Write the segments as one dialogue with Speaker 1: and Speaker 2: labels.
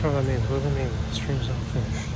Speaker 1: sure what that means. What does it mean? The stream's not finished.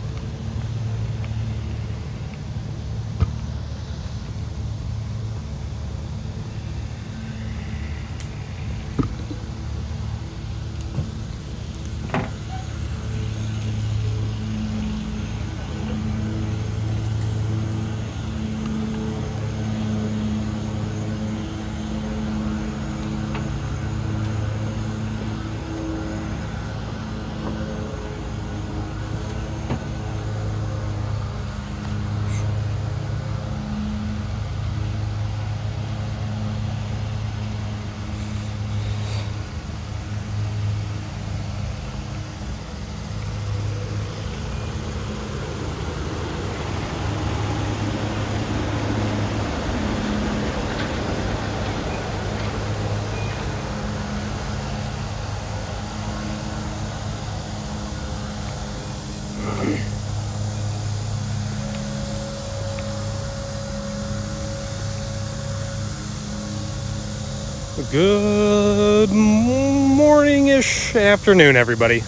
Speaker 1: Good morning-ish afternoon, everybody.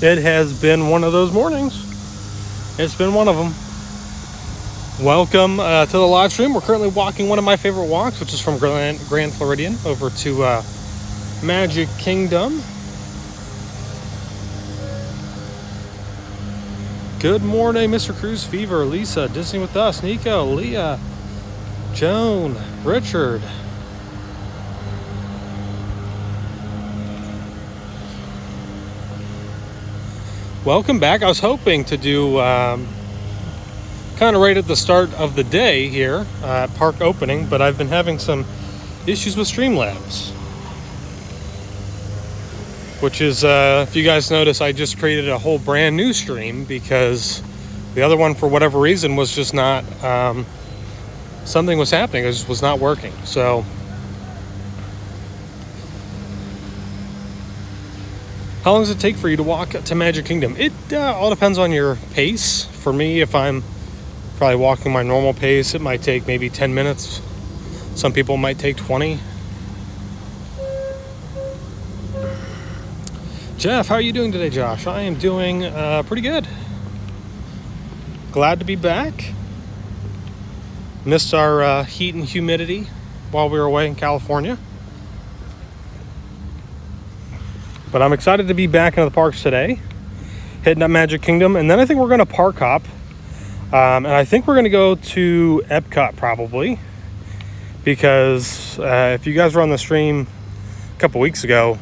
Speaker 1: It has been one of those mornings. It's been one of them. Welcome to the live stream. We're currently walking one of my favorite walks, which is from Grand Floridian over to Magic Kingdom. Good morning, Mr. Cruise Fever, Lisa, Disney with us, Nico, Leah, Joan, Richard. Welcome back. I was hoping to do kind of right at the start of the day here at park opening, but I've been having some issues with Streamlabs. Which is, if you guys notice, I just created a whole brand new stream because the other one, for whatever reason, was just not, something was happening. It just was not working. So, how long does it take for you to walk to Magic Kingdom? It all depends on your pace. For me, if I'm probably walking my normal pace, it might take maybe 10 minutes. Some people might take 20. Jeff, how are you doing today, Josh? I am doing pretty good. Glad to be back. Missed our heat and humidity while we were away in California. But I'm excited to be back into the parks today, hitting up Magic Kingdom, and then I think we're going to park hop, and I think we're going to go to Epcot probably, because if you guys were on the stream a couple weeks ago,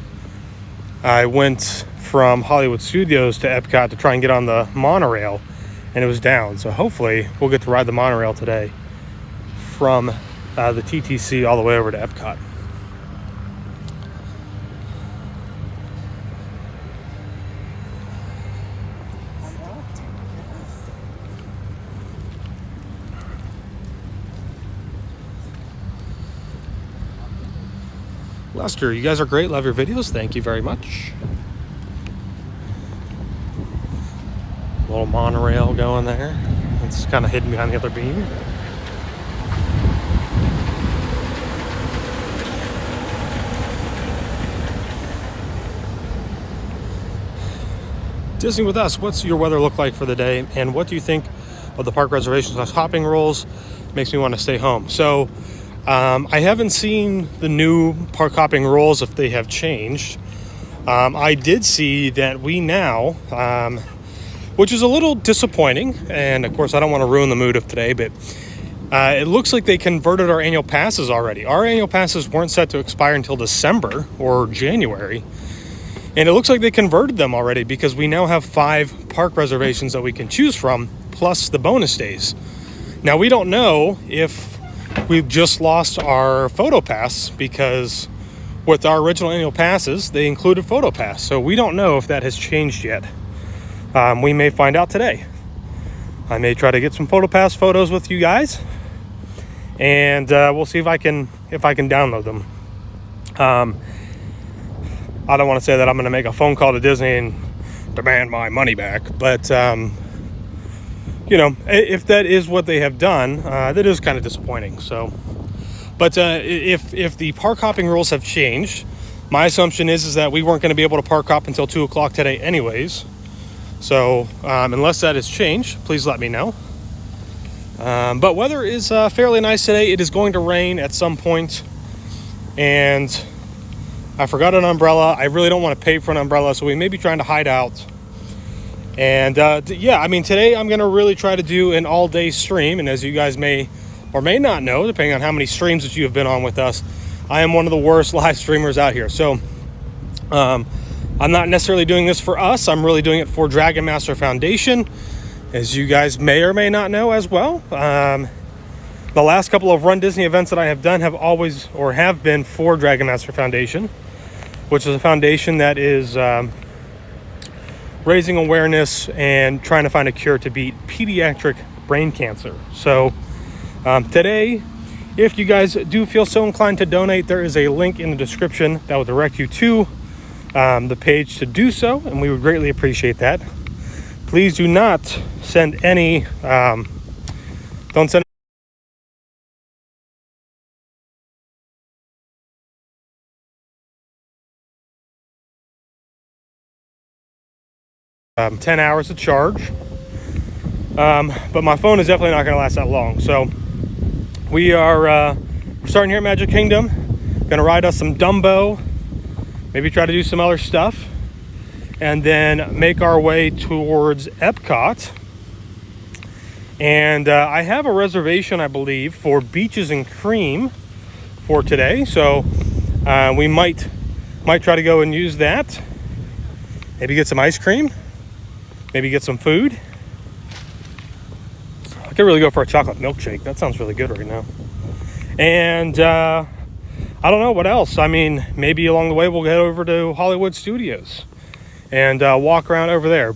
Speaker 1: I went from Hollywood Studios to Epcot to try and get on the monorail, and it was down, so hopefully we'll get to ride the monorail today from the TTC all the way over to Epcot. Lester, you guys are great. Love your videos. Thank you very much. Little monorail going there. It's kind of hidden behind the other beam. Disney with us, what's your weather look like for the day? And what do you think of the park reservations / hopping rules? Makes me want to stay home. So, I haven't seen the new park hopping rules if they have changed. I did see that we now, which is a little disappointing, and of course I don't want to ruin the mood of today, but it looks like they converted our annual passes already. Our annual passes weren't set to expire until December or January, and it looks like they converted them already because we now have 5 park reservations that we can choose from, plus the bonus days. Now we don't know if we've just lost our photo pass, because with our original annual passes, they included photo pass. So we don't know if that has changed yet. We may find out today. I may try to get some photo pass photos with you guys, and we'll see if I can download them. I don't want to say that I'm going to make a phone call to Disney and demand my money back, but you know, if that is what they have done, that is kind of disappointing. So, but if the park hopping rules have changed, my assumption is that we weren't going to be able to park hop until 2 o'clock today anyways. So unless that has changed, please let me know. But weather is fairly nice today. It is going to rain at some point, and I forgot an umbrella. I really don't want to pay for an umbrella, so we may be trying to hide out. And yeah, I mean, today I'm going to really try to do an all-day stream, and as you guys may or may not know, depending on how many streams that you have been on with us, I am one of the worst live streamers out here. So I'm not necessarily doing this for us. I'm really doing it for Dragon Master Foundation, as you guys may or may not know as well. The last couple of Run Disney events that I have done have always or have been for Dragon Master Foundation, which is a foundation that is raising awareness and trying to find a cure to beat pediatric brain cancer. So today, if you guys do feel so inclined to donate, there is a link in the description that will direct you to the page to do so, and we would greatly appreciate that. Please do not send any, don't send 10 hours of charge, but my phone is definitely not going to last that long. So we are we're starting here at Magic Kingdom, going to ride us some Dumbo, maybe try to do some other stuff, and then make our way towards Epcot. And I have a reservation, I believe, for Beaches and Cream for today, so we might try to go and use that, maybe get some ice cream, maybe get some food. I could really go for a chocolate milkshake. That sounds really good right now. And I don't know what else. I mean, maybe along the way we'll head over to Hollywood Studios and walk around over there.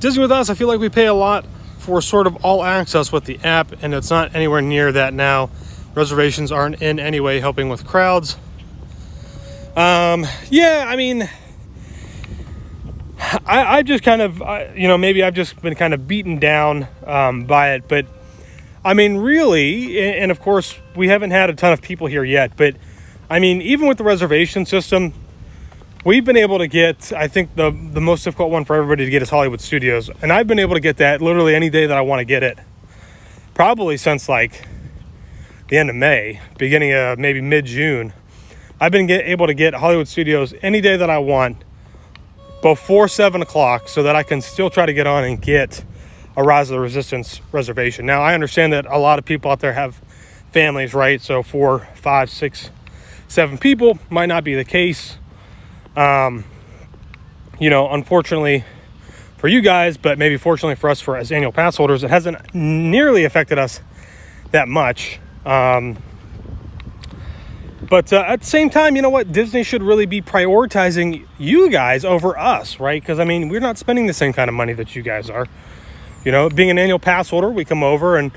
Speaker 1: Disney with us, I feel like we pay a lot for sort of all access with the app, and it's not anywhere near that now. Reservations aren't in any way helping with crowds. Yeah, I mean, I just kind of, maybe I've just been kind of beaten down by it, but I mean, really, and of course, we haven't had a ton of people here yet, but I mean, even with the reservation system, we've been able to get, I think the most difficult one for everybody to get is Hollywood Studios. And I've been able to get that literally any day that I want to get it. Probably since like the end of May, beginning of maybe mid-June. I've been able to get Hollywood Studios any day that I want before 7 o'clock so that I can still try to get on and get a Rise of the Resistance reservation. Now, I understand that a lot of people out there have families, right? So 4, 5, 6, 7 people might not be the case. Unfortunately for you guys, but maybe fortunately for us as annual pass holders, it hasn't nearly affected us that much. But at the same time, you know what? Disney should really be prioritizing you guys over us, right? Because, I mean, we're not spending the same kind of money that you guys are. You know, being an annual pass holder, we come over, and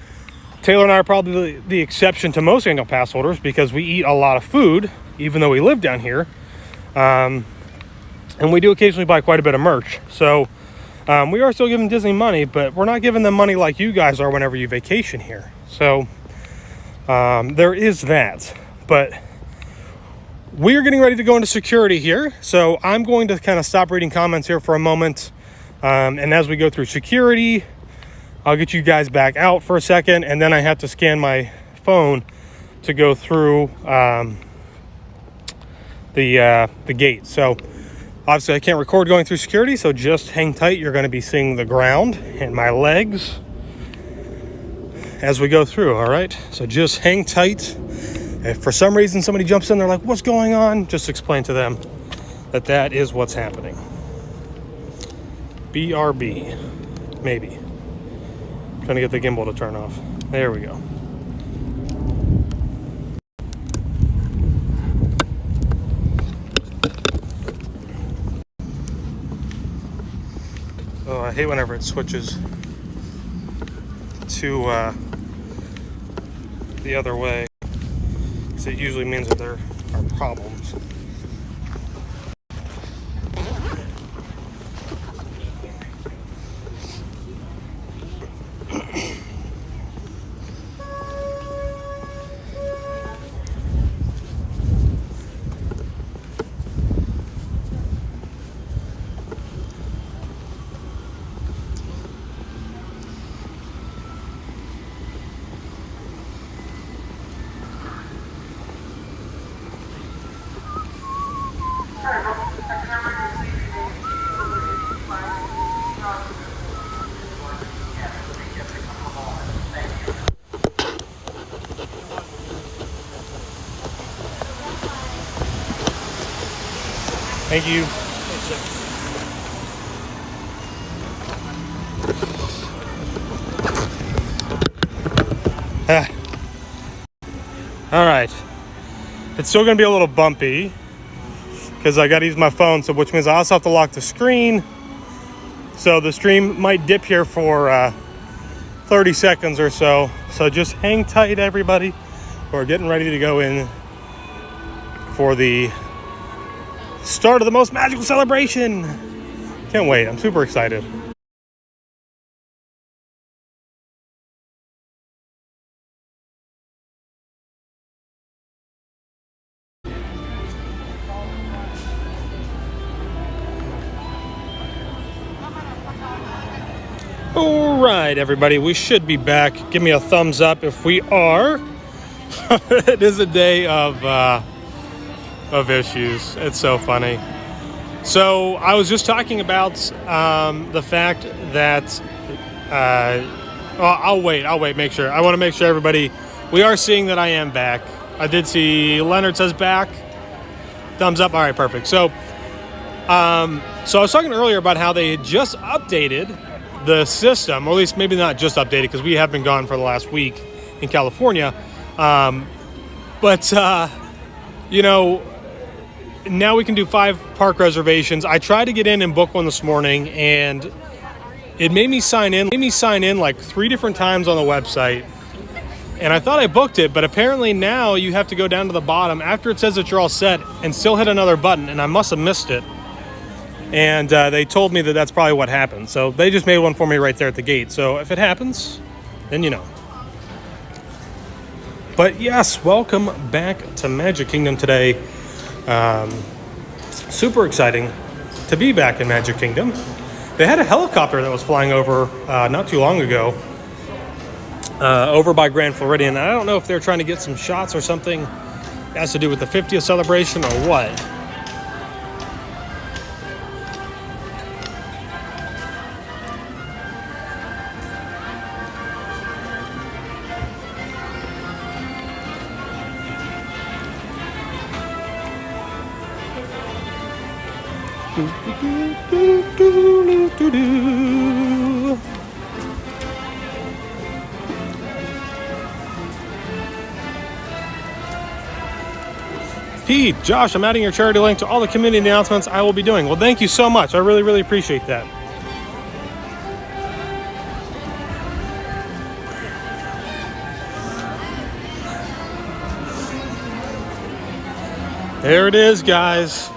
Speaker 1: Taylor and I are probably the exception to most annual pass holders because we eat a lot of food, even though we live down here. And we do occasionally buy quite a bit of merch. So we are still giving Disney money, but we're not giving them money like you guys are whenever you vacation here. So there is that. But we are getting ready to go into security here. So I'm going to kind of stop reading comments here for a moment. And as we go through security, I'll get you guys back out for a second. And then I have to scan my phone to go through the gate. So obviously I can't record going through security, so just hang tight. You're going to be seeing the ground and my legs as we go through. All right, so just hang tight. If for some reason somebody jumps in, they're like, what's going on? Just explain to them that is what's happening. BRB, maybe. Trying to get the gimbal to turn off. There we go. Oh, I hate whenever it switches to the other way, because it usually means that there are problems. Thank you. All right. It's still going to be a little bumpy because I got to use my phone, so which means I also have to lock the screen. So the stream might dip here for 30 seconds or so. So just hang tight, everybody. We're getting ready to go in for the start of the most magical celebration. Can't wait. I'm super excited. All right, everybody, we should be back. Give me a thumbs up if we are. It is a day of issues. It's so funny. So I was just talking about the fact that I'll wait. Make sure. I want to make sure everybody. We are seeing that I am back. I did see Leonard says back. Thumbs up. All right, perfect. So I was talking earlier about how they had just updated the system, or at least maybe not just updated because we have been gone for the last week in California. Now we can do 5 park reservations. I tried to get in and book one this morning, and it made me sign in like 3 different times on the website. And I thought I booked it, but apparently now you have to go down to the bottom after it says that you're all set and still hit another button, and I must have missed it. And they told me that that's probably what happened. So they just made one for me right there at the gate. So if it happens, then you know. But yes, welcome back to Magic Kingdom today. Super exciting to be back in Magic Kingdom. They had a helicopter that was flying over not too long ago over by Grand Floridian. I don't know if they're trying to get some shots or something that has to do with the 50th celebration or what. Pete, Josh, I'm adding your charity link to all the community announcements I will be doing. Well, thank you so much. I really, really appreciate that. There it is, guys.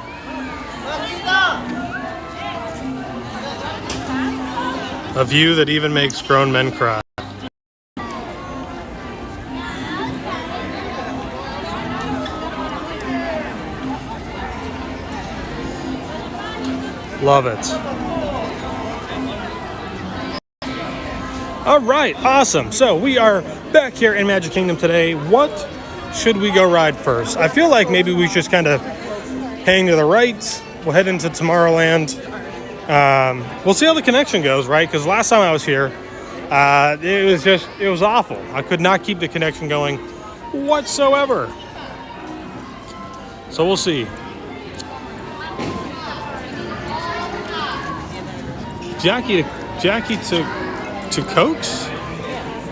Speaker 1: A view that even makes grown men cry. Love it. All right, awesome. So we are back here in Magic Kingdom today. What should we go ride first? I feel like maybe we just kind of hang to the right. We'll head into Tomorrowland. We'll see how the connection goes, right? Because last time I was here, it was awful. I could not keep the connection going whatsoever. So we'll see. Jackie to Cokes.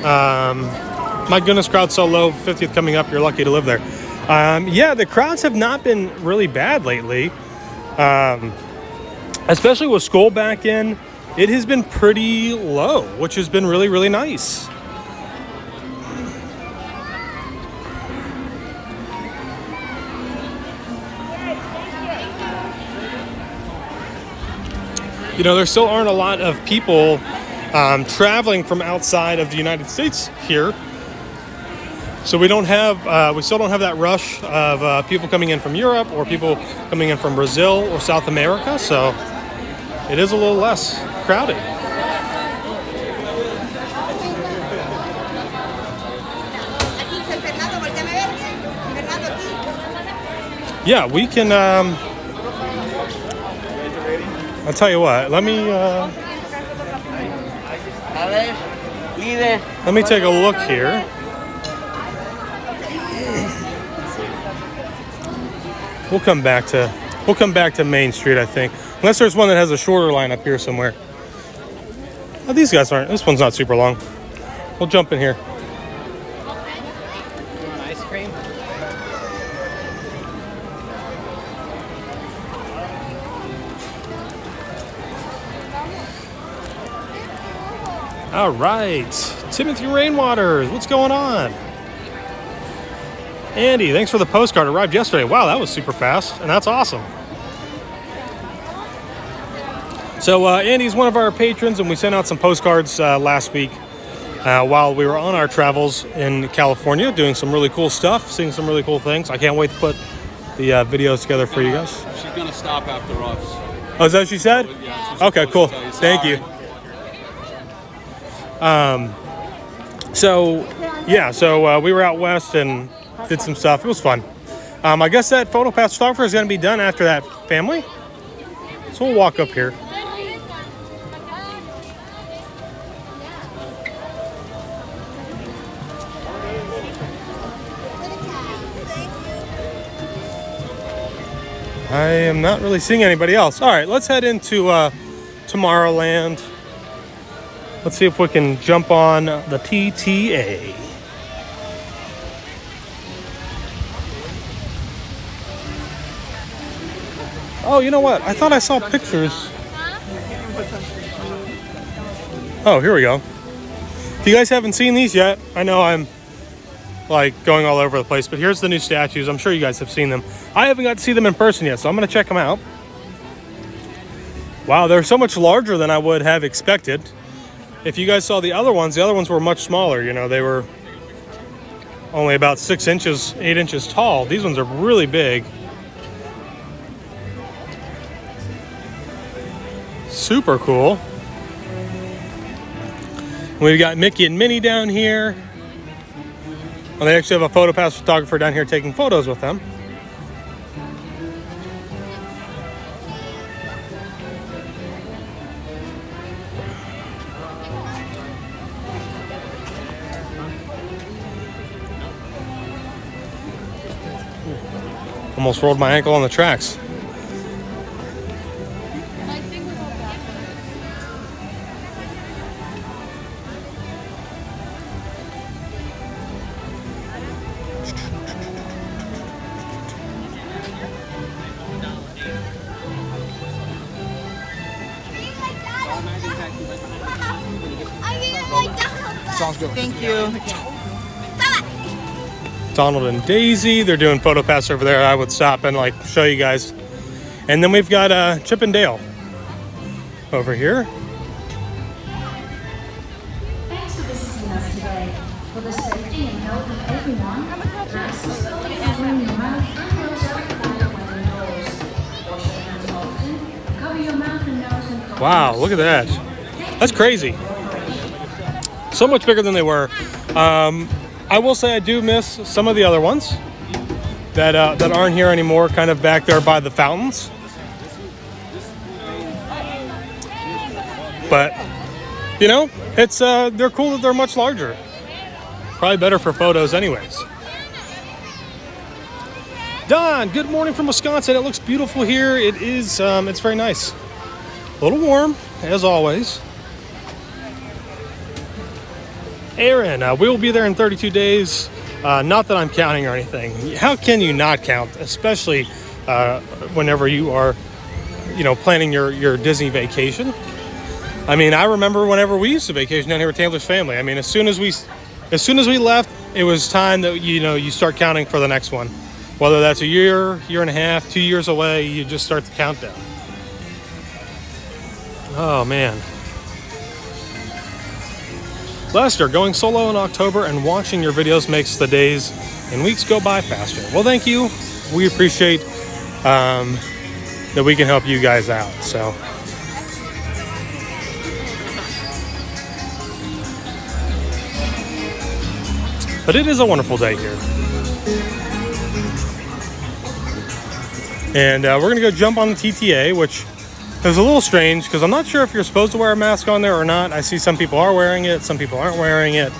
Speaker 1: My goodness, crowd's so low. 50th coming up. You're lucky to live there. Yeah, the crowds have not been really bad lately. Especially with school back in, it has been pretty low, which has been really, really nice. You know, there still aren't a lot of people traveling from outside of the United States here. So we still don't have that rush of people coming in from Europe or people coming in from Brazil or South America. So it is a little less crowded. Yeah, we can, I'll tell you what, let me take a look here. We'll come back to We'll come back to Main Street, I think. Unless there's one that has a shorter line up here somewhere. Oh, these guys aren't. This one's not super long. We'll jump in here.
Speaker 2: You want ice cream?
Speaker 1: All right. Timothy Rainwaters, what's going on? Andy, thanks for the postcard. Arrived yesterday. Wow, that was super fast, and that's awesome. So Andy's one of our patrons, and we sent out some postcards last week while we were on our travels in California, doing some really cool stuff, seeing some really cool things. I can't wait to put the videos together for you guys.
Speaker 3: She's going to stop after us.
Speaker 1: Oh, is that what she said?
Speaker 3: Yeah,
Speaker 1: okay, cool. Thank you. So we were out west and did some stuff. It was fun. I guess that PhotoPass photographer is going to be done after that family. So we'll walk up here. I am not really seeing anybody else. All right, let's head into Tomorrowland. Let's see if we can jump on the PTA. Oh, you know what? I thought I saw pictures. Oh, here we go. If you guys haven't seen these yet, I know I'm like going all over the place, but here's the new statues. I'm sure you guys have seen them. I haven't got to see them in person yet, so I'm going to check them out. Wow, they're so much larger than I would have expected. If you guys saw the other ones were much smaller. You know, they were only about 6 inches, 8 inches tall. These ones are really big. Super cool. We've got Mickey and Minnie down here. Well, they actually have a PhotoPass photographer down here taking photos with them. Almost rolled my ankle on the tracks.
Speaker 2: Sounds good. Thank you.
Speaker 1: Donald and Daisy, they're doing PhotoPass over there. I would stop and like show you guys. And then we've got Chip and Dale over here.
Speaker 4: Thanks for visiting us today. For the safety and health of everyone, masks and wearing your mouth and nose are required when indoors. Wash your hands often. Cover your mouth and nose and cough.
Speaker 1: Wow, look at that. That's crazy. So much bigger than they were. I will say I do miss some of the other ones that aren't here anymore, kind of back there by the fountains. But, you know, it's they're cool that they're much larger. Probably better for photos anyways. Don, good morning from Wisconsin. It looks beautiful here. It is, it's very nice. A little warm, as always. Aaron, we will be there in 32 days. Not that I'm counting or anything. How can you not count, especially whenever you are, you know, planning your Disney vacation? I mean, I remember whenever we used to vacation down here with Taylor's family. I mean, as soon as we left, it was time that you start counting for the next one. Whether that's a year and a half, 2 years away, you just start the countdown. Oh man. Lester, going solo in October and watching your videos makes the days and weeks go by faster. Well, thank you. We appreciate that we can help you guys out. So, but it is a wonderful day here. And we're going to go jump on the TTA, which is a little strange because I'm not sure if you're supposed to wear a mask on there or not. I see some people are wearing it, some people aren't wearing it.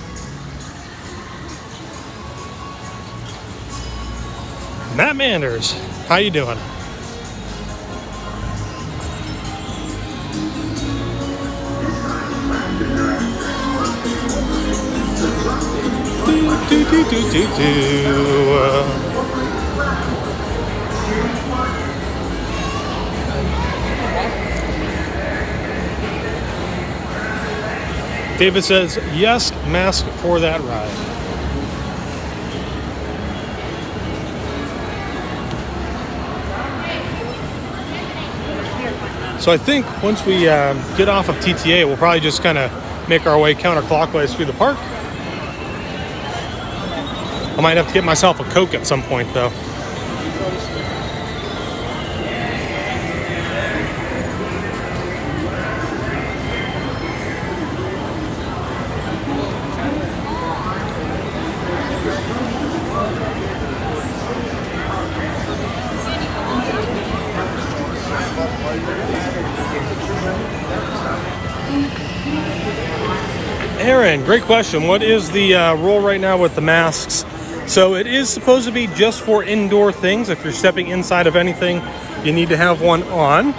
Speaker 1: Matt Manders, how you doing? Do, do, do, do, do. David says, yes, mask for that ride. So I think once we get off of TTA, we'll probably just kind of make our way counterclockwise through the park. I might have to get myself a Coke at some point, though. Aaron, great question. What is the rule right now with the masks? So it is supposed to be just for indoor things. If you're stepping inside of anything, you need to have one on.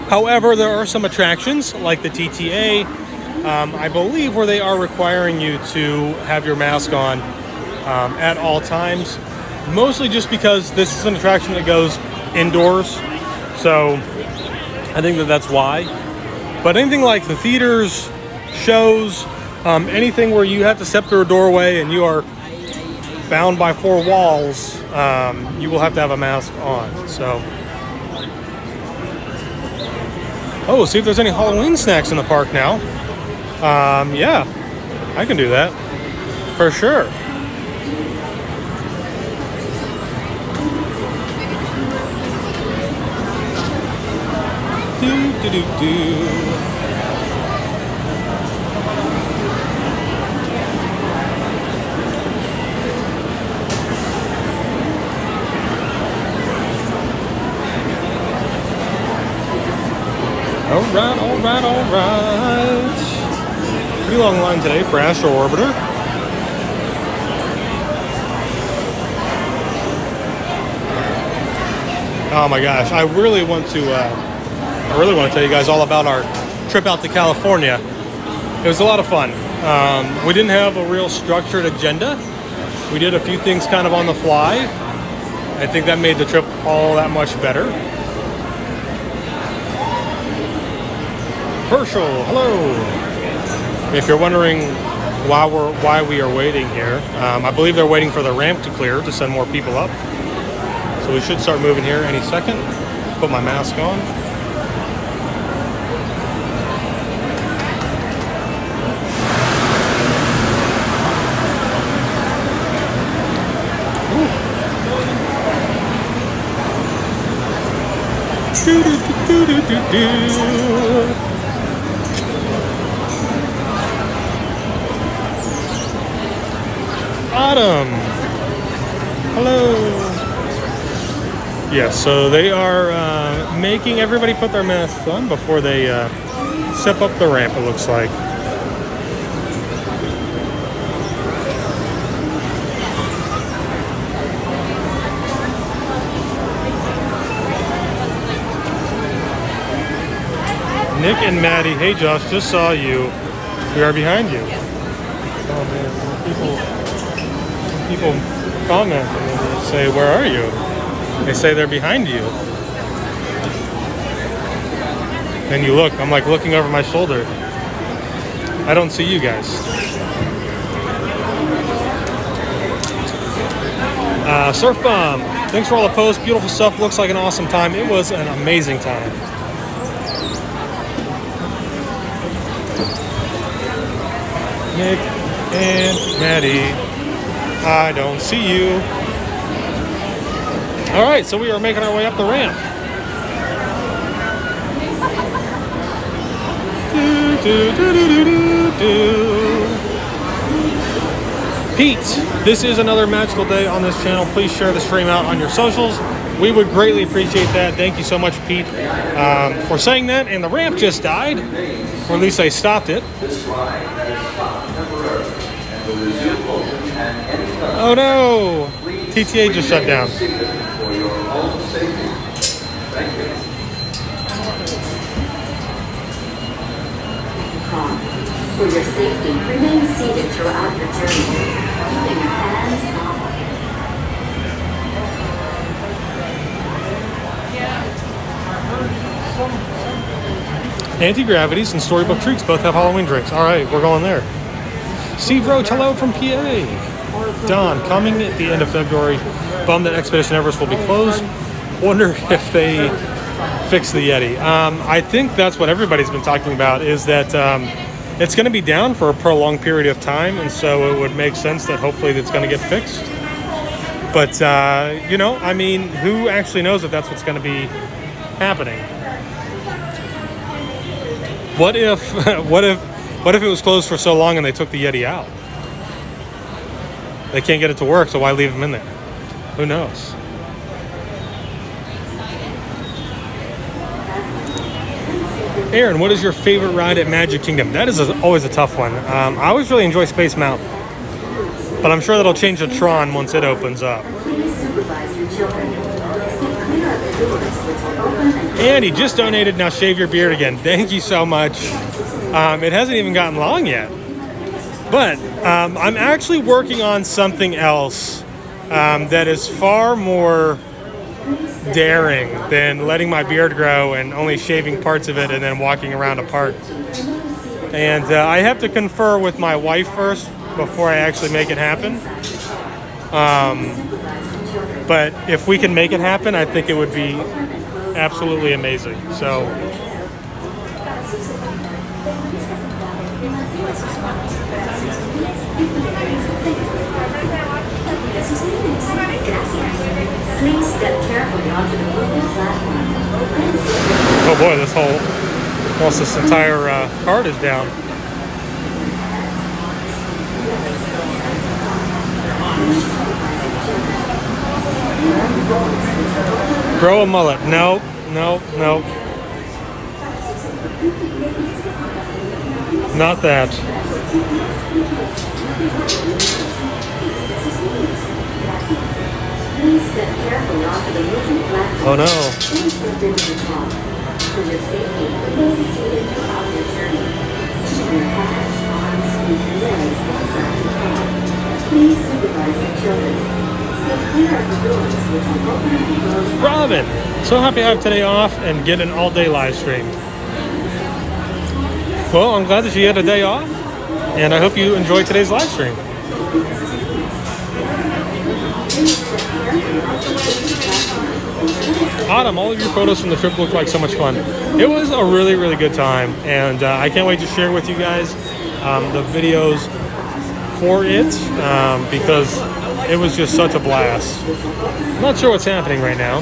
Speaker 1: However, there are some attractions like the TTA, I believe, where they are requiring you to have your mask on at all times. Mostly just because this is an attraction that goes indoors. So I think that's why. But anything like the theaters, shows, anything where you have to step through a doorway and you are bound by four walls, you will have to have a mask on. So, oh, see if there's any Halloween snacks in the park now. Yeah, I can do that for sure. Do, do, do, do. All right. Pretty long line today for Astro Orbiter. Oh my gosh, I really want to tell you guys all about our trip out to California. It was a lot of fun. We didn't have a real structured agenda. We did a few things kind of on the fly. I think that made the trip all that much better. Herschel, hello. If you're wondering why we are waiting here, I believe they're waiting for the ramp to clear to send more people up. So we should start moving here any second. Put my mask on. Do, do, do, do, do, do. Autumn, hello. Yes, so they are making everybody put their masks on before they step up the ramp, it looks like. Nick and Maddie, hey Josh, just saw you. We are behind you. Oh man, people comment and they say, where are you? They say they're behind you. Then you look, I'm like looking over my shoulder. I don't see you guys. Surf Bomb, thanks for all the posts, beautiful stuff, looks like an awesome time. It was an amazing time. Nick and Maddie, I don't see you. All right, so we are making our way up the ramp. Pete, this is another magical day on this channel. Please share the stream out on your socials. We would greatly appreciate that. Thank you so much, Pete, for saying that. And the ramp just died, or at least they stopped it. Oh no! TTA just shut down.
Speaker 4: For your safety, remain seated throughout your journey.
Speaker 1: Anti-Gravities and Storybook Treats both have Halloween drinks. All right, we're going there. Steve Roach, hello from PA. Don, coming at the end of February. Bummed that Expedition Everest will be closed. Wonder if they fix the Yeti. I think that's what everybody's been talking about, is that it's going to be down for a prolonged period of time, and so it would make sense that hopefully it's going to get fixed. But, you know, I mean, who actually knows if that's what's going to be happening? What if it was closed for so long and they took the Yeti out? They can't get it to work, so why leave them in there? Who knows? Aaron, what is your favorite ride at Magic Kingdom? That is always a tough one. I always really enjoy Space Mountain, but I'm sure that'll change to Tron once it opens up. Andy just donated. Now shave your beard again. Thank you so much. It hasn't even gotten long yet, but I'm actually working on something else that is far more daring than letting my beard grow and only shaving parts of it and then walking around a park. And I have to confer with my wife first before I actually make it happen. But if we can make it happen, I think it would be absolutely amazing. So
Speaker 4: Please step carefully onto the wooden platform.
Speaker 1: oh boy, this entire cart is down. Grow a mullet. Nope. Not that. Oh no. Robin, so happy I have today off and get an all-day live stream. Well, I'm glad that you had a day off, and I hope you enjoyed today's live stream. Autumn, all of your photos from the trip look like so much fun. It was a really, really good time, and I can't wait to share with you guys the videos for it because it was just such a blast. I'm not sure what's happening right now.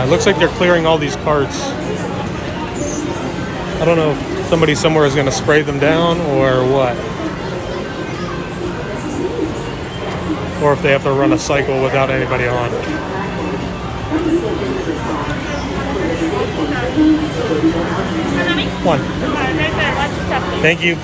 Speaker 1: Looks like they're clearing all these carts. I don't know if somebody somewhere is going to spray them down or what. Or if they have to run a cycle without anybody on. One. Thank you.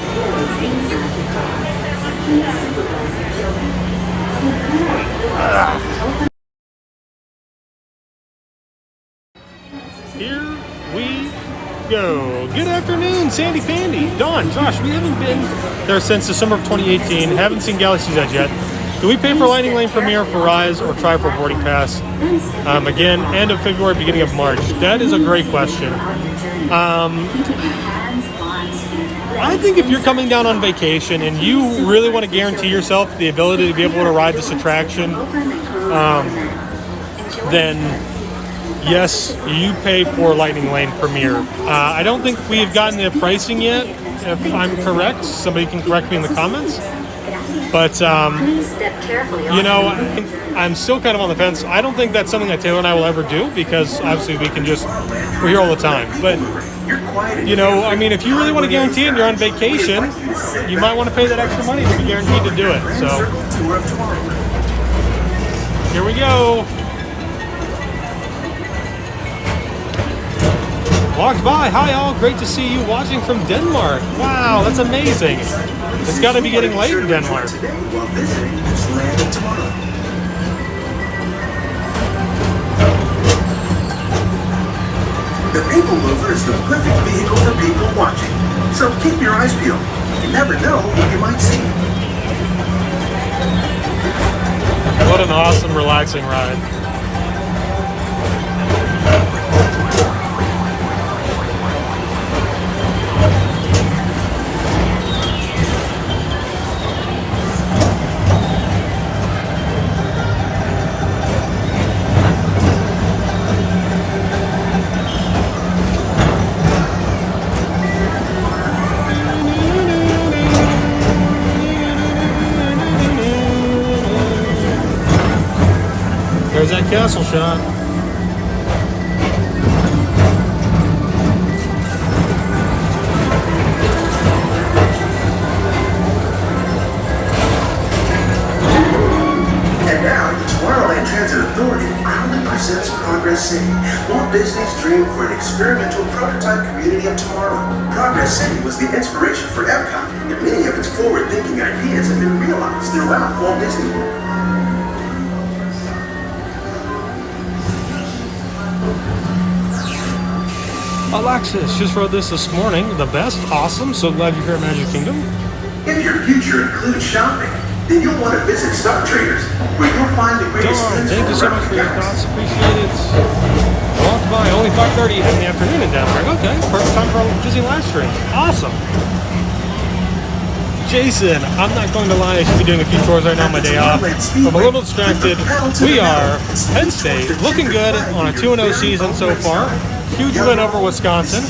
Speaker 1: Here we go. Good afternoon, Sandy Pandy. Dawn, Josh, we haven't been there since December of 2018. Haven't seen Galaxy's Edge yet. Do we pay for Lightning Lane Premiere for Rise or try for boarding pass? Again, end of February, beginning of March. That is a great question. I think if you're coming down on vacation and you really want to guarantee yourself the ability to be able to ride this attraction, then yes, you pay for Lightning Lane Premiere. I don't think we've gotten the pricing yet, if I'm correct. Somebody can correct me in the comments. But, you know, I'm still kind of on the fence. I don't think that's something that Taylor and I will ever do because obviously we're here all the time. But, you know, I mean, if you really want to guarantee it and you're on vacation, you might want to pay that extra money to be guaranteed to do it. So, here we go. Walked by. Hi, all. Great to see you watching from Denmark. Wow, that's amazing. It's got to be getting late in Denmark.
Speaker 5: The People Mover is the perfect vehicle for people watching. So keep your eyes peeled. You never know what you might see.
Speaker 1: What an awesome, relaxing ride. There's that castle shot.
Speaker 5: And now, the Tomorrowland Transit Authority proudly presents Progress City, Walt Disney's dream for an experimental prototype community of tomorrow. Progress City was the inspiration for Epcot, and many of its forward-thinking ideas have been realized throughout Walt Disney World.
Speaker 1: Alexis just wrote this morning. The best, awesome. So glad you're here at Magic Kingdom.
Speaker 5: If your future includes shopping, then you'll want to visit Stock Traders, where you'll find the greatest
Speaker 1: Dawn,
Speaker 5: deals
Speaker 1: thank you so much for your
Speaker 5: guys.
Speaker 1: thoughts. Appreciate it. Walked by only 5:30 in the afternoon in Denver. Okay, perfect time for a Disney live stream. Awesome. Jason, I'm not going to lie, I should be doing a few chores right now on my day off. I'm a little distracted. We are Penn State, looking good on a 2-0 season so far. Huge win over Wisconsin.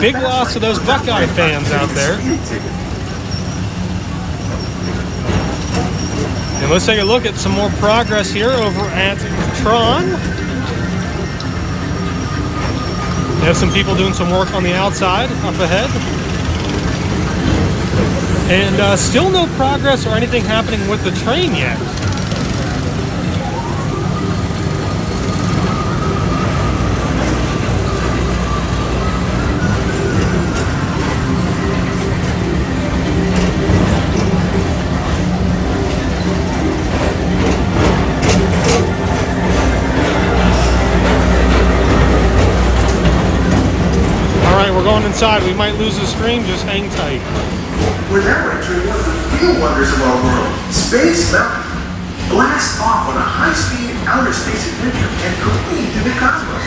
Speaker 1: Big loss to those Buckeye fans out there. And let's take a look at some more progress here over at Tron. We have some people doing some work on the outside up ahead. And still no progress or anything happening with the train yet. All right, we're going inside. We might lose the stream. Just hang tight.
Speaker 5: We're now entering one of the real wonders of our world, Space Mountain. Blast off on a high-speed outer space adventure and careen through the cosmos.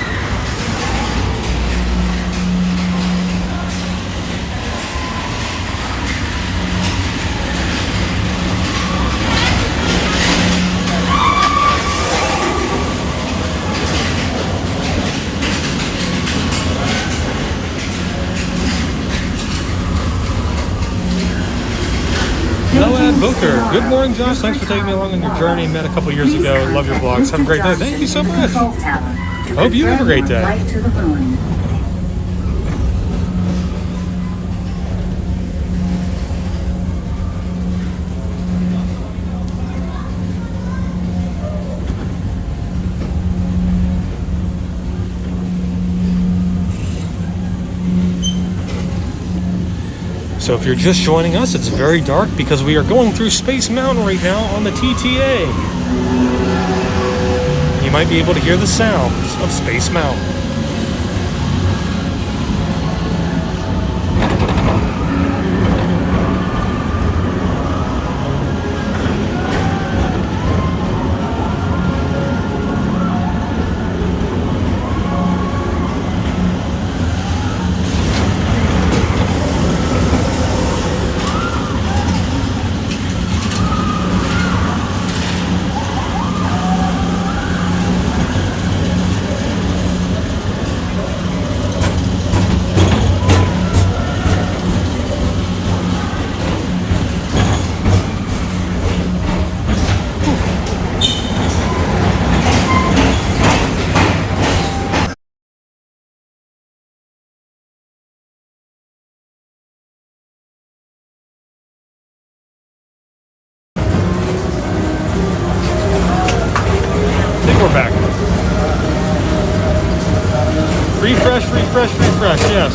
Speaker 1: Noad Booker. Good morning, Josh. Thanks for taking me along on your journey. Met a couple years ago. Love your vlogs. Have a great day. Thank you so much. Hope you have a great day. So if you're just joining us, it's very dark because we are going through Space Mountain right now on the TTA. You might be able to hear the sounds of Space Mountain. We're back. Refresh, refresh, refresh, yes.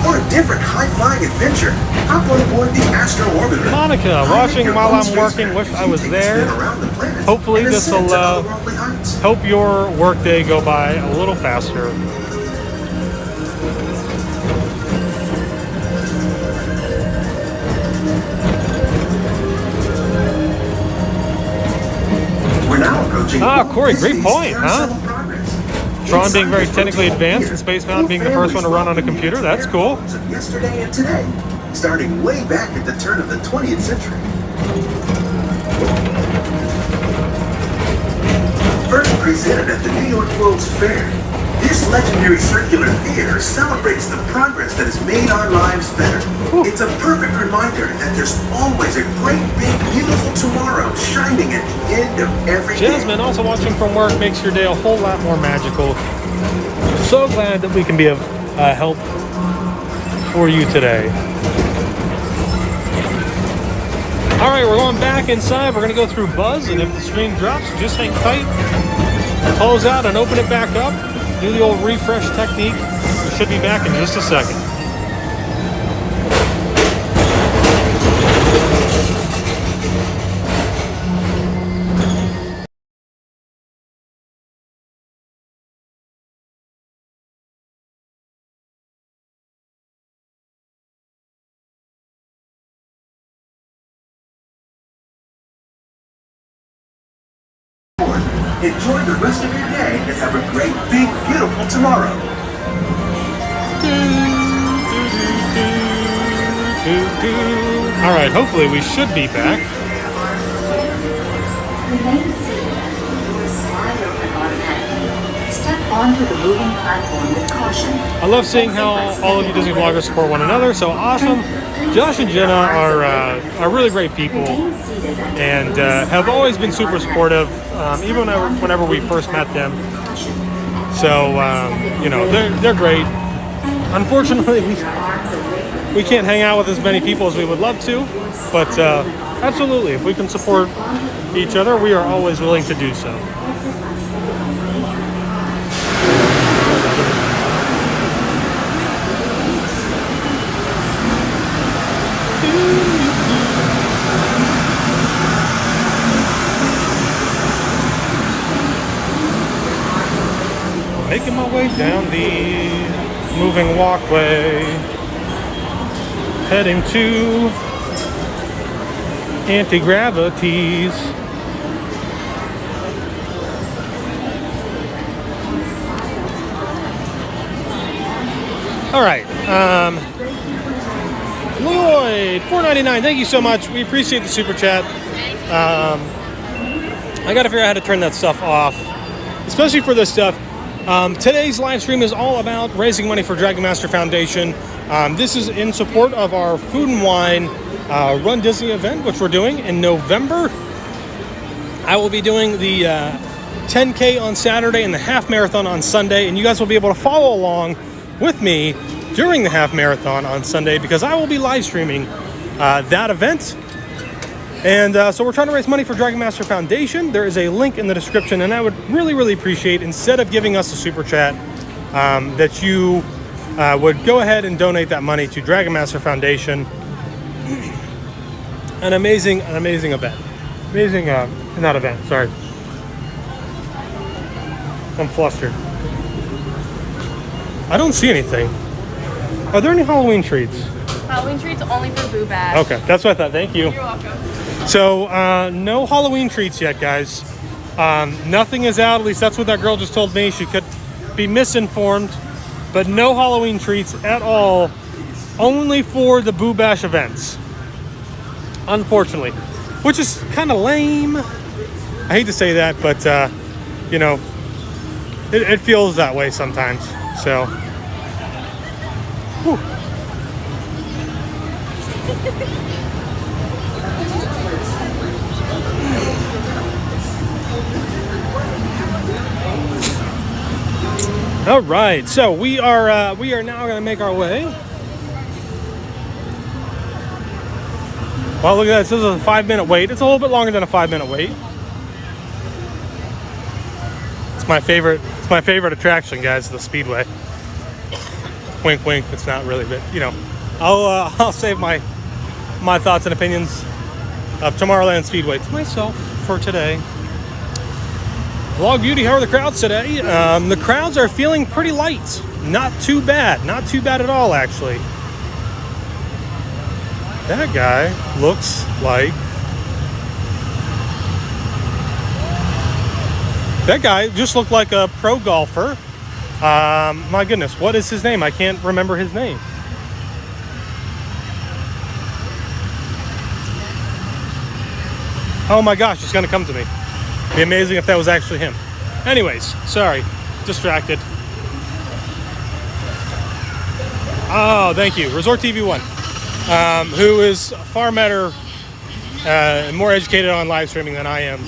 Speaker 5: What a difference an high-flying adventure, hop on board the Astro Orbiter.
Speaker 1: Monica, watching while I'm working. Wish I was there. Hopefully this will help your workday go by a little faster.
Speaker 5: We're now approaching
Speaker 1: Corey, great
Speaker 5: Disney's
Speaker 1: point, huh?
Speaker 5: Carousel of Progress.
Speaker 1: Tron being very technically advanced and Space Mountain being the first one to run on a computer. That's cool.
Speaker 5: Of yesterday and today, starting way back at the turn of the 20th century. First presented at the New York World's Fair, this legendary circular theater celebrates the progress that has made our lives better. It's a perfect reminder that there's always a great, big, beautiful tomorrow shining at the end of every day.
Speaker 1: Jasmine, also watching from work makes your day a whole lot more magical. So glad that we can be of help for you today. All right, we're going back inside. We're going to go through Buzz, and if the stream drops, just hang tight. Close out and open it back up. Do the old refresh technique. We should be back in just a second.
Speaker 5: Enjoy the rest of your day and have a great, big, beautiful tomorrow.
Speaker 1: All right, hopefully we should be back.
Speaker 4: Remain seated. Doors slide open automatically. Step onto the moving platform with caution.
Speaker 1: I love seeing how all of you Disney vloggers support one another. So awesome. Josh and Jenna are really great people and have always been super supportive, even whenever we first met them. So, you know, they're great. Unfortunately, we can't hang out with as many people as we would love to, but absolutely, if we can support each other, we are always willing to do so. Making my way down the moving walkway, heading to anti-gravities. All right, Lloyd, $4.99. Thank you so much. We appreciate the super chat. I got to figure out how to turn that stuff off, especially for this stuff. Today's live stream is all about raising money for Dragon Master Foundation. This is in support of our Food and Wine Run Disney event, which we're doing in November. I will be doing the 10K on Saturday and the half marathon on Sunday, and you guys will be able to follow along with me during the half marathon on Sunday because I will be live streaming that event. And so we're trying to raise money for Dragon Master Foundation. There is a link in the description, and I would really, really appreciate, instead of giving us a super chat, that you would go ahead and donate that money to Dragon Master Foundation. An amazing event. Not event, sorry. I'm flustered. I don't see anything. Are there any Halloween treats?
Speaker 6: Halloween treats only for Boo Bash.
Speaker 1: Okay, that's what I thought. Thank you.
Speaker 6: You're welcome.
Speaker 1: So, no Halloween treats yet, guys. Nothing is out. At least that's what that girl just told me. She could be misinformed. But no Halloween treats at all. Only for the Boo Bash events. Unfortunately. Which is kind of lame. I hate to say that, but, you know, it feels that way sometimes. So, whew. All right, so we are now going to make our way. Well, look at that. This is a 5-minute wait. It's a little bit longer than a 5-minute wait. It's my favorite. It's my favorite attraction, guys. The Speedway. Wink, wink. It's not really, but you know, I'll save my thoughts and opinions of Tomorrowland Speedway to myself for today. Vlog Beauty, how are the crowds today? The crowds are feeling pretty light. Not too bad. Not too bad at all, actually. That guy looks like... That guy just looked like a pro golfer. My goodness, what is his name? I can't remember his name. Oh my gosh, it's gonna come to me. Be amazing if that was actually him. Anyways, sorry, distracted. Oh, thank you, Resort TV 1, who is far better, more educated on live streaming than I am.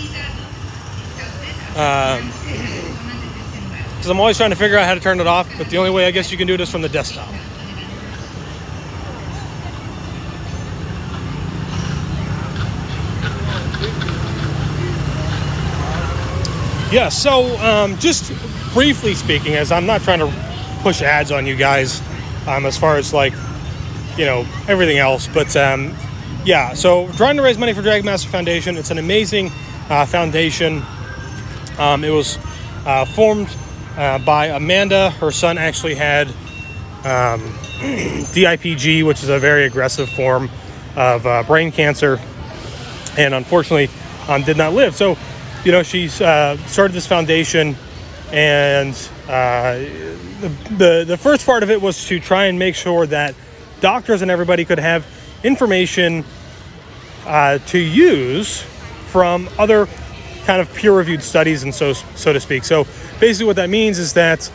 Speaker 1: Because I'm always trying to figure out how to turn it off, but the only way I guess you can do it is from the desktop. Yeah, so just briefly speaking, as I'm not trying to push ads on you guys as far as like, you know, everything else, but yeah, so trying to raise money for Dragon Master Foundation. It's an amazing foundation. It was formed by Amanda. Her son actually had DIPG, which is a very aggressive form of brain cancer, and unfortunately did not live. So, you know, she's started this foundation, and the first part of it was to try and make sure that doctors and everybody could have information to use from other kind of peer-reviewed studies, and so to speak. So basically what that means is that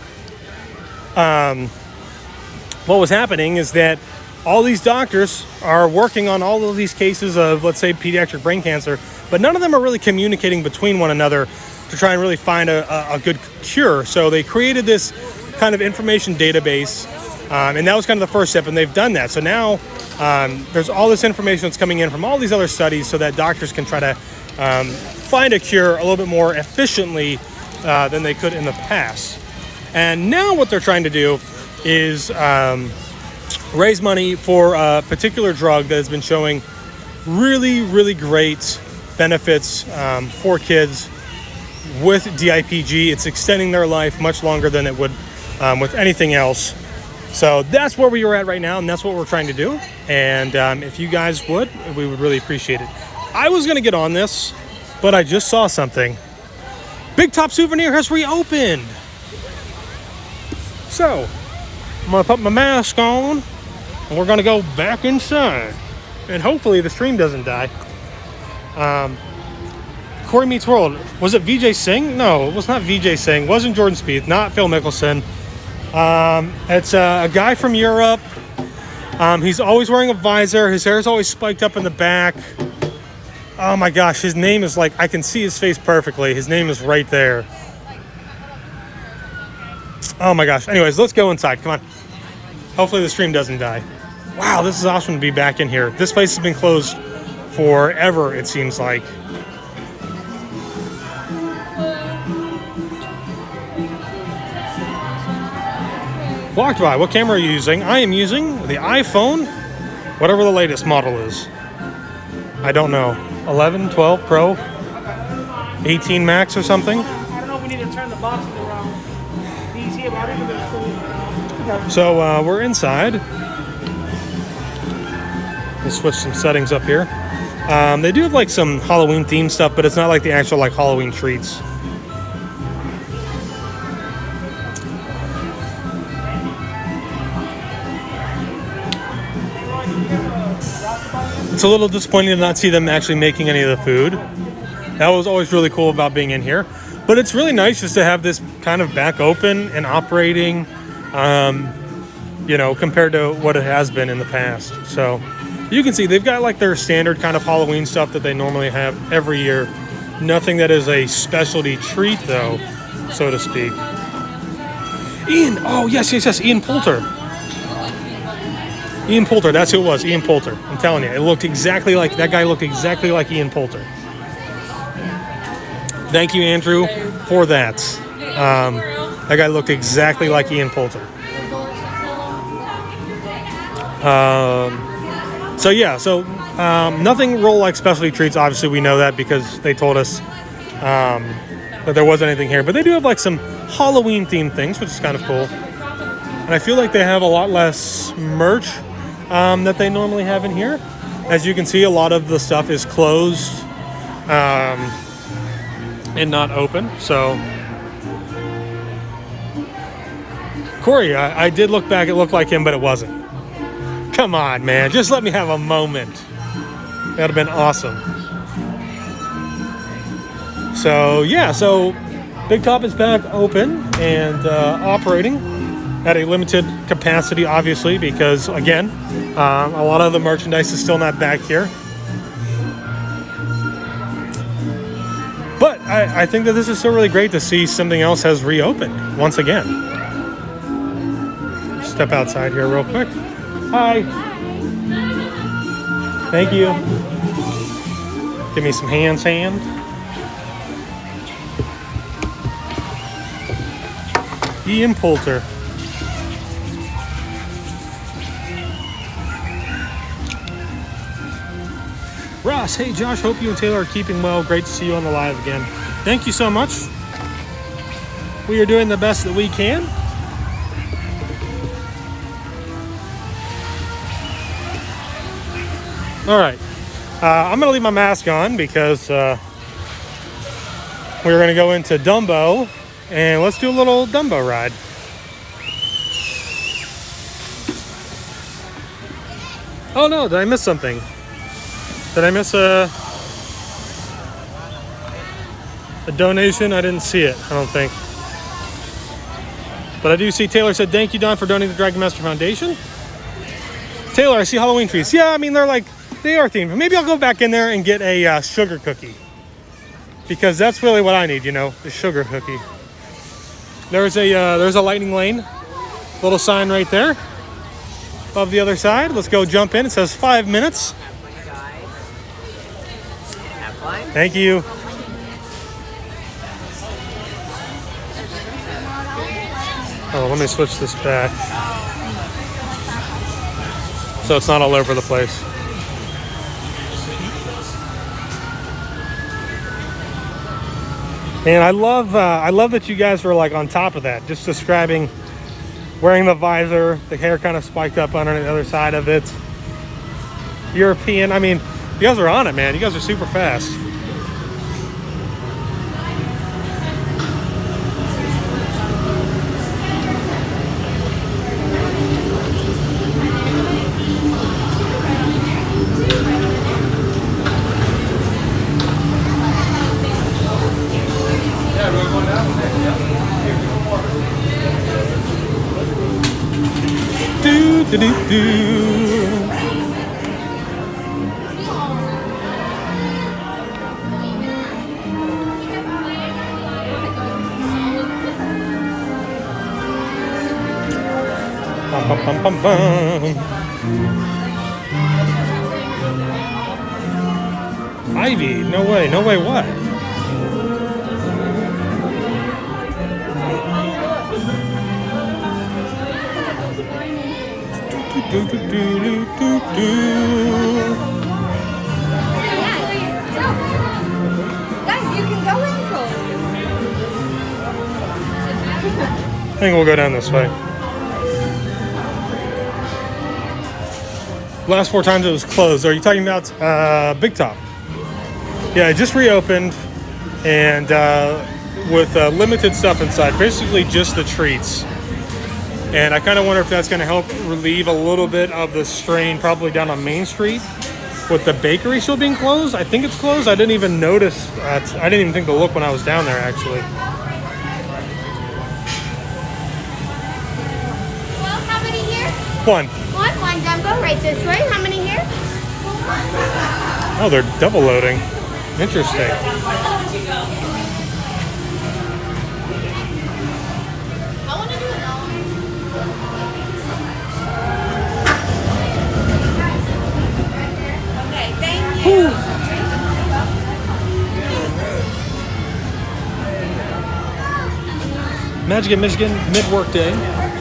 Speaker 1: what was happening is that all these doctors are working on all of these cases of, let's say, pediatric brain cancer, but none of them are really communicating between one another to try and really find a good cure. So they created this kind of information database, and that was kind of the first step, and they've done that. So now there's all this information that's coming in from all these other studies so that doctors can try to find a cure a little bit more efficiently than they could in the past. And now what they're trying to do is raise money for a particular drug that has been showing really, really great benefits for kids with DIPG. It's extending their life much longer than it would with anything else. So that's where we are at right now, and that's what we're trying to do. And if you guys would, we would really appreciate it. I was going to get on this, but I just saw something. Big Top Souvenir has reopened. So I'm going to put my mask on, and we're going to go back inside. And hopefully the stream doesn't die. Corey Meets World. Was it VJ Singh? No, it was not VJ Singh. It wasn't Jordan Spieth. Not Phil Mickelson. It's a guy from Europe. He's always wearing a visor. His hair is always spiked up in the back. Oh my gosh, his name is like, I can see his face perfectly. His name is right there. Oh my gosh. Anyways, let's go inside. Come on. Hopefully the stream doesn't die. Wow, this is awesome to be back in here. This place has been closed forever, it seems like. Walked by. What camera are you using? I am using the iPhone, whatever the latest model is. I don't know. 11, 12 Pro, 18 Max or something.
Speaker 2: I don't know if we need to turn the boxes around. These here, but I think they're cool.
Speaker 1: So we're inside. Let's switch some settings up here. They do have like some Halloween themed stuff, but it's not like the actual like Halloween treats. It's a little disappointing to not see them actually making any of the food. That was always really cool about being in here. But it's really nice just to have this kind of back open and operating, you know, compared to what it has been in the past. So you can see they've got like their standard kind of Halloween stuff that they normally have every year. Nothing that is a specialty treat though, so to speak. Ian, oh yes, Ian Poulter. Ian Poulter, that's who it was, Ian Poulter. I'm telling you, it looked exactly like, that guy looked exactly like Ian Poulter. Thank you, Andrew, for that. That guy looked exactly like Ian Poulter. So yeah, nothing roll like specialty treats. Obviously, we know that because they told us that there wasn't anything here. But they do have like some Halloween themed things, which is kind of cool. And I feel like they have a lot less merch that they normally have in here. As you can see, a lot of the stuff is closed and not open. So, Corey, I did look back. It looked like him, but it wasn't. Come on, man. Just let me have a moment. That would have been awesome. So, yeah. So, Big Top is back open and operating at a limited capacity, obviously, because, again, a lot of the merchandise is still not back here. But I think that this is still really great to see something else has reopened once again. Step outside here real quick. Hi. Thank you. Give me some hand. Ian Poulter. Ross, hey Josh, hope you and Taylor are keeping well. Great to see you on the live again. Thank you so much. We are doing the best that we can. All right, I'm gonna leave my mask on because we're gonna go into Dumbo and let's do a little Dumbo ride. Oh no, did I miss something? Did I miss a donation? I didn't see it, I don't think. But I do see Taylor said, thank you, Don, for donating to the Dragon Master Foundation. Taylor, I see Halloween trees. Yeah, I mean, they are themed. Maybe I'll go back in there and get a sugar cookie. Because that's really what I need, the sugar cookie. There's a lightning lane. Little sign right there. Of the other side. Let's go jump in. It says 5 minutes. Thank you. Oh, let me switch this back. So it's not all over the place. And I love that you guys were like on top of that, just describing wearing the visor, the hair kind of spiked up on the other side of it. European, I mean, you guys are on it, man. You guys are super fast. Ivy, no way, what?
Speaker 6: Guys, you can go in for.
Speaker 1: I think we'll go down this way. Last 4 times it was closed. Are you talking about Big Top? Yeah, it just reopened and with limited stuff inside, basically just the treats. And I kind of wonder if that's going to help relieve a little bit of the strain probably down on Main Street with the bakery still being closed. I think it's closed. I didn't even notice. I didn't even think to look when I was down there, actually.
Speaker 7: Well, how many here?
Speaker 1: One.
Speaker 7: One Dumbo right this way. How many here?
Speaker 1: Oh, they're double loading. Interesting.
Speaker 7: I want to do it all. Okay, thank you.
Speaker 1: Magic in Michigan, mid-work day.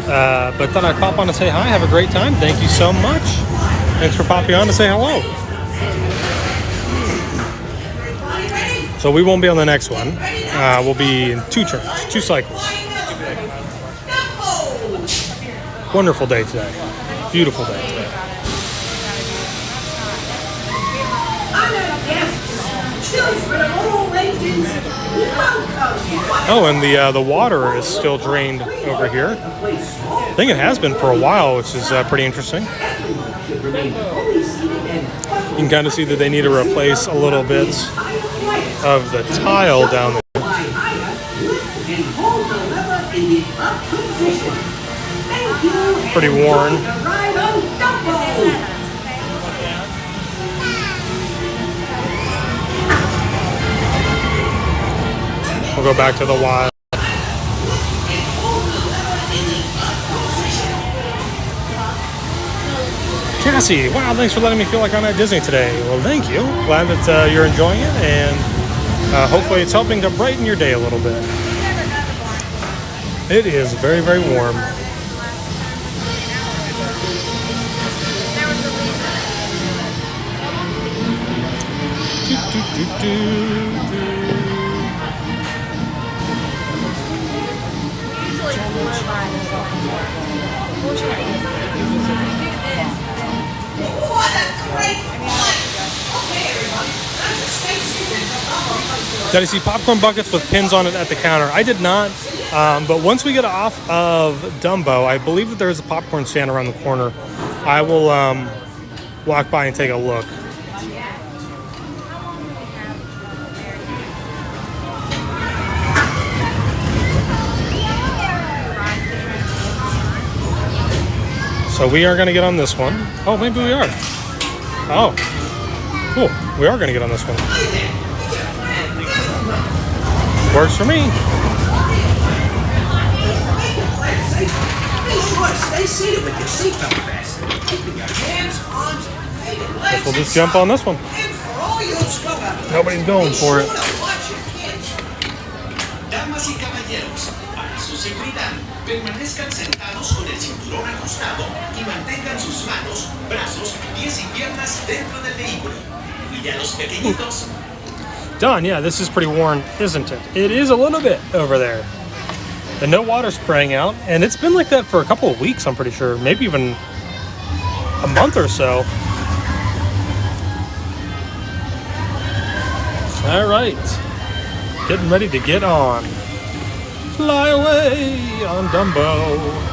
Speaker 1: But thought I'd pop on to say hi. Have a great time. Thank you so much. Thanks for popping on to say hello. So we won't be on the next one. We'll be in 2 turns, 2 cycles. Wonderful day today. Beautiful day today. Oh, and the water is still drained over here. I think it has been for a while, which is pretty interesting. You can kind of see that they need to replace a little bit of the tile down there. Pretty worn. We'll go back to the wild. Cassie, wow, thanks for letting me feel like I'm at Disney today. Well, thank you. Glad that you're enjoying it, and hopefully it's helping to brighten your day a little bit. It is very, very warm. Did I see popcorn buckets with pins on it at the counter? I did not, but once we get off of Dumbo, I believe that there is a popcorn stand around the corner. I will walk by and take a look. So we are going to get on this one. Oh, maybe we are. Oh, cool. We are going to get on this one. Works for me. Guess we'll just jump on this one. Nobody's going for it.
Speaker 8: Damas y caballeros, para su seguridad, permanezcan sentados con el cinturón ajustado y mantengan sus manos, brazos, pies y piernas dentro del vehículo. Y a los pequeñitos.
Speaker 1: Done. Yeah, this is pretty worn, isn't it? It is a little bit over there. And no water spraying out, and it's been like that for a couple of weeks, I'm pretty sure. Maybe even a month or so. All right. Getting ready to get on. Fly away on Dumbo.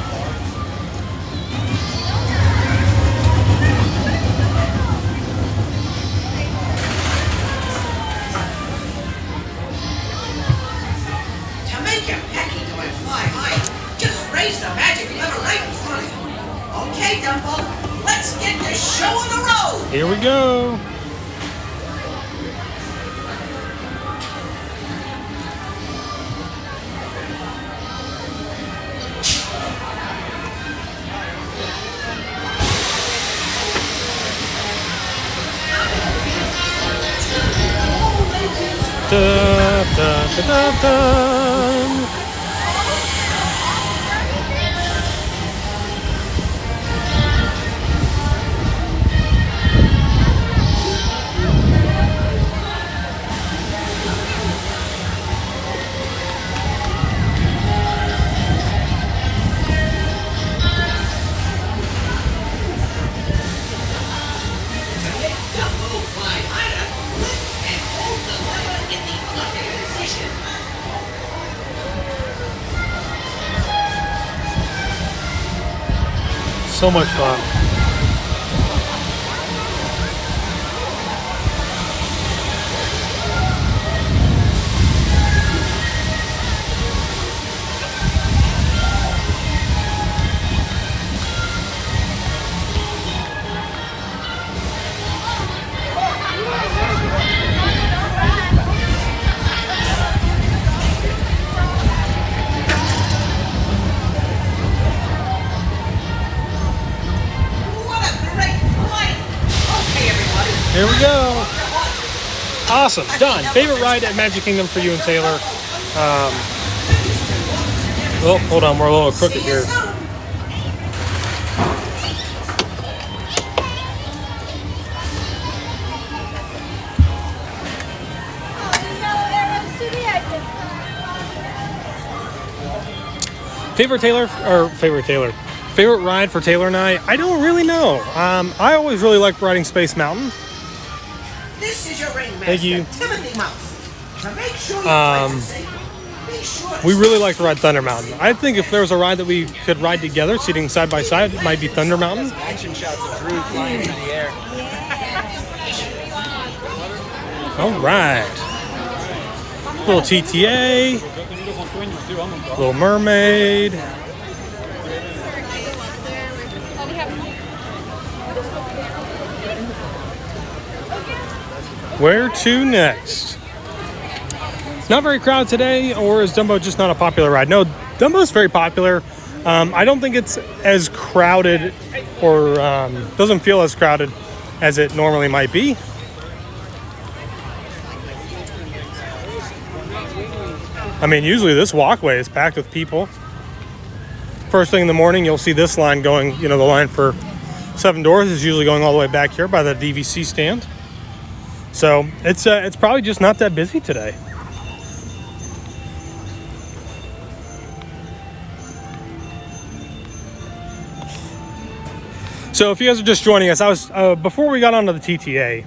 Speaker 8: Raise the magic lever right in front of you. Okay, Dumbo, let's get this show on the road.
Speaker 1: Here we go. Da, da, da, da, da. So much fun. Here we go. Awesome. Done. Favorite ride at Magic Kingdom for you and Taylor? Oh, hold on. We're a little crooked here. Favorite ride for Taylor and I don't really know. I always really like riding Space Mountain.
Speaker 8: This is your ringmaster,
Speaker 1: Thank you.
Speaker 8: Timothy Mouse. To make sure you
Speaker 1: We really like to ride Thunder Mountain. I think if there was a ride that we could ride together, sitting side by side, it might be Thunder Mountain.
Speaker 9: Action shots of Drew flying through the air.
Speaker 1: All right. Little TTA. Little Mermaid. Where to next? Not very crowded today, or is Dumbo just not a popular ride? No, Dumbo's very popular. I don't think it's as crowded, or doesn't feel as crowded as it normally might be. I mean, usually this walkway is packed with people. First thing in the morning, you'll see this line going, the line for 7 Doors is usually going all the way back here by the DVC stand. So it's probably just not that busy today. So if you guys are just joining us, I was before we got onto the TTA,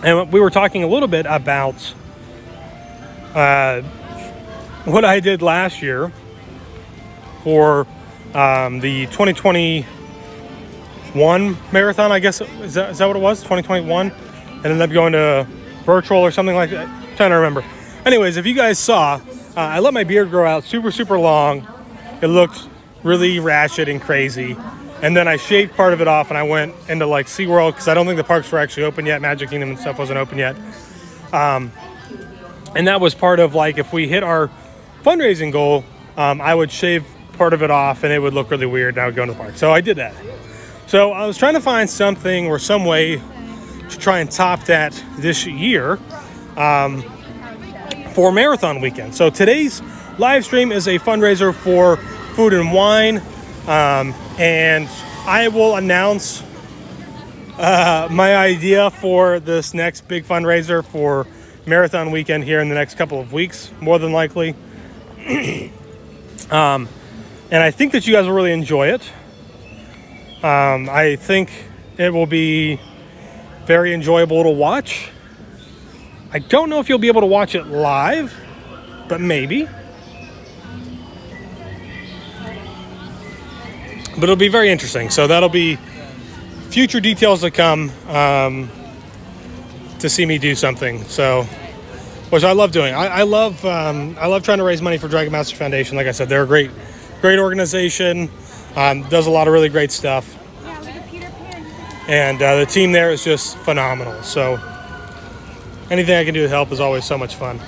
Speaker 1: and we were talking a little bit about what I did last year for the 2021 marathon. I guess is that what it was? 2021, and ended up going to virtual or something like that. I'm trying to remember. Anyways, if you guys saw, I let my beard grow out super long. It looked really ratchet and crazy, and then I shaved part of it off and I went into like SeaWorld because I don't think the parks were actually open yet. Magic Kingdom and stuff wasn't open yet, and that was part of like if we hit our fundraising goal, I would shave part of it off and it would look really weird and I would go into the park. So I did that. So I was trying to find something or some way to try and top that this year for marathon weekend. So today's live stream is a fundraiser for Food and Wine, and I will announce my idea for this next big fundraiser for marathon weekend here in the next couple of weeks, more than likely. And I think that you guys will really enjoy it. I think it will be very enjoyable to watch. I don't know if you'll be able to watch it live, but maybe. But it'll be very interesting. So that'll be future details to come to see me do something. So, which I love doing. I love trying to raise money for Dragon Master Foundation. Like I said, they're a great organization. Does a lot of really great stuff. And the team there is just phenomenal. So anything I can do to help is always so much fun.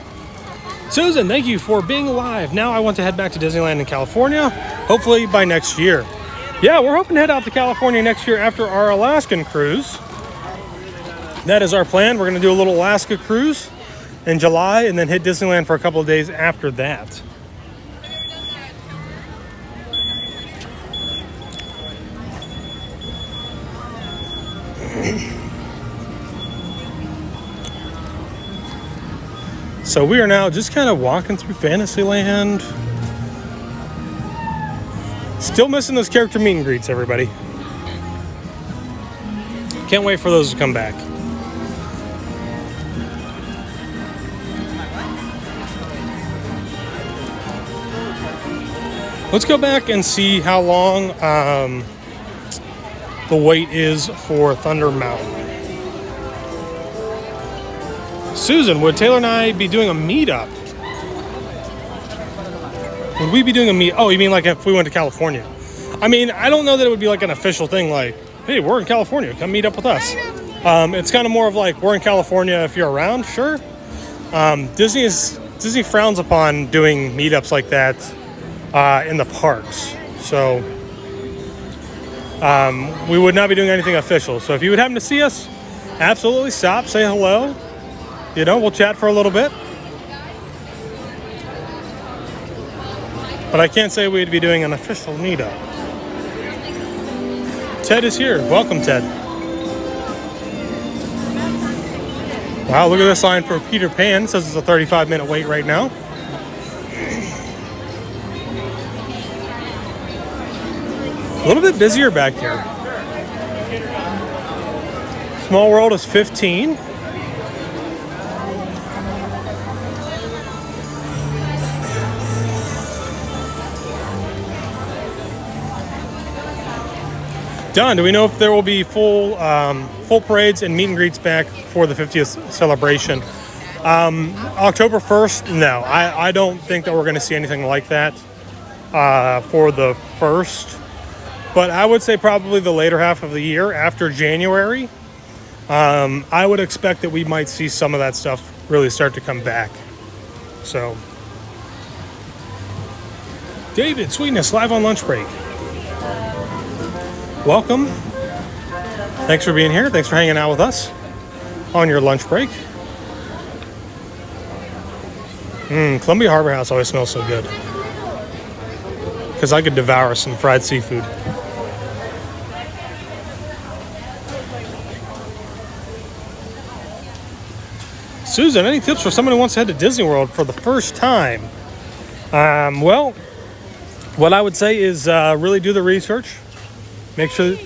Speaker 1: Susan, thank you for being alive. Now I want to head back to Disneyland in California, hopefully by next year. Yeah, we're hoping to head out to California next year after our Alaskan cruise. That is our plan. We're going to do a little Alaska cruise in July and then hit Disneyland for a couple of days after that. So we are now just kind of walking through Fantasyland. Still missing those character meet and greets, everybody. Can't wait for those to come back. Let's go back and see how long the wait is for Thunder Mountain. Susan, would Taylor and I be doing a meetup? Would we be doing a meet? Oh, you mean like if we went to California? I mean, I don't know that it would be like an official thing like, hey, we're in California, come meet up with us. It's kind of more of like, we're in California if you're around, sure. Disney frowns upon doing meetups like that in the parks. So we would not be doing anything official. So if you would happen to see us, absolutely stop, say hello. We'll chat for a little bit. But I can't say we'd be doing an official meetup. Ted is here. Welcome, Ted. Wow, look at this line for Peter Pan. It says it's a 35-minute wait right now. little bit busier back here. Small World is 15. Don, do we know if there will be full parades and meet and greets back for the 50th celebration? October 1st, no. I don't think that we're going to see anything like that for the 1st. But I would say probably the later half of the year, after January, I would expect that we might see some of that stuff really start to come back. So, David, Sweetness, live on lunch break. Welcome. Thanks for being here. Thanks for hanging out with us on your lunch break. Columbia Harbor House always smells so good. Because I could devour some fried seafood. Susan, any tips for someone who wants to head to Disney World for the first time? Well, what I would say is really do the research. Make sure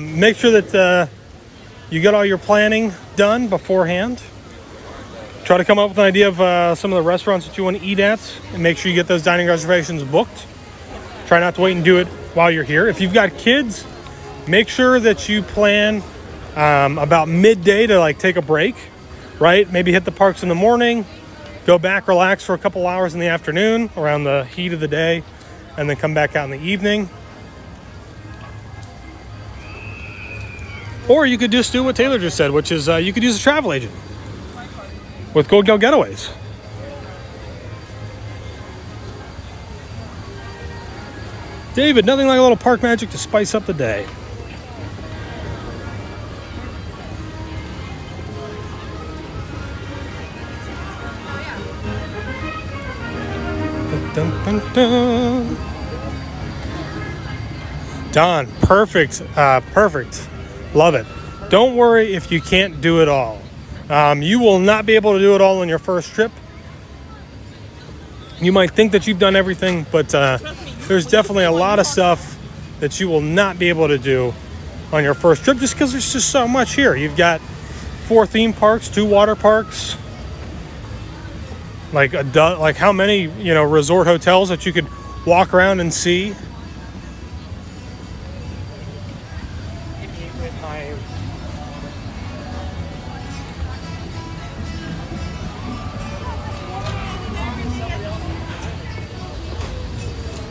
Speaker 1: make sure that you get all your planning done beforehand. Try to come up with an idea of some of the restaurants that you want to eat at, and make sure you get those dining reservations booked. Try not to wait and do it while you're here. If you've got kids, make sure that you plan about midday to take a break, right? Maybe hit the parks in the morning, go back, relax for a couple hours in the afternoon around the heat of the day, and then come back out in the evening. Or you could just do what Taylor just said, which is you could use a travel agent with Gold Gale Getaways. David, nothing like a little park magic to spice up the day. Dun, dun, dun. Don, perfect, perfect. Love it. Don't worry if you can't do it all. You will not be able to do it all on your first trip. You might think that you've done everything, but there's definitely a lot of stuff that you will not be able to do on your first trip just because there's just so much here. You've got 4 theme parks, 2 water parks, like how many resort hotels that you could walk around and see.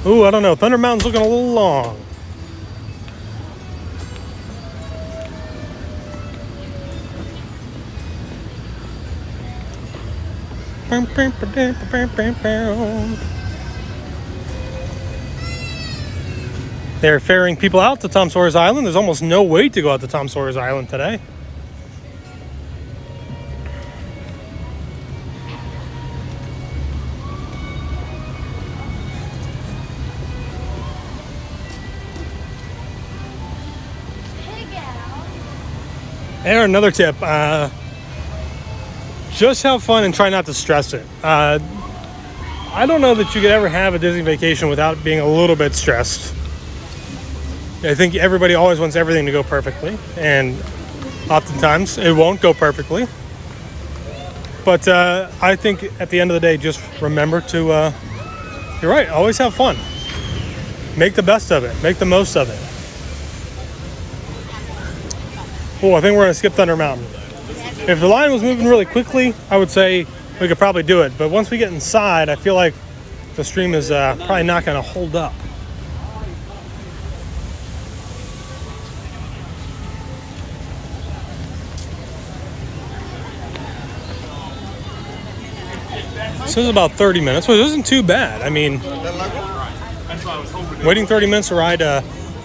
Speaker 1: Ooh, I don't know. Thunder Mountain's looking a little long. They're ferrying people out to Tom Sawyer's Island. There's almost no wait to go out to Tom Sawyer's Island today. And another tip, just have fun and try not to stress it. I don't know that you could ever have a Disney vacation without being a little bit stressed. I think everybody always wants everything to go perfectly, and oftentimes it won't go perfectly. But I think at the end of the day, just remember to, you're right, always have fun. Make the best of it, make the most of it. Oh, I think we're going to skip Thunder Mountain. If the line was moving really quickly, I would say we could probably do it. But once we get inside, I feel like the stream is probably not going to hold up. This is about 30 minutes, which isn't too bad. I mean, waiting 30 minutes to ride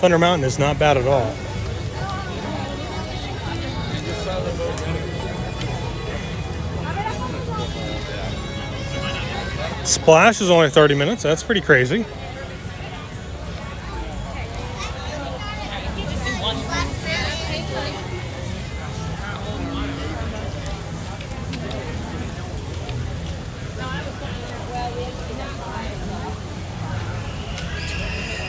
Speaker 1: Thunder Mountain is not bad at all. Splash is only 30 minutes. That's pretty crazy.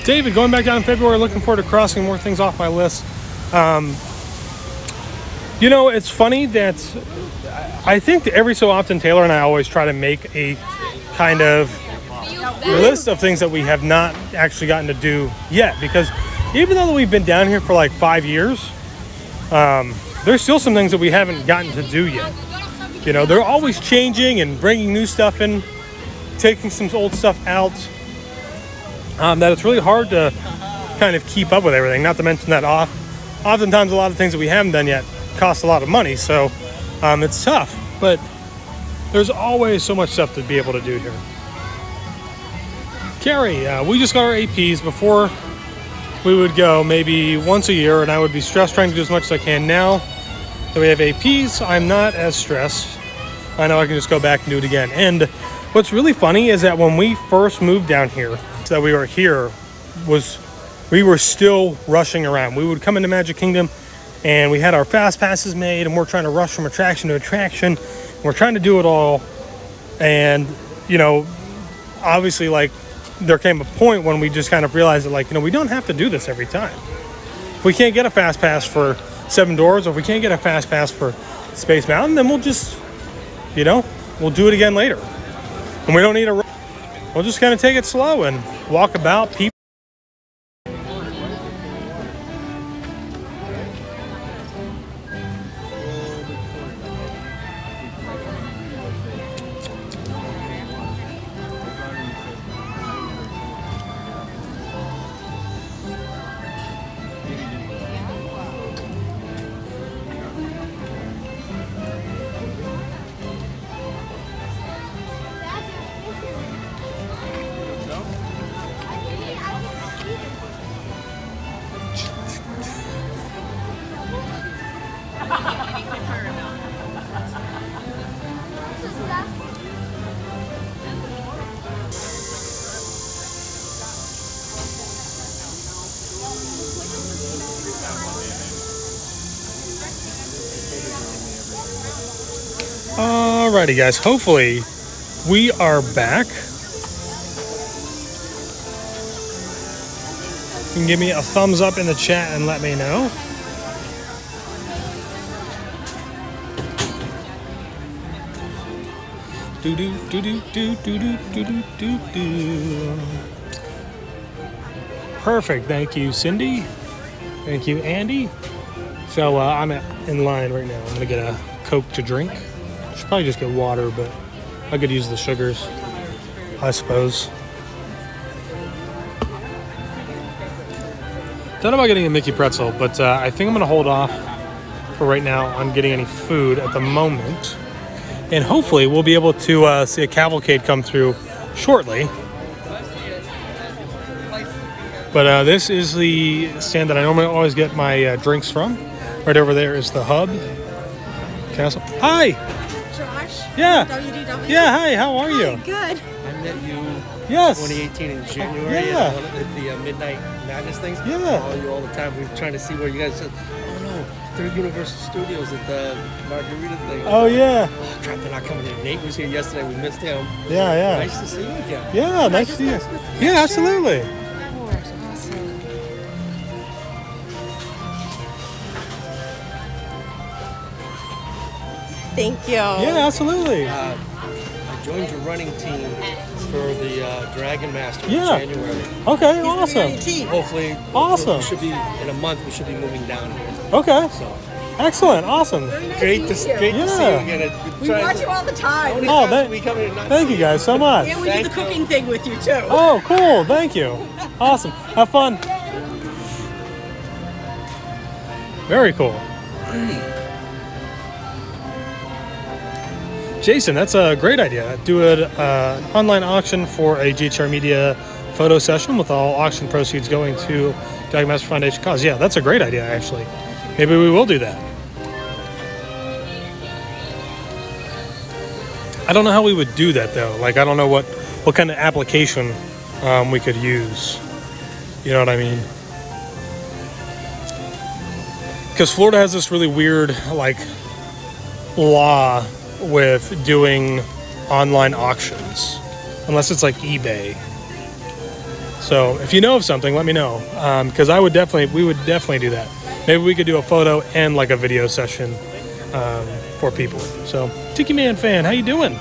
Speaker 1: David, going back down in February, looking forward to crossing more things off my list. You know, it's funny that I think that every so often Taylor and I always try to make a kind of list of things that we have not actually gotten to do yet, because even though we've been down here for like 5 years, there's still some things that we haven't gotten to do yet. You know, they're always changing and bringing new stuff in, taking some old stuff out, that it's really hard to kind of keep up with everything. Not to mention that oftentimes a lot of things that we haven't done yet cost a lot of money, so it's tough, but there's always so much stuff to be able to do here. Carrie, we just got our APs. Before we would go maybe once a year, and I would be stressed trying to do as much as I can. Now that we have APs, I'm not as stressed. I know I can just go back and do it again. And what's really funny is that when we first moved down here, so that we were here, we were still rushing around. We would come into Magic Kingdom and we had our fast passes made, and we're trying to rush from attraction to attraction. We're trying to do it all. And, you know, obviously, like, there came a point when we just kind of realized that, like, you know, we don't have to do this every time. If we can't get a fast pass for Seven Doors, or if we can't get a fast pass for Space Mountain, then we'll just, you know, we'll do it again later. And we don't need a, we'll just kind of take it slow and walk about, people. Alrighty, guys. Hopefully, we are back. You can give me a thumbs up in the chat and let me know. Do do do do do do do do do do. Perfect. Thank you, Cindy. Thank you, Andy. So I'm in line right now. I'm gonna get a Coke to drink. Should probably just get water, but I could use the sugars, I suppose. Don't know about getting a Mickey pretzel, but I think I'm gonna hold off for right now on getting any food at the moment. And hopefully we'll be able to see a cavalcade come through shortly. But this is the stand that I normally always get my drinks from. Right over there is the hub. Castle. Hi!
Speaker 6: Josh?
Speaker 1: Yeah.
Speaker 6: WDW?
Speaker 1: Yeah, hi, how are you?
Speaker 6: Good.
Speaker 9: I met you
Speaker 1: Yes.
Speaker 9: 2018 in January
Speaker 1: Yeah.
Speaker 9: at the Midnight Madness things.
Speaker 1: Yeah.
Speaker 9: I follow you all the time. We were trying to see where you guys said, oh no, they're at Universal Studios at the Margarita thing.
Speaker 1: Oh, yeah.
Speaker 9: Oh crap, they're not coming in. Nate was here yesterday. We missed him.
Speaker 1: Yeah, yeah.
Speaker 9: Nice to see you again.
Speaker 1: Yeah, nice to see you. Yeah, absolutely.
Speaker 6: Thank you.
Speaker 1: Yeah, absolutely.
Speaker 9: I joined your running team for the Dragon Master in
Speaker 1: Yeah.
Speaker 9: January.
Speaker 1: Okay,
Speaker 6: He's
Speaker 1: awesome.
Speaker 6: the team.
Speaker 9: Hopefully,
Speaker 1: Awesome.
Speaker 9: We should be in a month. We should be moving down here.
Speaker 1: Okay,
Speaker 9: So
Speaker 1: excellent, awesome.
Speaker 9: great to see you
Speaker 1: Yeah.
Speaker 9: again.
Speaker 6: We watch you all the time.
Speaker 1: Oh, thank you guys so much.
Speaker 6: And we do the cooking thing with you too.
Speaker 1: Oh, cool, thank you. Awesome, have fun. Very cool. Jason, that's a great idea. Do an online auction for a GHR Media photo session with all auction proceeds going to Dragon Master Foundation cause. Yeah, that's a great idea, actually. Maybe we will do that. I don't know how we would do that, though. Like, I don't know what kind of application we could use. You know what I mean? Because Florida has this really weird, like, law with doing online auctions, unless it's like eBay. So if you know of something, let me know, because we would definitely do that. Maybe we could do a photo and like a video session for people. So Tiki Man fan, how you doing?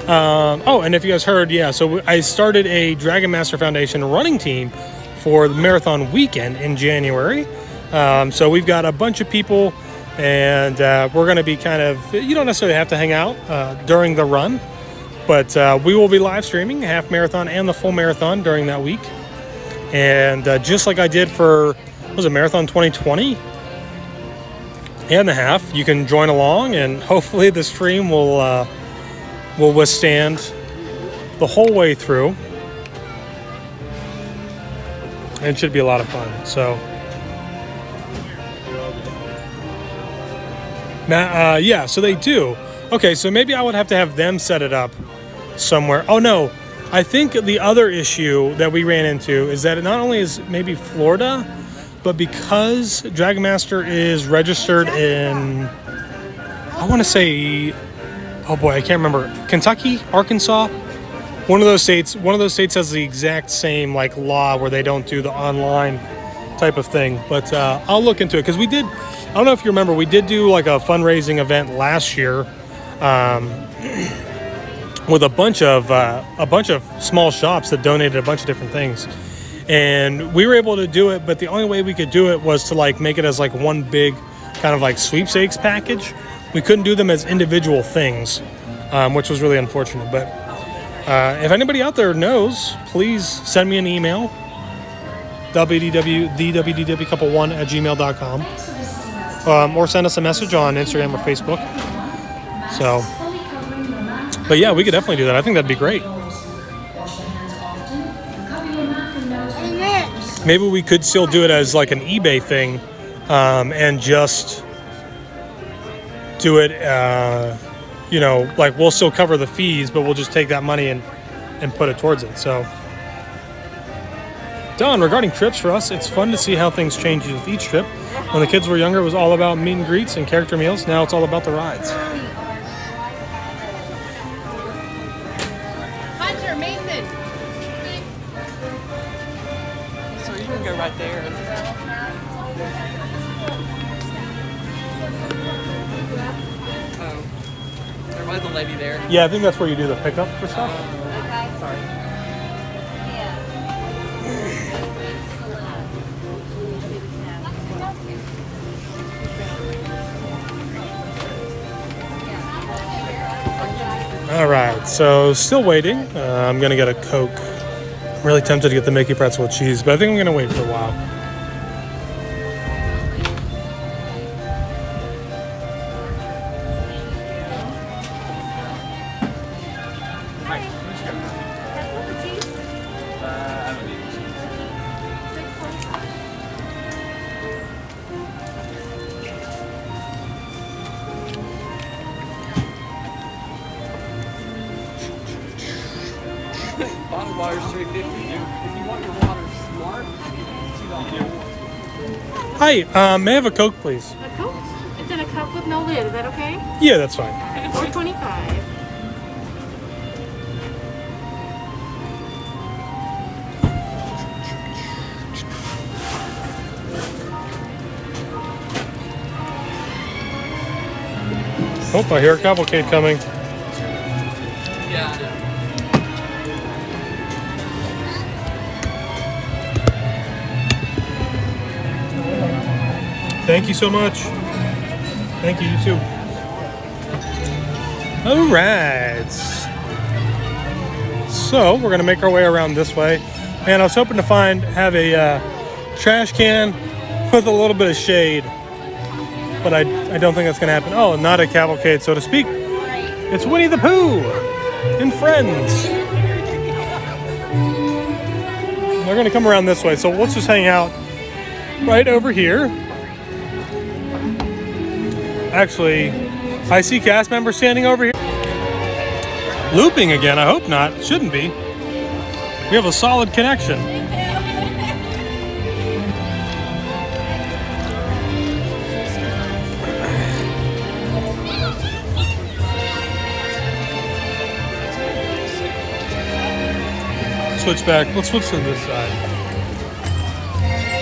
Speaker 1: Oh, and if you guys heard, yeah, so I started a Dragon Master Foundation running team for the marathon weekend in January. So we've got a bunch of people, and we're going to be kind of, you don't necessarily have to hang out during the run, but we will be live streaming half marathon and the full marathon during that week. And just like I did for, was it Marathon 2020? And the half, you can join along, and hopefully the stream will withstand the whole way through, and it should be a lot of fun. So yeah, so they do. Okay, so maybe I would have to have them set it up somewhere. Oh no, I think the other issue that we ran into is that it not only is maybe Florida, but because Dragon Master is registered in, I want to say, oh boy, I can't remember, Kentucky, Arkansas, one of those states has the exact same like law where they don't do the online type of thing. But I'll look into it, because we did, I don't know if you remember, we did do like a fundraising event last year with a bunch of small shops that donated a bunch of different things. And we were able to do it, but the only way we could do it was to like make it as like one big kind of like sweepstakes package. We couldn't do them as individual things, which was really unfortunate. But if anybody out there knows, please send me an email, WDW Couple 1@gmail.com, or send us a message on Instagram or Facebook. So, but yeah, we could definitely do that. I think that'd be great. Maybe we could still do it as like an eBay thing, and just do it, you know, like we'll still cover the fees, but we'll just take that money and put it towards it. So, Don, regarding trips for us, it's fun to see how things change with each trip. When the kids were younger, it was all about meet and greets and character meals. Now it's all about the rides.
Speaker 6: Hunter, Mason.
Speaker 9: So you can go right there. Oh, there was a lady there.
Speaker 1: Yeah, I think that's where you do the pickup for stuff.
Speaker 6: Okay.
Speaker 9: Sorry.
Speaker 1: All right, so still waiting. I'm gonna get a Coke. I'm really tempted to get the Mickey pretzel with cheese, but I think I'm gonna wait for a while.
Speaker 9: Bottled water's $3.50. If you want your water smart, $2.
Speaker 1: Hi, may I have a Coke, please?
Speaker 2: A Coke? It's in a cup with no lid. Is that okay?
Speaker 1: Yeah, that's fine.
Speaker 2: $4.25.
Speaker 1: Oh, I hear a cavalcade coming.
Speaker 9: Yeah, I know.
Speaker 1: Thank you so much. Thank you, you too. All right. So we're gonna make our way around this way. And I was hoping to have a trash can with a little bit of shade, but I don't think that's gonna happen. Oh, not a cavalcade, so to speak. It's Winnie the Pooh and friends. They're gonna come around this way, so let's just hang out right over here. Actually, I see cast members standing over here. Looping again, I hope not. Shouldn't be. We have a solid connection. switch back. Let's switch to this side.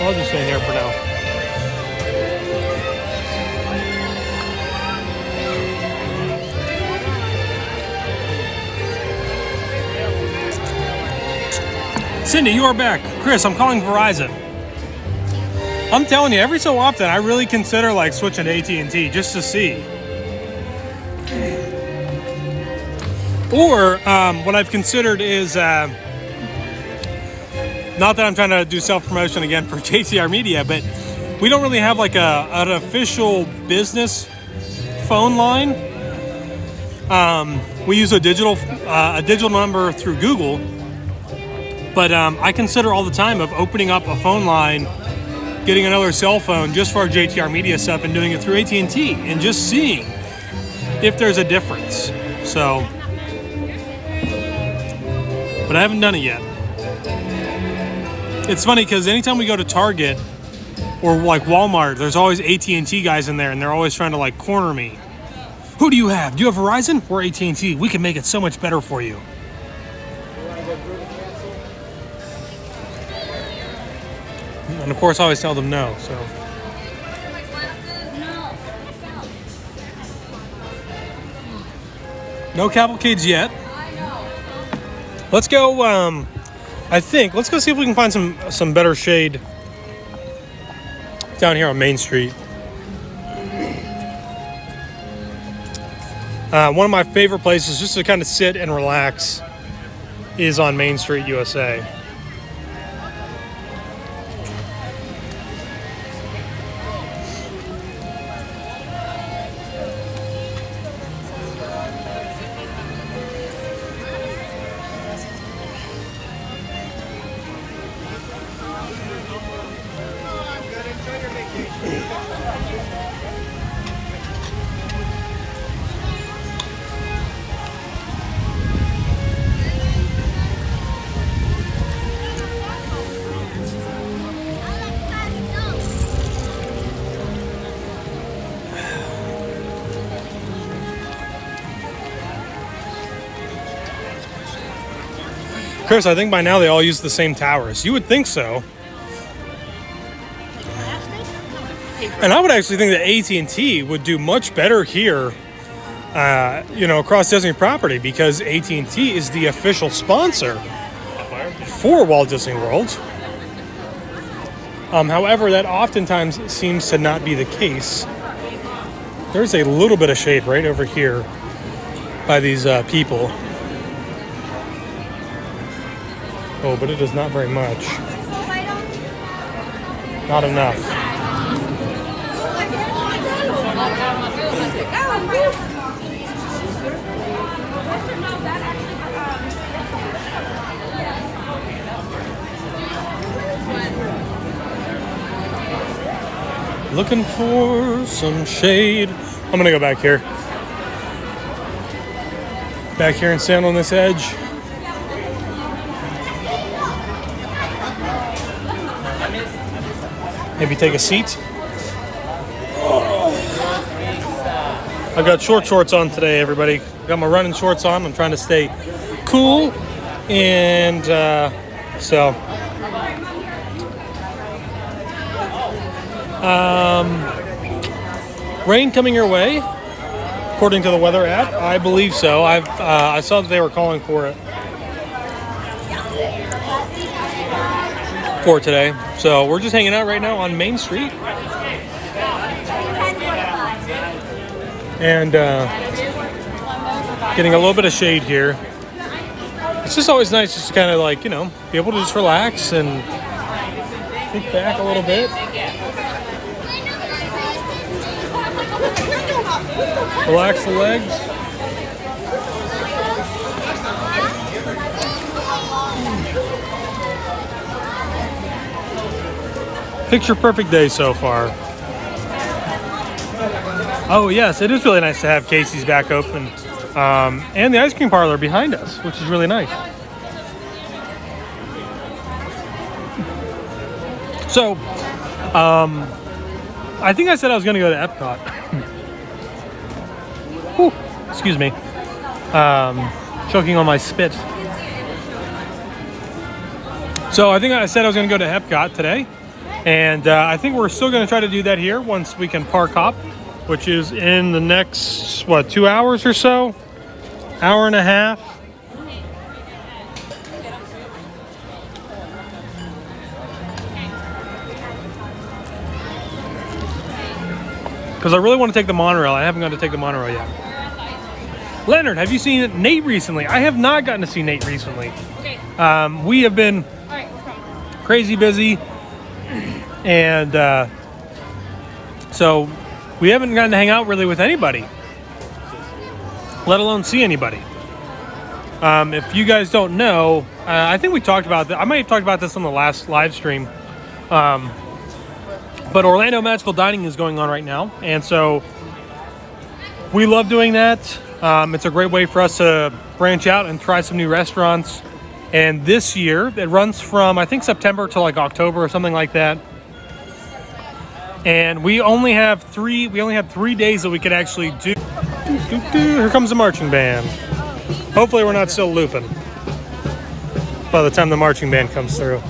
Speaker 1: I'll just stay in here for now. Cindy, you are back. Chris, I'm calling Verizon. I'm telling you, every so often, I really consider like switching to AT&T just to see. Or what I've considered is, not that I'm trying to do self-promotion again for JTR Media, but we don't really have like an official business phone line. We use a digital number through Google, but I consider all the time of opening up a phone line, getting another cell phone just for our JTR Media stuff, and doing it through AT&T, and just seeing if there's a difference. So, but I haven't done it yet. It's funny because anytime we go to Target or like Walmart, there's always AT&T guys in there, and they're always trying to like corner me. Who do you have? Do you have Verizon? We're AT&T. We can make it so much better for you. And of course, I always tell them no. So. No cavalcades yet. Let's go. Let's go see if we can find some better shade down here on Main Street. One of my favorite places just to kind of sit and relax is on Main Street, USA. Chris, I think by now they all use the same towers. You would think so. And I would actually think that AT&T would do much better here, across Disney property, because AT&T is the official sponsor for Walt Disney World. However, that oftentimes seems to not be the case. There's a little bit of shade right over here by these people. Oh, but it is not very much. Not enough. Looking for some shade. I'm gonna go back here. Back here and stand on this edge. Maybe take a seat. I've got short shorts on today, everybody. Got my running shorts on. I'm trying to stay cool. And rain coming your way, according to the weather app. I believe so. I saw that they were calling for it for today. So we're just hanging out right now on Main Street. And getting a little bit of shade here. It's just always nice just to kind of like, be able to just relax and kick back a little bit. Relax the legs. Picture perfect day so far. Oh yes, it is really nice to have Casey's back open, and the ice cream parlor behind us, which is really nice. So, I think I said I was going to go to Epcot. Whew, excuse me. Choking on my spit. So I think I said I was going to go to Epcot today, and I think we're still going to try to do that here once we can park hop, which is in the next, 2 hours or so? Hour and a half. Because I really want to take the monorail. I haven't gotten to take the monorail yet. Leonard, have you seen Nate recently? I have not gotten to see Nate recently.
Speaker 2: Okay.
Speaker 1: We have been crazy busy, and so we haven't gotten to hang out really with anybody, let alone see anybody. If you guys don't know, I think we talked about that. I might have talked about this on the last live stream. But Orlando Magical Dining is going on right now, and so we love doing that. It's a great way for us to branch out and try some new restaurants. And this year, it runs from, I think, September to like October or something like that. And we only have 3 days that we could actually do. Here comes the marching band. Hopefully we're not still looping by the time the marching band comes through.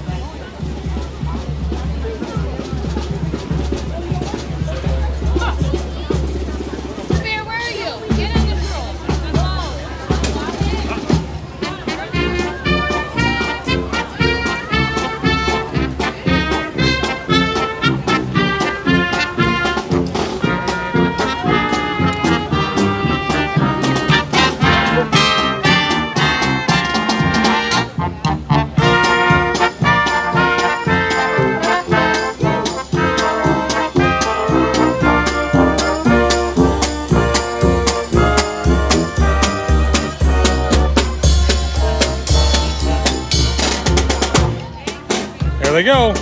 Speaker 1: There they go.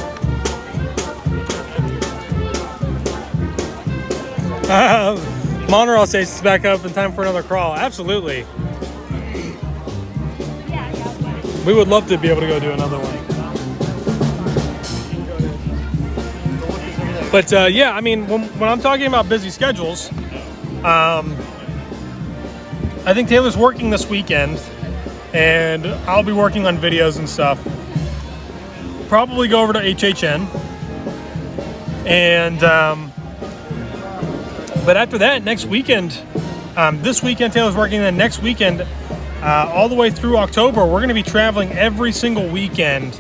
Speaker 1: Monorail station's back up in time for another crawl. Absolutely. We would love to be able to go do another one. But yeah, I mean, when I'm talking about busy schedules, I think Taylor's working this weekend, and I'll be working on videos and stuff. Probably go over to HHN, and but after that, next weekend, this weekend Taylor's working, then next weekend, all the way through October, we're going to be traveling every single weekend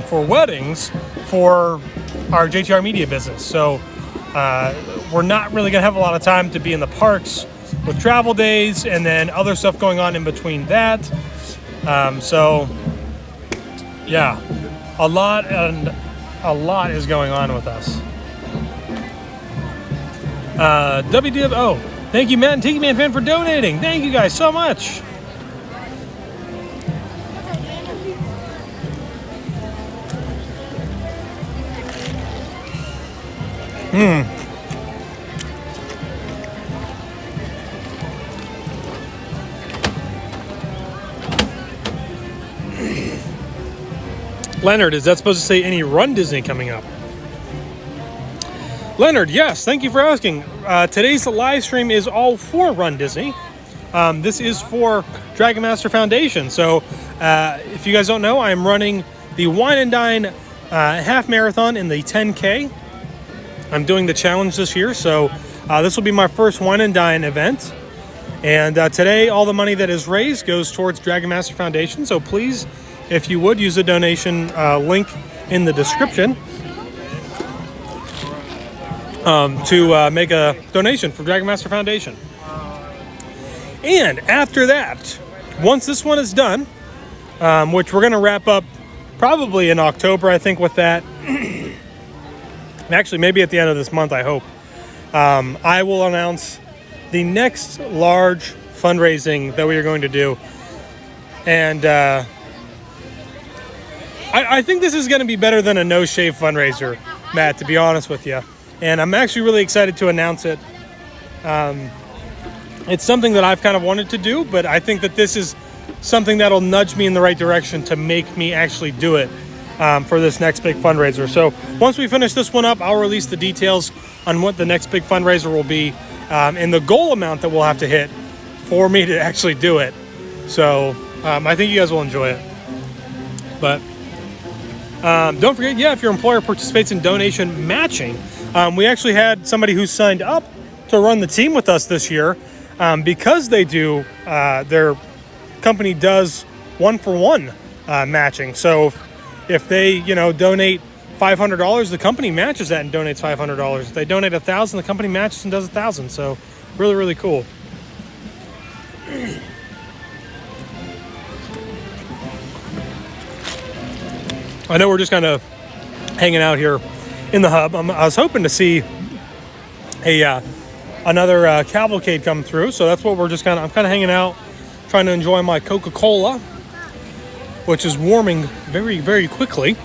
Speaker 1: for weddings for our JTR Media business. So we're not really going to have a lot of time to be in the parks with travel days and then other stuff going on in between that. So yeah. A lot is going on with us. WDW, oh, thank you, Matt and Tiki Man fan, for donating. Thank you guys so much. Leonard, is that supposed to say any Run Disney coming up? Leonard, yes, thank you for asking. Today's live stream is all for Run Disney. This is for Dragon Master Foundation. So if you guys don't know, I'm running the Wine and Dine half marathon in the 10K. I'm doing the challenge this year, so this will be my first Wine and Dine event. And today, all the money that is raised goes towards Dragon Master Foundation. So please, if you would, use the donation link in the description to make a donation for Dragon Master Foundation. And after that, once this one is done, which we're going to wrap up probably in October, I think, with that. Actually, maybe at the end of this month, I hope. I will announce the next large fundraising that we are going to do. And I think this is going to be better than a no-shave fundraiser, Matt, to be honest with you. And I'm actually really excited to announce it. It's something that I've kind of wanted to do, but I think that this is something that'll nudge me in the right direction to make me actually do it for this next big fundraiser. So once we finish this one up, I'll release the details on what the next big fundraiser will be and the goal amount that we'll have to hit for me to actually do it. So I think you guys will enjoy it. But Don't forget, if your employer participates in donation matching, we actually had somebody who signed up to run the team with us this year because they do, their company does 1-for-1 matching. So if they, donate $500, the company matches that and donates $500. If they donate $1,000, the company matches and does $1,000. So really, really cool. I know we're just kind of hanging out here in the hub. I was hoping to see another cavalcade come through, so that's what I'm kind of hanging out, trying to enjoy my Coca-Cola, which is warming very, very quickly,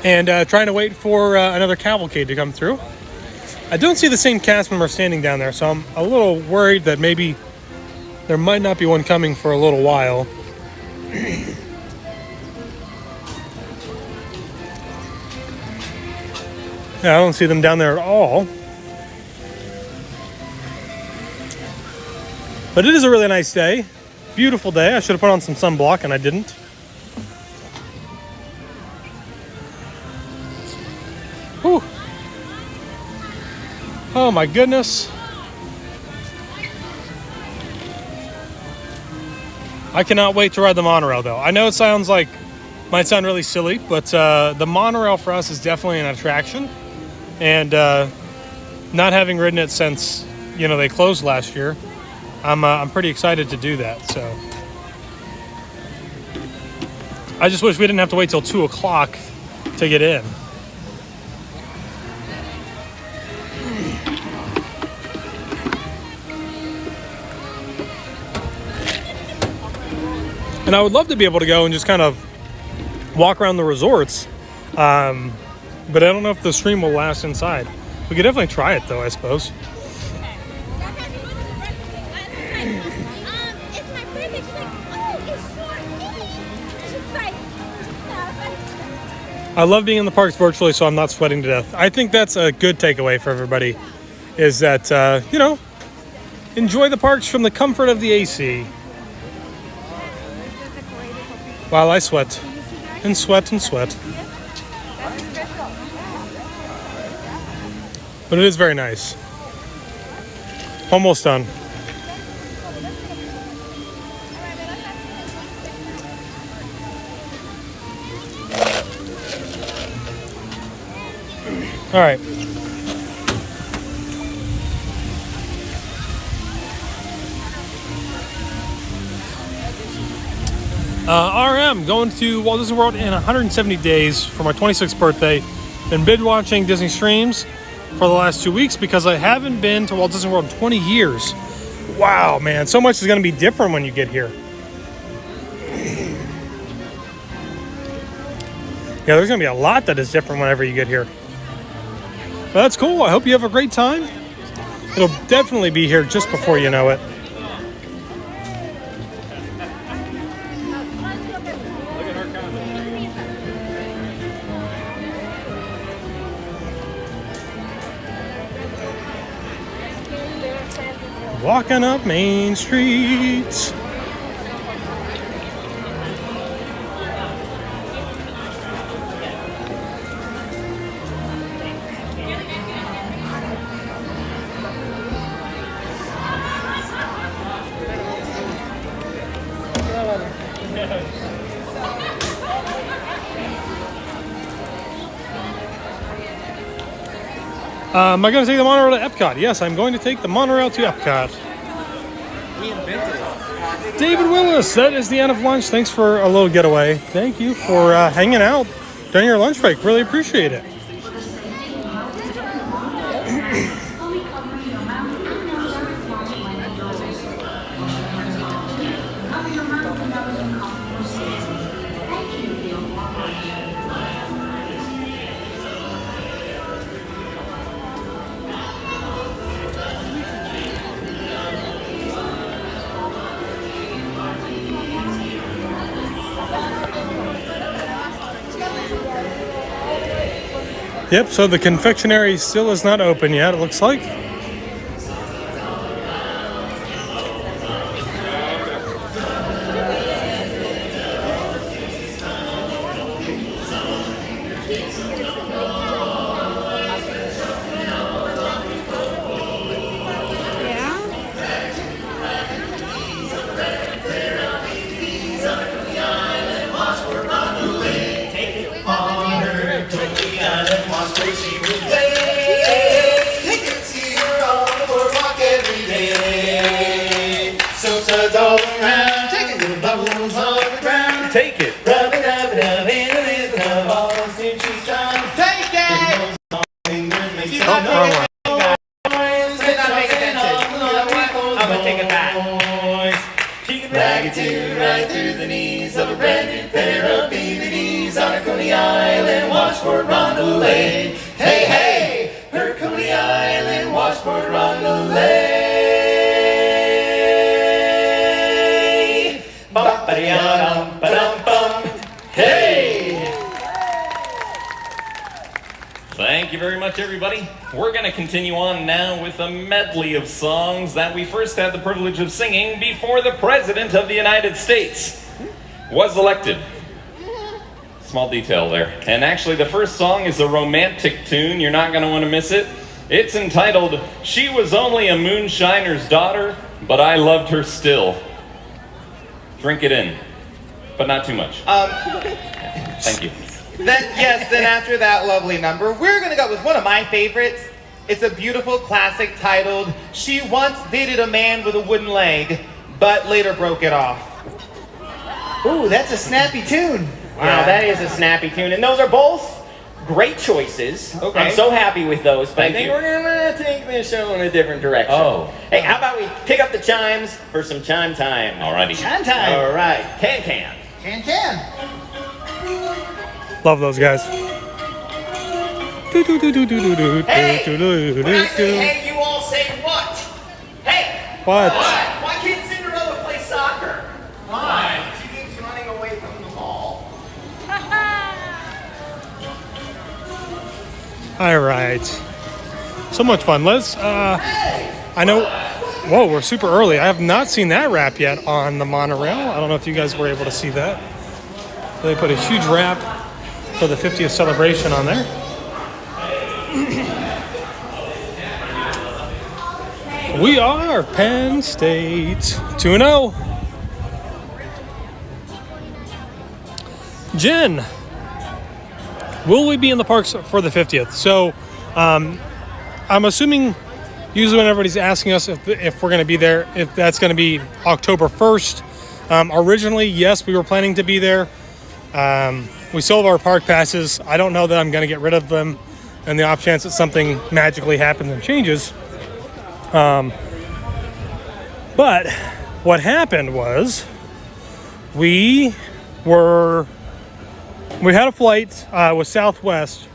Speaker 1: and trying to wait for another cavalcade to come through. I don't see the same cast member standing down there, so I'm a little worried that maybe there might not be one coming for a little while. Yeah, I don't see them down there at all. But it is a really nice day. Beautiful day. I should have put on some sunblock and I didn't. Whew. Oh my goodness. I cannot wait to ride the monorail though. I know it might sound really silly, but the monorail for us is definitely an attraction. And not having ridden it since they closed last year, I'm pretty excited to do that. So I just wish we didn't have to wait till 2 o'clock to get in. And I would love to be able to go and just kind of walk around the resorts. But I don't know if the stream will last inside. We could definitely try it though, I suppose. I love being in the parks virtually, so I'm not sweating to death. I think that's a good takeaway for everybody, is that, enjoy the parks from the comfort of the AC. While I sweat and sweat and sweat. But it is very nice. Almost done. All right. RM going to Walt Disney World in 170 days for my 26th birthday. Been binge watching Disney streams for the last 2 weeks because I haven't been to Walt Disney World in 20 years. Wow, man, so much is going to be different when you get here. Yeah, there's going to be a lot that is different whenever you get here. But that's cool. I hope you have a great time. It'll definitely be here just before you know it. Walking up Main Street. Am I going to take the monorail to Epcot? Yes, I'm going to take the monorail to Epcot.
Speaker 9: We invented it.
Speaker 1: David Willis, that is the end of lunch. Thanks for a little getaway. Thank you for hanging out during your lunch break. Really appreciate it. Yep, so the confectionery still is not open yet, it looks like.
Speaker 8: bubblegums all around. Take it, little bubblegums all around. Take it. Rub it, in the midst of all the soup she's trying to take it.
Speaker 1: Oh, wrong one.
Speaker 8: I'm gonna take it back. She can drag it to right through the knees of a brand new pair of BVDs on her Coney Island washboard rondelay. Hey, hey, her Coney Island washboard rondelay. Ba-ba-dee-dum, ba-dum-bum. Hey!
Speaker 10: Thank you very much, everybody. We're going to continue on now with a medley of songs that we first had the privilege of singing before the President of the United States was elected. Small detail there. And actually, the first song is a romantic tune. You're not going to want to miss it. It's entitled, She Was Only a Moonshiner's Daughter, But I Loved Her Still. Drink it in, but not too much. Thank you.
Speaker 11: Then after that lovely number, we're gonna go with one of my favorites. It's a beautiful classic titled, She Once Dated a Man with a Wooden Leg, but later broke it off.
Speaker 12: Ooh, that's a snappy tune. Wow,
Speaker 11: Yeah.
Speaker 12: that is a snappy tune. And those are both great choices.
Speaker 11: Okay.
Speaker 12: I'm so happy with those, but
Speaker 10: Thank
Speaker 12: I think
Speaker 10: you.
Speaker 12: we're gonna take this show in a different direction.
Speaker 10: Oh.
Speaker 12: Hey, how about we pick up the chimes for some chime time?
Speaker 10: Alrighty.
Speaker 12: Chime time. All right. Can.
Speaker 6: Can.
Speaker 1: Love those guys.
Speaker 12: Hey! When I say hey, you all say what? Hey!
Speaker 1: What?
Speaker 12: Why can't Cinderella play soccer? Why? She keeps running away from the ball.
Speaker 1: All right. So much fun. Let's, I know, whoa, we're super early. I have not seen that wrap yet on the monorail. I don't know if you guys were able to see that. They put a huge wrap for the 50th celebration on there. We are Penn State 2-0. Jen, will we be in the parks for the 50th? So I'm assuming usually when everybody's asking us if we're going to be there, if that's going to be October 1st. Originally, yes, we were planning to be there. We still have our park passes. I don't know that I'm going to get rid of them and the off chance that something magically happens and changes. But what happened was we had a flight with Southwest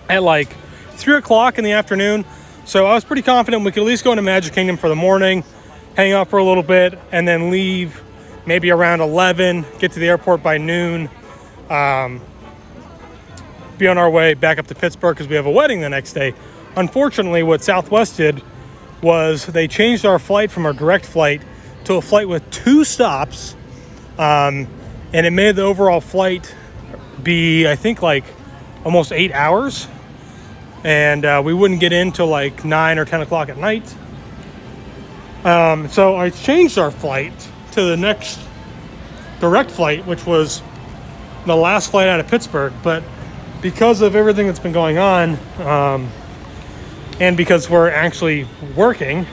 Speaker 1: at like 3 o'clock in the afternoon. So I was pretty confident we could at least go into Magic Kingdom for the morning, hang out for a little bit, and then leave maybe around 11, get to the airport by noon, be on our way back up to Pittsburgh because we have a wedding the next day. Unfortunately, what Southwest did was they changed our flight from our direct flight to a flight with 2 stops, and it made the overall flight be, I think, like almost 8 hours, and we wouldn't get in till like 9 or 10 o'clock at night. So I changed our flight to the next direct flight, which was the last flight out of Pittsburgh. But because of everything that's been going on, and because we're actually working,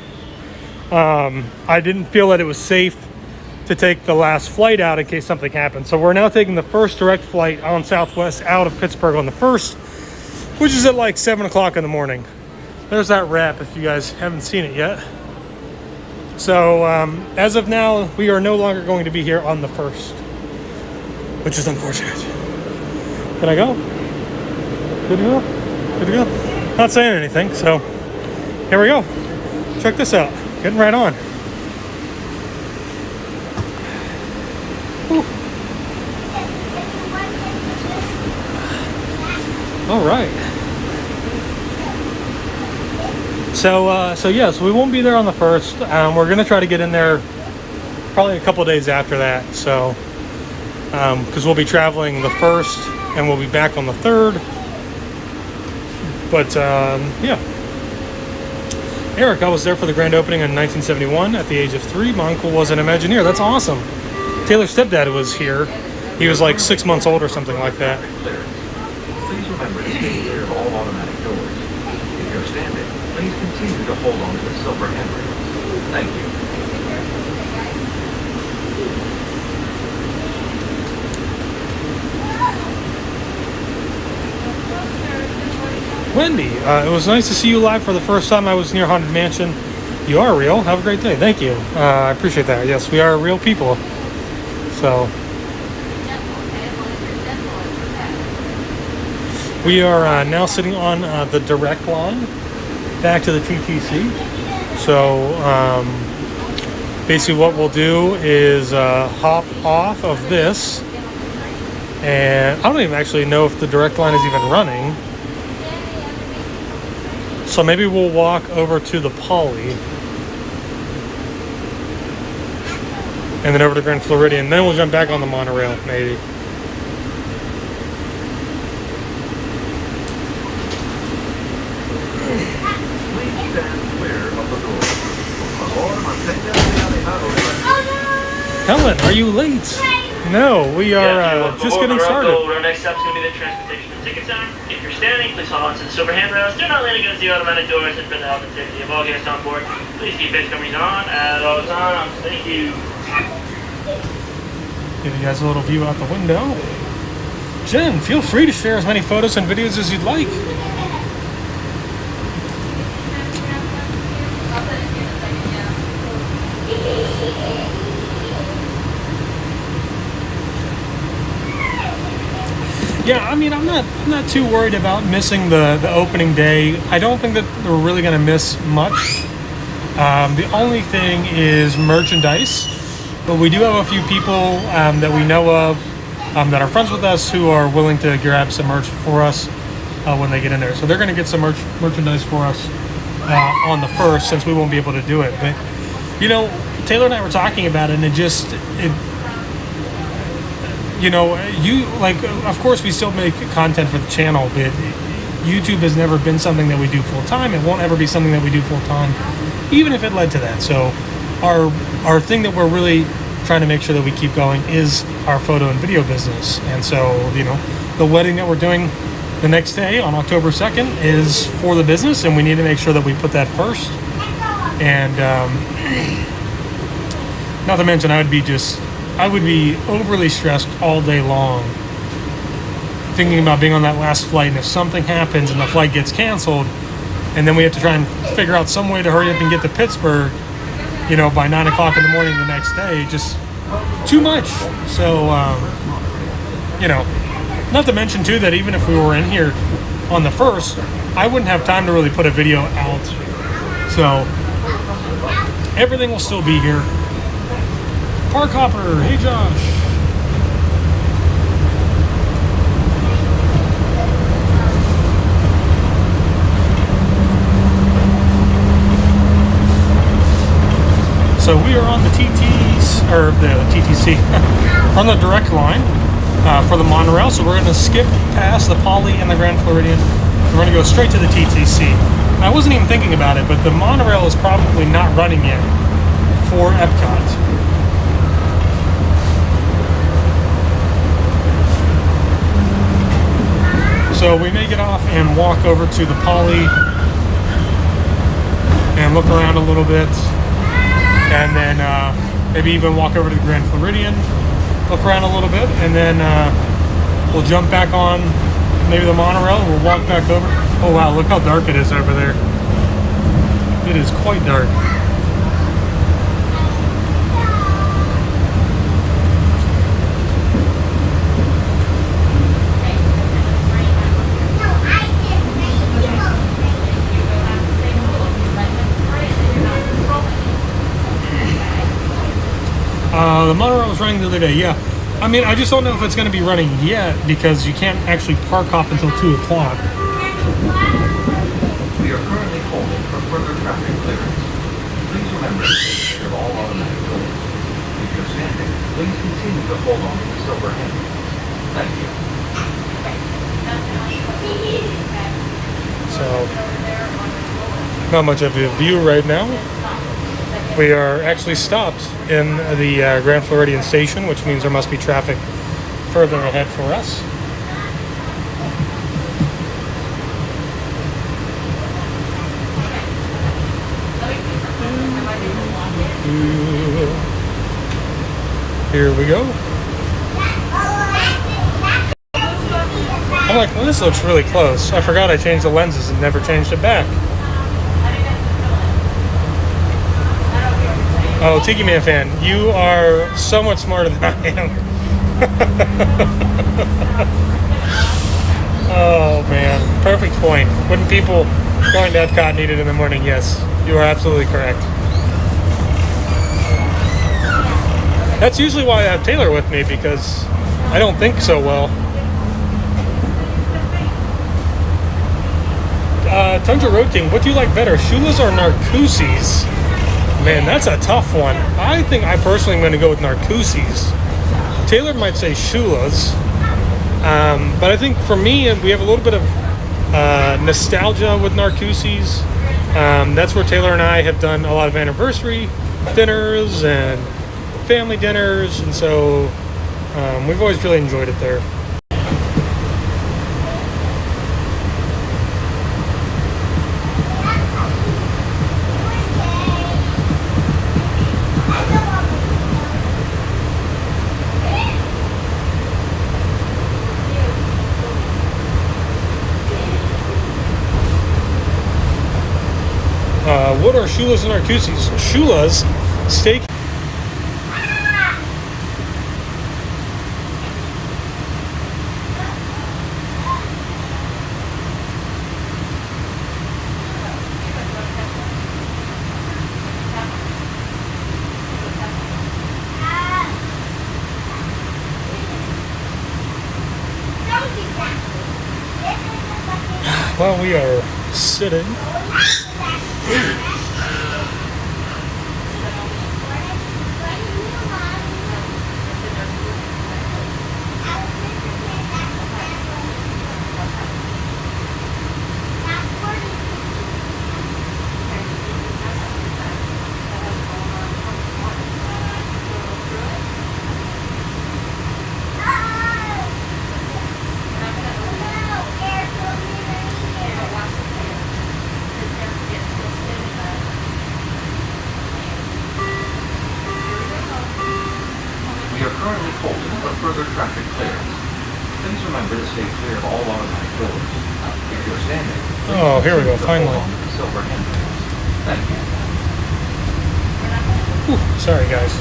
Speaker 1: I didn't feel that it was safe to take the last flight out in case something happened. So we're now taking the first direct flight on Southwest out of Pittsburgh on the 1st, which is at like 7 o'clock in the morning. There's that wrap if you guys haven't seen it yet. So as of now, we are no longer going to be here on the 1st, which is unfortunate. Can I go? Good to go? Good to go? Not saying anything, so here we go. Check this out. Getting right on. Whew. All right. So yes, we won't be there on the 1st. We're gonna try to get in there probably a couple days after that. So, because we'll be traveling the 1st and we'll be back on the 3rd. But yeah, Eric, I was there for the grand opening in 1971 at the age of 3. My uncle was an Imagineer. That's awesome. Taylor's stepdad was here. He was like 6 months old or something like that.
Speaker 13: Please remember to stay clear of all automatic doors. If you're standing, please continue to hold on to the silver handrails. Thank you.
Speaker 1: Wendy, it was nice to see you live for the first time I was near Haunted Mansion. You are real. Have a great day. Thank you. I appreciate that. Yes, we are real people. So we are now sitting on the direct line back to the TTC. So basically what we'll do is hop off of this, and I don't even actually know if the direct line is even running. So maybe we'll walk over to the Poly and then over to Grand Floridian. Then we'll jump back on the monorail, maybe. Helen, are you late? No, we are just getting started.
Speaker 14: Our next stop is going to be the Transportation and Ticket Center. If you're standing, please hold on to the silver handrails. Do not lean against the automatic doors, and for the health and safety of all guests on board, please keep face coverings on at all times. Thank you.
Speaker 1: Give you guys a little view out the window. Jen, feel free to share as many photos and videos as you'd like. Yeah, I mean, I'm not too worried about missing the opening day. I don't think that we're really going to miss much. The only thing is merchandise, but we do have a few people that we know of that are friends with us who are willing to grab some merch for us when they get in there. So they're going to get some merchandise for us on the 1st, since we won't be able to do it. But, you know, Taylor and I were talking about it, and you know, of course we still make content for the channel, but YouTube has never been something that we do full time. It won't ever be something that we do full time, even if it led to that. So our thing that we're really trying to make sure that we keep going is our photo and video business. And so, you know, the wedding that we're doing the next day on October 2nd is for the business, and we need to make sure that we put that first. And not to mention, I would be overly stressed all day long thinking about being on that last flight, and if something happens and the flight gets canceled, and then we have to try and figure out some way to hurry up and get to Pittsburgh, you know, by 9 o'clock in the morning the next day, just too much. So, you know, not to mention too that even if we were in here on the 1st, I wouldn't have time to really put a video out. So everything will still be here. Park Hopper, hey Josh. So we are on the TTC, on the direct line for the monorail. So we're going to skip past the Poly and the Grand Floridian. We're going to go straight to the TTC. I wasn't even thinking about it, but the monorail is probably not running yet for Epcot. So we may get off and walk over to the Poly and look around a little bit, and then maybe even walk over to the Grand Floridian, look around a little bit, and then we'll jump back on maybe the monorail, and we'll walk back over. Oh wow, look how dark it is over there. It is quite dark. The monorail was running the other day, yeah. I mean, I just don't know if it's going to be running yet, because you can't actually park hop until 2 o'clock.
Speaker 13: We are currently holding for further traffic clearance. Please remember to take care of all automatic doors. If you're standing, please continue to hold on to the silver handle. Thank you.
Speaker 1: So, not much of a view right now. We are actually stopped in the Grand Floridian station, which means there must be traffic further ahead for us. Here we go. I'm like, well, this looks really close. I forgot I changed the lenses and never changed it back. Oh, Tiki Man fan, you are so much smarter than I am. Oh man, perfect point. Wouldn't people going to Epcot need it in the morning? Yes, you are absolutely correct. That's usually why I have Taylor with me, because I don't think so well. Tundra Road King, what do you like better, Shula's or Narcoossee's? Man, that's a tough one. I think I personally am going to go with Narcoossee's. Taylor might say Shula's. But I think for me, we have a little bit of nostalgia with Narcoossee's. That's where Taylor and I have done a lot of anniversary dinners and family dinners, and so we've always really enjoyed it there. What are Shula's and Narcoossee's? Shula's steak. Well, we are sitting.
Speaker 13: We are currently holding for further traffic clearance. Please remember to stay clear of all automatic doors. If you're standing,
Speaker 1: Oh, here we go, finally.
Speaker 13: hold on to the silver handrails. Thank you.
Speaker 1: Whew, sorry, guys.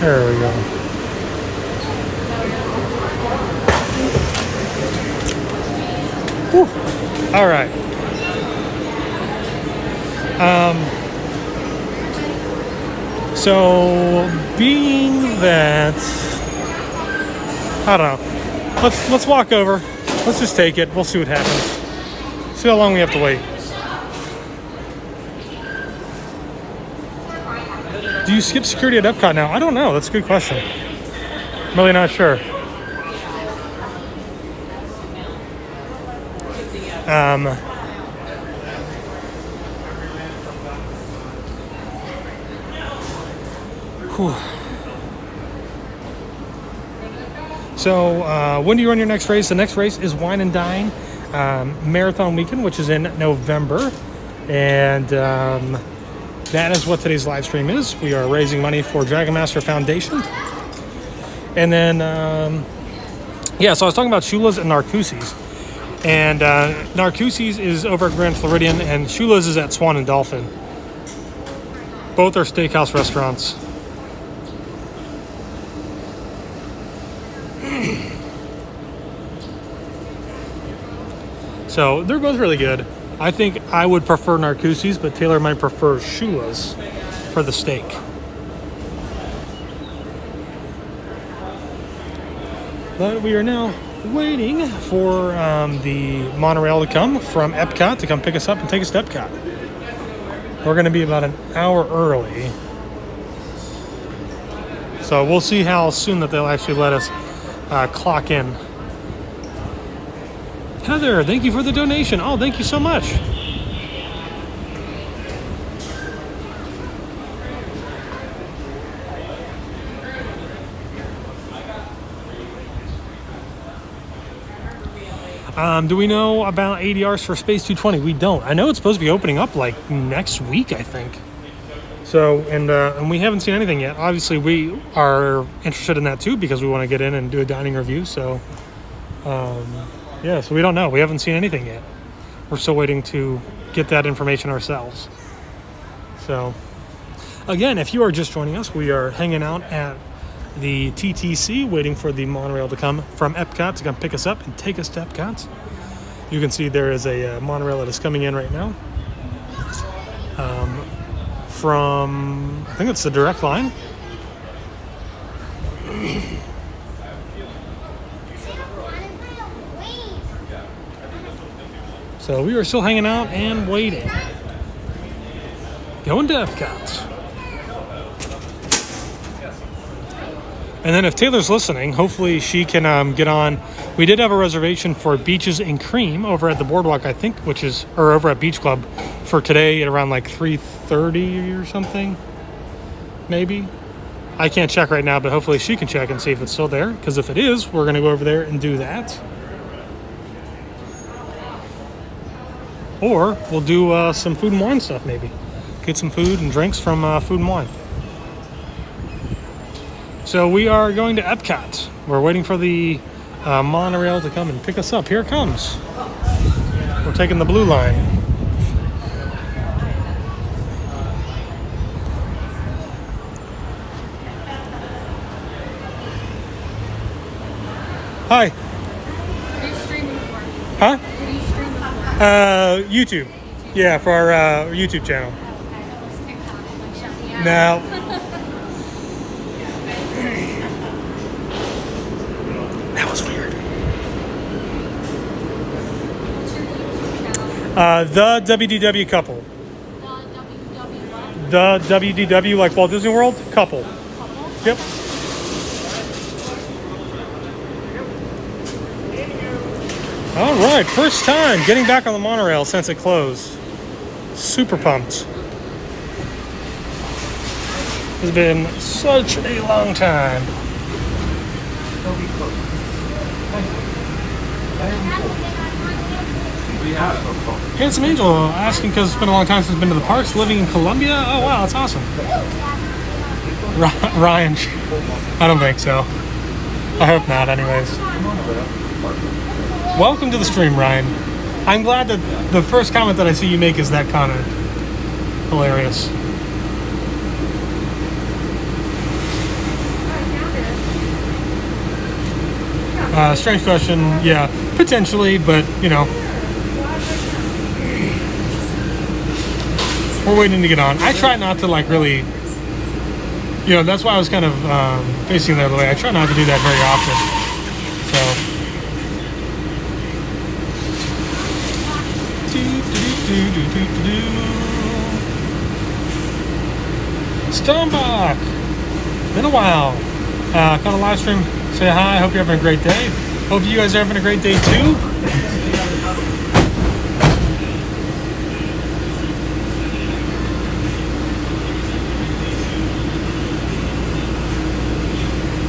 Speaker 1: There we go. Whew. All right. So being that, I don't know, let's walk over. Let's just take it. We'll see what happens. See how long we have to wait. Do you skip security at Epcot now? I don't know. That's a good question. I'm really not sure. Whew. So when do you run your next race? The next race is Wine and Dine Marathon Weekend, which is in November. And that is what today's live stream is. We are raising money for Dragon Master Foundation. And then, yeah, so I was talking about Shula's and Narcoossee's. And Narcoossee's is over at Grand Floridian, and Shula's is at Swan and Dolphin. Both are steakhouse restaurants. So they're both really good. I think I would prefer Narcoossee's, but Taylor might prefer Shula's for the steak. But we are now waiting for the monorail to come from Epcot to come pick us up and take us to Epcot. We're going to be about an hour early. So we'll see how soon that they'll actually let us clock in. Heather, thank you for the donation. Oh, thank you so much. Do we know about ADRs for Space 220? We don't. I know it's supposed to be opening up like next week, I think. So, and we haven't seen anything yet. Obviously, we are interested in that too because we want to get in and do a dining review. So, yeah, so we don't know. We haven't seen anything yet. We're still waiting to get that information ourselves. So, again, if you are just joining us, we are hanging out at the TTC, waiting for the monorail to come from Epcot to come pick us up and take us to Epcot. You can see there is a monorail that is coming in right now. From, I think it's the direct line. So we are still hanging out and waiting. Going to Epcot. And then if Taylor's listening, hopefully she can get on. We did have a reservation for Beaches and Cream over at the Boardwalk, I think, or over at Beach Club for today at around like 3:30 or something, maybe. I can't check right now, but hopefully she can check and see if it's still there. Because if it is, we're going to go over there and do that. Or we'll do some food and wine stuff, maybe. Get some food and drinks from Food and Wine. So we are going to Epcot. We're waiting for the monorail to come and pick us up. Here it comes. We're taking the blue line. Hi.
Speaker 15: What are you streaming for?
Speaker 1: Huh?
Speaker 15: What are you streaming for?
Speaker 1: YouTube. Yeah, for our YouTube channel. Now. That was weird. The WDW Couple. The WDW, like Walt Disney World? Couple. Yep. All right, first time getting back on the monorail since it closed. Super pumped. It's been such a long time. Handsome Angel asking because it's been a long time since I've been to the parks, living in Colombia. Oh wow, that's awesome. Ryan, I don't think so. I hope not anyways. Welcome to the stream, Ryan. I'm glad that the first comment that I see you make is that comment. Hilarious. Strange question, yeah, potentially, but you know, we're waiting to get on. I try not to like really, you know, that's why I was kind of facing the other way. I try not to do that very often. So. Stonebach, been a while. Caught a live stream. Say hi, hope you're having a great day. Hope you guys are having a great day too.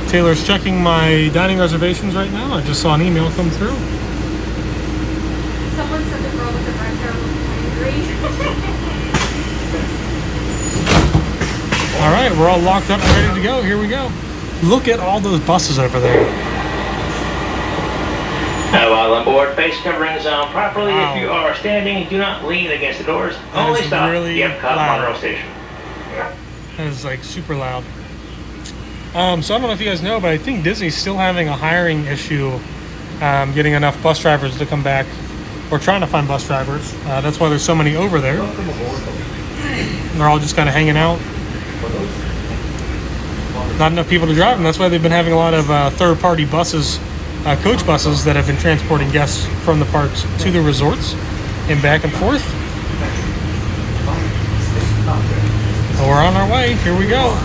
Speaker 1: Taylor's checking my dining reservations right now. I just saw an email come through.
Speaker 15: Someone said the girl with the red hair looked angry.
Speaker 1: All right, we're all locked up and ready to go. Here we go. Look at all those buses over there.
Speaker 14: While on board, face covering zone properly. Wow. If you are standing, do not lean against the doors. Only stop
Speaker 1: really
Speaker 14: the Epcot monorail station.
Speaker 1: That is like super loud. So I don't know if you guys know, but I think Disney's still having a hiring issue, getting enough bus drivers to come back, or trying to find bus drivers. That's why there's so many over there. They're all just kind of hanging out. Not enough people to drive them. That's why they've been having a lot of third-party buses, coach buses that have been transporting guests from the parks to the resorts and back and forth. Well, we're on our way. Here we go.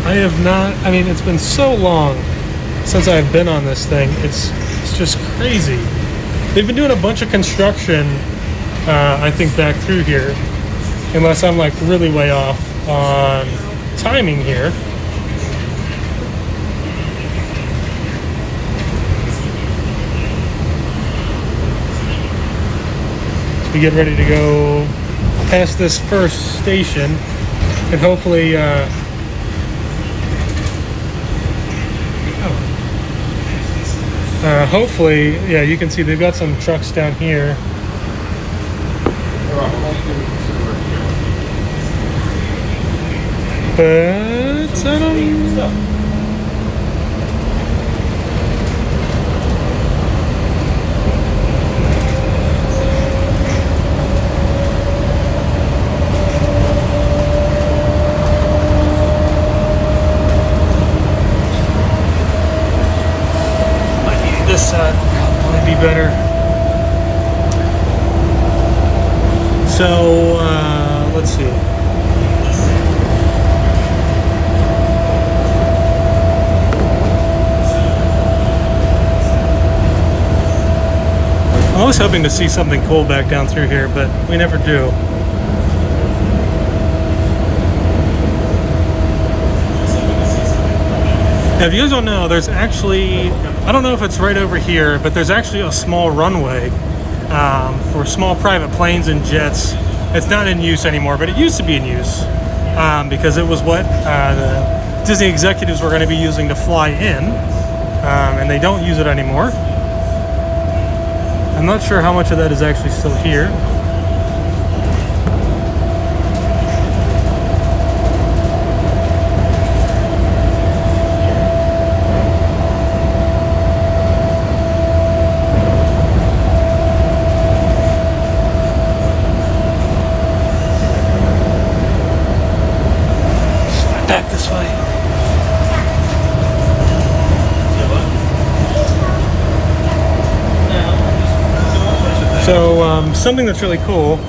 Speaker 1: I have not, I mean, it's been so long since I've been on this thing. It's just crazy. They've been doing a bunch of construction, I think, back through here, unless I'm like really way off on timing here. So we get ready to go past this first station and hopefully hopefully, yeah, you can see they've got some trucks down here. But I don't know. This side might be better. So, let's see. I was hoping to see something cool back down through here, but we never do. Now, if you guys don't know, there's actually, I don't know if it's right over here, but there's actually a small runway for small private planes and jets. It's not in use anymore, but it used to be in use because it was what the Disney executives were going to be using to fly in, and they don't use it anymore. I'm not sure how much of that is actually still here. Back this way. So something that's really cool,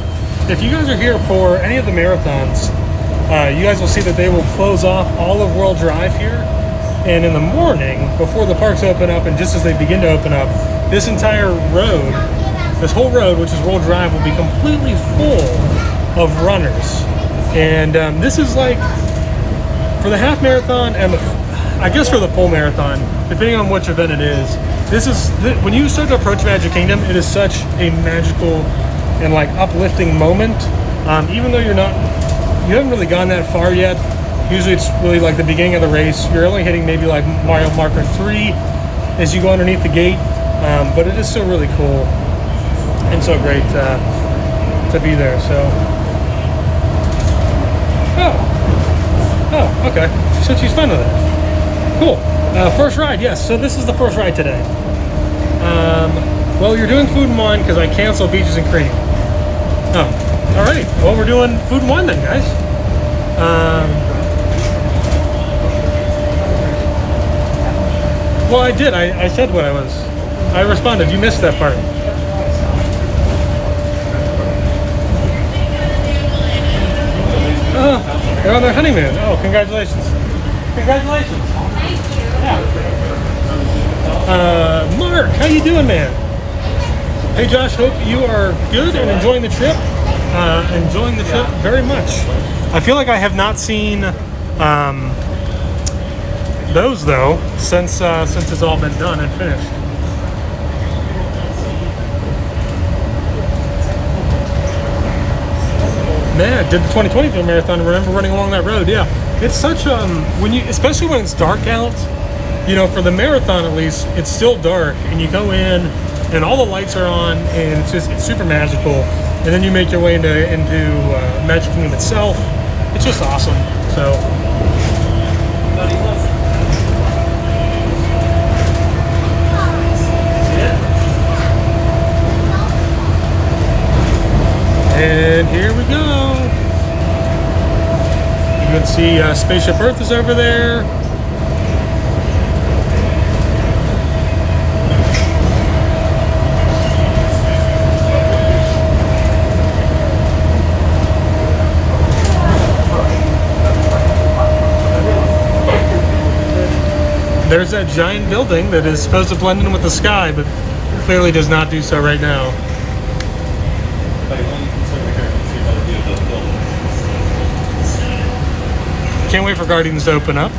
Speaker 1: if you guys are here for any of the marathons, you guys will see that they will close off all of World Drive here, and in the morning before the parks open up and just as they begin to open up, this entire road, this whole road, which is World Drive, will be completely full of runners. And this is like for the half marathon and I guess for the full marathon, depending on which event it is. This is, when you start to approach Magic Kingdom, it is such a magical and like uplifting moment. Even though you haven't really gone that far yet. Usually it's really like the beginning of the race. You're only hitting maybe like mile marker 3 as you go underneath the gate. But it is still really cool and so great to be there. So, oh, okay. She said she's fine with it. Cool. First ride, yes. So this is the first ride today. Well, you're doing Food and Wine because I canceled Beaches and Cream. Oh, all right. Well, we're doing Food and Wine then, guys. Well, I did. I said what I was. I responded. You missed that part. Oh, they're on their honeymoon. Oh, congratulations. Congratulations.
Speaker 15: Thank you.
Speaker 1: Yeah. Mark, how you doing, man? Hey, Josh, hope you are good and enjoying the trip. Enjoying the trip very much. I feel like I have not seen those, though, since it's all been done and finished. Man, I did the 2020 marathon. I remember running along that road. Yeah, it's such when you, especially when it's dark out. You know, for the marathon at least, it's still dark, and you go in, and all the lights are on, and it's super magical. And then you make your way into Magic Kingdom itself. It's just awesome. So. And here we go. You can see Spaceship Earth is over there. There's that giant building that is supposed to blend in with the sky, but clearly does not do so right now. Can't wait for Guardians to open up.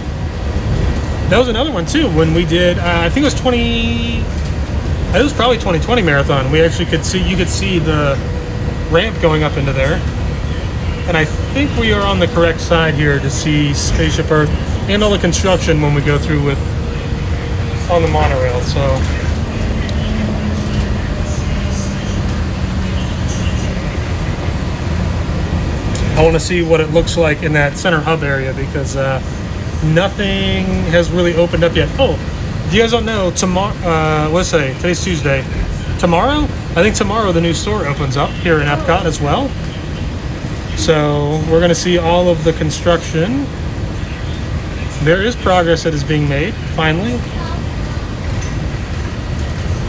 Speaker 1: That was another one too. When we did, I think it was it was probably 2020 marathon. We actually you could see the ramp going up into there. And I think we are on the correct side here to see Spaceship Earth and all the construction when we go through on the monorail. So. I want to see what it looks like in that center hub area because nothing has really opened up yet. Oh, if you guys don't know, tomorrow, let's say today's Tuesday. Tomorrow, I think tomorrow the new store opens up here in Epcot as well. So we're going to see all of the construction. There is progress that is being made, finally.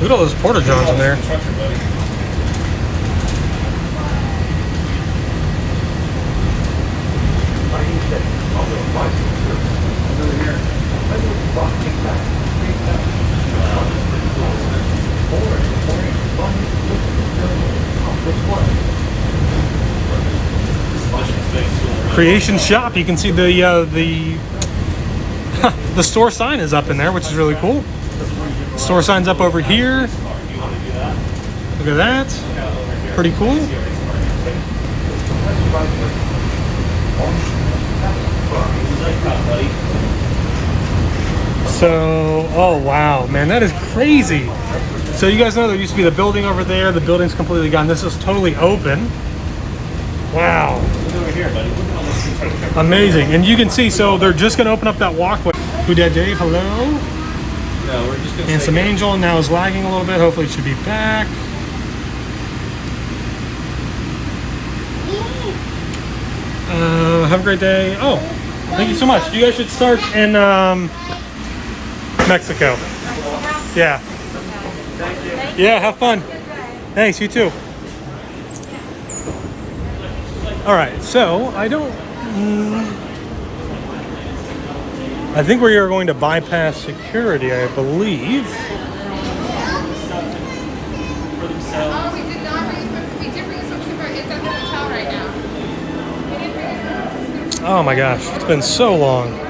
Speaker 1: Look at all those porta-johns in there. Creation Shop. You can see the store sign is up in there, which is really cool. Store sign's up over here. Look at that. Pretty cool. So, oh wow, man, that is crazy. So you guys know there used to be the building over there. The building's completely gone. This is totally open. Wow. Amazing. And you can see, so they're just going to open up that walkway. Who dat Dave, hello?
Speaker 3: No, we're just going to
Speaker 1: Handsome Angel now is lagging a little bit. Hopefully it should be back. Have a great day. Oh, thank you so much. You guys should start in Mexico. Yeah. Yeah, have fun. Thanks, you too. All right, so I think we are going to bypass security, I believe.
Speaker 15: Oh, we did not. We're supposed to be different. It's at the hotel right now.
Speaker 1: Oh my gosh, it's been so long.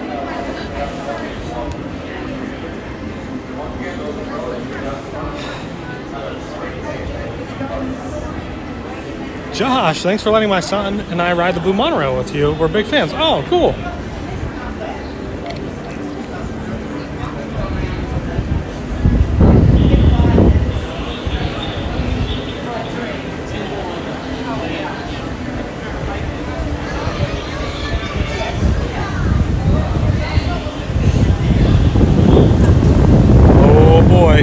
Speaker 1: Josh, thanks for letting my son and I ride the Blue Monorail with you. We're big fans. Oh, cool. Oh boy,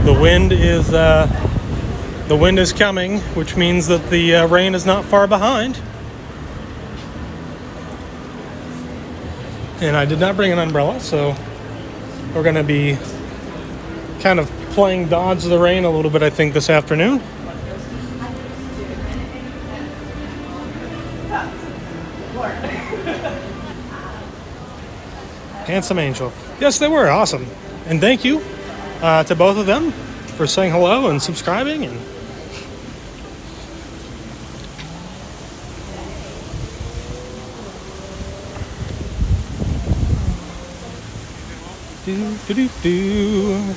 Speaker 1: the wind is coming, which means that the rain is not far behind. And I did not bring an umbrella, so we're going to be kind of playing dodge the rain a little bit, I think, this afternoon. Handsome Angel. Yes, they were awesome. And thank you to both of them for saying hello and subscribing. And do.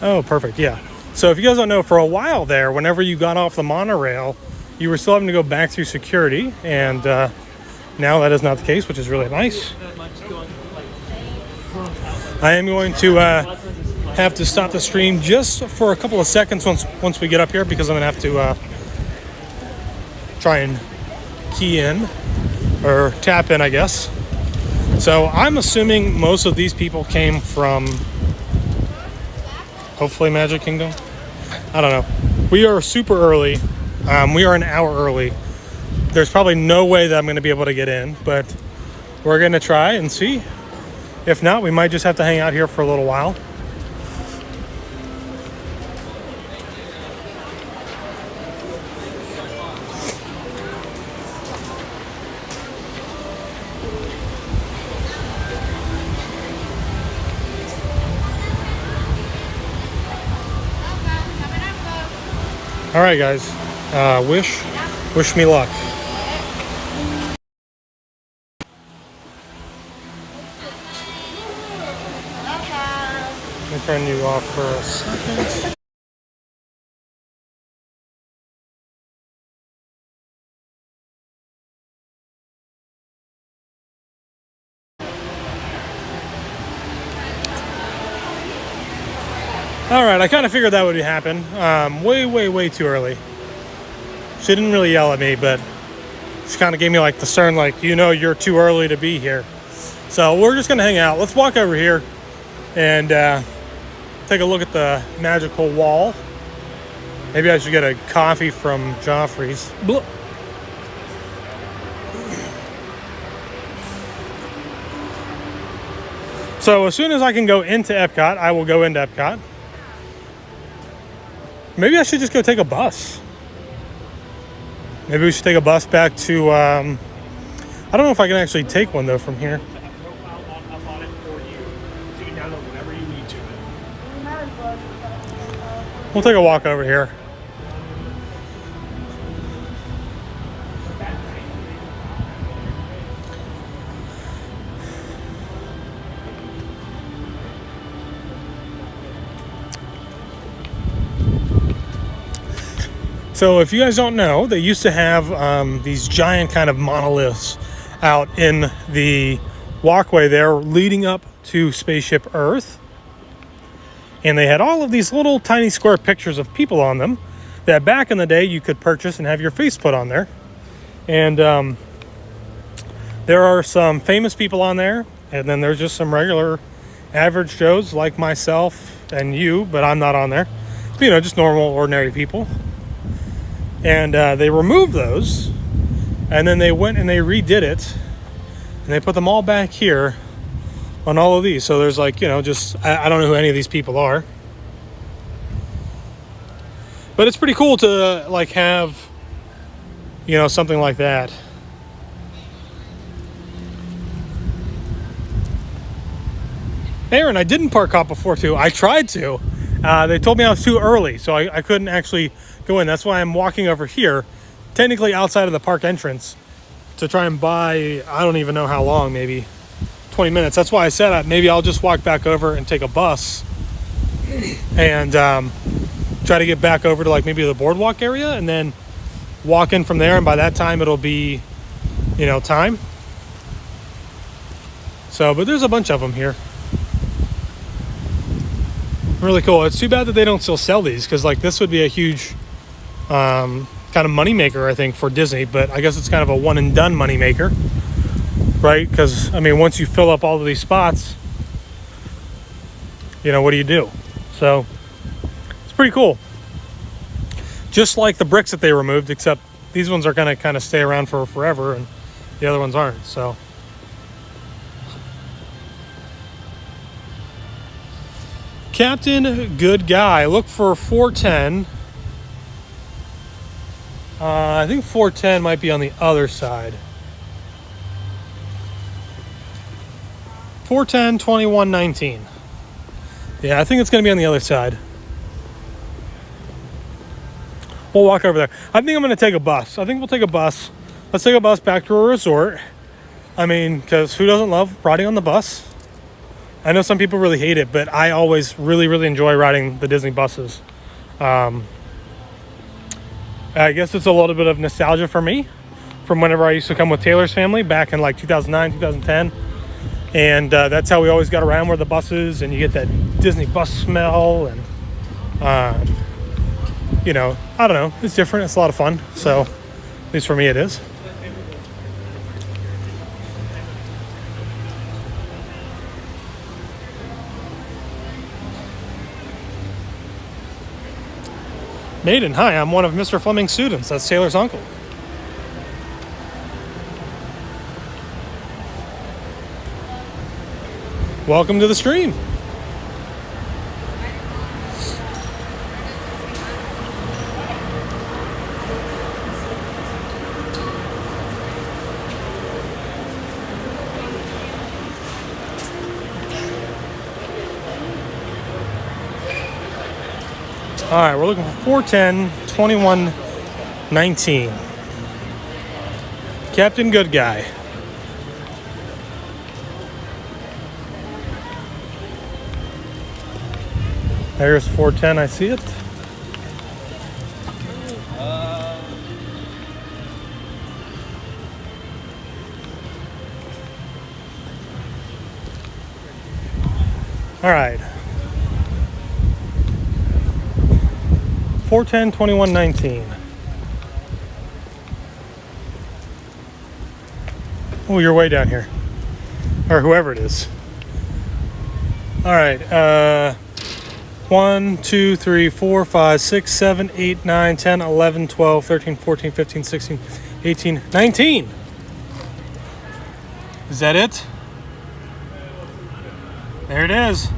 Speaker 1: Oh, perfect. Yeah. So if you guys don't know, for a while there, whenever you got off the monorail, you were still having to go back through security, and now that is not the case, which is really nice. I am going to have to stop the stream just for a couple of seconds once we get up here, because I'm going to have to try and key in, or tap in, I guess. So I'm assuming most of these people came from, hopefully, Magic Kingdom. I don't know. We are super early. We are an hour early. There's probably no way that I'm going to be able to get in, but we're going to try and see. If not, we might just have to hang out here for a little while. All right, guys. Wish me luck. Let me turn you off for a second. All right, I kind of figured that would happen. Way too early. She didn't really yell at me, but she kind of gave me like the stern, like, you know, you're too early to be here. So we're just gonna hang out. Let's walk over here and take a look at the magical wall. Maybe I should get a coffee from Joffrey's. Blah. So as soon as I can go into Epcot, I will go into Epcot. Maybe I should just go take a bus. Maybe we should take a bus back to, I don't know if I can actually take one though from here. We'll take a walk over here. So if you guys don't know, they used to have these giant kind of monoliths out in the walkway there leading up to Spaceship Earth. And they had all of these little tiny square pictures of people on them that back in the day you could purchase and have your face put on there. And there are some famous people on there, and then there's just some regular average Joes like myself and you, but I'm not on there. You know, just normal, ordinary people. And they removed those, and then they went and they redid it, and they put them all back here on all of these. So there's like, you know, just, I don't know who any of these people are. But it's pretty cool to like have, you know, something like that. Aaron, I didn't park hop before too. I tried to. They told me I was too early, so I couldn't actually go in. That's why I'm walking over here, technically outside of the park entrance, to try and buy, I don't even know how long, maybe 20 minutes. That's why I said maybe I'll just walk back over and take a bus and try to get back over to like maybe the boardwalk area and then walk in from there. And by that time it'll be, you know, time. So, but there's a bunch of them here. Really cool. It's too bad that they don't still sell these, because like this would be a huge kind of money maker, I think, for Disney. But I guess it's kind of a one and done money maker, right? Because I mean, once you fill up all of these spots, you know, what do you do? So it's pretty cool. Just like the bricks that they removed, except these ones are going to kind of stay around for forever and the other ones aren't. So Captain Good Guy, look for 410. I think 410 might be on the other side. 410, 2119. Yeah, I think it's going to be on the other side. We'll walk over there. I think I'm going to take a bus. I think we'll take a bus. Let's take a bus back to a resort. I mean, because who doesn't love riding on the bus? I know some people really hate it, but I always really, really enjoy riding the Disney buses. I guess it's a little bit of nostalgia for me from whenever I used to come with Taylor's family back in like 2009, 2010. And that's how we always got around, were the buses, and you get that Disney bus smell. And, you know, I don't know. It's different. It's a lot of fun. So, at least for me, it is. Maiden, hi, I'm one of Mr. Fleming's students. That's Taylor's uncle. Welcome to the stream. All right, we're looking for 410-21-19. Captain Good Guy. There's 410, I see it. All right. 410-21-19. Oh, you're way down here. Or whoever it is. All right. 1, 2, 3, 4, 5, 6, 7, 8, 9, 10, 11, 12, 13, 14, 15, 16, 18, 19. Is that it? There it is.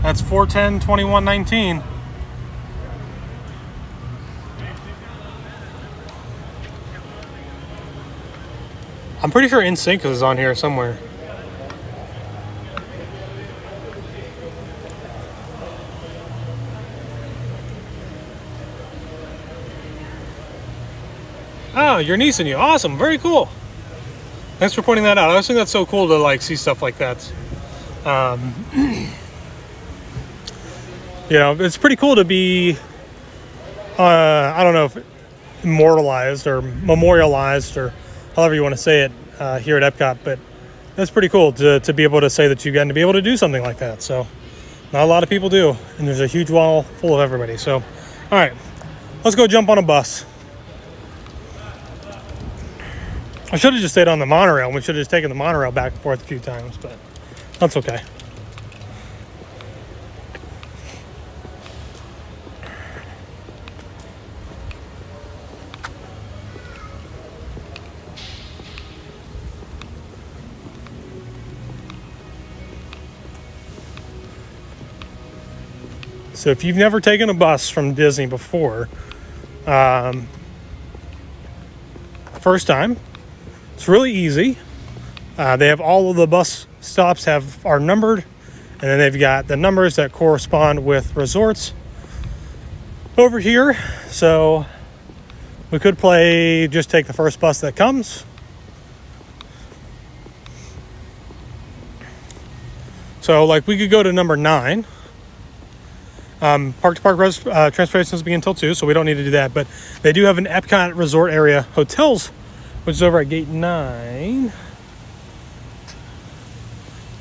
Speaker 1: That's 410-21-19. I'm pretty sure NSYNC is on here somewhere. Oh, your niece and you. Awesome. Very cool. Thanks for pointing that out. I always think that's so cool to like see stuff like that. You know, it's pretty cool to be, I don't know if immortalized or memorialized or however you want to say it here at Epcot, but that's pretty cool to be able to say that you've gotten to be able to do something like that. So not a lot of people do, and there's a huge wall full of everybody. So, all right, let's go jump on a bus. I should have just stayed on the monorail, and we should have just taken the monorail back and forth a few times, but that's okay. So if you've never taken a bus from Disney before, first time, it's really easy. They have all of the bus stops are numbered, and then they've got the numbers that correspond with resorts over here. So we could just take the first bus that comes. So like we could go to number 9. Park-to-park transportations begin until 2, so we don't need to do that. But they do have an Epcot Resort Area Hotels, which is over at Gate 9.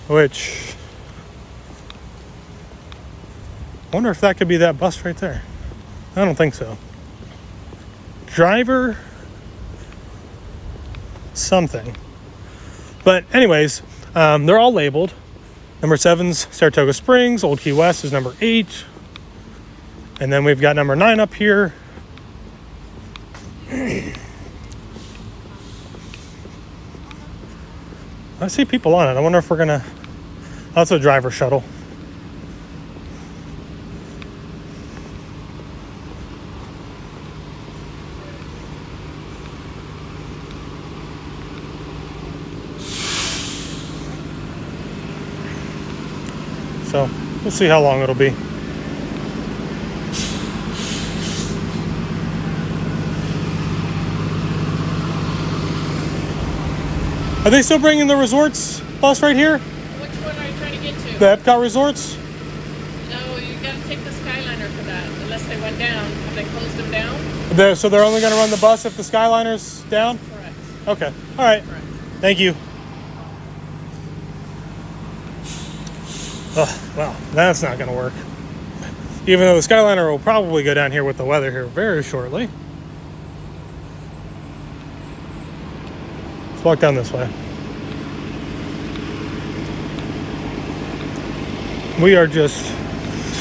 Speaker 1: Which, I wonder if that could be that bus right there. I don't think so. Driver something. But anyways, they're all labeled. Number 7's Saratoga Springs. Old Key West is number 8. And then we've got number 9 up here. I see people on it. I wonder if we're gonna... Oh, that's a driver shuttle. So we'll see how long it'll be. Are they still bringing the resorts bus right here?
Speaker 15: Which one are you trying to
Speaker 1: The Epcot resorts?
Speaker 15: No, you gotta take the Skyliner for that, unless they went down. Have they closed them down?
Speaker 1: So they're only going to run the bus if the Skyliner's down?
Speaker 15: Correct.
Speaker 1: Okay. All right.
Speaker 15: Correct.
Speaker 1: Thank you. Oh, well, that's not going to work. Even though the Skyliner will probably go down here with the weather here very shortly. Let's walk down this way. We are just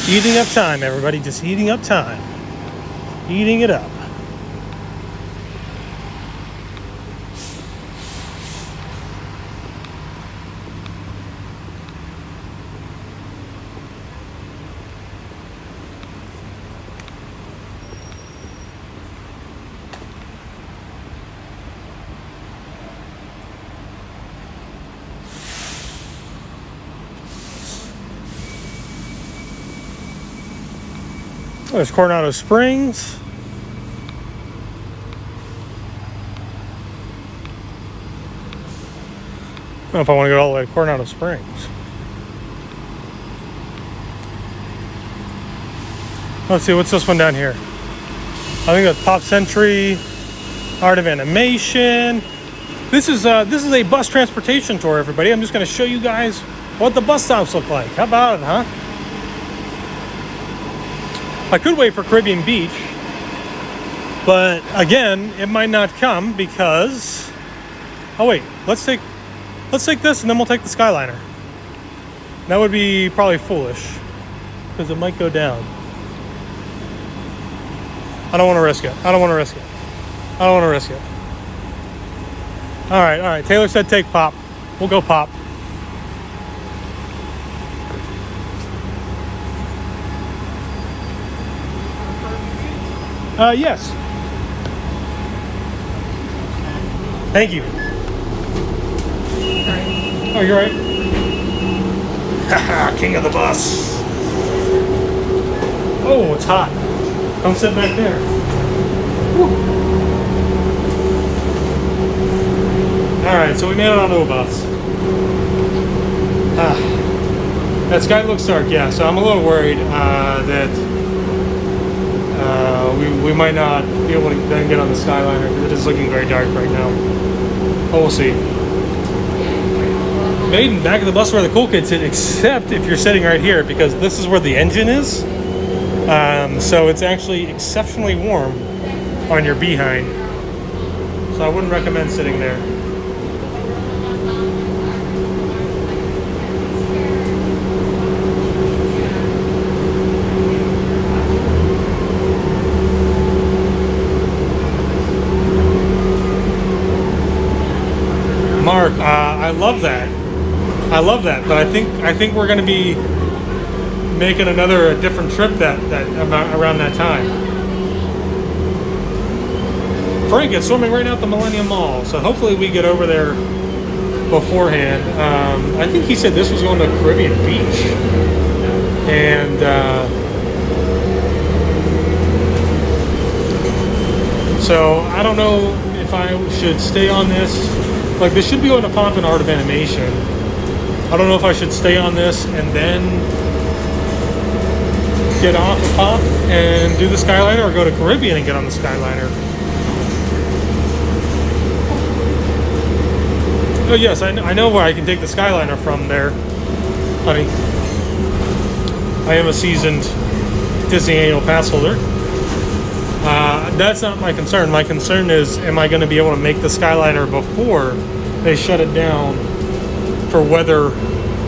Speaker 1: eating up time, everybody. Just eating up time. Eating it up. There's Coronado Springs. I don't know if I want to go all the way to Coronado Springs. Let's see, what's this one down here? I think that's Pop Century, Art of Animation. This is a bus transportation tour, everybody. I'm just going to show you guys what the bus stops look like. How about it, huh? I could wait for Caribbean Beach, but again, it might not come because... Oh wait, let's take this and then we'll take the Skyliner. That would be probably foolish because it might go down. I don't want to risk it. I don't want to risk it. I don't want to risk it. All right. Taylor said take Pop. We'll go Pop. Yes. Thank you. Oh, you're right. Haha, king of the bus. Oh, it's hot. Don't sit back there. Alright, so we made it onto a bus. That sky looks dark, yeah, so I'm a little worried that we might not be able to then get on the Skyliner because it is looking very dark right now. But we'll see. Maiden, back of the bus where the cool kids sit, except if you're sitting right here because this is where the engine is. So it's actually exceptionally warm on your behind. So I wouldn't recommend sitting there. Mark, I love that. I love that, but I think we're going to be making a different trip that around that time. Frank is swimming right now at the Millennium Mall, so hopefully we get over there beforehand. I think he said this was going to Caribbean Beach, and so I don't know if I should stay on this. Like, this should be going to Pop and Art of Animation. I don't know if I should stay on this and then get off of Pop and do the Skyliner, or go to Caribbean and get on the Skyliner. Oh yes, I know where I can take the Skyliner from there, honey. I am a seasoned Disney annual pass holder. That's not my concern. My concern is, am I going to be able to make the Skyliner before they shut it down for weather?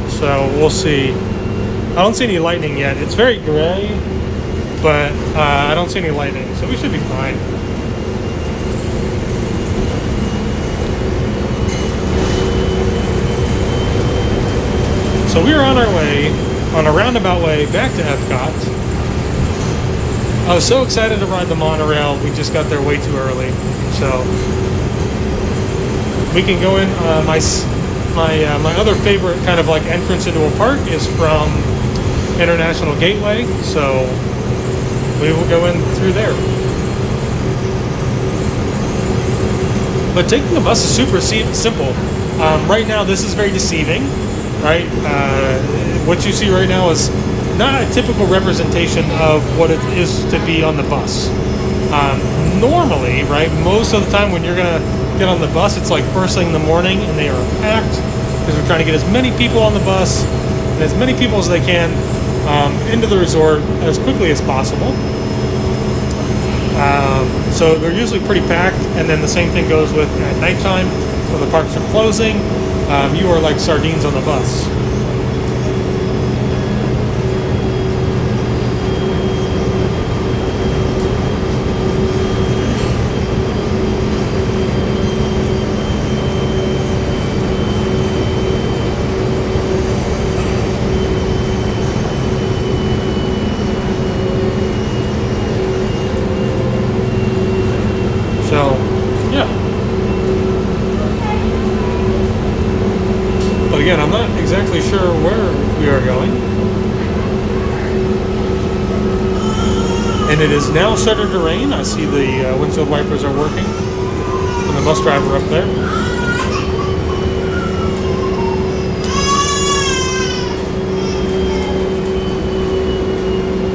Speaker 1: So we'll see. I don't see any lightning yet. It's very gray, but I don't see any lightning, so we should be fine. So we are on our way, on a roundabout way, back to Epcot. I was so excited to ride the monorail, we just got there way too early. So we can go in. My other favorite kind of like entrance into a park is from International Gateway, so we will go in through there. But taking the bus is super simple. Right now this is very deceiving right? What you see right now is not a typical representation of what it is to be on the bus. Normally, right, most of the time when you're gonna get on the bus, it's like first thing in the morning and they are packed because we're trying to get as many people on the bus and as many people as they can into the resort as quickly as possible. So they're usually pretty packed, and then the same thing goes with at nighttime when the parks are closing. You are like sardines on the bus. So, yeah. But again, I'm not exactly sure where we are going. And it is now starting to rain. I see the windshield wipers are working. And the bus driver up there.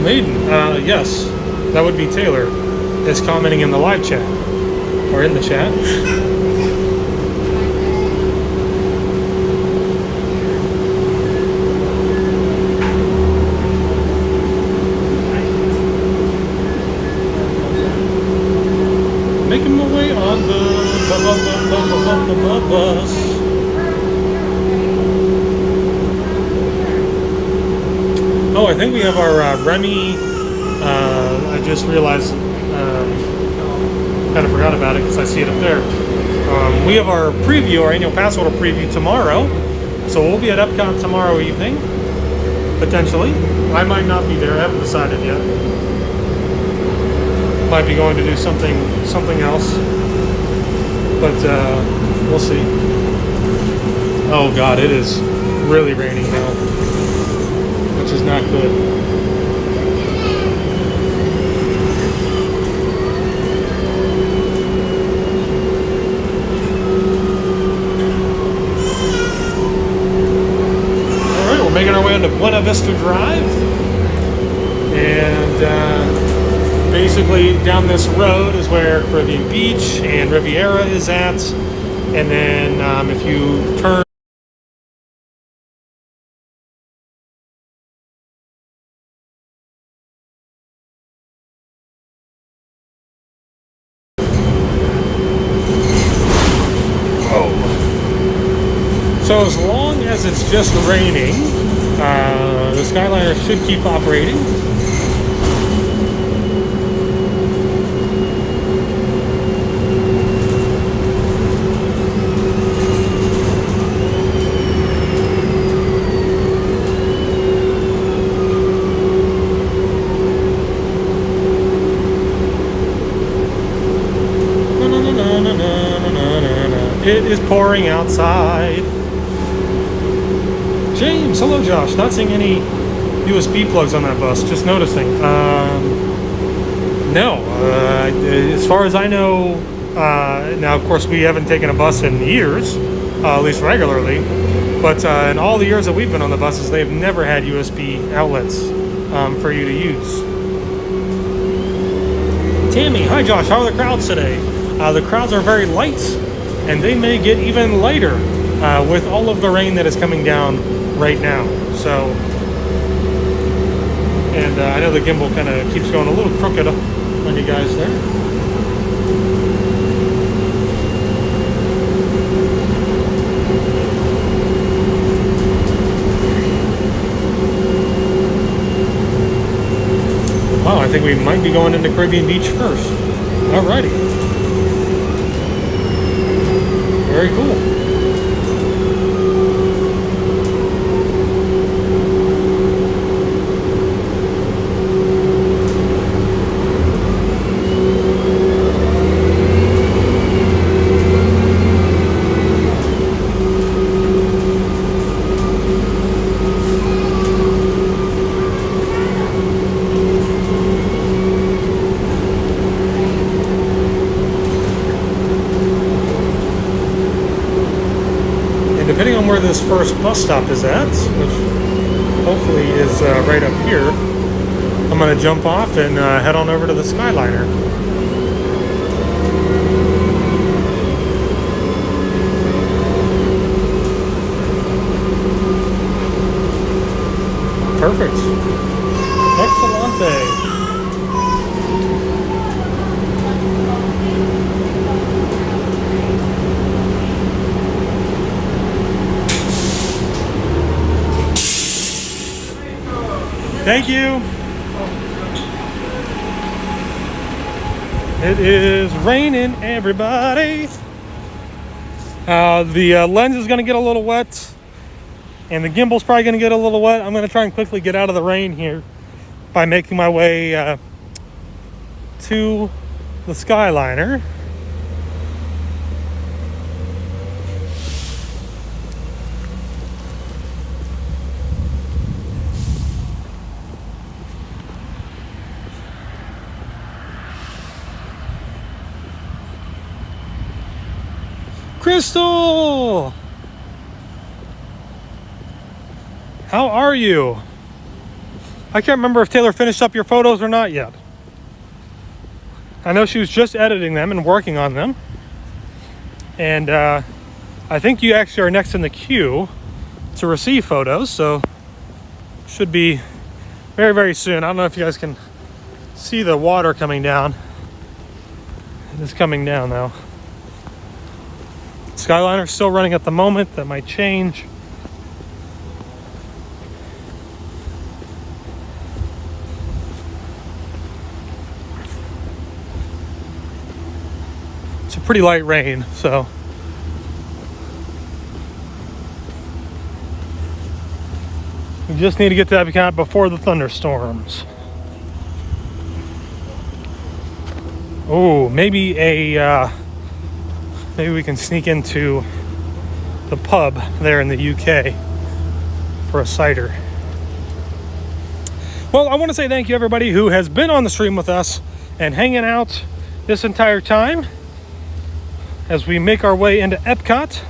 Speaker 1: Maiden, yes, that would be Taylor, is commenting in the live chat. Or in the chat. Making my way on the bus. Oh, I think we have our Remy. I just realized. Kind of forgot about it because I see it up there. We have our preview, our annual pass holder preview tomorrow. So we'll be at Epcot tomorrow evening, potentially. I might not be there, I haven't decided yet. Might be going to do something else. But we'll see. Oh God, it is really raining now, which is not good. Making our way onto Buena Vista Drive, and basically down this road is where Caribbean Beach and Riviera is at, and then if you turn so as long as it's just raining, the Skyliner should keep operating. It is pouring outside. James, hello Josh. Not seeing any USB plugs on that bus, just noticing. No, as far as I know, now of course we haven't taken a bus in years, at least regularly, but in all the years that we've been on the buses, they've never had USB outlets for you to use. Tammy, hi Josh, how are the crowds today? The crowds are very light, and they may get even lighter with all of the rain that is coming down right now. So, and I know the gimbal kind of keeps going a little crooked on you guys there. Wow, I think we might be going into Caribbean Beach first. Alrighty. Very cool. this first bus stop is at, which hopefully is right up here. I'm going to jump off and head on over to the Skyliner. Perfect. Excellente. Thank you. It is raining, everybody. The lens is going to get a little wet, and the gimbal's probably going to get a little wet. I'm going to try and quickly get out of the rain here by making my way to the Skyliner. Crystal! How are you? I can't remember if Taylor finished up your photos or not yet. I know she was just editing them and working on them. And I think you actually are next in the queue to receive photos, so should be very, very soon. I don't know if you guys can see the water coming down. It's coming down now. Skyliner's still running at the moment. That might change. It's a pretty light rain, so we just need to get to Epcot before the thunderstorms. Oh, maybe we can sneak into the pub there in the UK for a cider. Well, I want to say thank you everybody who has been on the stream with us and hanging out this entire time as we make our way into Epcot.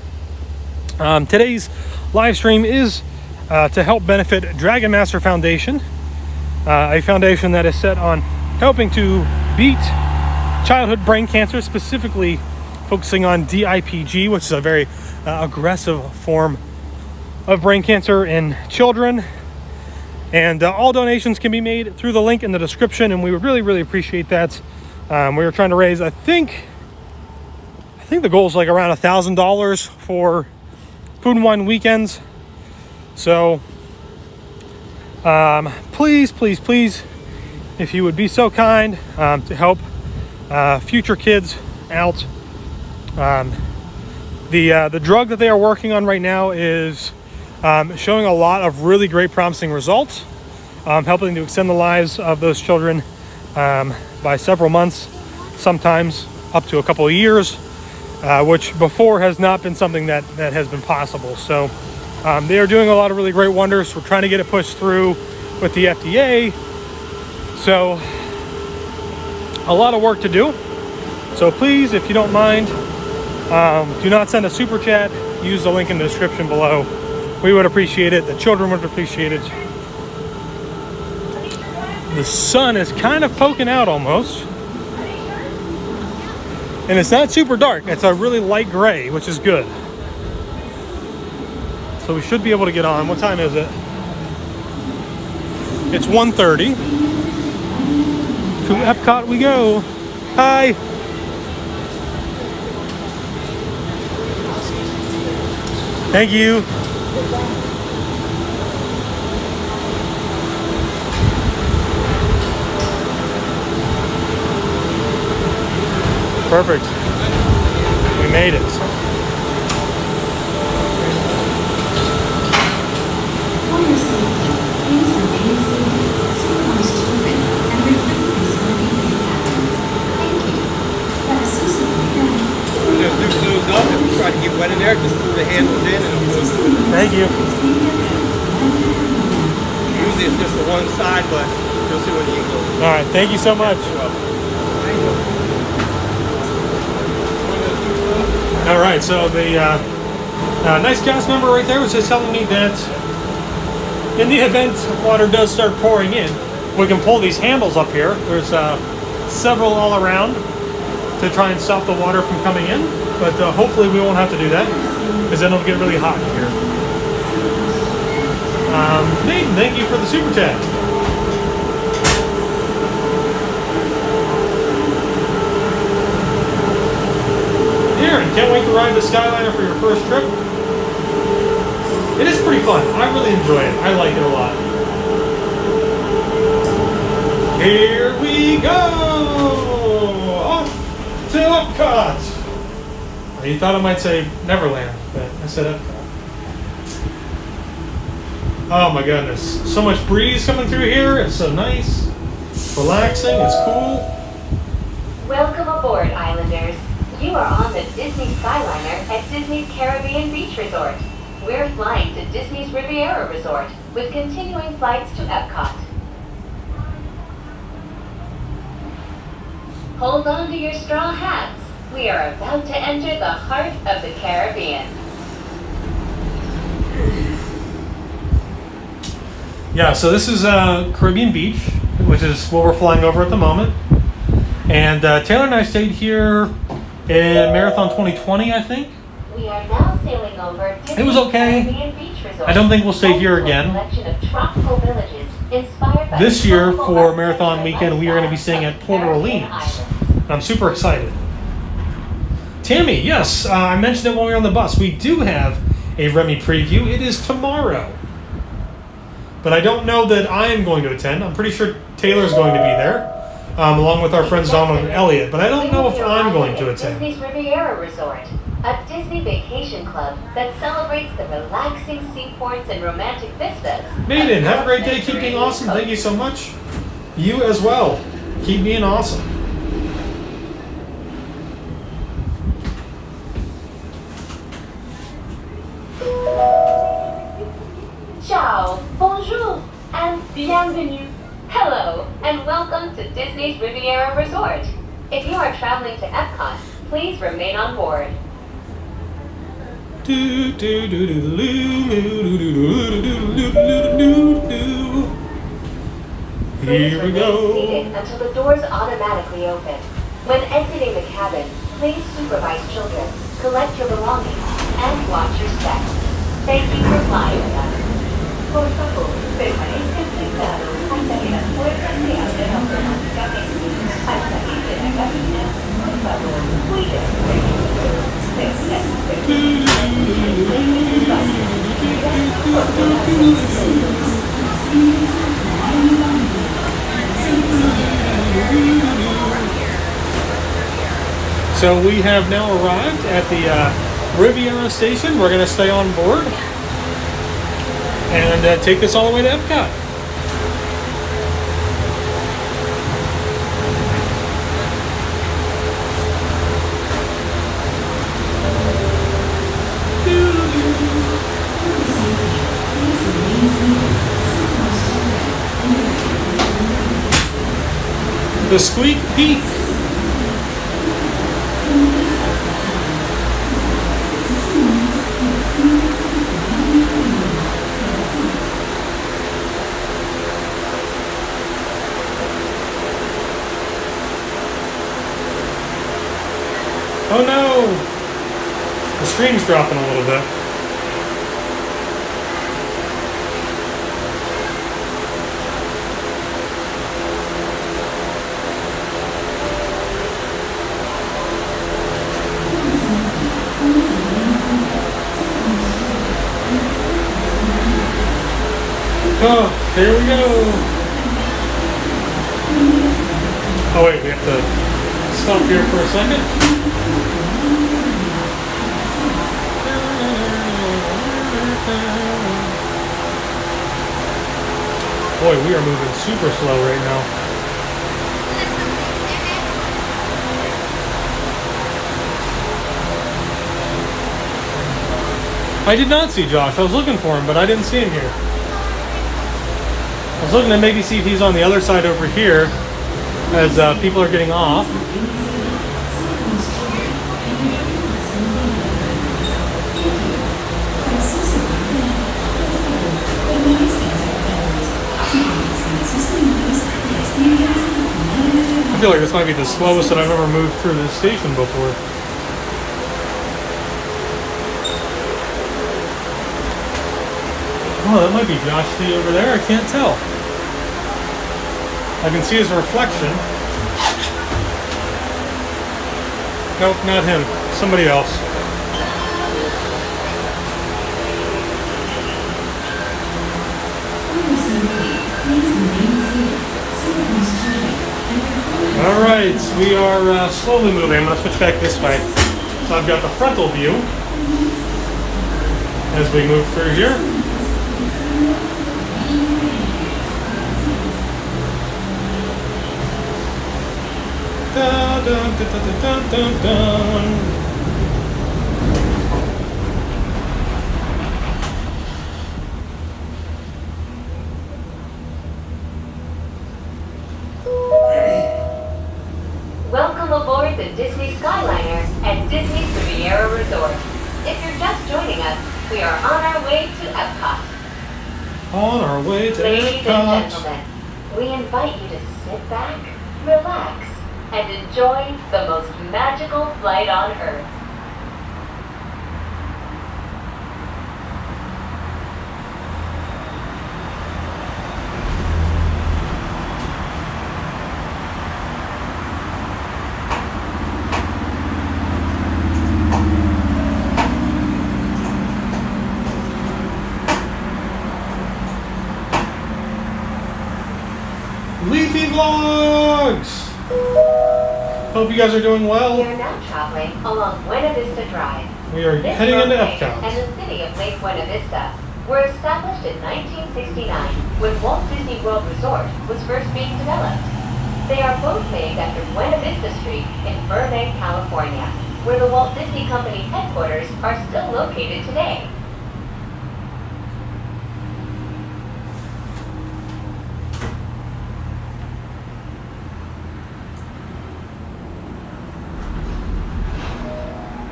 Speaker 1: Today's live stream is to help benefit Dragon Master Foundation, a foundation that is set on helping to beat childhood brain cancer, specifically focusing on DIPG, which is a very aggressive form of brain cancer in children. And all donations can be made through the link in the description, and we would really, really appreciate that. We were trying to raise, I think the goal is like around $1,000 for Food and Wine weekends. So please, please, please, if you would be so kind to help future kids out. The drug that they are working on right now is showing a lot of really great promising results, helping to extend the lives of those children by several months, sometimes up to a couple of years, which before has not been something that has been possible. So they are doing a lot of really great wonders. We're trying to get it pushed through with the FDA. So a lot of work to do. So please, if you don't mind, do not send a super chat. Use the link in the description below. We would appreciate it. The children would appreciate it. The sun is kind of poking out almost. And it's not super dark. It's a really light gray, which is good. So we should be able to get on. What time is it? It's 1:30. To Epcot we go. Hi. Thank you. Perfect. We made it.
Speaker 4: For your safety, please remain seated, supervise children, and refrain from smoking vape patterns. Thank you. That is so simple.
Speaker 9: Just do close up and try to get wet in there. Just pull the handles in and it'll go through.
Speaker 1: Thank you.
Speaker 9: Usually it's just the one side, but you'll see when you go.
Speaker 1: All right. Thank you so much. All right. So the Nice cast member right there was just telling me that in the event water does start pouring in, we can pull these handles up here. There's several all around to try and stop the water from coming in, but hopefully we won't have to do that because then it'll get really hot here. Nate, thank you for the super chat. Aaron, can't wait to ride the Skyliner for your first trip. It is pretty fun. I really enjoy it. I like it a lot. Here we go! Off to Epcot! You thought I might say Neverland, but I said Epcot. Oh my goodness. So much breeze coming through here. It's so nice. Relaxing. It's cool.
Speaker 16: Welcome aboard, Islanders. You are on the Disney Skyliner at Disney's Caribbean Beach Resort. We're flying to Disney's Riviera Resort with continuing flights to Epcot. Hold on to your straw hats. We are about to enter the heart of the Caribbean.
Speaker 1: Yeah, so this is Caribbean Beach, which is what we're flying over at the moment. And Taylor and I stayed here in Marathon 2020, I think.
Speaker 16: We are now sailing over Disney's
Speaker 1: It was okay.
Speaker 16: Caribbean Beach Resort.
Speaker 1: I don't think we'll stay here again.
Speaker 16: Collection of tropical villages inspired by
Speaker 1: This year
Speaker 16: tropical
Speaker 1: for
Speaker 16: art
Speaker 1: Marathon
Speaker 16: and
Speaker 1: weekend, we are going to be staying at Port Orleans. And I'm super excited. Tammy, yes, I mentioned it when we were on the bus. We do have a Remy preview. It is tomorrow. But I don't know that I am going to attend. I'm pretty sure Taylor's going to be there, along with our friends Donald and Elliot. But I don't know if I'm going to attend.
Speaker 16: Disney's Riviera Resort, a Disney vacation club that celebrates the relaxing seaports and romantic vistas.
Speaker 1: Maiden, have a great day. Keep being awesome. Thank you so much. You as well. Keep being awesome.
Speaker 16: Ciao, bonjour, and bienvenue. Hello, and welcome to Disney's Riviera Resort. If you are traveling to Epcot, please remain on board.
Speaker 1: Here we go.
Speaker 16: Seated until the doors automatically open. When exiting the cabin, please supervise children, collect your belongings, and watch your steps. Thank you for flying with us. Por favor, permanezcan sentados hasta que las puertas se abran automáticamente. Al salir de la cabina, por favor, cuídense de
Speaker 1: So we have now arrived at the Riviera station. We're going to stay on board and take this all the way to Epcot. The Squeak Peak. Oh no! The stream's dropping a little bit. Oh, here we go. Oh wait, we have to stop here for a second. Boy, we are moving super slow right now. I did not see Josh. I was looking for him, but I didn't see him here. I was looking to maybe see if he's on the other side over here as people are getting off. feel like this might be the slowest that I've ever moved through this station before. Oh, that might be Josh C over there. I can't tell. I can see his reflection. Nope, not him. Somebody else. All right, we are slowly moving. I'm going to switch back this way. So I've got the frontal view as we move through here. Dun, dun, dun, dun, dun, dun, dun.
Speaker 16: Welcome aboard the Disney Skyliner at Disney's Riviera Resort. If you're just joining us, we are on our way to Epcot.
Speaker 1: On our way to
Speaker 16: Ladies
Speaker 1: Epcot.
Speaker 16: and gentlemen, we invite you to sit back, relax, and enjoy the most magical flight on Earth.
Speaker 1: Leafy Vlogs! Hope you guys are doing well.
Speaker 16: We are now traveling along Buena Vista Drive.
Speaker 1: We are
Speaker 16: This
Speaker 1: heading into
Speaker 16: roadway
Speaker 1: Epcot.
Speaker 16: and the city of Lake Buena Vista were established in 1969 when Walt Disney World Resort was first being developed. They are both named after Buena Vista Street in Burbank, California, where the Walt Disney Company headquarters are still located today.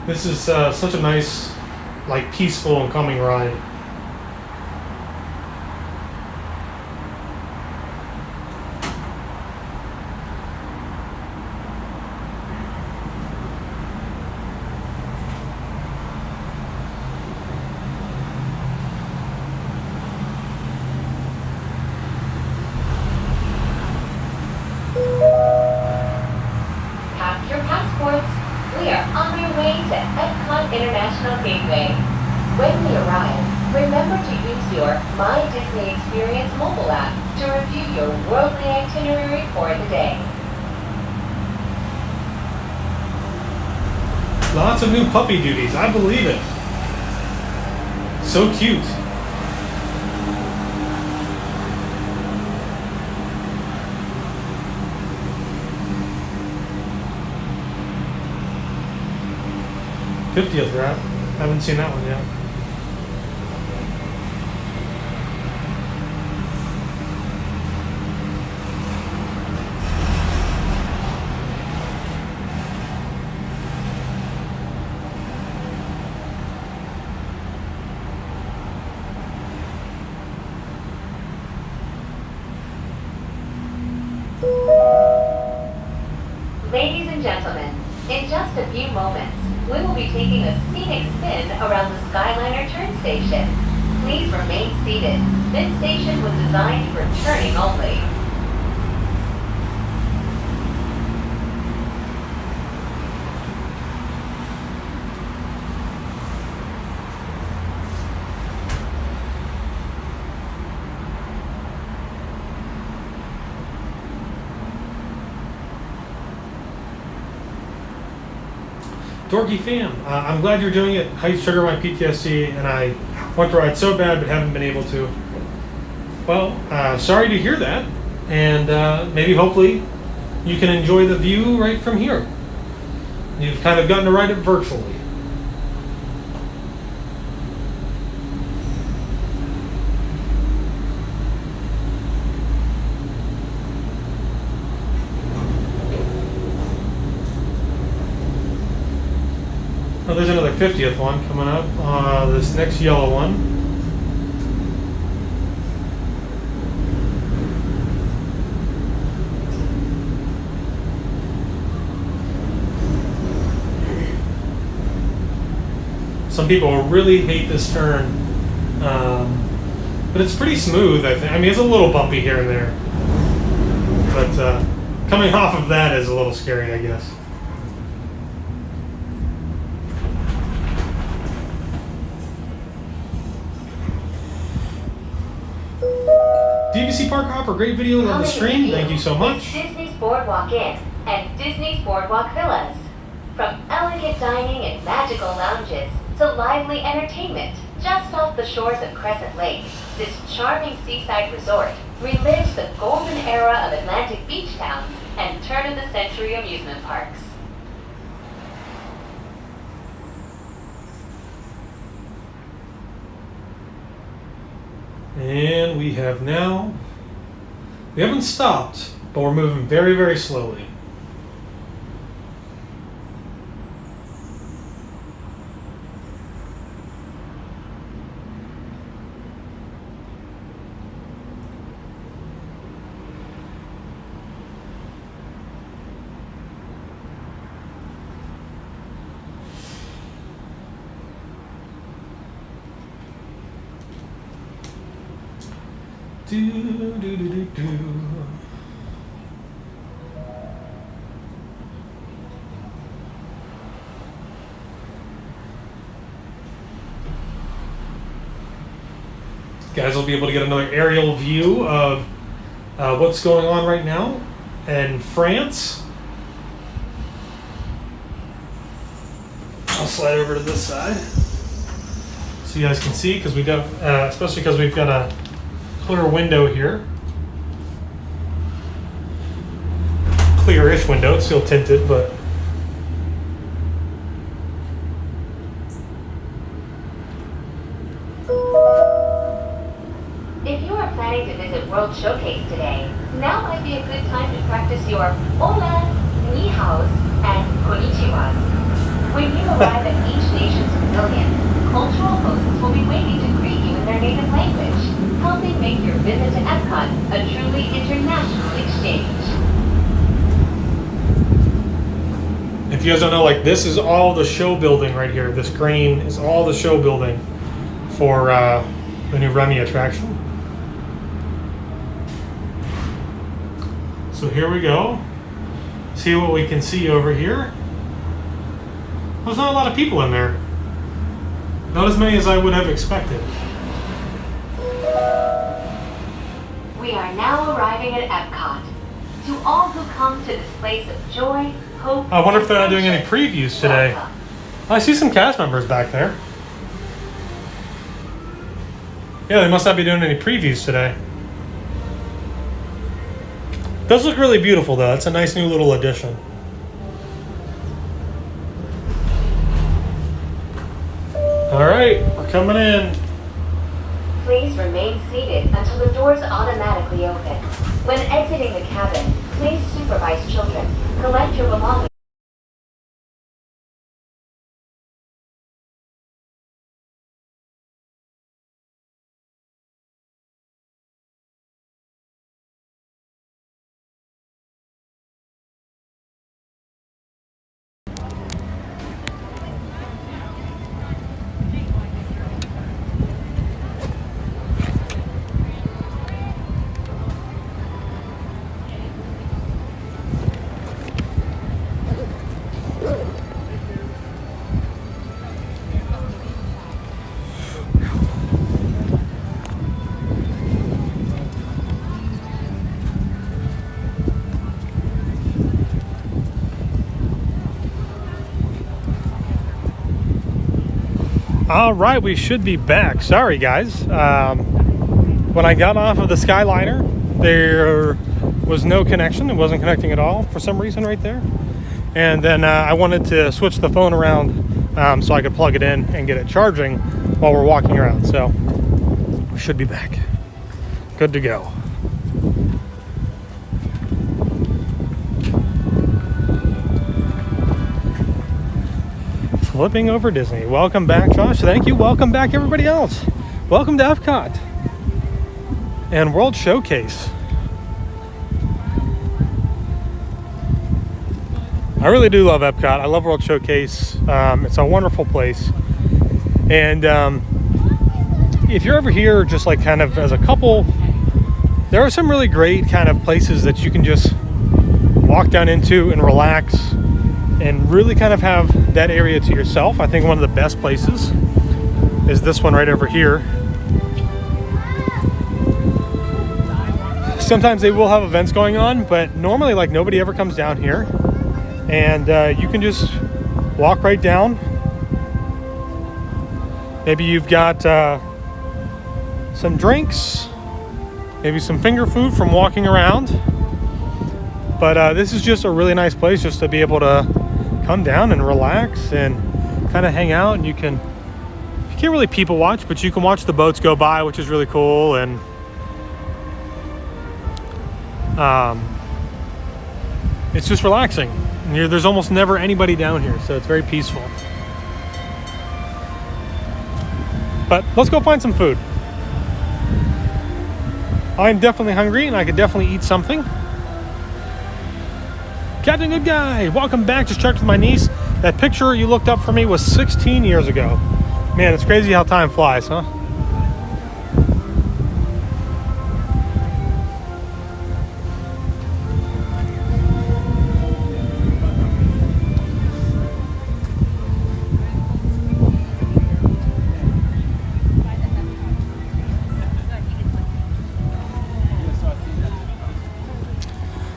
Speaker 1: This is such a nice, like, peaceful and calming ride.
Speaker 16: Pack your passports. We are on our way to Epcot International Gateway. When we arrive, remember to use your My Disney Experience mobile app to review your worldly itinerary for the day.
Speaker 1: Lots of new puppy duties, I believe it. So cute. '50th wrap. Haven't seen that one yet.
Speaker 16: Ladies and gentlemen, in just a few moments, we will be taking a scenic spin around the Skyliner turn station. Please remain seated. This station was designed for turning only.
Speaker 1: Dorky fam, I'm glad you're doing it. Heights trigger my PTSD, and I want to ride so bad but haven't been able to. Well, sorry to hear that, and maybe hopefully you can enjoy the view right from here. You've kind of gotten to ride it virtually. Oh, there's another 50th one coming up. This next yellow one. Some people really hate this turn, but it's pretty smooth, I think. I mean, it's a little bumpy here and there, but coming off of that is a little scary, I guess. DVC Park Hopper, great video on the stream. Thank you so much.
Speaker 16: Disney's Boardwalk Inn and Disney's Boardwalk Villas. From elegant dining and magical lounges to lively entertainment just off the shores of Crescent Lake, this charming seaside resort relives the golden era of Atlantic beach towns and turn-of-the-century amusement parks.
Speaker 1: And we haven't stopped, but we're moving very, very slowly. Guys will be able to get another aerial view of what's going on right now in France. I'll slide over to this side so you guys can see, because we got, especially because we've got a clear window here. Clear-ish window, it's still tinted, but
Speaker 16: If you are planning to visit World Showcase today, now might be a good time to practice your olas, ni haos, and konnichiwas. When you arrive at each nation's pavilion, cultural hosts will be waiting to greet you in their native language, helping make your visit to Epcot a truly international exchange.
Speaker 1: if you guys don't know, like, this is all the show building right here. This green is all the show building for the new Remy attraction. So here we go. See what we can see over here. There's not a lot of people in there. Not as many as I would have expected.
Speaker 16: We are now arriving at Epcot. To all who come to this place of joy, hope,
Speaker 1: I wonder if they're not doing any previews today. I see some cast members back there. Yeah, they must not be doing any previews today. Does look really beautiful though. It's a nice new little addition. All right, we're coming in.
Speaker 16: Please remain seated until the doors automatically open. When exiting the cabin, please supervise children. Collect your belongings.
Speaker 1: All right, we should be back. Sorry, guys. When I got off of the Skyliner, there was no connection. It wasn't connecting at all for some reason right there. And then I wanted to switch the phone around so I could plug it in and get it charging while we're walking around. So we should be back. Good to go. Flipping over Disney. Welcome back, Josh. Thank you. Welcome back, everybody else. Welcome to Epcot and World Showcase. I really do love Epcot. I love World Showcase. It's a wonderful place. And if you're ever here just like kind of as a couple, there are some really great kind of places that you can just walk down into and relax and really kind of have that area to yourself. I think one of the best places is this one right over here. Sometimes they will have events going on, but normally like nobody ever comes down here, and you can just walk right down. Maybe you've got some drinks, maybe some finger food from walking around. But this is just a really nice place just to be able to come down and relax and kind of hang out. And you can't really people watch, but you can watch the boats go by, which is really cool. And it's just relaxing. And there's almost never anybody down here, so it's very peaceful. But let's go find some food. I'm definitely hungry, and I could definitely eat something. Captain Good Guy, welcome back. Just checked with my niece. That picture you looked up for me was 16 years ago. Man, it's crazy how time flies, huh?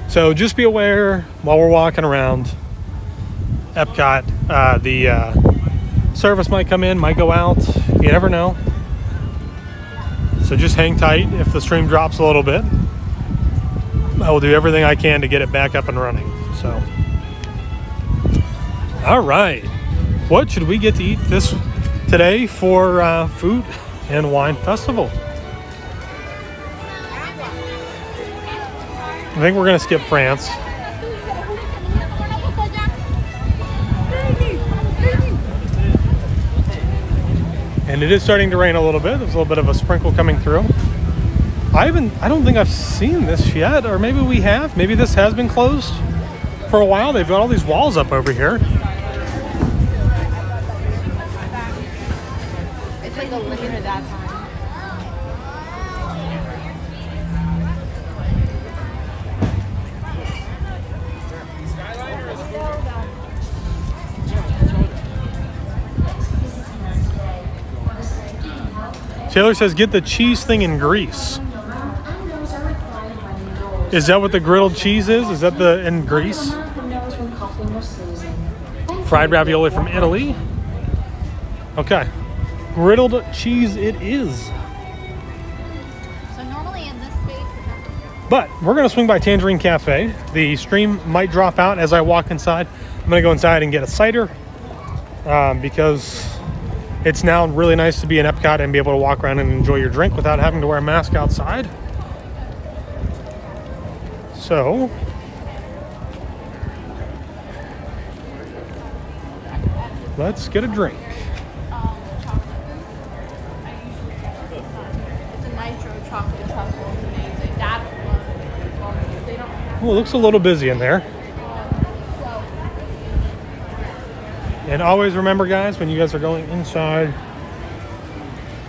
Speaker 1: So just be aware while we're walking around Epcot, the service might come in, might go out. You never know. So just hang tight. If the stream drops a little bit, I will do everything I can to get it back up and running. So, all right. What should we get to eat today for Food and Wine Festival? I think we're going to skip France. And it is starting to rain a little bit. There's a little bit of a sprinkle coming through. I don't think I've seen this yet, or maybe we have. Maybe this has been closed for a while. They've got all these walls up over here.
Speaker 7: It's like a limit at that time.
Speaker 1: Taylor says, get the cheese thing in Greece. Is that what the griddled cheese is? Is that in Greece? Fried ravioli from Italy. Okay. Griddled cheese it is.
Speaker 7: So normally in this space...
Speaker 1: But we're going to swing by Tangerine Cafe. The stream might drop out as I walk inside. I'm going to go inside and get a cider because it's now really nice to be in Epcot and be able to walk around and enjoy your drink without having to wear a mask outside. So, let's get a drink.
Speaker 7: It's a nitro chocolate truffle. It's amazing. That one. They don't have...
Speaker 1: Oh, it looks a little busy in there. And always remember, guys, when you guys are going inside,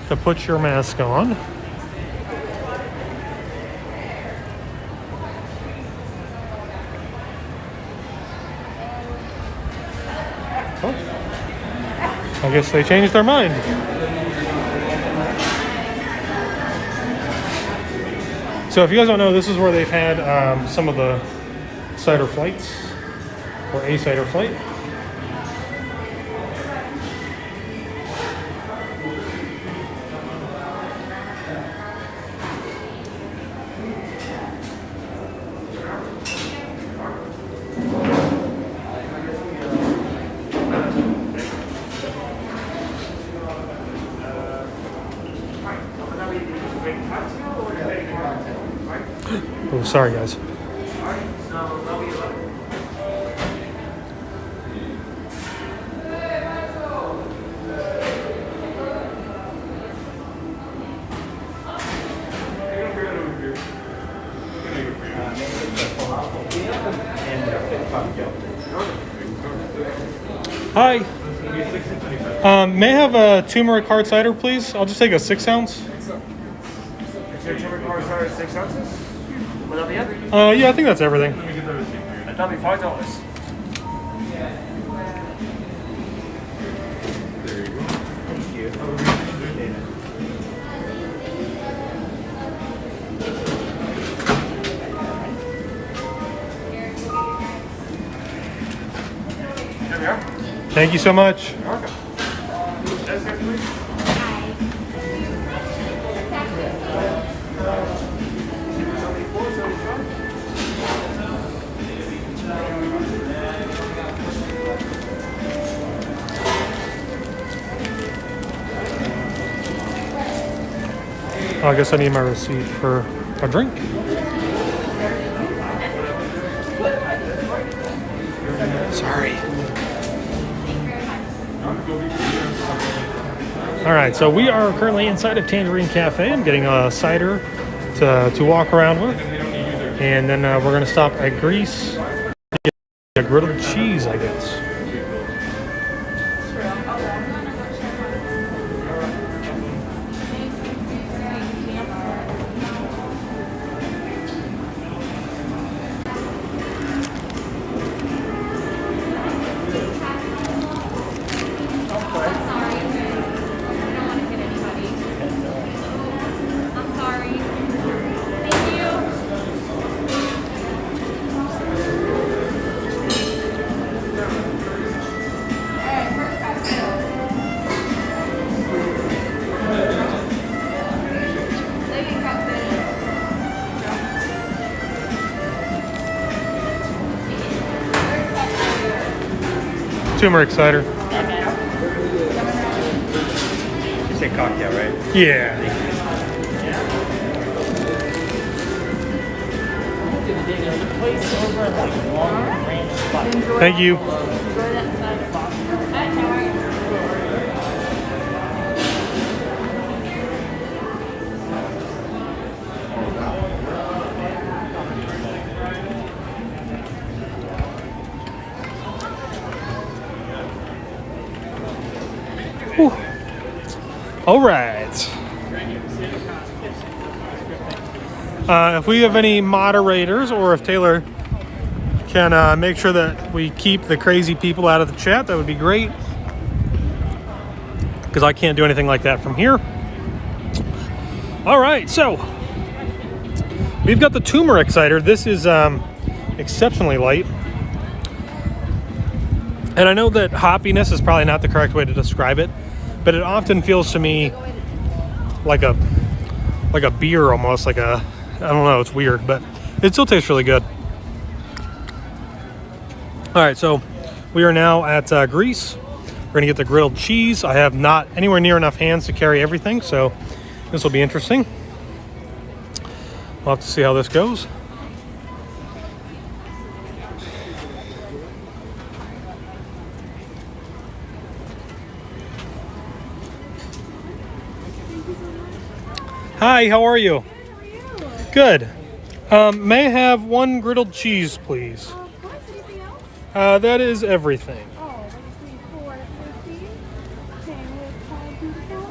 Speaker 1: to put your mask on. Oh, I guess they changed their mind. So if you guys don't know, this is where they've had some of the cider flights, or a cider flight. Oh, sorry, guys. Hi. May I have a turmeric hard cider, please? I'll just take a 6 ounce.
Speaker 2: Is your turmeric hard cider 6 ounces? Will that be it?
Speaker 1: Yeah, I think that's everything.
Speaker 2: That'll be $5. Thank you. Here we are.
Speaker 1: Thank you so much.
Speaker 2: You're welcome. That's good, please.
Speaker 1: I guess I need my receipt for a drink. Sorry. All right, so we are currently inside of Tangerine Cafe. I'm getting a cider to walk around with. And then we're going to stop at Greece to get a grilled cheese, I guess. Turmeric cider.
Speaker 3: You say cocktail, right?
Speaker 1: Yeah. Thank you. Whew. All right. If we have any moderators, or if Taylor can make sure that we keep the crazy people out of the chat, that would be great. Because I can't do anything like that from here. All right, so we've got the turmeric cider. This is exceptionally light. And I know that hoppiness is probably not the correct way to describe it, but it often feels to me like a beer almost, like a, I don't know, it's weird, but it still tastes really good. All right, so we are now at Greece. We're gonna get the grilled cheese. I have not anywhere near enough hands to carry everything, so this will be interesting. We'll have to see how this goes. Hi, how are you? Good. May I have one grilled cheese, please?
Speaker 7: Of course, anything else?
Speaker 1: That is everything.
Speaker 7: Oh, let me see, $4.50. Okay, with 5 people.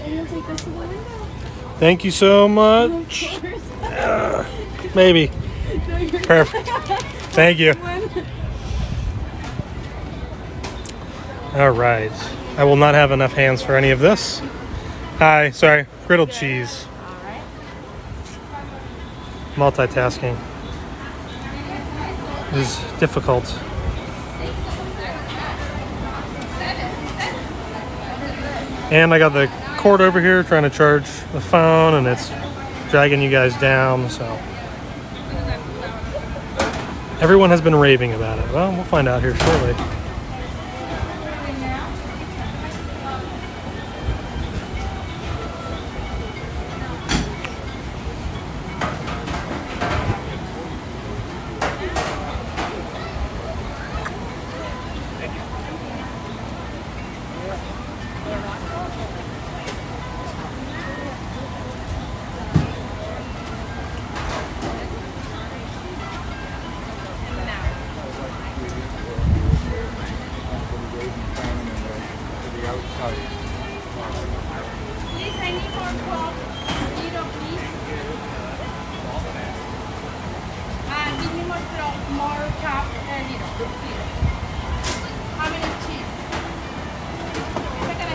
Speaker 7: And you'll take this to the window.
Speaker 1: Thank you so much. Maybe.
Speaker 7: No,
Speaker 1: Perfect. Thank you. All right. I will not have enough hands for any of this. Hi, sorry. Grilled cheese. Multitasking is difficult. And I got the cord over here trying to charge the phone, and it's dragging you guys down, so everyone has been raving about it. Well, we'll find out here shortly.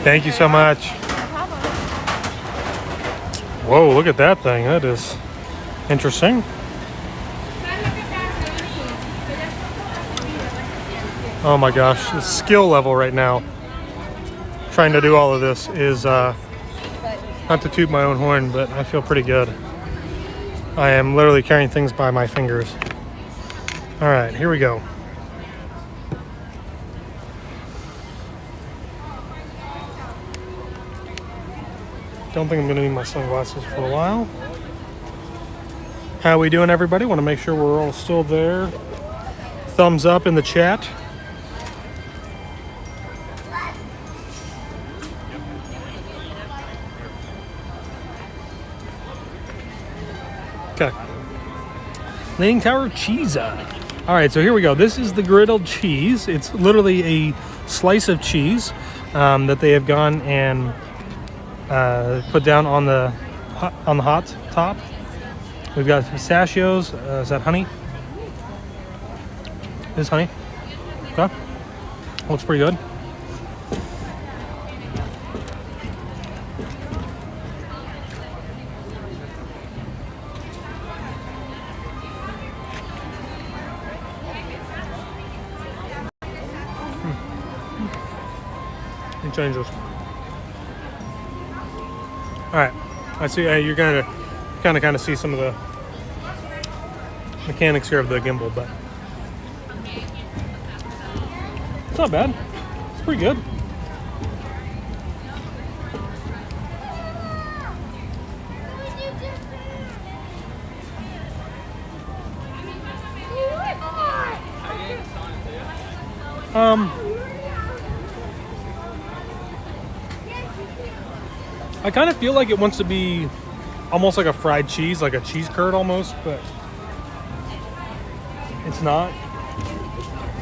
Speaker 1: Thank you so much. Whoa, look at that thing. That is interesting. Oh my gosh, the skill level right now trying to do all of this is, not to toot my own horn, but I feel pretty good. I am literally carrying things by my fingers. All right, here we go. Don't think I'm gonna need my sunglasses for a while. How we doing, everybody? Want to make sure we're all still there. Thumbs up in the chat. Okay. Leaning Tower of Cheese. All right, so here we go. This is the griddled cheese. It's literally a slice of cheese that they have gone and put down on the hot top. We've got pistachios. Is that honey? This is honey. Okay. Looks pretty good. Let me change this. All right, I see you're gonna kind of see some of the mechanics here of the gimbal, but it's not bad. It's pretty good. I kind of feel like it wants to be almost like a fried cheese, like a cheese curd almost, but it's not.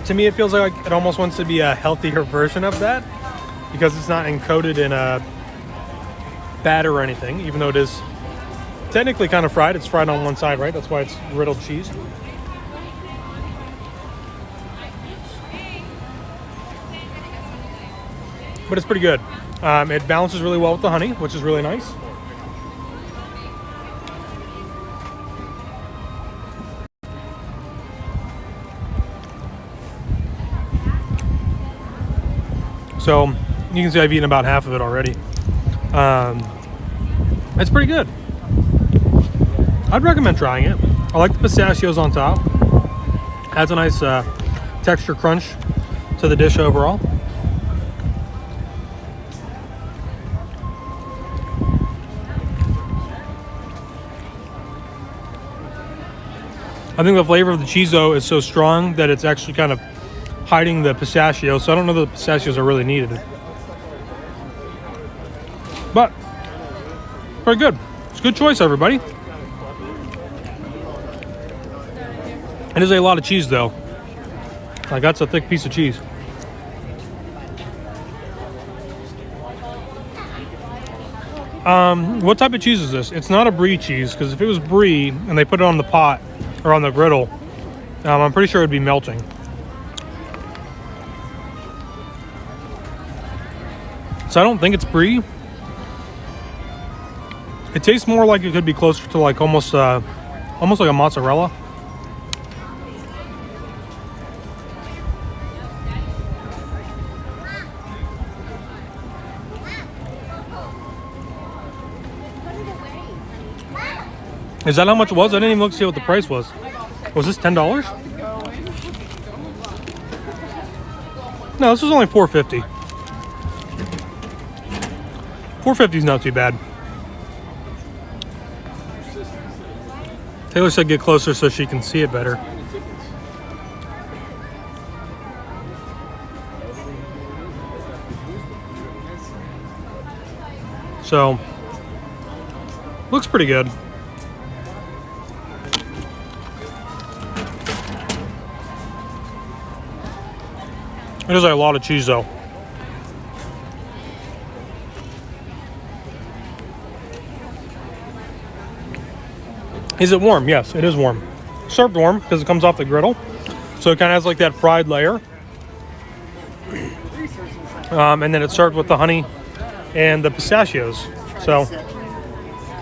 Speaker 1: To me, it feels like it almost wants to be a healthier version of that because it's not encoded in a batter or anything, even though it is technically kind of fried. It's fried on one side, right? That's why it's griddled cheese. But it's pretty good. It balances really well with the honey, which is really nice. So you can see I've eaten about half of it already. It's pretty good. I'd recommend trying it. I like the pistachios on top. Adds a nice texture crunch to the dish overall. I think the flavor of the cheese, though, is so strong that it's actually kind of hiding the pistachio, so I don't know that the pistachios are really needed. But, very good. It's a good choice, everybody. It is a lot of cheese, though. Like, that's a thick piece of cheese. What type of cheese is this? It's not a brie cheese, because if it was brie and they put it on the pot or on the griddle, I'm pretty sure it would be melting. So I don't think it's brie. It tastes more like it could be closer to like almost like a mozzarella. Is that how much it was? I didn't even look to see what the price was. Was this $10? No, this was only $4.50. $4.50 is not too bad. Taylor said get closer so she can see it better. So, looks pretty good. It is a lot of cheese, though. Is it warm? Yes, it is warm. Served warm because it comes off the griddle. So it kind of has like that fried layer. And then it's served with the honey and the pistachios. So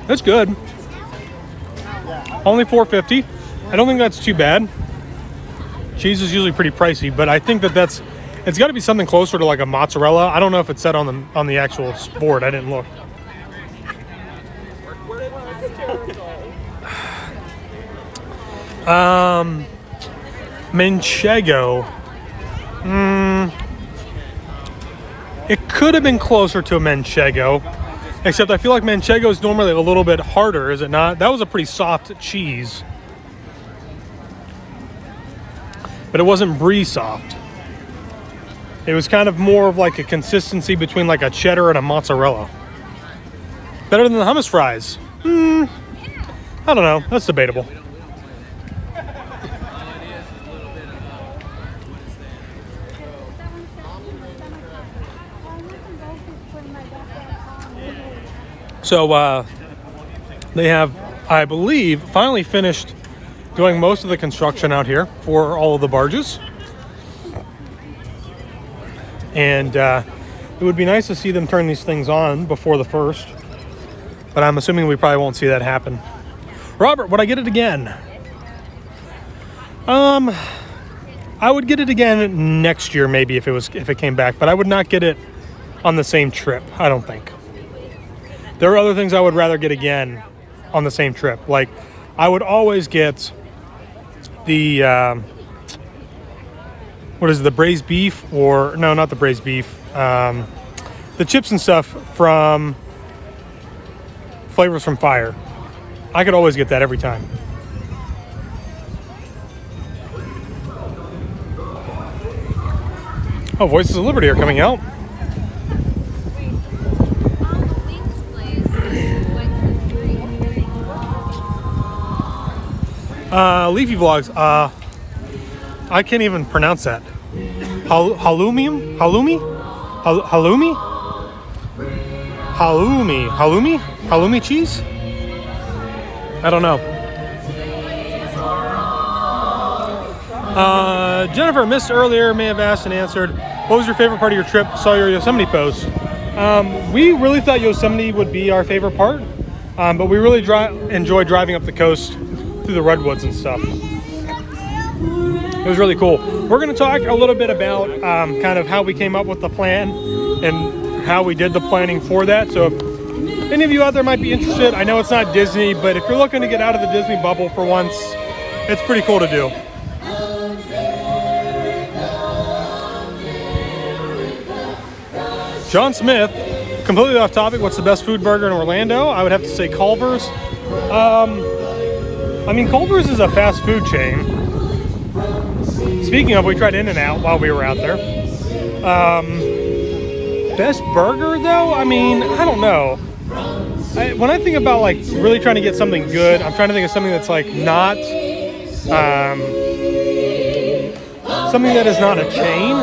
Speaker 1: it's good. Only $4.50. I don't think that's too bad. Cheese is usually pretty pricey, but I think that it's got to be something closer to like a mozzarella. I don't know if it's set on the actual board. I didn't look. Manchego. It could have been closer to a Manchego, except I feel like Manchego is normally a little bit harder, is it not? That was a pretty soft cheese. But it wasn't brie soft. It was kind of more of like a consistency between like a cheddar and a mozzarella. Better than the hummus fries. I don't know. That's debatable. So they have, I believe, finally finished doing most of the construction out here for all of the barges. And it would be nice to see them turn these things on before the 1st. But I'm assuming we probably won't see that happen. Robert, would I get it again? I would get it again next year maybe if it came back. But I would not get it on the same trip, I don't think. There are other things I would rather get again on the same trip. Like, I would always get the, what is it, the braised beef, or, no, not the braised beef, the chips and stuff from Flavors from Fire. I could always get that every time. Oh, Voices of Liberty are coming out. Leafy Vlogs, I can't even pronounce that. Halloumi? Halloumi cheese? I don't know. Jennifer, missed earlier, may have asked and answered. What was your favorite part of your trip? Saw your Yosemite post. We really thought Yosemite would be our favorite part, but we really enjoyed driving up the coast through the redwoods and stuff. It was really cool. We're going to talk a little bit about kind of how we came up with the plan and how we did the planning for that. So if any of you out there might be interested, I know it's not Disney, but if you're looking to get out of the Disney bubble for once, it's pretty cool to do. John Smith, completely off topic, what's the best food burger in Orlando? I would have to say Culver's. I mean, Culver's is a fast food chain. Speaking of, we tried In-N-Out while we were out there. Best burger, though? I mean, I don't know. When I think about, like, really trying to get something good, I'm trying to think of something that's, like, not... something that is not a chain.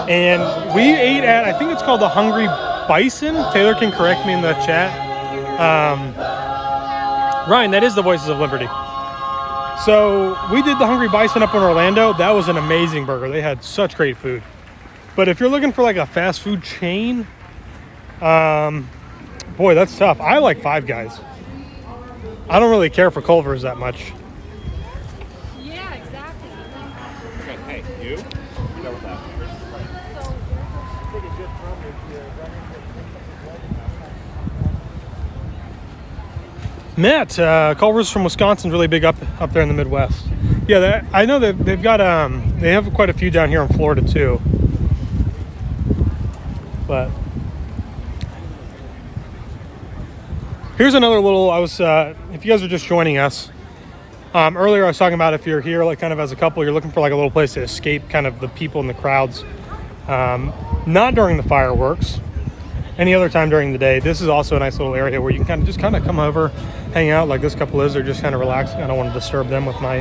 Speaker 1: And we ate at, I think it's called the Hungry Bison. Taylor can correct me in the chat. Ryan, that is the Voices of Liberty. So we did the Hungry Bison up in Orlando. That was an amazing burger. They had such great food. But if you're looking for like a fast food chain, boy, that's tough. I like Five Guys. I don't really care for Culver's that much.
Speaker 15: Yeah, exactly.
Speaker 3: Hey, you? You know what that is.
Speaker 1: Matt, Culver's from Wisconsin's really big up there in the Midwest. Yeah, I know that they've got they have quite a few down here in Florida too. But here's another little. If you guys are just joining us, earlier I was talking about if you're here like kind of as a couple, you're looking for like a little place to escape kind of the people in the crowds. Not during the fireworks. Any other time during the day. This is also a nice little area where you can kind of come over, hang out like this couple is. They're just kind of relaxing. I don't want to disturb them with my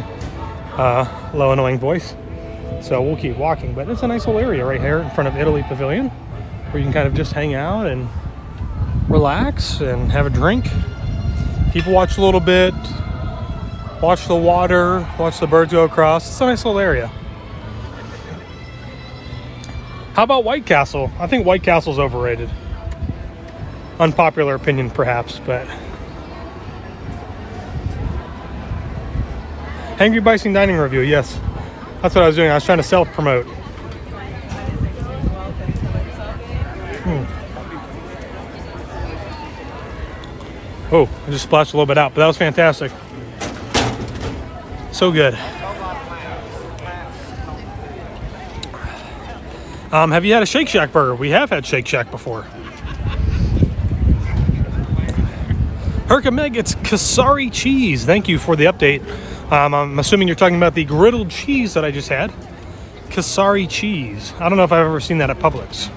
Speaker 1: low, annoying voice. So we'll keep walking. But it's a nice little area right here in front of Italy Pavilion where you can kind of just hang out and relax and have a drink. People watch a little bit watch the water, watch the birds go across. It's a nice little area. How about White Castle? I think White Castle's overrated. Unpopular opinion, perhaps, but... Hangry Bison Dining Review, yes. That's what I was doing. I was trying to self-promote. Oh, I just splashed a little bit out, but that was fantastic. So good. Have you had a Shake Shack burger? We have had Shake Shack before. Herka Meg, it's Kasari cheese. Thank you for the update. I'm assuming you're talking about the griddled cheese that I just had. Kasari cheese. I don't know if I've ever seen that at Publix.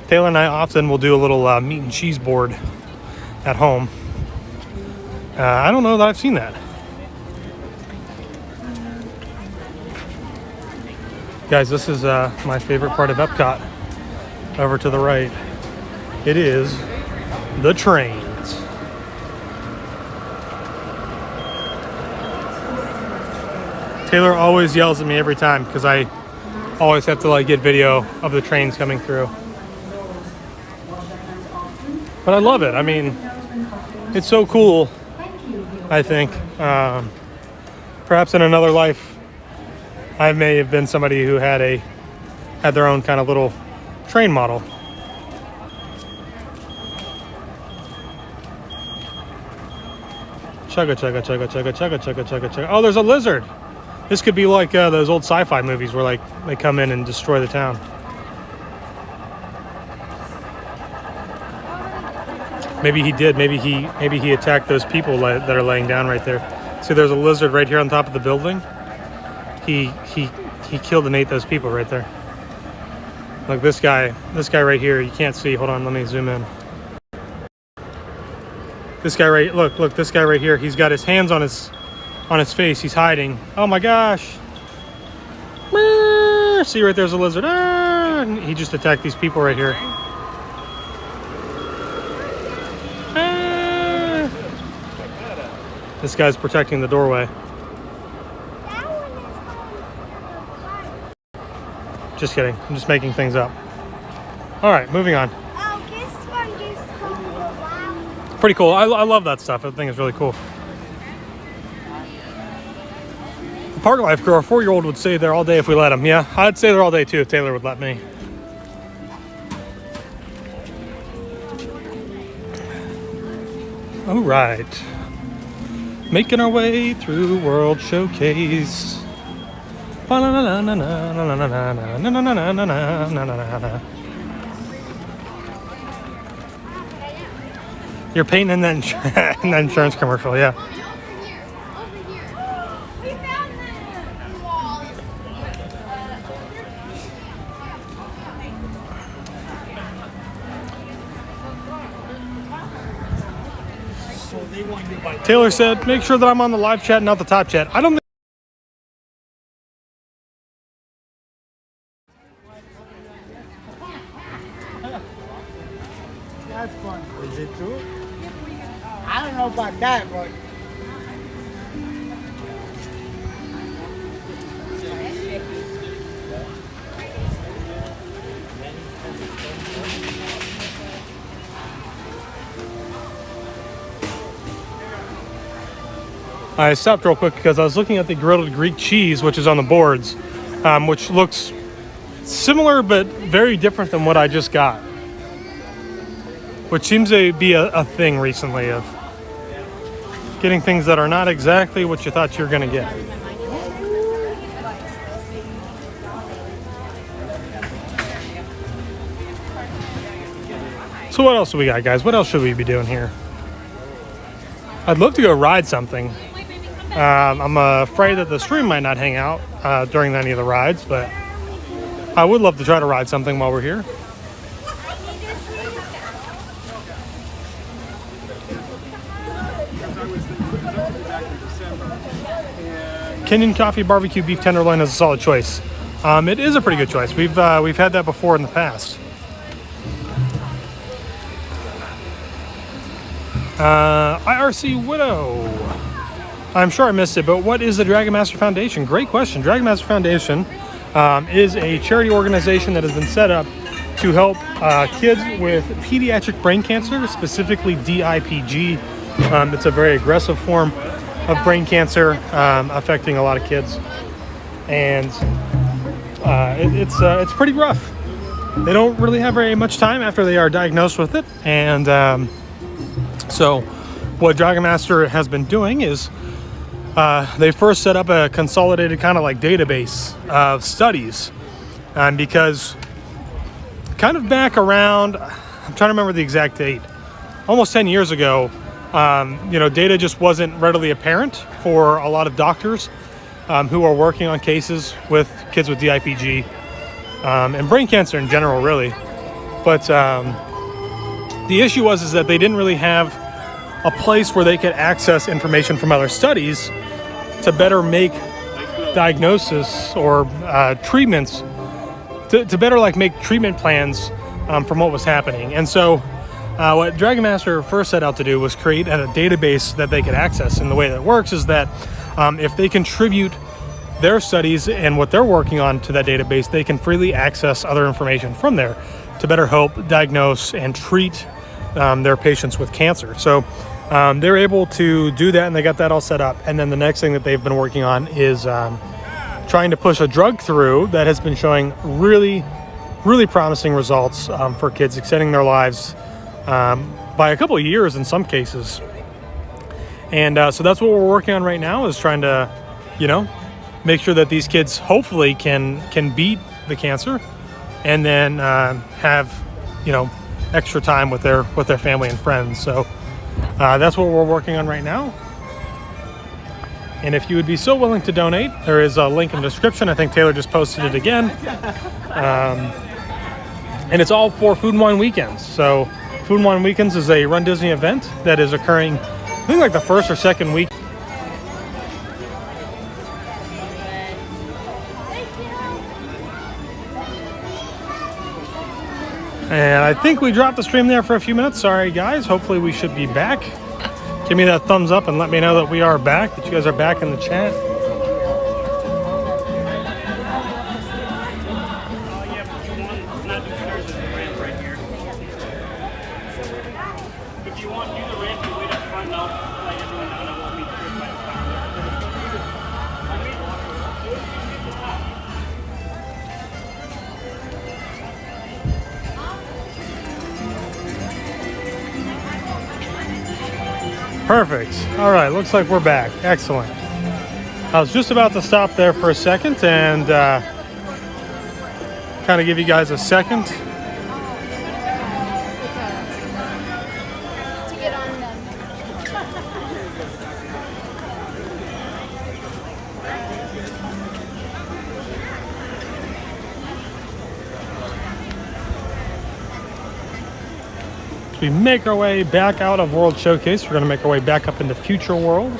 Speaker 1: Taylor and I often will do a little meat and cheese board at home. I don't know that I've seen that. Guys, this is my favorite part of Epcot. Over to the right. It is the trains. Taylor always yells at me every time because I always have to like get video of the trains coming through. But I love it. I mean, it's so cool, I think. Perhaps in another life, I may have been somebody who had their own kind of little train model. Chugga, chugga, chugga, chugga, chugga, chugga, chugga, chugga. Oh, there's a lizard. This could be like those old sci-fi movies where like they come in and destroy the town. Maybe he did. Maybe he attacked those people that are laying down right there. See, there's a lizard right here on top of the building. He killed and ate those people right there. Look, this guy right here. You can't see. Hold on, let me zoom in. This guy right. Look, this guy right here. He's got his hands on his face. He's hiding. Oh my gosh. See, right there's a lizard. He just attacked these people right here. This guy's protecting the doorway. Just kidding. I'm just making things up. All right, moving on. Pretty cool. I love that stuff. I think it's really cool. The Park Life Crew, our 4-year-old would stay there all day if we let him. Yeah, I'd stay there all day too if Taylor would let me. All right. Making our way through World Showcase. You're painting in the insurance commercial, yeah. Taylor said, make sure that I'm on the live chat, not the top chat. I don't think.
Speaker 2: That's fun. Is it true? I don't know about that, but.
Speaker 1: I stopped real quick because I was looking at the grilled Greek cheese, which is on the boards, which looks similar but very different than what I just got. Which seems to be a thing recently of getting things that are not exactly what you thought you were going to get. So what else do we got, guys? What else should we be doing here? I'd love to go ride something. I'm afraid that the stream might not hang out during any of the rides, but I would love to try to ride something while we're here. Kenyan Coffee Barbecue Beef Tenderloin is a solid choice. It is a pretty good choice. We've had that before in the past. IRC Widow. I'm sure I missed it, but what is the Dragon Master Foundation? Great question. Dragon Master Foundation is a charity organization that has been set up to help kids with pediatric brain cancer, specifically DIPG. It's a very aggressive form of brain cancer affecting a lot of kids, and it's pretty rough. They don't really have very much time after they are diagnosed with it, and so what Dragon Master has been doing is they first set up a consolidated kind of like database of studies, because kind of back around, I'm trying to remember the exact date, almost 10 years ago, data just wasn't readily apparent for a lot of doctors who are working on cases with kids with DIPG and brain cancer in general, really. But the issue was that they didn't really have a place where they could access information from other studies to better make diagnosis or treatments, to better like make treatment plans from what was happening. And so what Dragon Master first set out to do was create a database that they could access. And the way that works is that if they contribute their studies and what they're working on to that database, they can freely access other information from there to better help diagnose and treat their patients with cancer. So they're able to do that, and they got that all set up. And then the next thing that they've been working on is trying to push a drug through that has been showing really, really promising results for kids, extending their lives by a couple of years in some cases. And so that's what we're working on right now, is trying to, make sure that these kids hopefully can beat the cancer, and then have, extra time with their family and friends. So that's what we're working on right now. And if you would be so willing to donate, there is a link in the description. I think Taylor just posted it again. And it's all for Food and Wine Weekends. So Food and Wine Weekends is a Run Disney event that is occurring, I think, like the first or second week. And I think we dropped the stream there for a few minutes. Sorry, guys. Hopefully we should be back. Give me that thumbs up and let me know that we are back, that you guys are back in the chat. Perfect. All right, looks like we're back. Excellent. I was just about to stop there for a second and kind of give you guys a second. We make our way back out of World Showcase. We're going to make our way back up into Future World.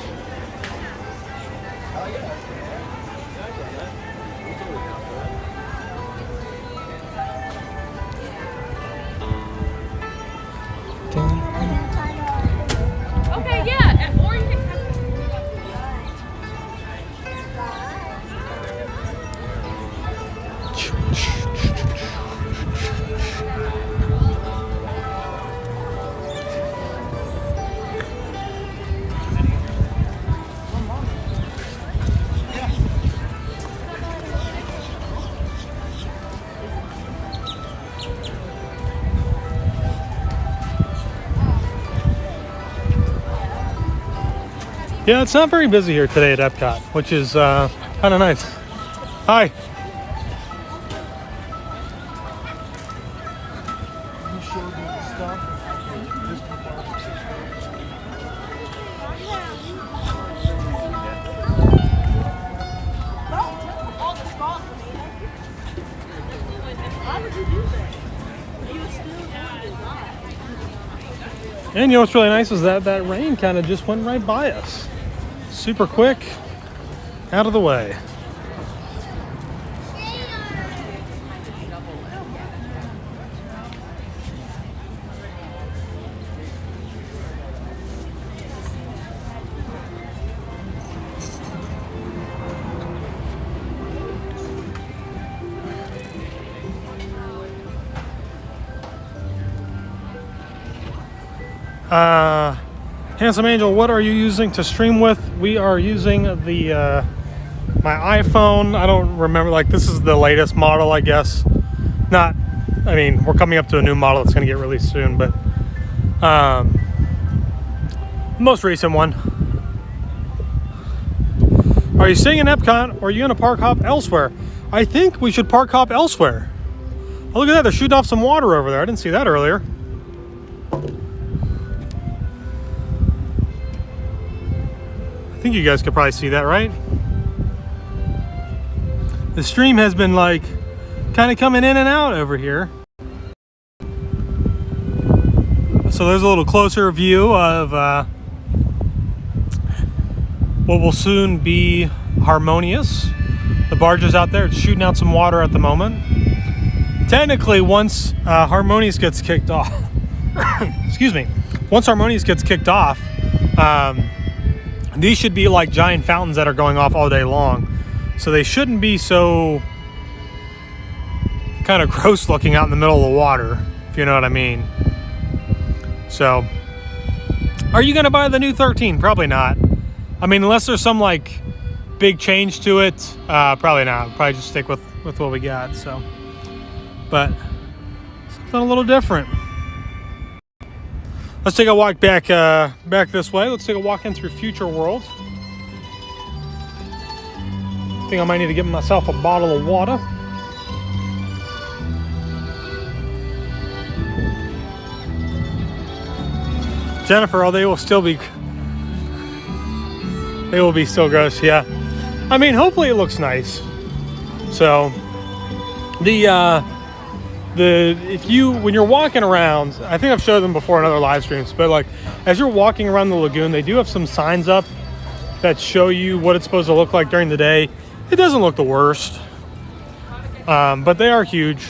Speaker 15: Okay, yeah, or you can
Speaker 1: Yeah, it's not very busy here today at Epcot, which is kind of nice. Hi. And you know what's really nice is that rain kind of just went right by us. Super quick, out of the way. Handsome Angel, what are you using to stream with? We are using the my iPhone. I don't remember, like, this is the latest model, I guess. Not, I mean, we're coming up to a new model that's going to get released soon, but most recent one. Are you staying in Epcot, or are you going to park hop elsewhere? I think we should park hop elsewhere. Oh, look at that, they're shooting off some water over there. I didn't see that earlier. I think you guys could probably see that, right? The stream has been like kind of coming in and out over here. So there's a little closer view of what will soon be Harmonious. The barge is out there, it's shooting out some water at the moment. Technically, once Harmonious gets kicked off, excuse me, once Harmonious gets kicked off, these should be like giant fountains that are going off all day long. So they shouldn't be so kind of gross looking out in the middle of the water, if you know what I mean. So, are you gonna buy the new 13? Probably not. I mean, unless there's some like big change to it, probably not. Probably just stick with what we got. So, but something a little different. Let's take a walk back this way. Let's take a walk in through Future World. I think I might need to get myself a bottle of water. Jennifer, oh, they will be still gross, yeah. I mean, hopefully it looks nice. So, when you're walking around, I think I've showed them before in other live streams, but like, as you're walking around the lagoon, they do have some signs up that show you what it's supposed to look like during the day. It doesn't look the worst, but they are huge.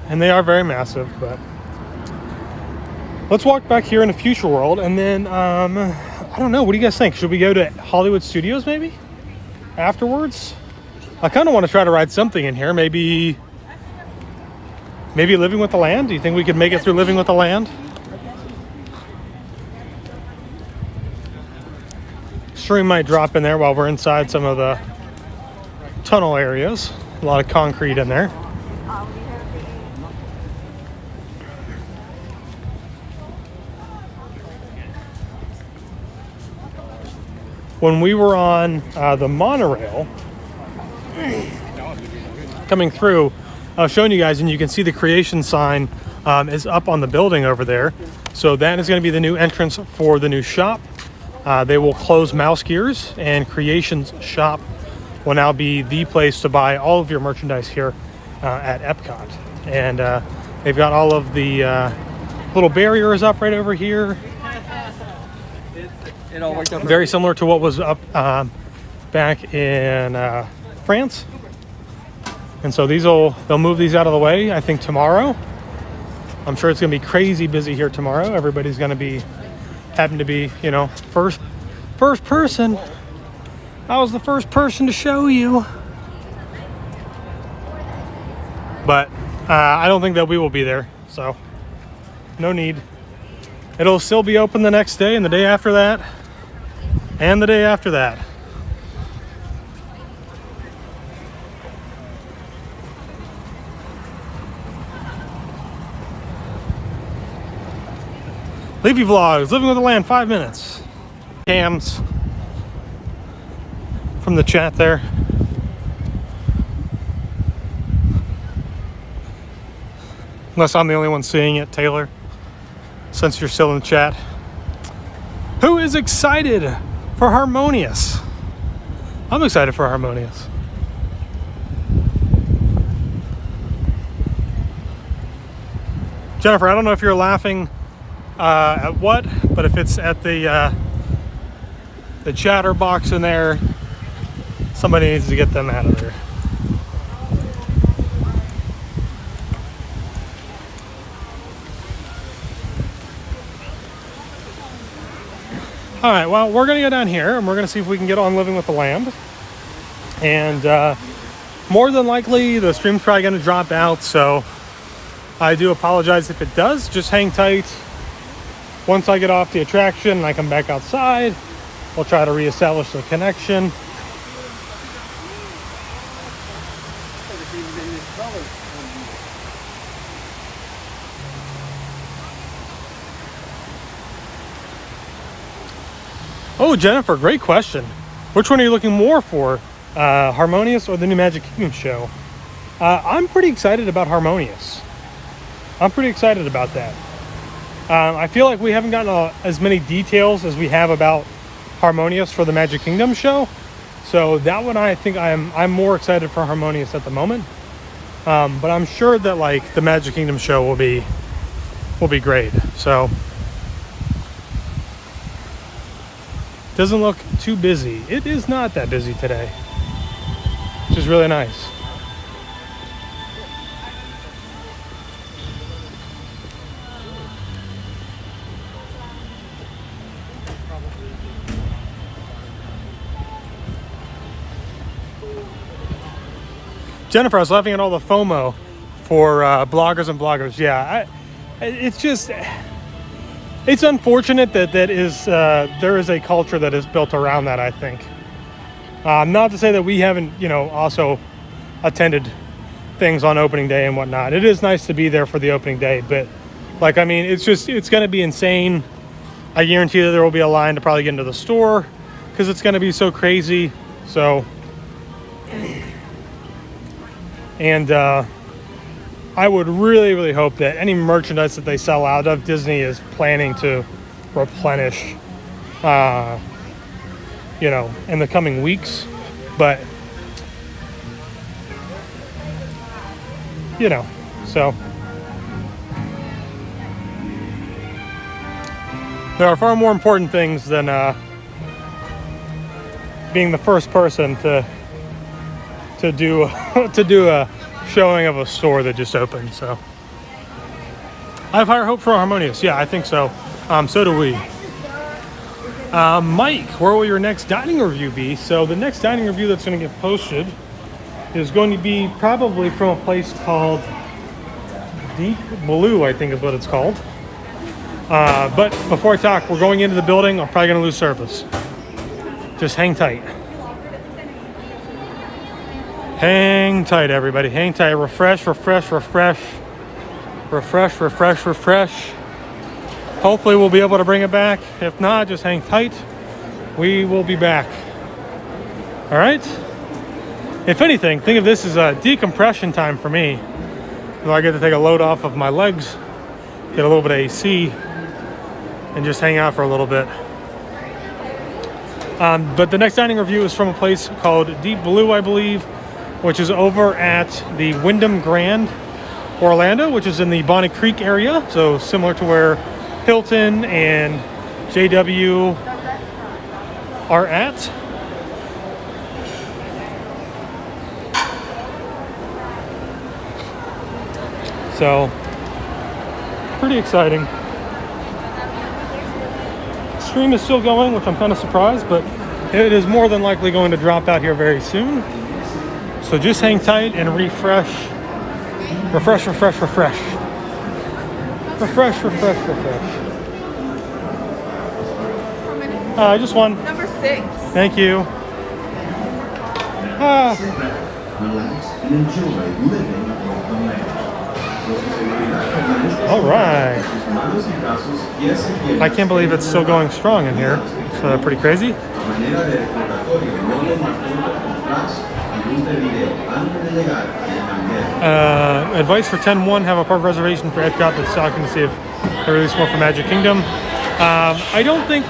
Speaker 1: And they are very massive, but let's walk back here in the Future World, and then I don't know, what do you guys think? Should we go to Hollywood Studios maybe afterwards? I kind of want to try to ride something in here. Maybe Living with the Land. Do you think we could make it through Living with the Land? Stream might drop in there while we're inside some of the tunnel areas. A lot of concrete in there. When we were on the monorail coming through, I was showing you guys, and you can see the creation sign is up on the building over there. So that is going to be the new entrance for the new shop. They will close Mouse Gears, and Creations Shop will now be the place to buy all of your merchandise here at Epcot. And they've got all of the little barriers up right over here.
Speaker 9: It all worked out
Speaker 1: Very similar to what was up back in France. And so they'll move these out of the way, I think, tomorrow. I'm sure it's going to be crazy busy here tomorrow. Everybody's going to be having to be, you know, first person. I was the first person to show you. But I don't think that we will be there, so no need. It'll still be open the next day, and the day after that, and the day after that. Leafy Vlogs, Living with the Land, 5 minutes. Cams from the chat there. Unless I'm the only one seeing it, Taylor, since you're still in the chat. Who is excited for Harmonious? I'm excited for Harmonious. Jennifer, I don't know if you're laughing at what, but if it's at the chatter box in there, somebody needs to get them out of there. All right, well, we're going to go down here, and we're going to see if we can get on Living with the Lamb. And more than likely, the stream's probably going to drop out, so I do apologize if it does. Just hang tight. Once I get off the attraction and I come back outside, we'll try to reestablish the connection. Oh, Jennifer, great question. Which one are you looking more for, Harmonious or the new Magic Kingdom show? I'm pretty excited about Harmonious. I'm pretty excited about that. I feel like we haven't gotten as many details as we have about Harmonious for the Magic Kingdom show. So that one, I think I'm more excited for Harmonious at the moment. But I'm sure that like the Magic Kingdom show will be great. So doesn't look too busy. It is not that busy today, which is really nice. Jennifer, I was laughing at all the FOMO for bloggers and vloggers. Yeah, it's unfortunate that there is a culture that is built around that, I think. Not to say that we haven't, also attended things on opening day and whatnot. It is nice to be there for the opening day, but it's going to be insane. I guarantee that there will be a line to probably get into the store because it's going to be so crazy. So, and I would really, really hope that any merchandise that they sell out of, Disney is planning to replenish, in the coming weeks. But, so there are far more important things than being the first person to do a showing of a store that just opened. So I have higher hope for Harmonious. Yeah, I think so. So do we. Mike, where will your next dining review be? So the next dining review that's going to get posted is going to be probably from a place called Deep Blue, I think is what it's called. But before I talk, we're going into the building. I'm probably going to lose service. Just hang tight. Hang tight, everybody. Hang tight. Refresh, refresh, refresh. Refresh, refresh, refresh. Hopefully we'll be able to bring it back. If not, just hang tight. We will be back. All right? If anything, think of this as a decompression time for me. So I get to take a load off of my legs, get a little bit of AC, and just hang out for a little bit. But the next dining review is from a place called Deep Blue, I believe, which is over at the Wyndham Grand Orlando, which is in the Bonnet Creek area. So similar to where Hilton and JW are at. So pretty exciting. Stream is still going, which I'm kind of surprised, but it is more than likely going to drop out here very soon. So just hang tight and refresh. Refresh, refresh, refresh. Refresh, refresh, refresh. Just one.
Speaker 15: Number 6.
Speaker 1: Thank you.
Speaker 13: Relax and enjoy living with the man.
Speaker 1: All right. I can't believe it's still going strong in here. It's pretty crazy. Advice for 10-1, have a park reservation for Epcot, but stocking to see if they release more for Magic Kingdom. I don't think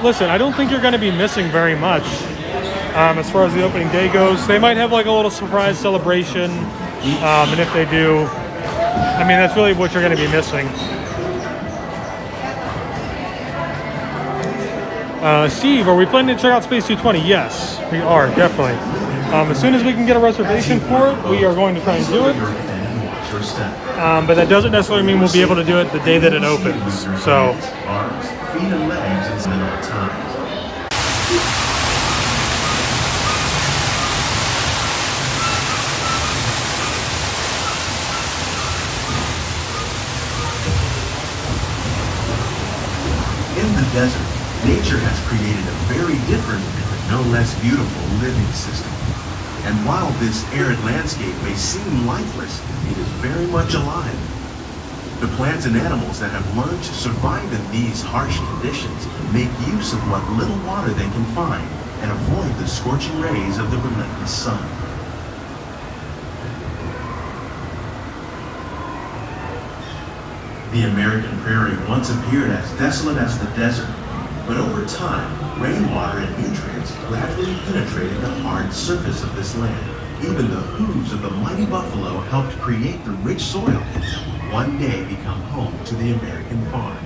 Speaker 1: you're going to be missing very much as far as the opening day goes. They might have like a little surprise celebration, and if they do, I mean, that's really what you're going to be missing. Steve, are we planning to check out Space 220? Yes, we are, definitely. As soon as we can get a reservation for it, we are going to try and do it. But that doesn't necessarily mean we'll be able to do it the day that it opens. So,
Speaker 5: In the desert, nature has created a very different but no less beautiful living system. And while this arid landscape may seem lifeless, it is very much alive. The plants and animals that have learned to survive in these harsh conditions make use of what little water they can find and avoid the scorching rays of the relentless sun. The American prairie once appeared as desolate as the desert, but over time, rainwater and nutrients gradually penetrated the hard surface of this land. Even the hooves of the mighty buffalo helped create the rich soil that would one day become home to the American farm.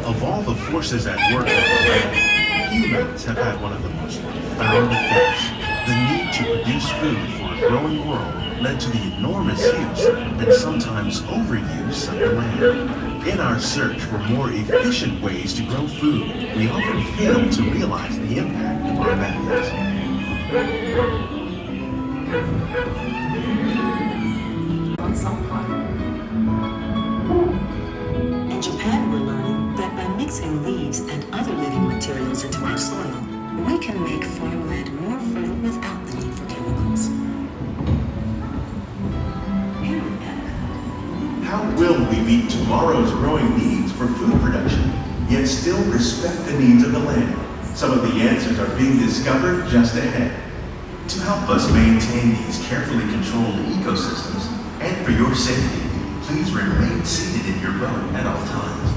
Speaker 5: Of all the forces at work on the land, humans have had one of the most profound effects. The need to produce food for a growing world led to the enormous use and sometimes overuse of the land. In our search for more efficient ways to grow food, we often fail to realize the impact of our methods.
Speaker 17: On some part. In Japan, we're learning that by mixing leaves and other living materials into our soil, we can make farmland more fertile without the need for chemicals.
Speaker 5: How will we meet tomorrow's growing needs for food production, yet still respect the needs of the land? Some of the answers are being discovered just ahead. To help us maintain these carefully controlled ecosystems, and for your safety, please remain seated in your boat at all times.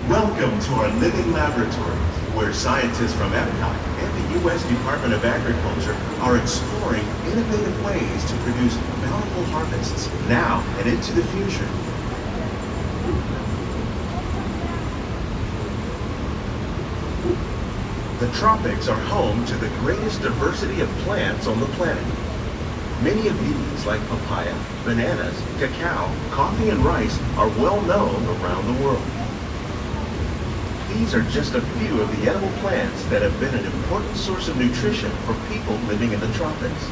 Speaker 5: Welcome to our living laboratories, where scientists from Epcot and the U.S. Department of Agriculture are exploring innovative ways to produce bountiful harvests now and into the future. The tropics are home to the greatest diversity of plants on the planet. Many of these, like papaya, bananas, cacao, coffee, and rice, are well known around the world. These are just a few of the edible plants that have been an important source of nutrition for people living in the tropics.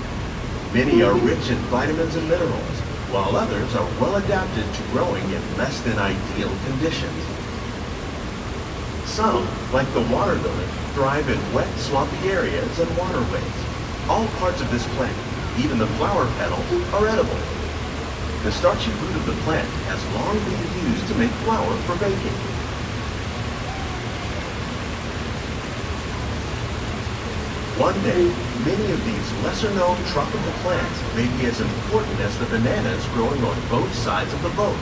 Speaker 5: Many are rich in vitamins and minerals, while others are well adapted to growing in less than ideal conditions. Some, like the water lily, thrive in wet, swampy areas and waterways. All parts of this plant, even the flower petals, are edible. The starchy root of the plant has long been used to make flour for baking. One day, many of these lesser-known tropical plants may be as important as the bananas growing on both sides of the boat.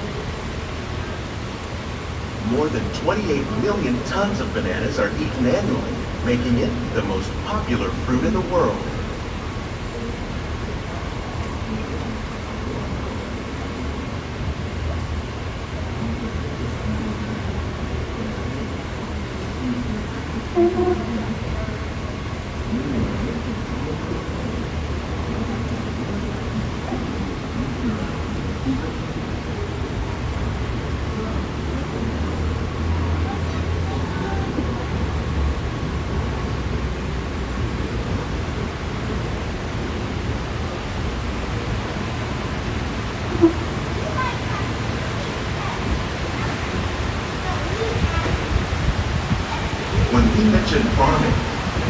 Speaker 5: More than 28 million tons of bananas are eaten annually, making it the most popular fruit in the world. When we mention farming,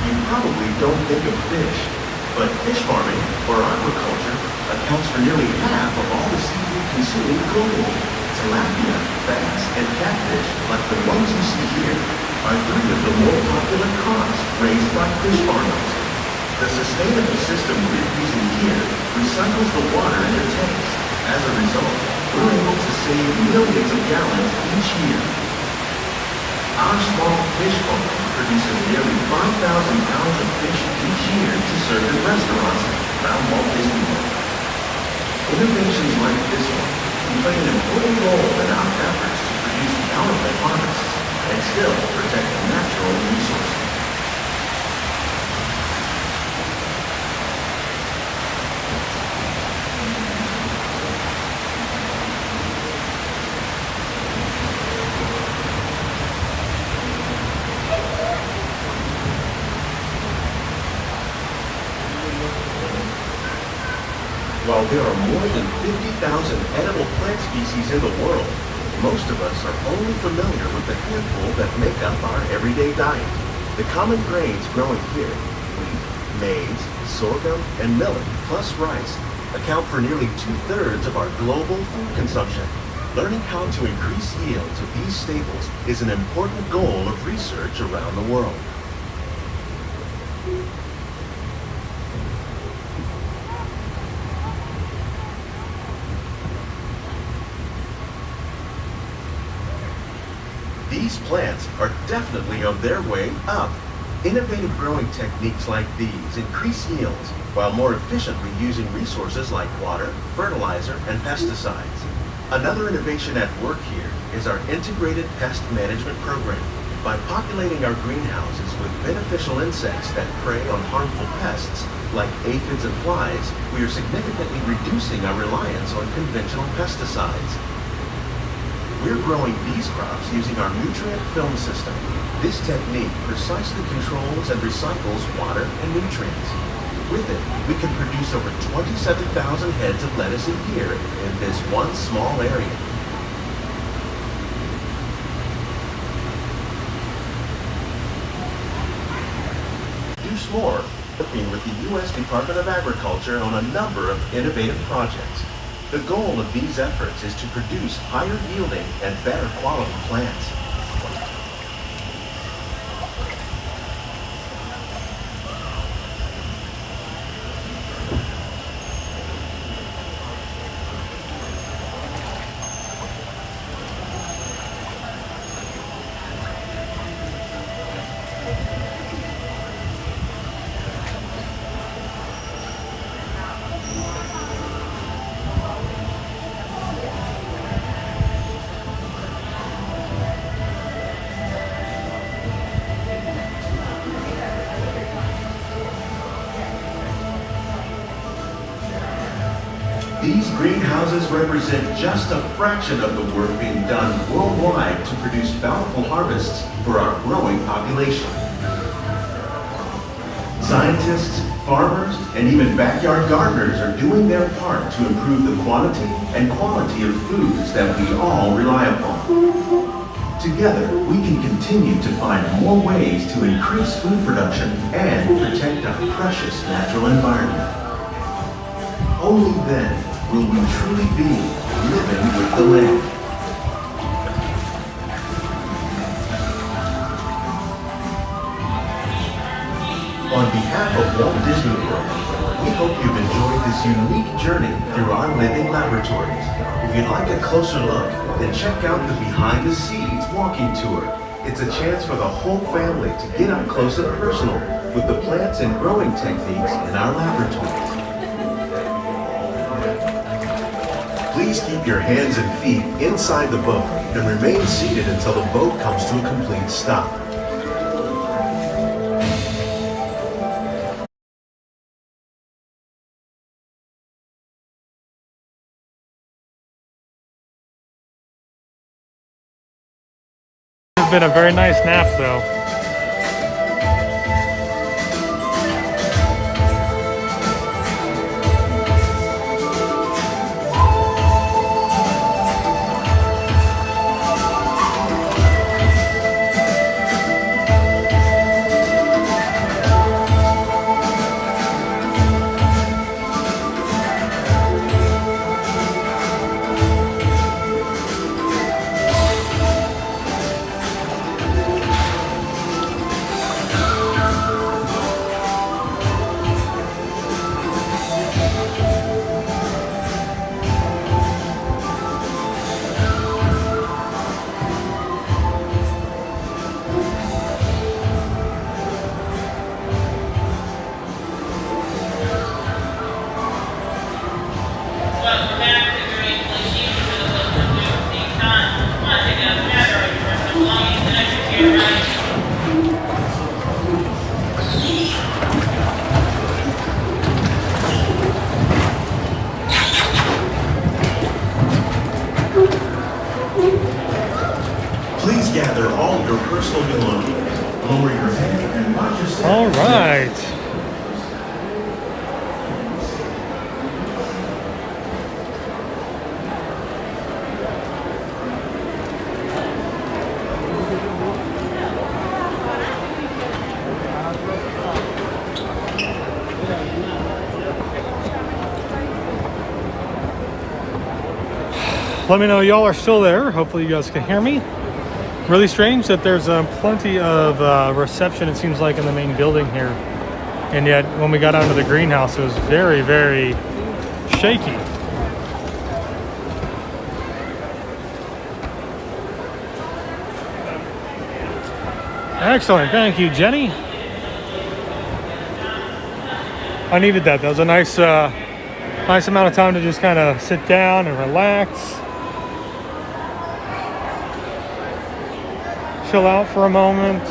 Speaker 5: you probably don't think of fish, but fish farming, or aquaculture, accounts for nearly half of all the seafood consumed globally. Tilapia, bass, and catfish, like the ones you see here, are three of the more popular carps raised by fish farmers. The sustainable system we're using here recycles the water in their tanks. As a result, we're able to save millions of gallons each year. Our small fish farm produces nearly 5,000 pounds of fish each year to serve in restaurants around Walt Disney World. Innovations like this one can play an important role in our efforts to produce bountiful harvests and still protect the natural resources. While there are more than 50,000 edible plant species in the world, most of us are only familiar with the handful that make up our everyday diet. The common grains growing here, wheat, maize, sorghum, and millet, plus rice, account for nearly 2/3 of our global food consumption. Learning how to increase yields of these staples is an important goal of research around the world. These plants are definitely on their way up. Innovative growing techniques like these increase yields while more efficiently using resources like water, fertilizer, and pesticides. Another innovation at work here is our integrated pest management program. By populating our greenhouses with beneficial insects that prey on harmful pests like aphids and flies, we are significantly reducing our reliance on conventional pesticides. We're growing these crops using our nutrient film system. This technique precisely controls and recycles water and nutrients. With it, we can produce over 27,000 heads of lettuce a year in this one small area. Do more, working with the U.S. Department of Agriculture on a number of innovative projects. The goal of these efforts is to produce higher yielding and better quality plants. These greenhouses represent just a fraction of the work being done worldwide to produce bountiful harvests for our growing population. Scientists, farmers, and even backyard gardeners are doing their part to improve the quantity and quality of foods that we all rely upon. Together, we can continue to find more ways to increase food production and protect our precious natural environment. Only then will we truly be living with the land. On behalf of Walt Disney World, we hope you've enjoyed this unique journey through our living laboratories. If you'd like a closer look, then check out the Behind the Scenes walking tour. It's a chance for the whole family to get up close and personal with the plants and growing techniques in our laboratories. Please keep your hands and feet inside the boat and remain seated until the boat comes to a complete stop.
Speaker 1: It's been a very nice nap though.
Speaker 5: personal belongings. Lower your head and watch your step.
Speaker 1: All right. Let me know y'all are still there. Hopefully you guys can hear me. Really strange that there's plenty of reception, it seems like, in the main building here. And yet, when we got out of the greenhouse, it was very, very shaky. Excellent. Thank you, Jenny. I needed that. That was a nice amount of time to just kind of sit down and relax. Chill out for a moment.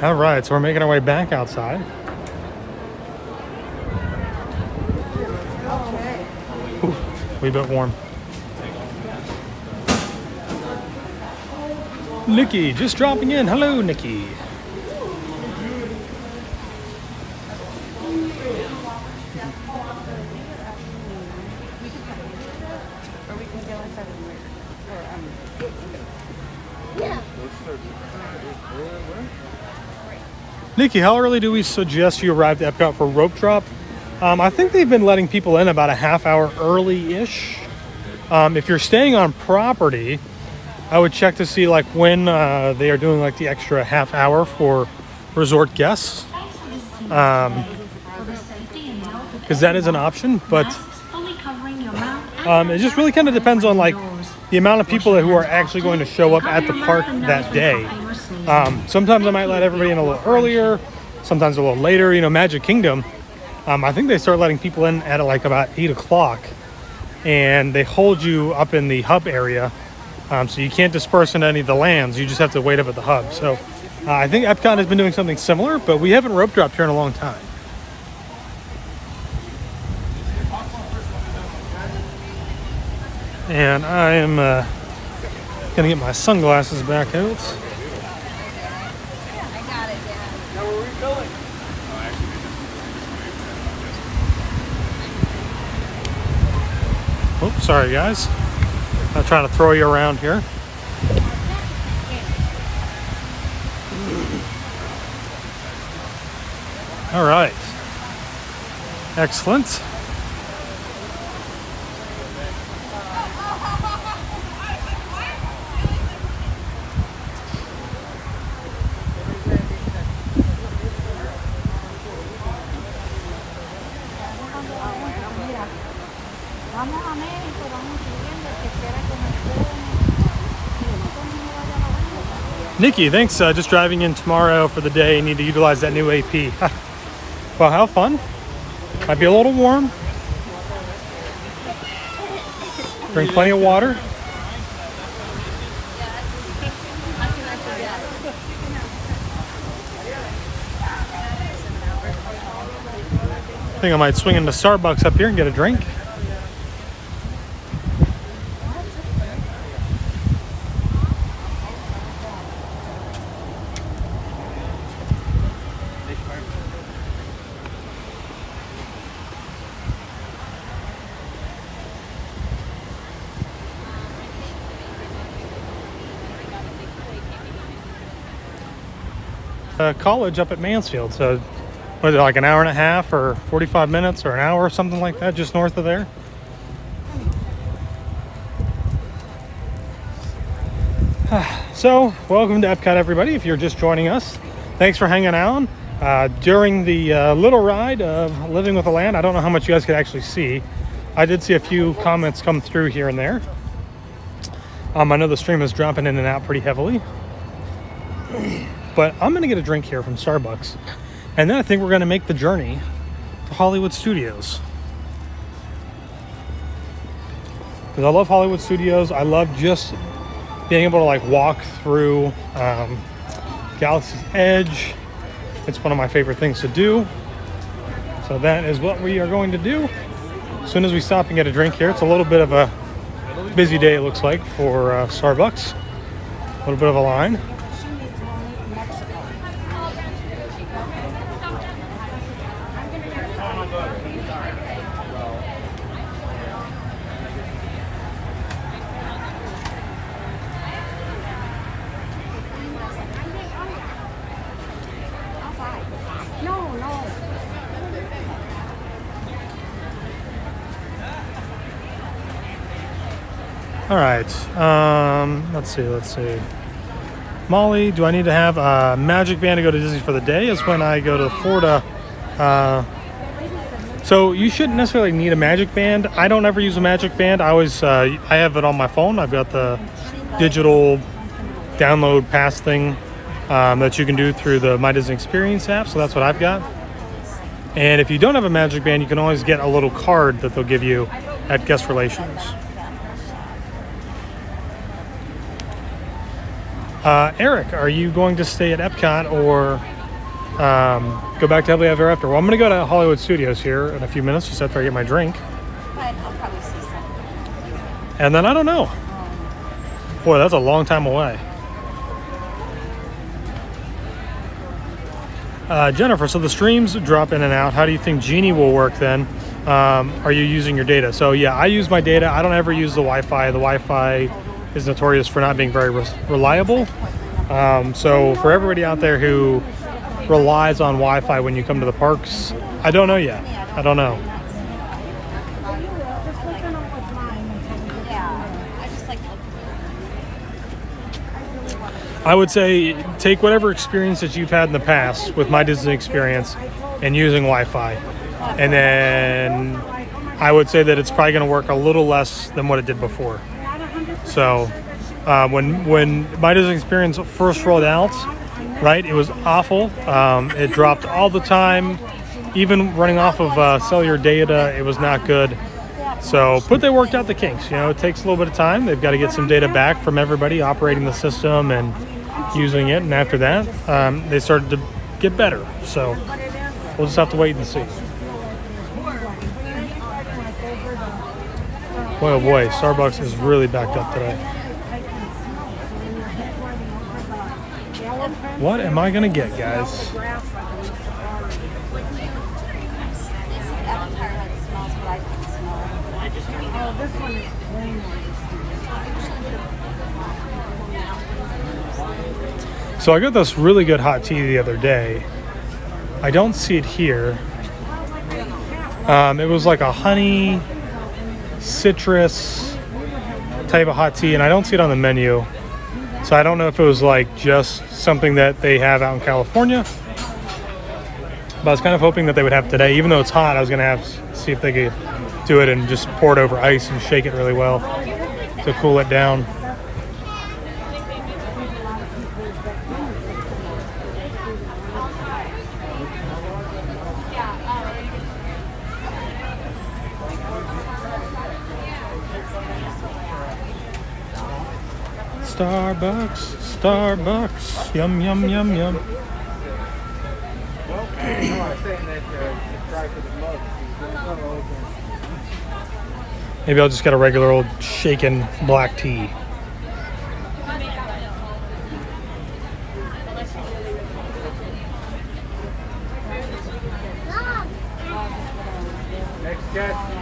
Speaker 1: All right, so we're making our way back outside. Ooh, a bit warm. Nikki, just dropping in. Hello, Nikki. Nikki, how early do we suggest you arrive at Epcot for rope drop? I think they've been letting people in about a half hour early-ish. If you're staying on property, I would check to see like when they are doing like the extra half hour for resort guests, because that is an option. But it just really kind of depends on like the amount of people who are actually going to show up at the park that day. Sometimes I might let everybody in a little earlier, sometimes a little later. You know, Magic Kingdom, I think they start letting people in at like about 8 o'clock, and they hold you up in the hub area. So you can't disperse into any of the lands. You just have to wait up at the hub. So I think Epcot has been doing something similar, but we haven't rope dropped here in a long time. And I am going to get my sunglasses back out. Oops, sorry guys. I'm trying to throw you around here. All right. Excellent. Nikki, thanks. Just driving in tomorrow for the day. Need to utilize that new AP. Well, how fun. Might be a little warm. Drink plenty of water. I think I might swing into Starbucks up here and get a drink. College up at Mansfield, so what is it, like an hour and a half or 45 minutes or an hour or something like that, just north of there. So welcome to Epcot, everybody. If you're just joining us, thanks for hanging out during the little ride of Living with the Land. I don't know how much you guys could actually see. I did see a few comments come through here and there. I know the stream is dropping in and out pretty heavily. But I'm going to get a drink here from Starbucks. And then I think we're going to make the journey to Hollywood Studios. Because I love Hollywood Studios. I love just being able to like walk through Galaxy's Edge. It's one of my favorite things to do. So that is what we are going to do. As soon as we stop and get a drink here, it's a little bit of a busy day, it looks like, for Starbucks. A little bit of a line. All right, let's see. Molly, do I need to have a magic band to go to Disney for the day? Is when I go to Florida. So you shouldn't necessarily need a magic band. I don't ever use a magic band. I always, I have it on my phone. I've got the digital download pass thing that you can do through the My Disney Experience app. So that's what I've got. And if you don't have a magic band, you can always get a little card that they'll give you at guest relations. Eric, are you going to stay at Epcot or go back to Happily Ever After? Well, I'm going to go to Hollywood Studios here in a few minutes just after I get my drink.
Speaker 6: But I'll probably see something.
Speaker 1: And then I don't know. Boy, that's a long time away. Jennifer, so the streams drop in and out. How do you think Genie will work then? Are you using your data? So yeah, I use my data. I don't ever use the Wi-Fi. The Wi-Fi is notorious for not being very reliable. So for everybody out there who relies on Wi-Fi when you come to the parks, I don't know yet. I don't know. I would say take whatever experience that you've had in the past with My Disney Experience and using Wi-Fi. And then I would say that it's probably going to work a little less than what it did before. So when My Disney Experience first rolled out, right, it was awful. It dropped all the time. Even running off of cellular data, it was not good. So, but they worked out the kinks. You know, it takes a little bit of time. They've got to get some data back from everybody operating the system and using it. And after that, they started to get better. So we'll just have to wait and see. Boy, oh boy, Starbucks is really backed up today. What am I going to get, guys? So I got this really good hot tea the other day. I don't see it here. It was like a honey citrus type of hot tea, and I don't see it on the menu. So I don't know if it was like just something that they have out in California. But I was kind of hoping that they would have it today. Even though it's hot, I was going to have see if they could do it and just pour it over ice and shake it really well to cool it down. Starbucks, yum, yum, yum, yum. Maybe I'll just get a regular old shaken black tea.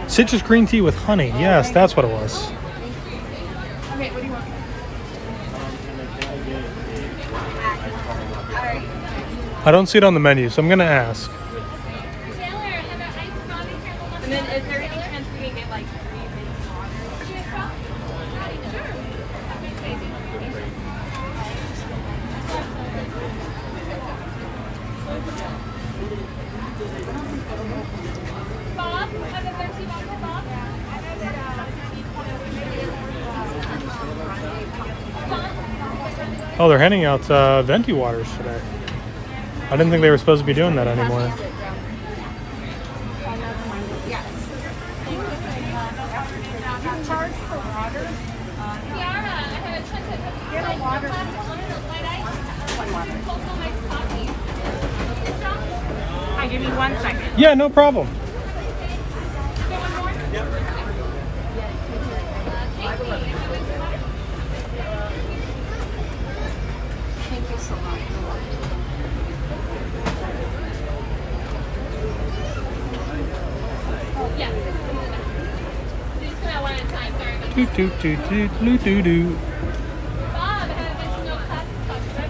Speaker 1: Citrus green tea with honey. Yes, that's what it was.
Speaker 7: Okay, what do you want?
Speaker 1: I don't see it on the menu, so I'm going to ask.
Speaker 7: And then is there any chance we can get like 3 minutes water? Bob, have a Pepsi water, Bob?
Speaker 1: Oh, they're handing out venti waters today. I didn't think they were supposed to be doing that anymore.
Speaker 2: Hi, give me 1 second.
Speaker 1: Yeah, no problem.
Speaker 6: Thank you so much.
Speaker 7: Yes. Please come out one at a time. Sorry about
Speaker 1: Doo doo doo doo doo doo doo.
Speaker 7: Bob, I had mentioned no classes talk. Should I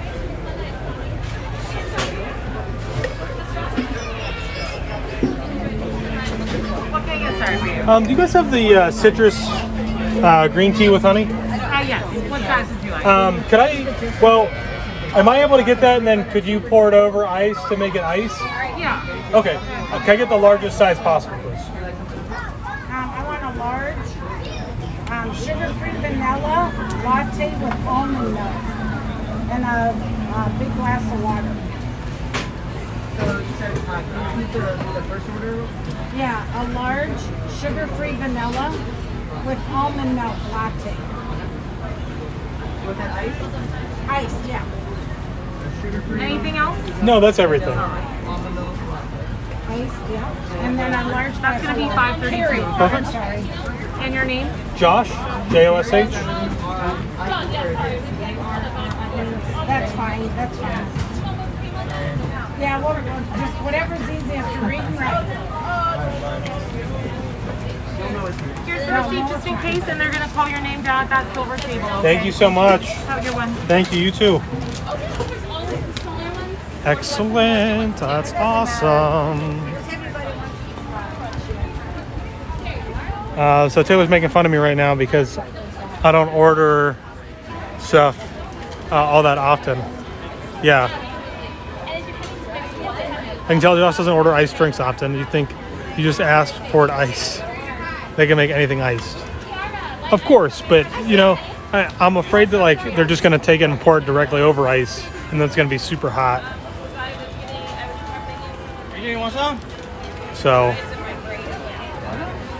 Speaker 2: What can I get started for you?
Speaker 1: Do you guys have the citrus green tea with honey?
Speaker 2: Yes. What size would you like?
Speaker 1: Could I? Well, am I able to get that? And then could you pour it over ice to make it ice?
Speaker 2: Yeah.
Speaker 1: Okay. Can I get the largest size possible, please?
Speaker 2: I want a large sugar-free vanilla latte with almond milk and a big glass of water.
Speaker 9: So you said the first order?
Speaker 2: Yeah, a large sugar-free vanilla with almond milk latte.
Speaker 9: Was that ice?
Speaker 2: Ice, yeah.
Speaker 9: Sugar-free?
Speaker 2: Anything else?
Speaker 1: No, that's everything.
Speaker 2: Ice, yeah. And then a large. That's going to be $5.32.
Speaker 1: Perfect.
Speaker 2: Sorry. And your name?
Speaker 1: Josh, Josh.
Speaker 2: That's fine. That's fine. Yeah, well, just whatever's easiest to read and write. Here's the receipt just in case, and they're going to call your name down at that silver table. Okay?
Speaker 1: Thank you so much.
Speaker 2: Have a good one.
Speaker 1: Thank you. You too. Excellent. That's awesome. So Taylor's making fun of me right now because I don't order stuff all that often. Yeah. I can tell Josh doesn't order iced drinks often. You think you just ask for it iced. They can make anything iced. Of course, but you know, I'm afraid that like they're just gonna take it and pour it directly over ice and then it's gonna be super hot.
Speaker 12: You want some?
Speaker 1: So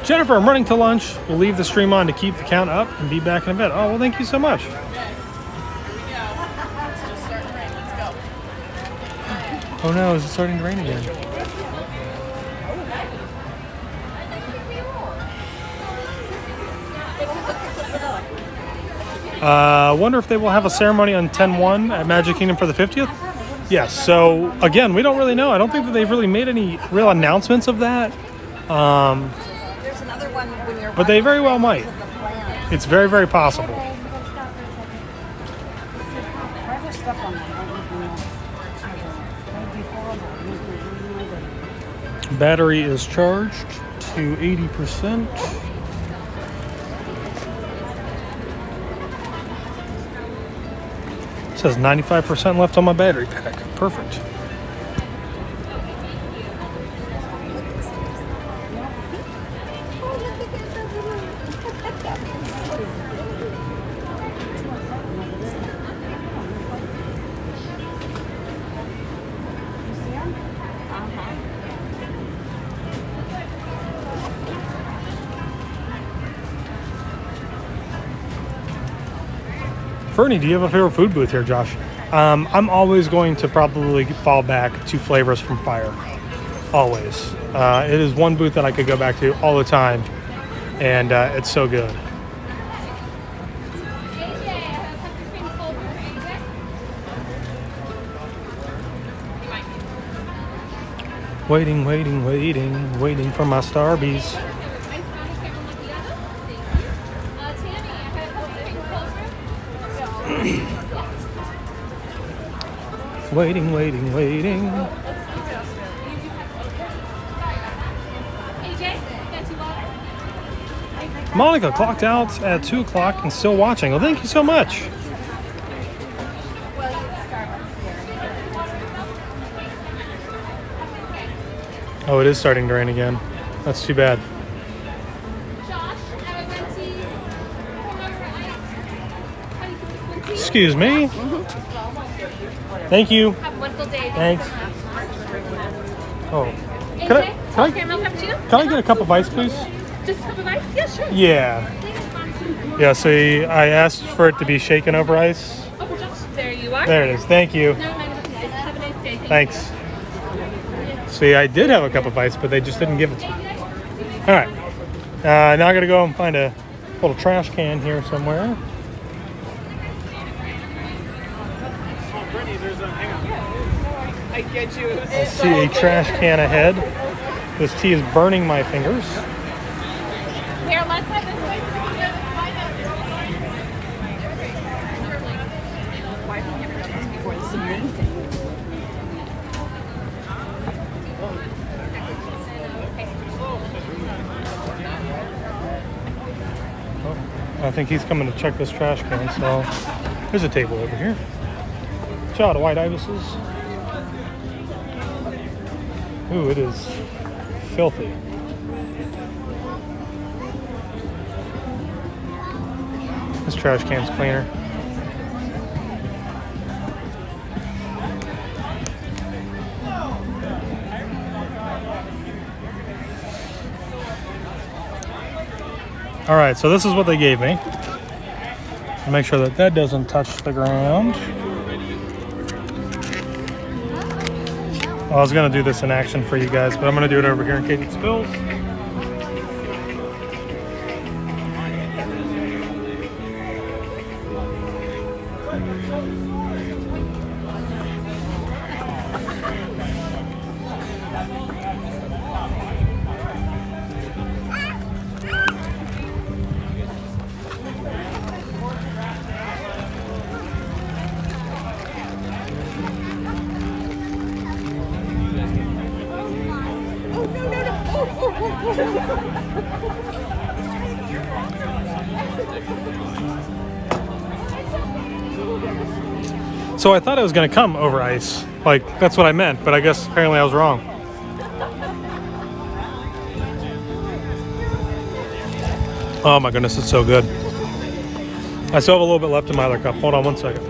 Speaker 1: Jennifer, I'm running to lunch. We'll leave the stream on to keep the count up and be back in a bit. Oh, well, thank you so much. Oh no, is it starting to rain again? I wonder if they will have a ceremony on 10/1 at Magic Kingdom for the 50th? Yes, so again, we don't really know. I don't think that they've really made any real announcements of that.
Speaker 6: There's another one when you're
Speaker 1: But they very well might. It's very, very possible. Battery is charged to 80%. It says 95% left on my battery pack. Perfect. Fernie, do you have a favorite food booth here, Josh? I'm always going to probably fall back to Flavors from Fire. Always. It is one booth that I could go back to all the time, and it's so good. Waiting for my Starbies. Waiting. Monica clocked out at 2 o'clock and still watching. Well, thank you so much. Oh, it is starting to rain again. That's too bad. Excuse me. Thank you.
Speaker 7: Have a wonderful day.
Speaker 1: Thanks. Oh. Can I get a cup of ice, please?
Speaker 7: Just a cup of ice? Yeah, sure.
Speaker 1: Yeah. Yeah, see, I asked for it to be shaken over ice.
Speaker 15: There you are.
Speaker 1: There it is. Thank you.
Speaker 15: No, have a nice day.
Speaker 1: Thanks. See, I did have a cup of ice, but they just didn't give it to me. All right. Now I got to go and find a little trash can here somewhere.
Speaker 15: I get you.
Speaker 1: I see a trash can ahead. This tea is burning my fingers.
Speaker 15: Here, let's have this way.
Speaker 1: I think he's coming to check this trash can, so there's a table over here. Shot of white ibises. Ooh, it is filthy. This trash can's cleaner. All right, so this is what they gave me. Make sure that that doesn't touch the ground. I was gonna do this in action for you guys, but I'm gonna do it over here in case it spills. So I thought it was going to come over ice. Like, that's what I meant, but I guess apparently I was wrong. Oh my goodness, it's so good. I still have a little bit left in my other cup. Hold on one second.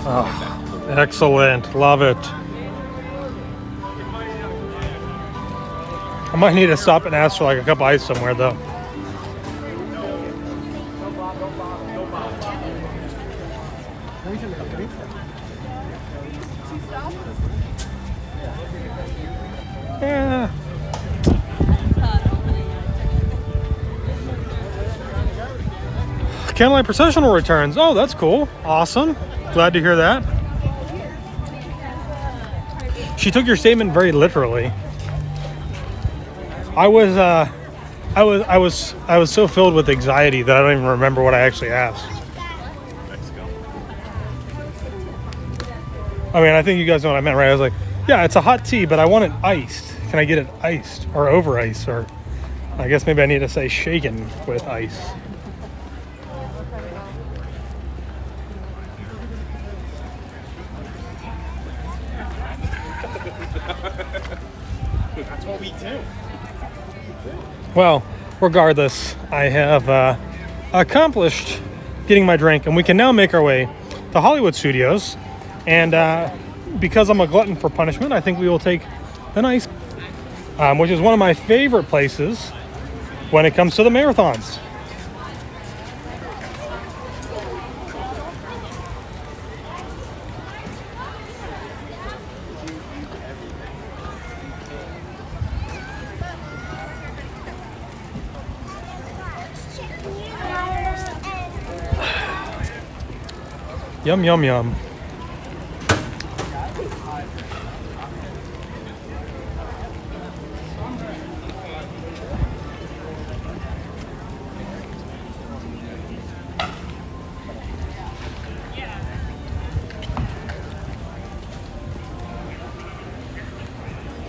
Speaker 1: Oh, excellent. Love it. I might need to stop and ask for like a cup of ice somewhere though. Yeah. Candlelight processional returns. Oh, that's cool. Awesome. Glad to hear that. She took your statement very literally. I was so filled with anxiety that I don't even remember what I actually asked. I mean, I think you guys know what I meant, right? I was like, yeah, it's a hot tea, but I want it iced. Can I get it iced or over ice? Or I guess maybe I need to say shaken with ice.
Speaker 3: That's what we do.
Speaker 1: Well, regardless, I have accomplished getting my drink, and we can now make our way to Hollywood Studios. And because I'm a glutton for punishment, I think we will take the nice, which is one of my favorite places when it comes to the marathons. Yum, yum, yum.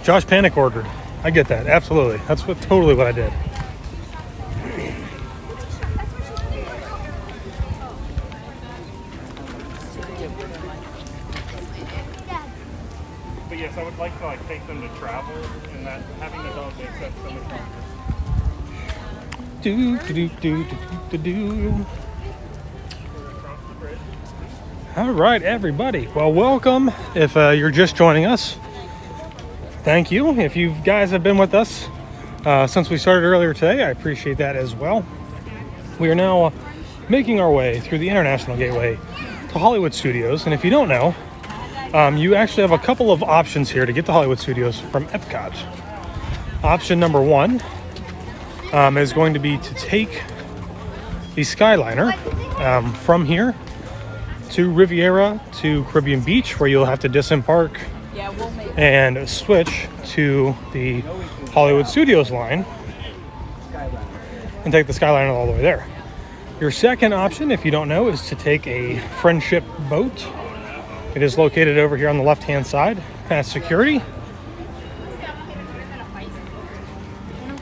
Speaker 1: Josh panic ordered. I get that. Absolutely. That's totally what I did.
Speaker 3: But yes, I would like to like take them to travel, and that having a dog makes that so much fun.
Speaker 1: All right, everybody. Well, welcome. If you're just joining us, thank you. If you guys have been with us since we started earlier today, I appreciate that as well. We are now making our way through the International Gateway to Hollywood Studios. And if you don't know, you actually have a couple of options here to get to Hollywood Studios from Epcot. Option number one is going to be to take the Skyliner from here to Riviera to Caribbean Beach, where you'll have to disembark and switch to the Hollywood Studios line and take the Skyliner all the way there. Your second option, if you don't know, is to take a Friendship boat. It is located over here on the left-hand side past security.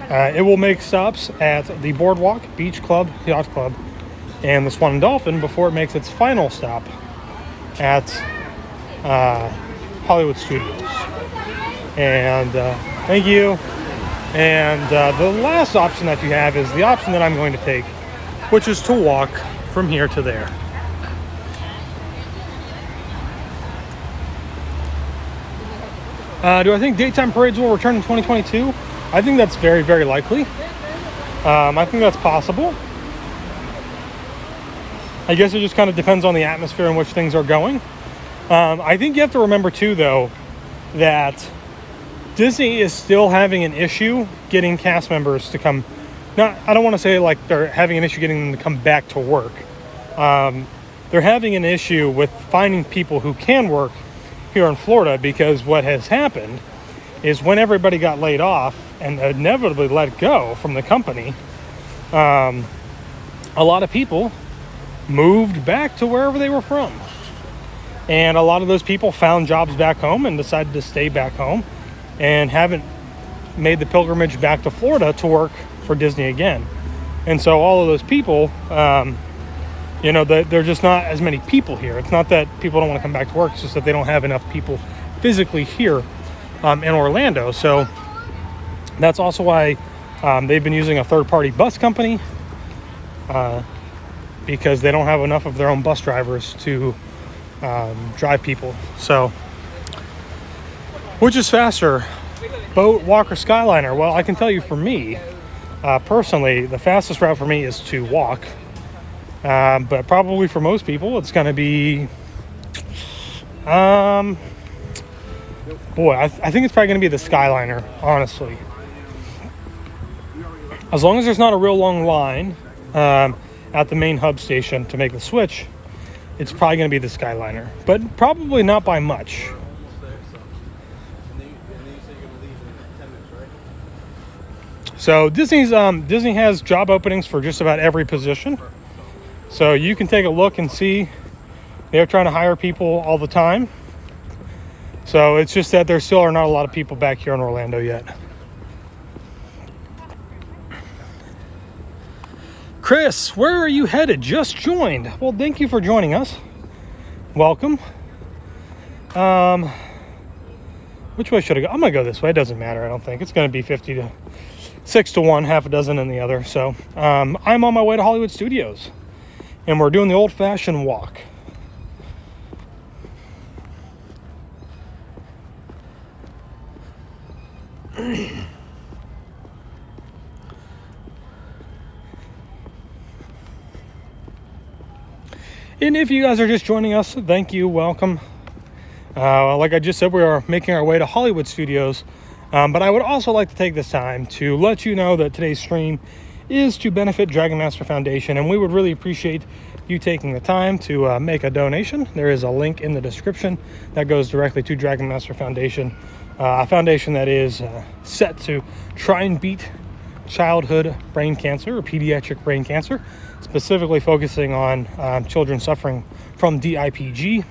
Speaker 1: It will make stops at the Boardwalk, Beach Club, Yacht Club, and the Swan and Dolphin before it makes its final stop at Hollywood Studios. And thank you. And the last option that you have is the option that I'm going to take, which is to walk from here to there. Do I think daytime parades will return in 2022? I think that's very, very likely. I think that's possible. I guess it just kind of depends on the atmosphere in which things are going. I think you have to remember too, though, that Disney is still having an issue getting cast members to come. I don't want to say like they're having an issue getting them to come back to work. They're having an issue with finding people who can work here in Florida, because what has happened is when everybody got laid off and inevitably let go from the company, a lot of people moved back to wherever they were from. And a lot of those people found jobs back home and decided to stay back home and haven't made the pilgrimage back to Florida to work for Disney again. And so all of those people, they're just not as many people here. It's not that people don't want to come back to work, it's just that they don't have enough people physically here in Orlando. So that's also why they've been using a third-party bus company, because they don't have enough of their own bus drivers to drive people. So, which is faster, boat, walk, or Skyliner? Well, I can tell you for me, personally, the fastest route for me is to walk. But probably for most people, it's going to be, I think it's probably going to be the Skyliner, honestly. As long as there's not a real long line at the main hub station to make the switch, it's probably going to be the Skyliner, but probably not by much. So Disney has job openings for just about every position. So you can take a look and see. They're trying to hire people all the time. So it's just that there still are not a lot of people back here in Orlando yet. Chris, where are you headed? Just joined. Well, thank you for joining us. Welcome. Which way should I go? I'm going to go this way. It doesn't matter, I don't think. It's going to be 6 to 1, half a dozen in the other. So I'm on my way to Hollywood Studios. And we're doing the old-fashioned walk. And if you guys are just joining us, thank you, welcome. Like I just said, we are making our way to Hollywood Studios. But I would also like to take this time to let you know that today's stream is to benefit Dragon Master Foundation, and we would really appreciate you taking the time to make a donation. There is a link in the description that goes directly to Dragon Master Foundation, a foundation that is set to try and beat childhood brain cancer or pediatric brain cancer, specifically focusing on children suffering from DIPG.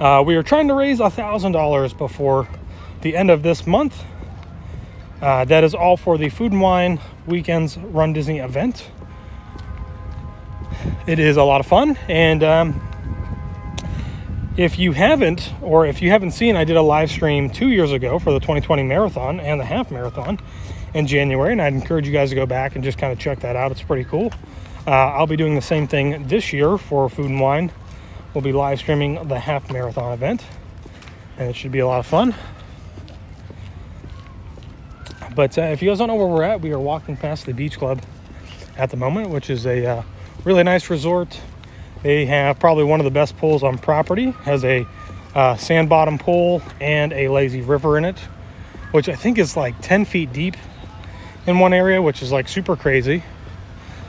Speaker 1: We are trying to raise $1,000 before the end of this month. That is all for the Food and Wine Weekends Run Disney event. It is a lot of fun, and If you haven't seen, I did a live stream 2 years ago for the 2020 marathon and the half marathon in January, and I'd encourage you guys to go back and just kind of check that out. It's pretty cool. I'll be doing the same thing this year for Food and Wine. We'll be live streaming the half marathon event, and it should be a lot of fun. But if you guys don't know where we're at, we are walking past the beach club at the moment, which is a really nice resort. They have probably one of the best pools on property. Has a sand bottom pool and a lazy river in it, which I think is like 10 feet deep in one area, which is like super crazy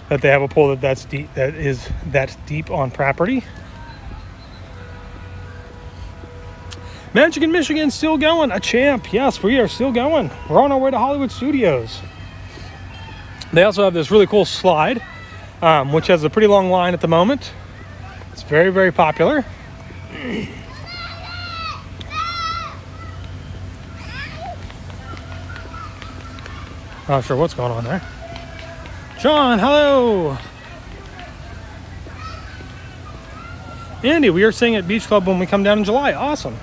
Speaker 1: that they have a pool that's deep, that is that deep on property. Magic in Michigan still going, a champ. Yes, we are still going. We're on our way to Hollywood Studios. They also have this really cool slide, which has a pretty long line at the moment. It's very, very popular. Not sure what's going on there. Sean, hello. Andy, we are staying at Beach Club when we come down in July. Awesome.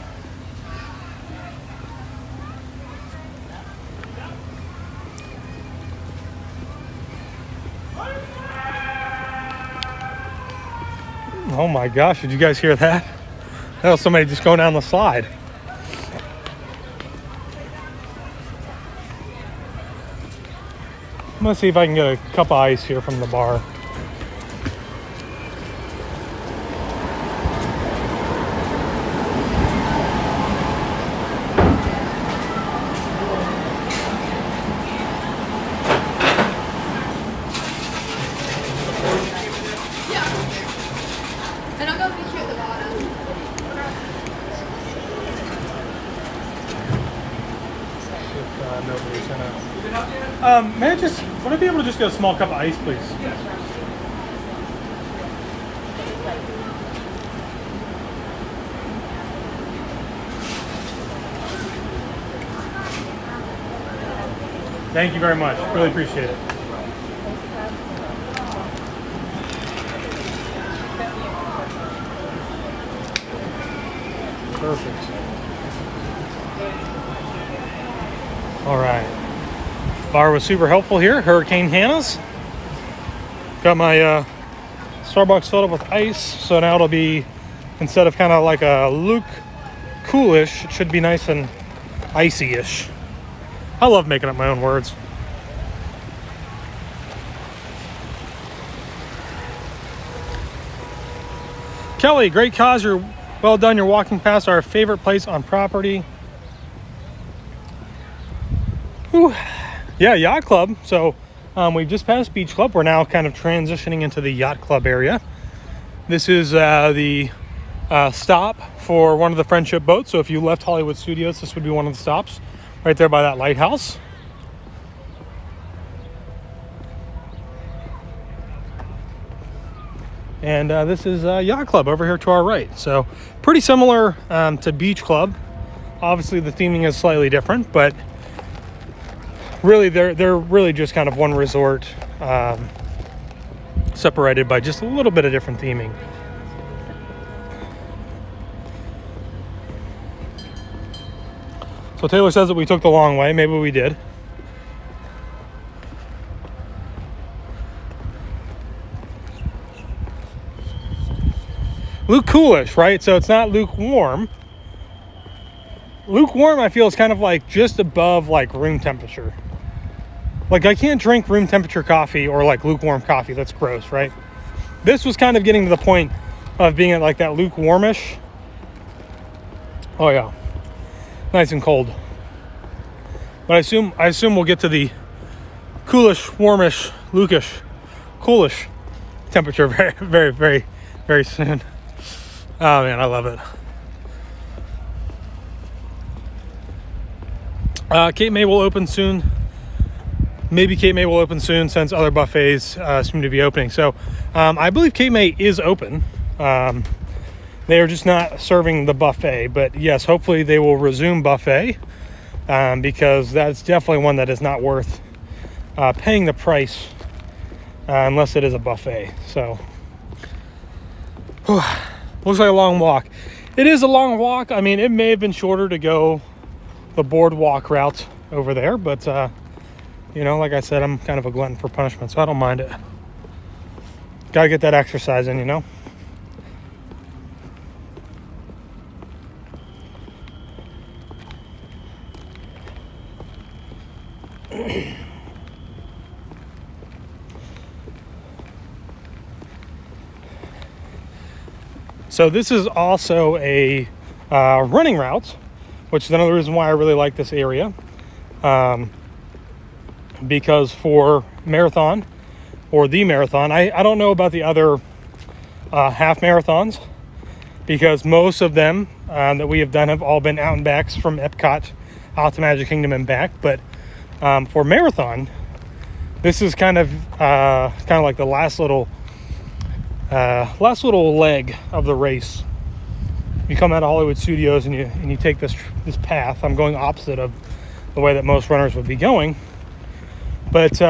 Speaker 1: Oh my gosh, did you guys hear that? That was somebody just going down the slide. I'm gonna see if I can get a cup of ice here from the bar.
Speaker 7: And I'll go meet you at the bottom.
Speaker 1: Nobody's gonna. May I just, would I be able to just get a small cup of ice, please? Yes. Thank you very much. Really appreciate it. Perfect. All right. Bar was super helpful here. Hurricane Hannah's. Got my Starbucks filled up with ice, so now it'll be, instead of kind of like a Luke coolish, it should be nice and icy-ish. I love making up my own words. Kelly, great cause. You're well done. You're walking past our favorite place on property. Whew. Yeah, yacht club. So we've just passed Beach Club. We're now kind of transitioning into the yacht club area. This is the stop for one of the friendship boats. So if you left Hollywood Studios, this would be one of the stops right there by that lighthouse. And this is Yacht Club over here to our right. So pretty similar to Beach Club. Obviously the theming is slightly different, but really they're really just kind of one resort, separated by just a little bit of different theming. So Taylor says that we took the long way. Maybe we did. Luke coolish, right? So it's not lukewarm. Lukewarm, I feel, is kind of like just above like room temperature. Like I can't drink room temperature coffee or like lukewarm coffee. That's gross, right? This was kind of getting to the point of being at like that lukewarmish. Oh yeah, nice and cold. But I assume we'll get to the coolish, warmish, Lukish, coolish temperature very, very, very, very soon. Oh man, I love it. Cape May will open soon. Maybe Cape May will open soon since other buffets seem to be opening. So I believe Cape May is open. They are just not serving the buffet. But yes, hopefully they will resume buffet because that's definitely one that is not worth paying the price unless it is a buffet. So looks like a long walk. It is a long walk. I mean, it may have been shorter to go the boardwalk route over there, but you know, like I said, I'm kind of a glutton for punishment, so I don't mind it. Gotta get that exercise in, you know. So this is also a running route, which is another reason why I really like this area. Because for marathon, or the marathon, I don't know about the other half marathons, because most of them that we have done have all been out and backs from Epcot out to Magic Kingdom and back. But for marathon, this is kind of like the last little leg of the race. You come out of Hollywood Studios and you take this path. I'm going opposite of the way that most runners would be going, but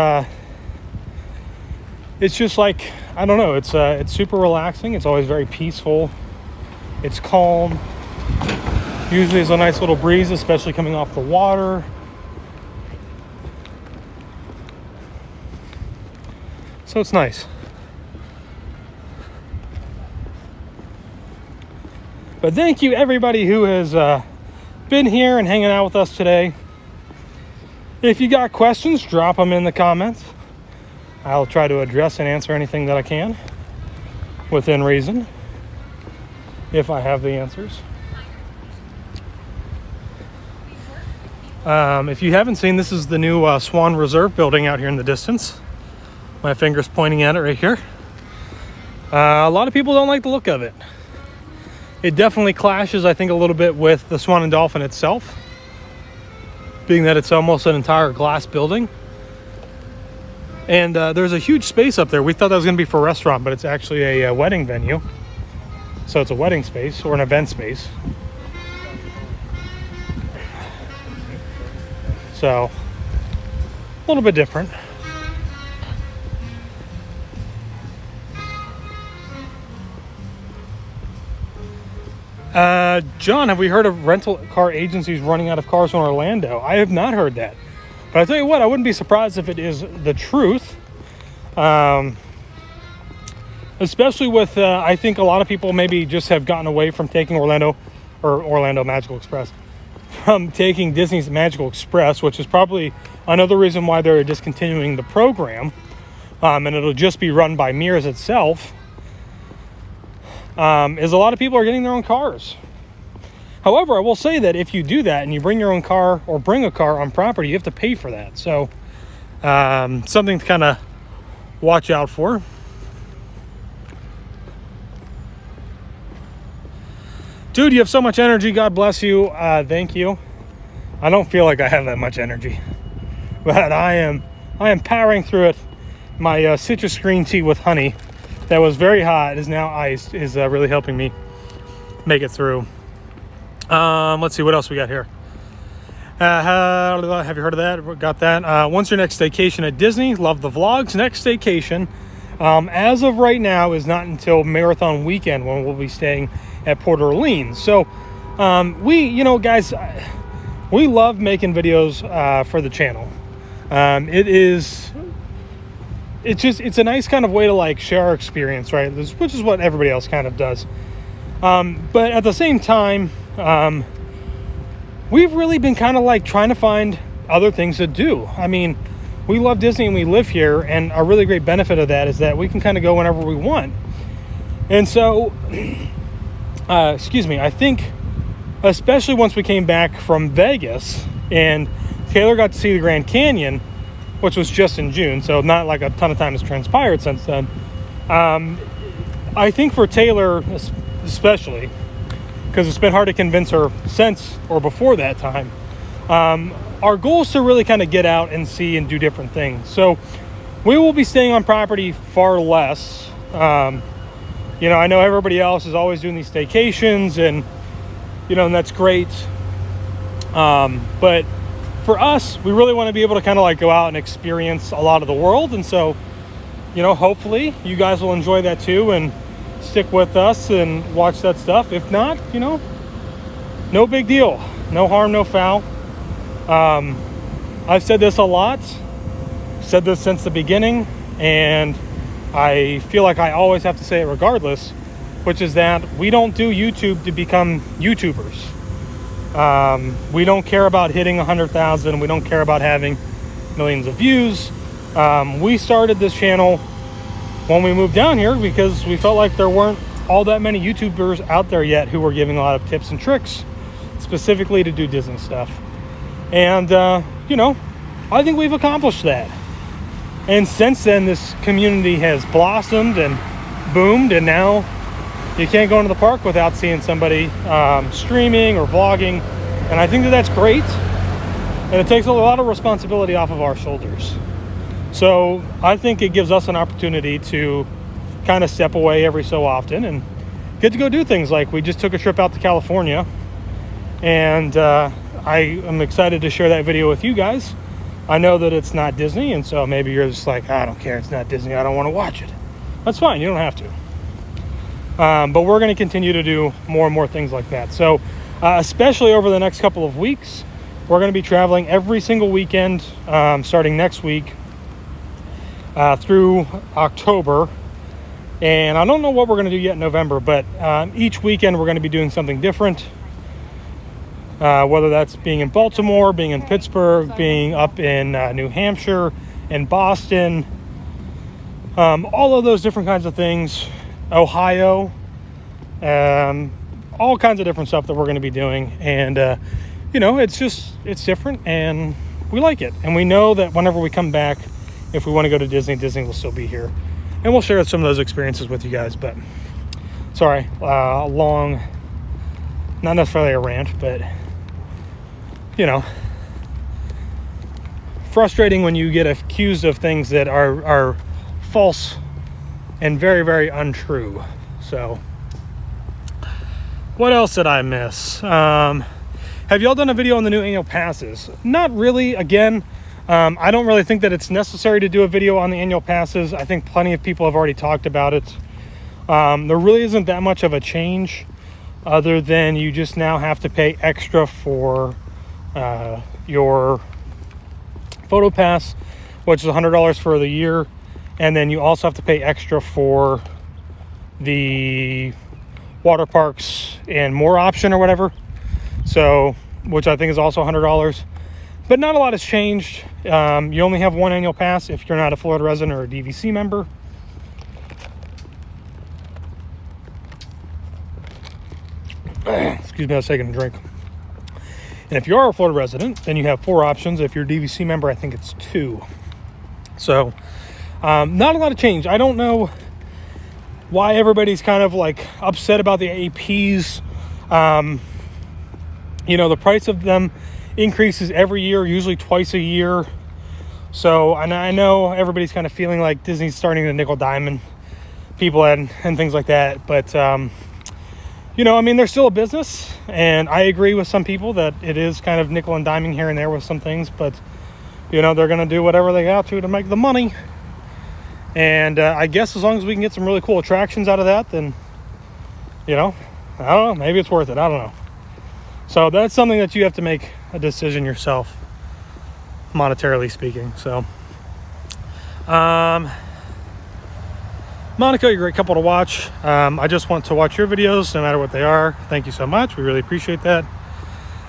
Speaker 1: it's just like, I don't know, it's super relaxing. It's always very peaceful. It's calm. Usually there's a nice little breeze, especially coming off the water. So it's nice. But thank you everybody who has been here and hanging out with us today. If you got questions, drop them in the comments. I'll try to address and answer anything that I can within reason, if I have the answers. If you haven't seen, this is the new Swan Reserve building out here in the distance. My finger's pointing at it right here. A lot of people don't like the look of it. It definitely clashes, I think, a little bit with the Swan and Dolphin itself, being that it's almost an entire glass building. And there's a huge space up there. We thought that was going to be for a restaurant, but it's actually a wedding venue. So it's a wedding space or an event space. So a little bit different. John, have we heard of rental car agencies running out of cars in Orlando? I have not heard that. But I tell you what, I wouldn't be surprised if it is the truth. Especially with, I think a lot of people maybe just have gotten away from taking Orlando Magical Express, from taking Disney's Magical Express, which is probably another reason why they're discontinuing the program. And it'll just be run by Mears itself. Is a lot of people are getting their own cars. However, I will say that if you do that and you bring your own car or bring a car on property, you have to pay for that. So something to kind of watch out for. Dude, you have so much energy. God bless you. Thank you. I don't feel like I have that much energy, but I am powering through it. My citrus green tea with honey that was very hot is now iced, is really helping me make it through. Let's see what else we got here. Have you heard of that? Got that. When's your next staycation at Disney? Love the vlogs. Next staycation, as of right now, is not until Marathon Weekend, when we'll be staying at Port Orleans. So guys, we love making videos for the channel. It's a nice kind of way to like share our experience, right? Which is what everybody else kind of does. But at the same time, we've really been kind of like trying to find other things to do. I mean, we love Disney and we live here, and a really great benefit of that is that we can kind of go whenever we want. And so, I think, especially once we came back from Vegas and Taylor got to see the Grand Canyon, which was just in June, so not like a ton of time has transpired since then. I think for Taylor especially, because it's been hard to convince her since or before that time, our goal is to really kind of get out and see and do different things. So we will be staying on property far less. I know everybody else is always doing these staycations, and that's great. But for us, we really want to be able to kind of like go out and experience a lot of the world. And so, hopefully you guys will enjoy that too and stick with us and watch that stuff. If not, you know, no big deal. No harm, no foul. I've said this a lot. Said this since the beginning, and I feel like I always have to say it regardless, which is that we don't do YouTube to become YouTubers. We don't care about hitting 100,000. We don't care about having millions of views. We started this channel when we moved down here because we felt like there weren't all that many YouTubers out there yet who were giving a lot of tips and tricks specifically to do Disney stuff. And, you know, I think we've accomplished that. And since then, this community has blossomed and boomed, and now you can't go into the park without seeing somebody streaming or vlogging. And I think that that's great. And it takes a lot of responsibility off of our shoulders. So I think it gives us an opportunity to kind of step away every so often and get to go do things. Like we just took a trip out to California, and I am excited to share that video with you guys. I know that it's not Disney, and so maybe you're just like, I don't care, it's not Disney, I don't want to watch it. That's fine, you don't have to. But we're going to continue to do more and more things like that. So especially over the next couple of weeks, we're going to be traveling every single weekend starting next week through October. And I don't know what we're going to do yet in November, but each weekend we're going to be doing something different. Whether that's being in Baltimore, being in Pittsburgh, being up in New Hampshire, in Boston, all of those different kinds of things, Ohio, all kinds of different stuff that we're going to be doing. And, you know, it's different, and we like it. And we know that whenever we come back, if we want to go to Disney, Disney will still be here. And we'll share some of those experiences with you guys. But, sorry, long, not necessarily a rant, but, you know, frustrating when you get accused of things that are false and very, very untrue. So, what else did I miss? Have y'all done a video on the new annual passes? Not really. Again, I don't really think that it's necessary to do a video on the annual passes. I think plenty of people have already talked about it. There really isn't that much of a change, other than you just now have to pay extra for your photo pass, which is $100 for the year, and then you also have to pay extra for the water parks and more option or whatever, so which I think is also $100. But not a lot has changed. You only have one annual pass if you're not a Florida resident or a DVC member. Excuse me, I was taking a drink. And if you are a Florida resident, then you have 4 options. If you're a DVC member, I think it's 2. So, not a lot of change. I don't know why everybody's kind of like upset about the APs. You know, the price of them increases every year, usually twice a year. So, and I know everybody's kind of feeling like Disney's starting to nickel dime people and things like that. But, you know, I mean, they're still a business, and I agree with some people that it is kind of nickel and diming here and there with some things, but, you know, they're going to do whatever they got to make the money. And I guess as long as we can get some really cool attractions out of that, then, you know, I don't know, maybe it's worth it. I don't know. So that's something that you have to make a decision yourself, monetarily speaking. So, Monica, you're a great couple to watch. I just want to watch your videos, no matter what they are. Thank you so much. We really appreciate that.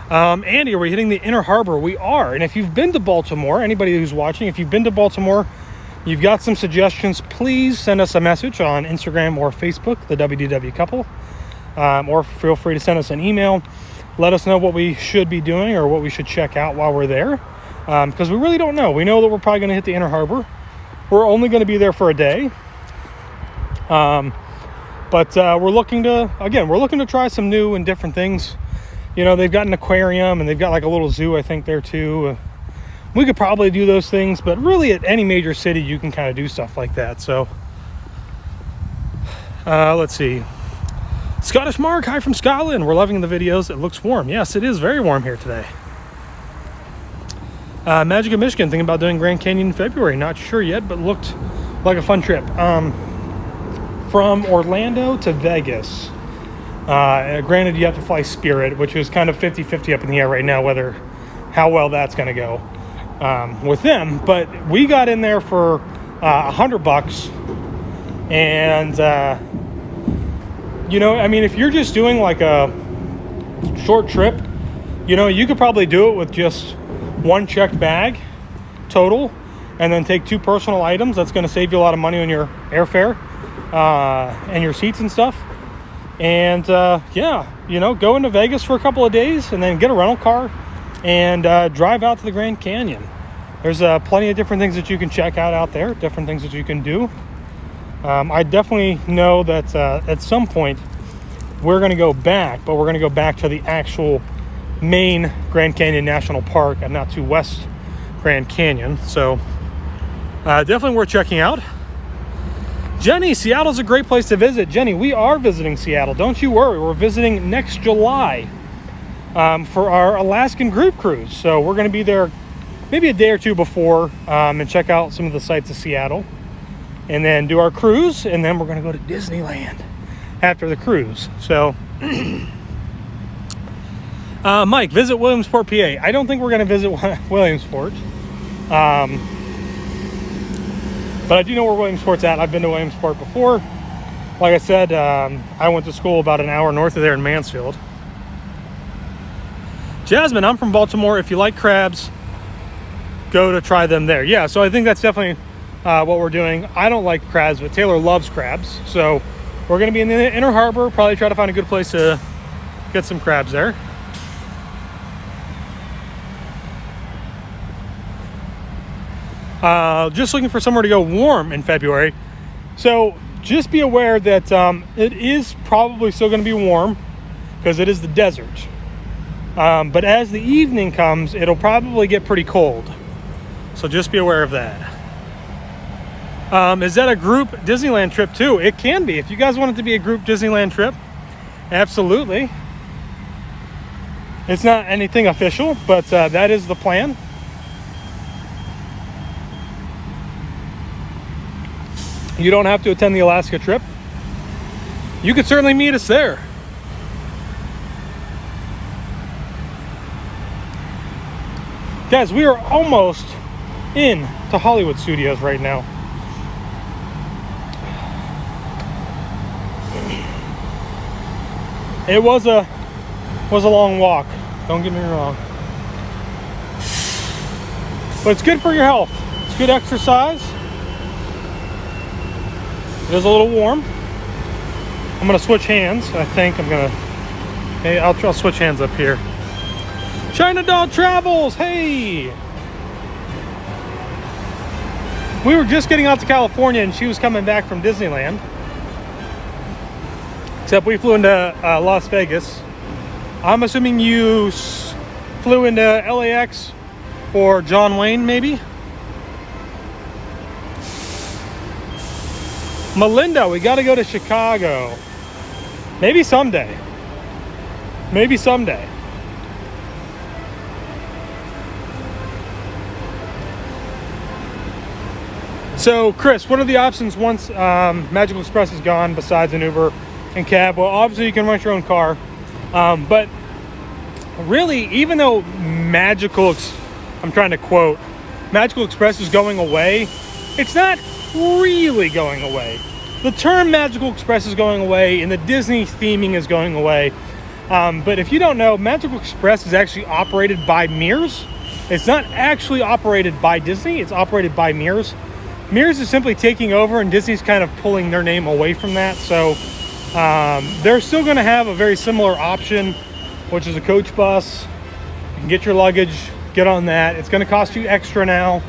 Speaker 1: Andy, are we hitting the Inner Harbor? We are. And if you've been to Baltimore, anybody who's watching, if you've been to Baltimore, you've got some suggestions, please send us a message on Instagram or Facebook, the WDW Couple. Or feel free to send us an email. Let us know what we should be doing or what we should check out while we're there. Because we really don't know. We know that we're probably going to hit the Inner Harbor. We're only going to be there for a day. But we're looking to try some new and different things. You know, they've got an aquarium and they've got like a little zoo, I think, there too. We could probably do those things, but really at any major city you can kind of do stuff like that. So let's see. Scottish Mark, hi from Scotland. We're loving the videos. It looks warm. Yes, it is very warm here today. Magic of Michigan, thinking about doing Grand Canyon in February. Not sure yet, but looked like a fun trip. from Orlando to Vegas. Granted, you have to fly Spirit, which is kind of 50-50 up in the air right now, how well that's going to go with them. But we got in there for $100, and I mean, if you're just doing like a short trip, you could probably do it with just one checked bag total, and then take 2 personal items. That's going to save you a lot of money on your airfare and your seats and stuff. And go into Vegas for a couple of days, and then get a rental car and drive out to the Grand Canyon. There's plenty of different things that you can check out there, different things that you can do. I definitely know that at some point we're going to go back, but we're going to go back to the actual main Grand Canyon National Park and not to West Grand Canyon. So definitely worth checking out. Jenny, Seattle's a great place to visit. Jenny, we are visiting Seattle. Don't you worry. We're visiting next July for our Alaskan group cruise. So we're going to be there maybe a day or two before and check out some of the sights of Seattle. And then do our cruise. And then we're going to go to Disneyland after the cruise. So, Mike, visit Williamsport, PA. I don't think we're going to visit Williamsport. But I do know where Williamsport's at. I've been to Williamsport before. Like I said, I went to school about an hour north of there in Mansfield. Jasmine, I'm from Baltimore. If you like crabs, go to try them there. Yeah, so I think that's definitely what we're doing. I don't like crabs, but Taylor loves crabs. So we're going to be in the Inner Harbor. Probably try to find a good place to get some crabs there. Just looking for somewhere to go warm in February. So just be aware that it is probably still going to be warm because it is the desert. But as the evening comes, it'll probably get pretty cold. So just be aware of that. Is that a group Disneyland trip too? It can be. If you guys want it to be a group Disneyland trip, absolutely. It's not anything official, but that is the plan. You don't have to attend the Alaska trip. You could certainly meet us there. Guys, we are almost in to Hollywood Studios right now. It was a long walk. Don't get me wrong. But it's good for your health. It's good exercise. It is a little warm. I'm going to switch hands. I think I'm going to... Hey, I'll switch hands up here. China Doll Travels! Hey! We were just getting out to California and she was coming back from Disneyland. Except we flew into Las Vegas. I'm assuming you flew into LAX or John Wayne, maybe? Melinda, we got to go to Chicago. Maybe someday. Maybe someday. So, Chris, what are the options once Magical Express is gone besides an Uber and cab? Well, obviously you can rent your own car. But really, even though Magical Express is going away, it's not really going away. The term Magical Express is going away and the Disney theming is going away. But if you don't know, Magical Express is actually operated by Mears. It's not actually operated by Disney. It's operated by Mears. Mears is simply taking over and Disney's kind of pulling their name away from that. So they're still going to have a very similar option, which is a coach bus. You can get your luggage, get on that. It's going to cost you extra now.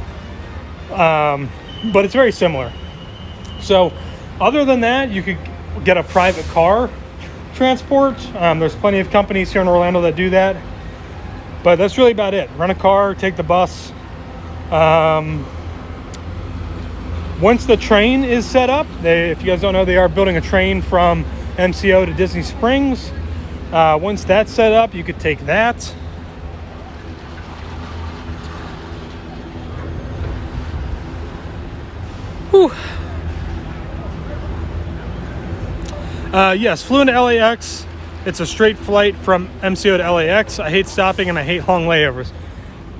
Speaker 1: But it's very similar. So other than that, you could get a private car transport. There's plenty of companies here in Orlando that do that. But that's really about it. Rent a car, take the bus. Once the train is set up, if you guys don't know, they are building a train from MCO to Disney Springs. Once that's set up, you could take that. Whew. Yes, flew into LAX. It's a straight flight from MCO to LAX. I hate stopping and I hate long layovers.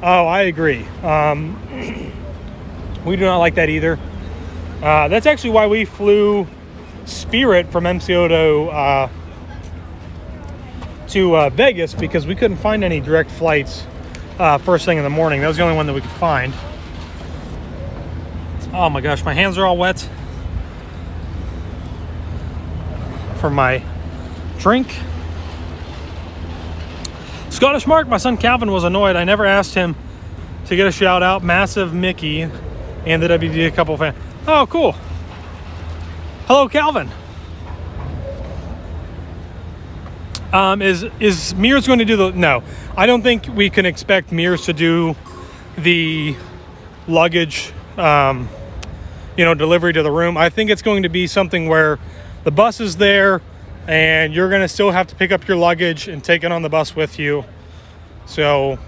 Speaker 1: Oh, I agree. We do not like that either. That's actually why we flew Spirit from MCO to Vegas, because we couldn't find any direct flights first thing in the morning. That was the only one that we could find. Oh my gosh, my hands are all wet from my drink. Scottish Mark, my son Calvin was annoyed. I never asked him to get a shout out. Massive Mickey and the WDW Couple fan. Oh, cool. Hello, Calvin. Is Mears going to do the... No, I don't think we can expect Mears to do the luggage, delivery to the room. I think it's going to be something where the bus is there and you're going to still have to pick up your luggage and take it on the bus with you. So,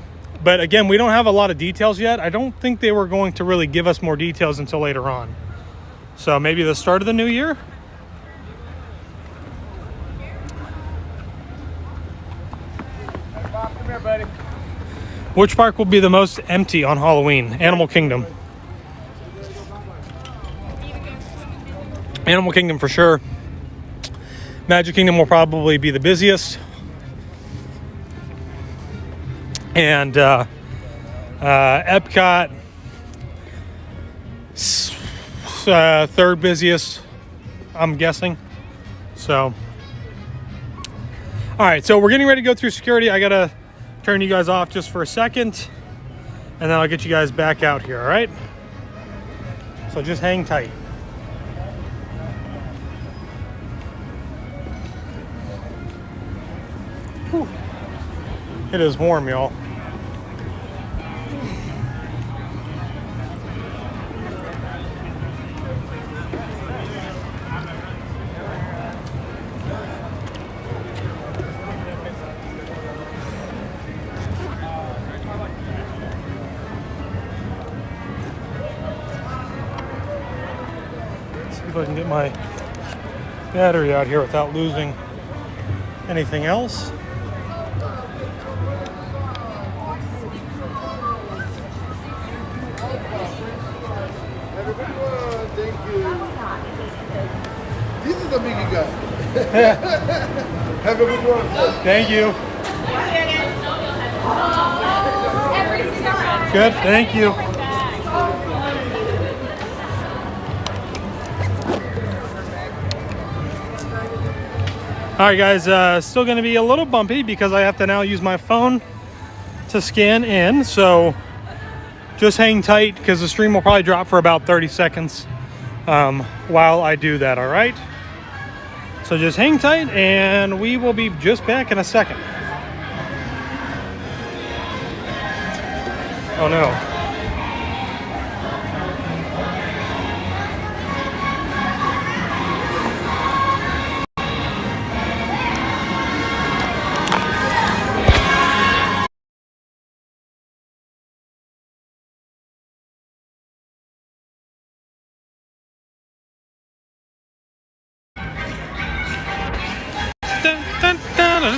Speaker 1: but again, we don't have a lot of details yet. I don't think they were going to really give us more details until later on. So maybe the start of the new year?
Speaker 18: Bob, come here, buddy.
Speaker 1: Which park will be the most empty on Halloween? Animal Kingdom. Animal Kingdom for sure. Magic Kingdom will probably be the busiest. And Epcot, third busiest, I'm guessing. So, all right, so we're getting ready to go through security. I gotta turn you guys off just for a second, and then I'll get you guys back out here, all right? So just hang tight. Whew. It is warm, y'all. See if I can get my battery out here without losing anything else.
Speaker 18: This is a biggie guy. Have a good one.
Speaker 1: Thank you. Good, thank you. All right, guys, still going to be a little bumpy because I have to now use my phone to scan in. So just hang tight because the stream will probably drop for about 30 seconds while I do that, all right? So just hang tight and we will be just back in a second. Oh no.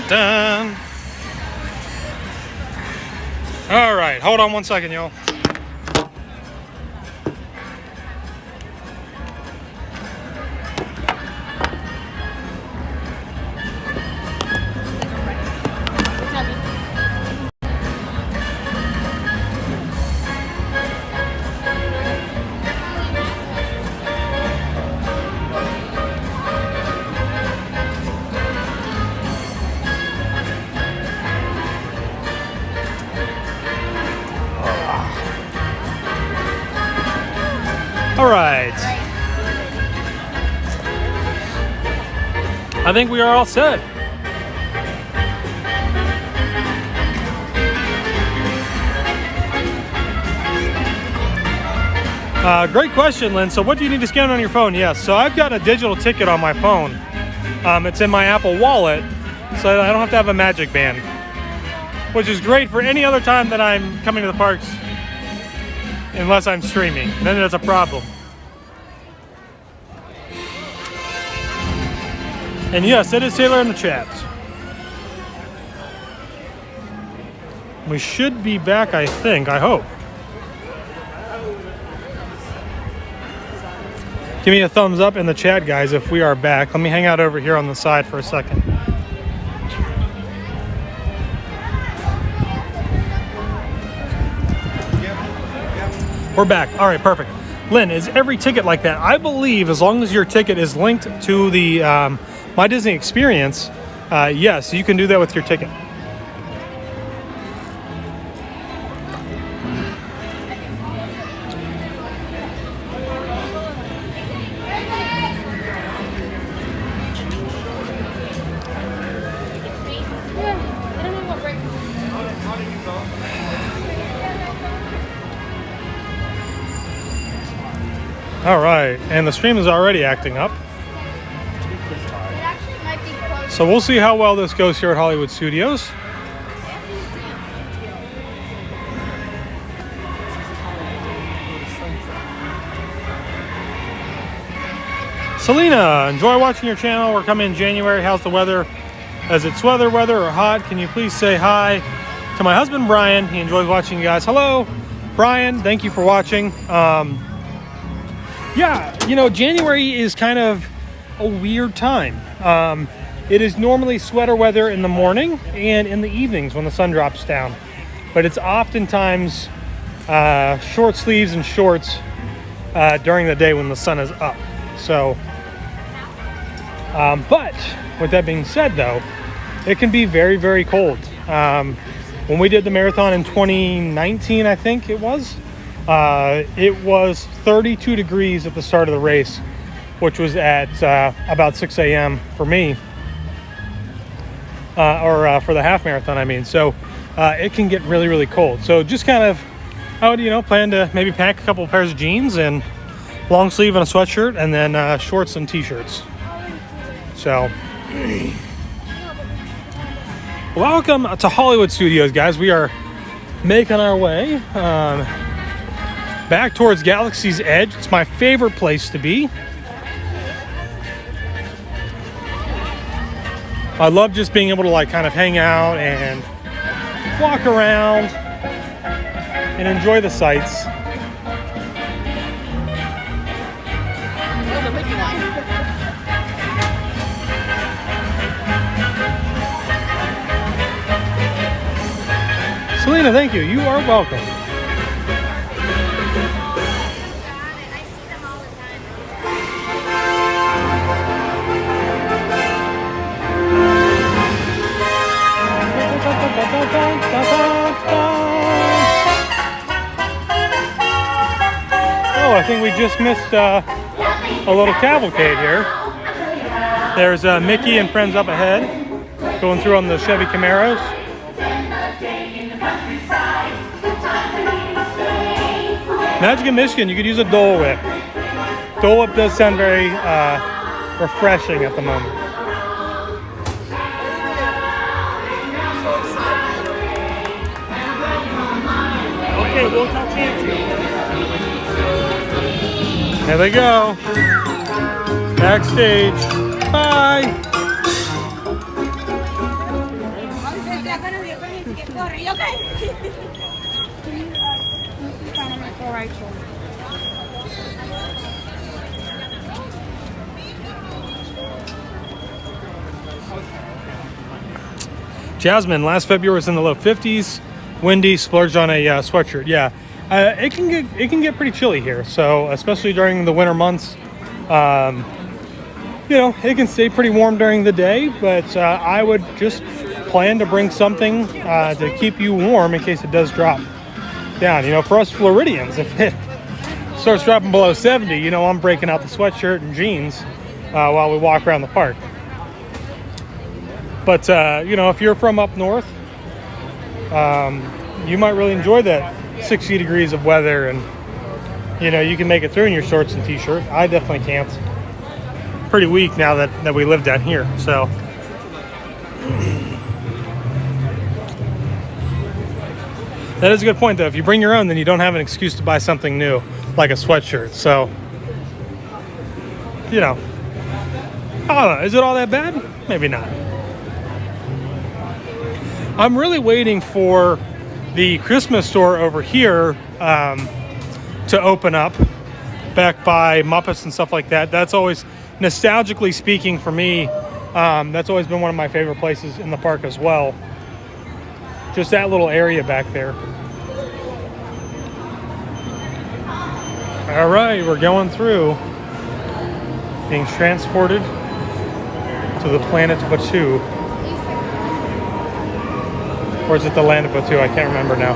Speaker 1: Dun. All right, hold on one second, y'all. All right. I think we are all set. Great question, Lynn. So what do you need to scan on your phone? Yes. So I've got a digital ticket on my phone. It's in my Apple Wallet, so I don't have to have a Magic Band, which is great for any other time that I'm coming to the parks, unless I'm streaming. Then there's a problem. And yes, it is Taylor in the chat. We should be back, I think. I hope. Give me a thumbs up in the chat, guys, if we are back. Let me hang out over here on the side for a second. We're back. All right, perfect. Lynn, is every ticket like that? I believe as long as your ticket is linked to the My Disney Experience, yes, you can do that with your ticket. All right, and the stream is already acting up. So we'll see how well this goes here at Hollywood Studios. Selena, enjoy watching your channel. We're coming in January. How's the weather? Is it weather or hot? Can you please say hi to my husband, Brian? He enjoys watching you guys. Hello, Brian. Thank you for watching. Yeah, you know, January is kind of a weird time. It is normally sweater weather in the morning and in the evenings when the sun drops down. But it's oftentimes short sleeves and shorts during the day when the sun is up. So, but with that being said, though, it can be very, very cold. When we did the marathon in 2019, I think it was 32 degrees at the start of the race, which was at about 6 a.m. for me, or for the half marathon, I mean. So it can get really, really cold. So just kind of, I would, plan to maybe pack a couple of pairs of jeans and long sleeve and a sweatshirt, and then shorts and t-shirts. So welcome to Hollywood Studios, guys. We are making our way back towards Galaxy's Edge. It's my favorite place to be. I love just being able to kind of hang out and walk around and enjoy the sights. Selena, thank you. You are welcome. Oh, I think we just missed a little cavalcade here. There's Mickey and friends up ahead, going through on the Chevy Camaros. Magic in Michigan, you could use a Dole Whip. Dole Whip does sound very refreshing at the moment.
Speaker 3: Okay, we'll talk Chancy.
Speaker 1: There they go. Backstage. Bye. Jasmine, last February was in the low 50s. Windy, splurged on a sweatshirt. Yeah, it can get pretty chilly here. So especially during the winter months, it can stay pretty warm during the day. But I would just plan to bring something to keep you warm in case it does drop down. For us Floridians, if it starts dropping below 70, I'm breaking out the sweatshirt and jeans while we walk around the park. But, if you're from up north, you might really enjoy that 60 degrees of weather, and, you can make it through in your shorts and t-shirt. I definitely can't. Pretty weak now that we live down here, so. That is a good point, though. If you bring your own, then you don't have an excuse to buy something new, like a sweatshirt. So, I don't know. Is it all that bad? Maybe not. I'm really waiting for the Christmas store over here to open up back by Muppets and stuff like that. That's always, nostalgically speaking for me, that's always been one of my favorite places in the park as well. Just that little area back there. All right, we're going through, being transported to the planet Batu. Or is it the land of Batu? I can't remember now.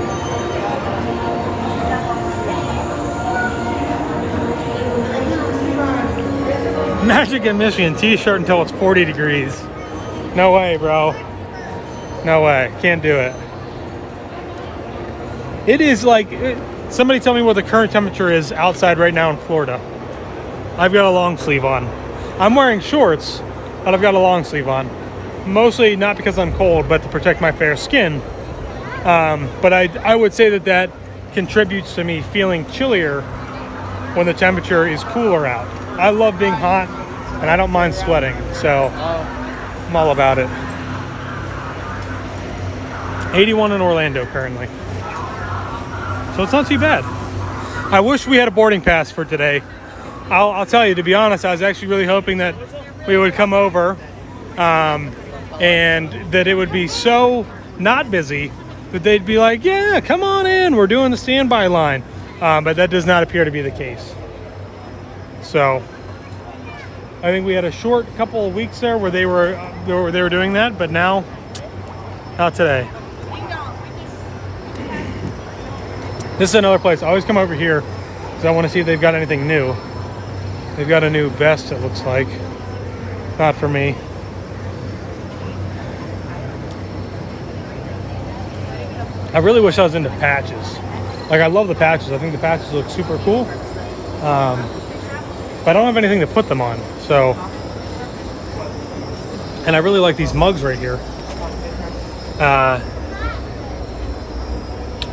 Speaker 1: Magic at Michigan t-shirt until it's 40 degrees. No way, bro. No way. Can't do it. It is like, somebody tell me what the current temperature is outside right now in Florida. I've got a long sleeve on. I'm wearing shorts, but I've got a long sleeve on. Mostly not because I'm cold, but to protect my fair skin. But I would say that contributes to me feeling chillier when the temperature is cooler out. I love being hot, and I don't mind sweating, so I'm all about it. 81 in Orlando currently. So it's not too bad. I wish we had a boarding pass for today. I'll tell you, to be honest, I was actually really hoping that we would come over and that it would be so not busy that they'd be like, yeah, come on in, we're doing the standby line. But that does not appear to be the case. So I think we had a short couple of weeks there where they were doing that, but now, not today. This is another place. I always come over here because I want to see if they've got anything new. They've got a new vest, it looks like. Not for me. I really wish I was into patches. Like, I love the patches. I think the patches look super cool. But I don't have anything to put them on. So, and I really like these mugs right here.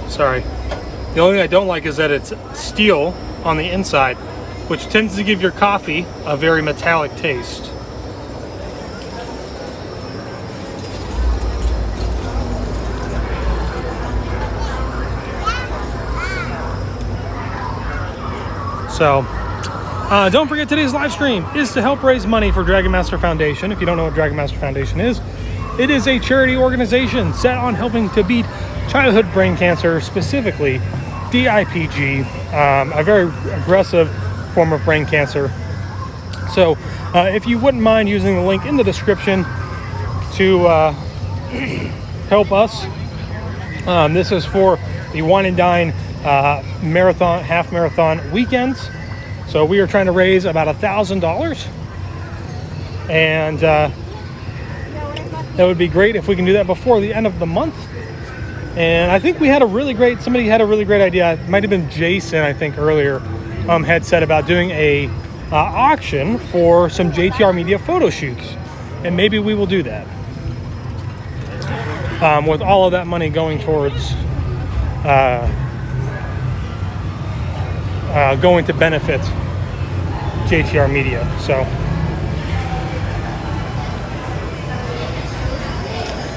Speaker 1: Sorry. The only thing I don't like is that it's steel on the inside, which tends to give your coffee a very metallic taste. So, don't forget today's live stream is to help raise money for Dragon Master Foundation. If you don't know what Dragon Master Foundation is, it is a charity organization set on helping to beat childhood brain cancer, specifically DIPG, a very aggressive form of brain cancer. So if you wouldn't mind using the link in the description to help us, this is for the Wine and Dine marathon, half marathon weekends. So we are trying to raise about $1,000, and that would be great if we can do that before the end of the month. And I think somebody had a really great idea. It might have been Jason, I think earlier, had said about doing a auction for some JTR Media photo shoots, and maybe we will do that. With all of that money going towards going to benefit JTR Media. So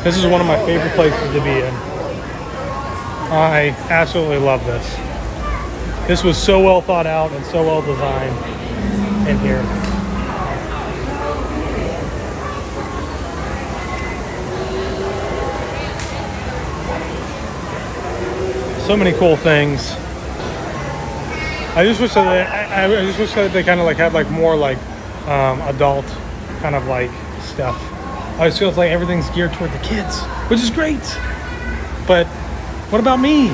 Speaker 1: this is one of my favorite places to be in. I absolutely love this. This was so well thought out and so well designed in here. So many cool things. I just wish that they kind of like had like more like adult kind of like stuff. I just feel like everything's geared toward the kids, which is great. But what about me?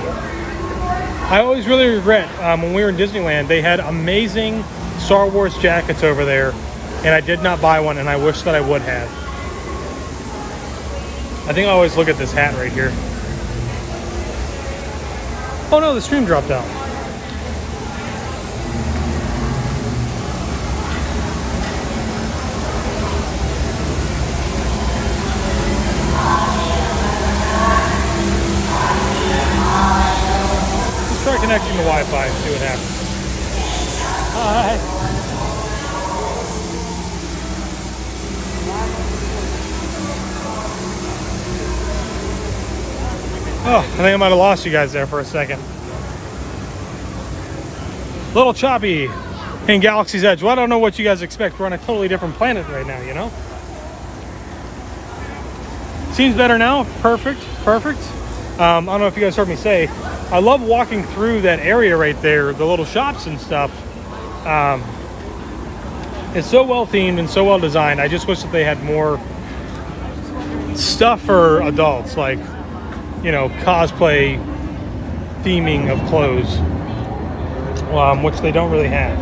Speaker 1: I always really regret when we were in Disneyland, they had amazing Star Wars jackets over there, and I did not buy one, and I wish that I would have. I think I always look at this hat right here. Oh no, the stream dropped out. Try connecting to Wi-Fi and see what happens. Hi. Oh, I think I might have lost you guys there for a second. Little choppy in Galaxy's Edge. Well, I don't know what you guys expect. We're on a totally different planet right now, you know? Seems better now. Perfect. Perfect. I don't know if you guys heard me say, I love walking through that area right there, the little shops and stuff. It's so well themed and so well designed. I just wish that they had more stuff for adults, like, you know, cosplay theming of clothes, which they don't really have.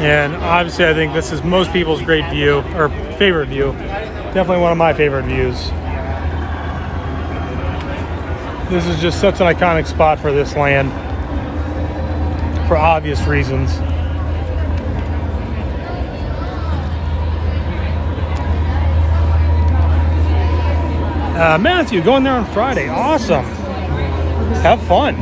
Speaker 1: And obviously I think this is most people's great view, or favorite view. Definitely one of my favorite views. This is just such an iconic spot for this land, for obvious reasons. Matthew, going there on Friday. Awesome. Have fun.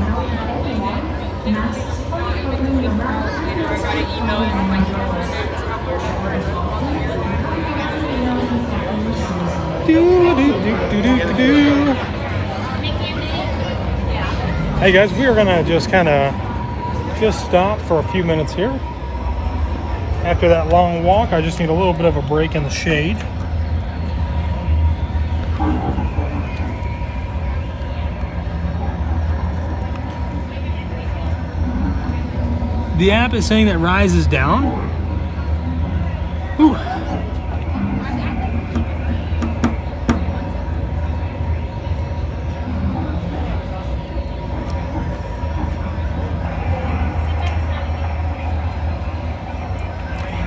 Speaker 1: Hey guys, we are gonna just stop for a few minutes here. After that long walk, I just need a little bit of a break in the shade. The app is saying that Rise is down. Whew.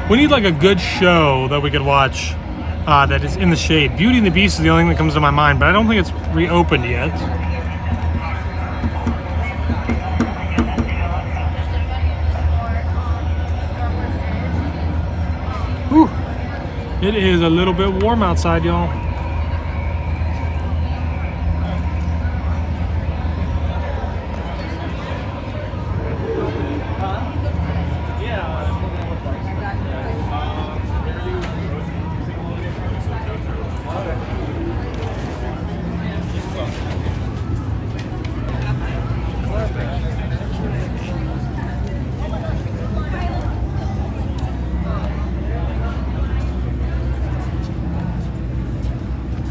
Speaker 1: We need like a good show that we could watch that is in the shade. Beauty and the Beast is the only thing that comes to my mind, but I don't think it's reopened yet. Whew. It is a little bit warm outside, y'all.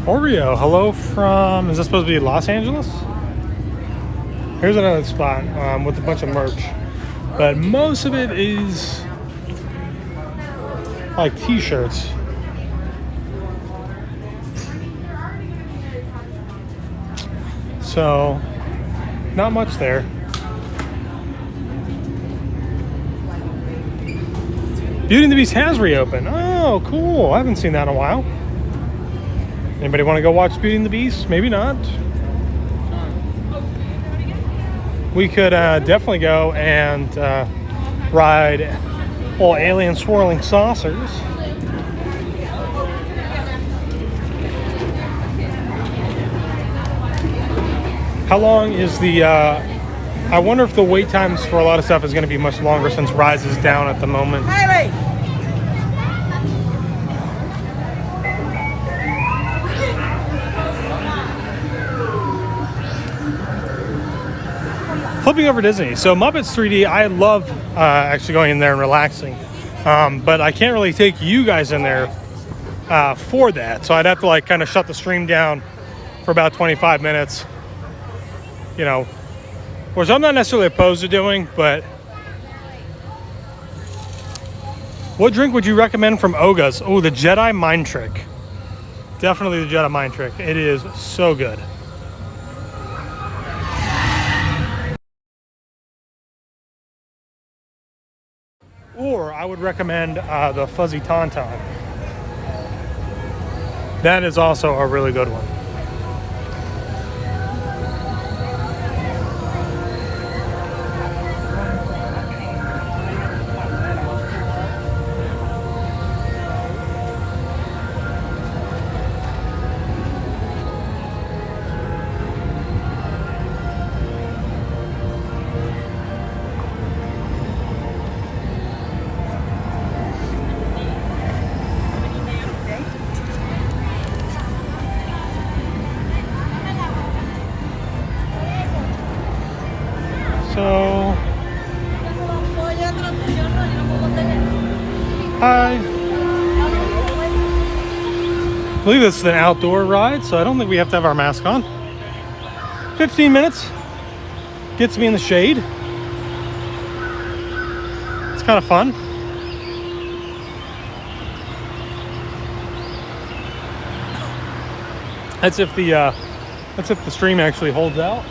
Speaker 1: Oreo, hello from, is this supposed to be Los Angeles? Here's another spot with a bunch of merch. But most of it is like t-shirts. So, not much there. Beauty and the Beast has reopened. Oh, cool. I haven't seen that in a while. Anybody want to go watch Beauty and the Beast? Maybe not. We could definitely go and ride all alien swirling saucers. How long is the... I wonder if the wait times for a lot of stuff is going to be much longer since Rise is down at the moment.
Speaker 2: Haley!
Speaker 1: Flipping over Disney. So Muppets 3D, I love actually going in there and relaxing. But I can't really take you guys in there for that. So I'd have to like kind of shut the stream down for about 25 minutes. You know, which I'm not necessarily opposed to doing, but what drink would you recommend from Oga's? Oh, the Jedi Mind Trick. Definitely the Jedi Mind Trick. It is so good. Or I would recommend the Fuzzy Tauntaun. That is also a really good one. I believe this is an outdoor ride, so I don't think we have to have our mask on. 15 minutes. Gets me in the shade. It's kind of fun. That's if the stream actually holds out.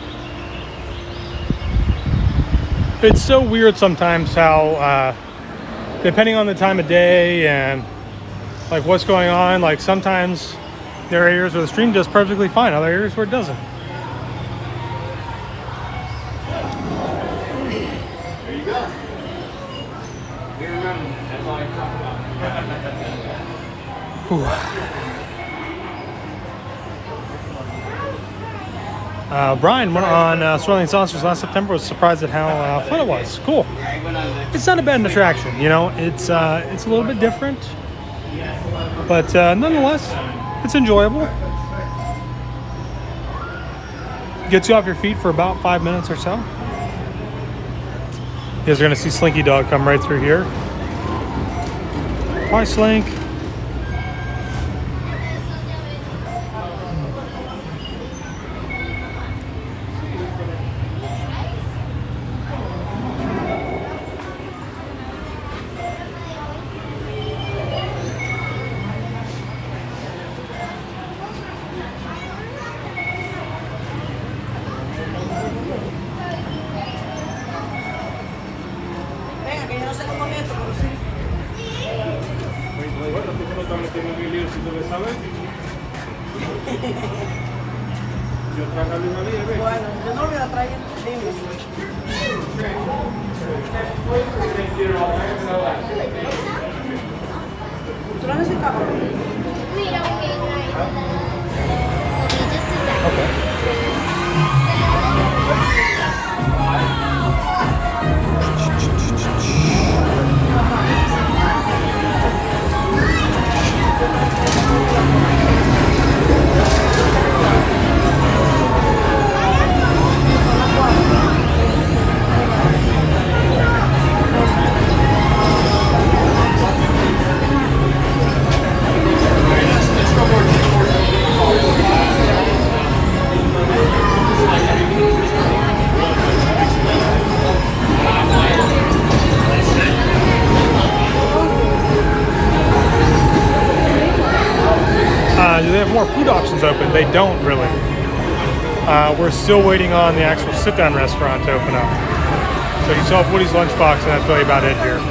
Speaker 1: It's so weird sometimes how, depending on the time of day and like what's going on, like sometimes there are areas where the stream does perfectly fine, other areas where it doesn't.
Speaker 12: There you go. You remember, that's all I talk about.
Speaker 1: Brian went on Swirling Saucers last September. Was surprised at how fun it was. Cool. It's not a bad attraction, you know. It's a little bit different, but nonetheless, it's enjoyable. Gets you off your feet for about 5 minutes or so. You guys are gonna see Slinky Dog come right through here. Hi, Slink. Do they have more food options open? They don't really. We're still waiting on the actual sit-down restaurant to open up. So you still have Woody's Lunchbox, and that's really about it here.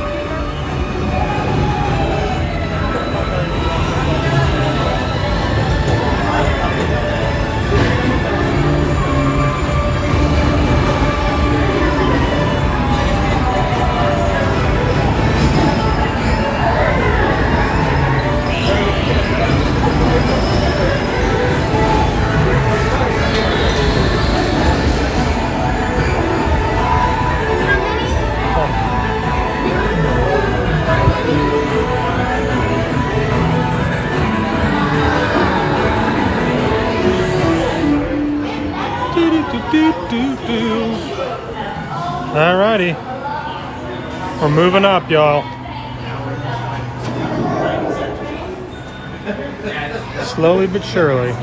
Speaker 1: Alrighty, we're moving up, y'all. Slowly but surely.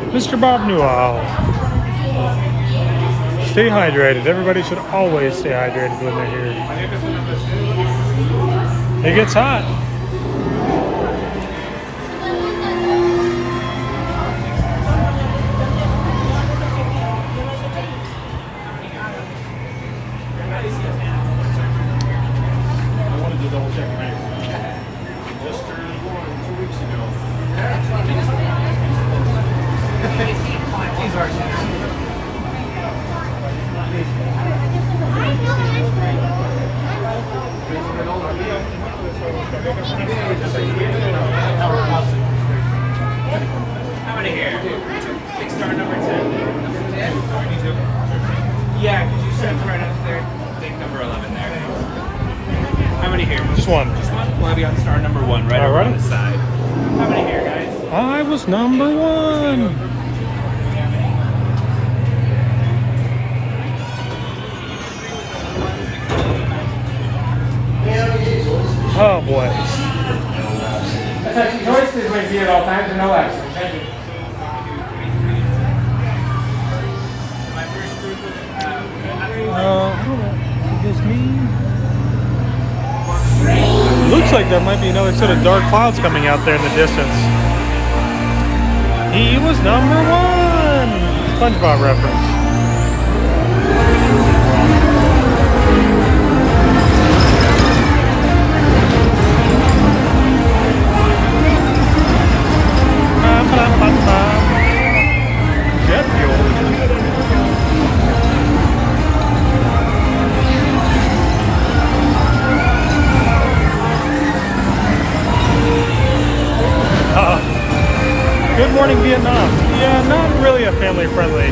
Speaker 1: Mr. Bob Newell. Stay hydrated. Everybody should always stay hydrated when they're here. It gets hot.
Speaker 3: I wanted to double check my just turned 2 weeks ago.
Speaker 12: How many here? Take star number 10. Number 10? Yeah, could you set right up there? Take number 11 there. How many here?
Speaker 1: Just one.
Speaker 12: Just one? We'll have you on star number 1 right over on the side. How many here, guys?
Speaker 1: I was number 1. Oh boy.
Speaker 12: Attention, joist is maintained at all times and no accident. Thank you.
Speaker 1: I don't know. Is this me? Looks like there might be another set of dark clouds coming out there in the distance. He was number 1. SpongeBob reference. Jet fuel. Good morning, Vietnam. Yeah, not really a family friendly.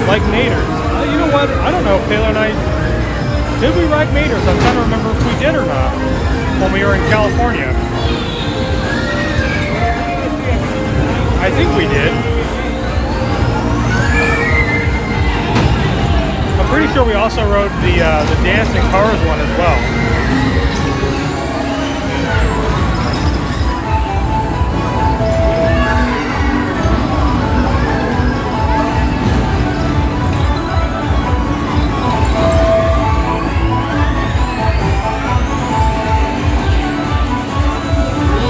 Speaker 1: Like Naders. You know what? I don't know if Taylor and I did we ride Manders? I'm trying to remember if we did or not when we were in California. I think we did. I'm pretty sure we also rode the Dancing Cars one as well.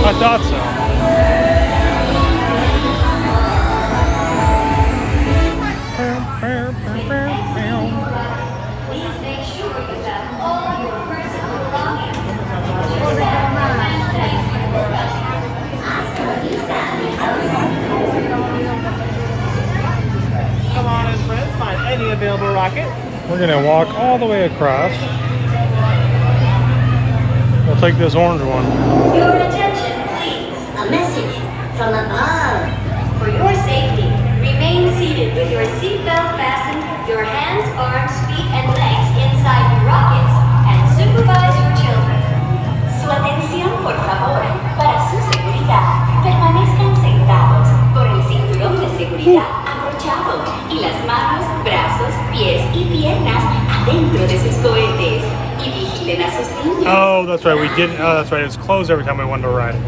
Speaker 1: I thought so.
Speaker 4: Please make sure you have all your personal belongings.
Speaker 12: Come on in, friends. Find any available rocket.
Speaker 1: We're gonna walk all the way across. We'll take this orange one.
Speaker 4: Your attention, please. A message from above. For your safety, remain seated with your seatbelt fastened, your hands, arms, feet, and legs inside your rockets, and supervise your children. Su atención, por favor. Para su seguridad, permanezcan sentados con el cinturón de seguridad abrochado y las manos, brazos, pies y piernas adentro de sus cohetes. Y vigilen a sus niños.
Speaker 1: Oh, that's right. We did. Oh, that's right. It was closed every time we wanted to ride it.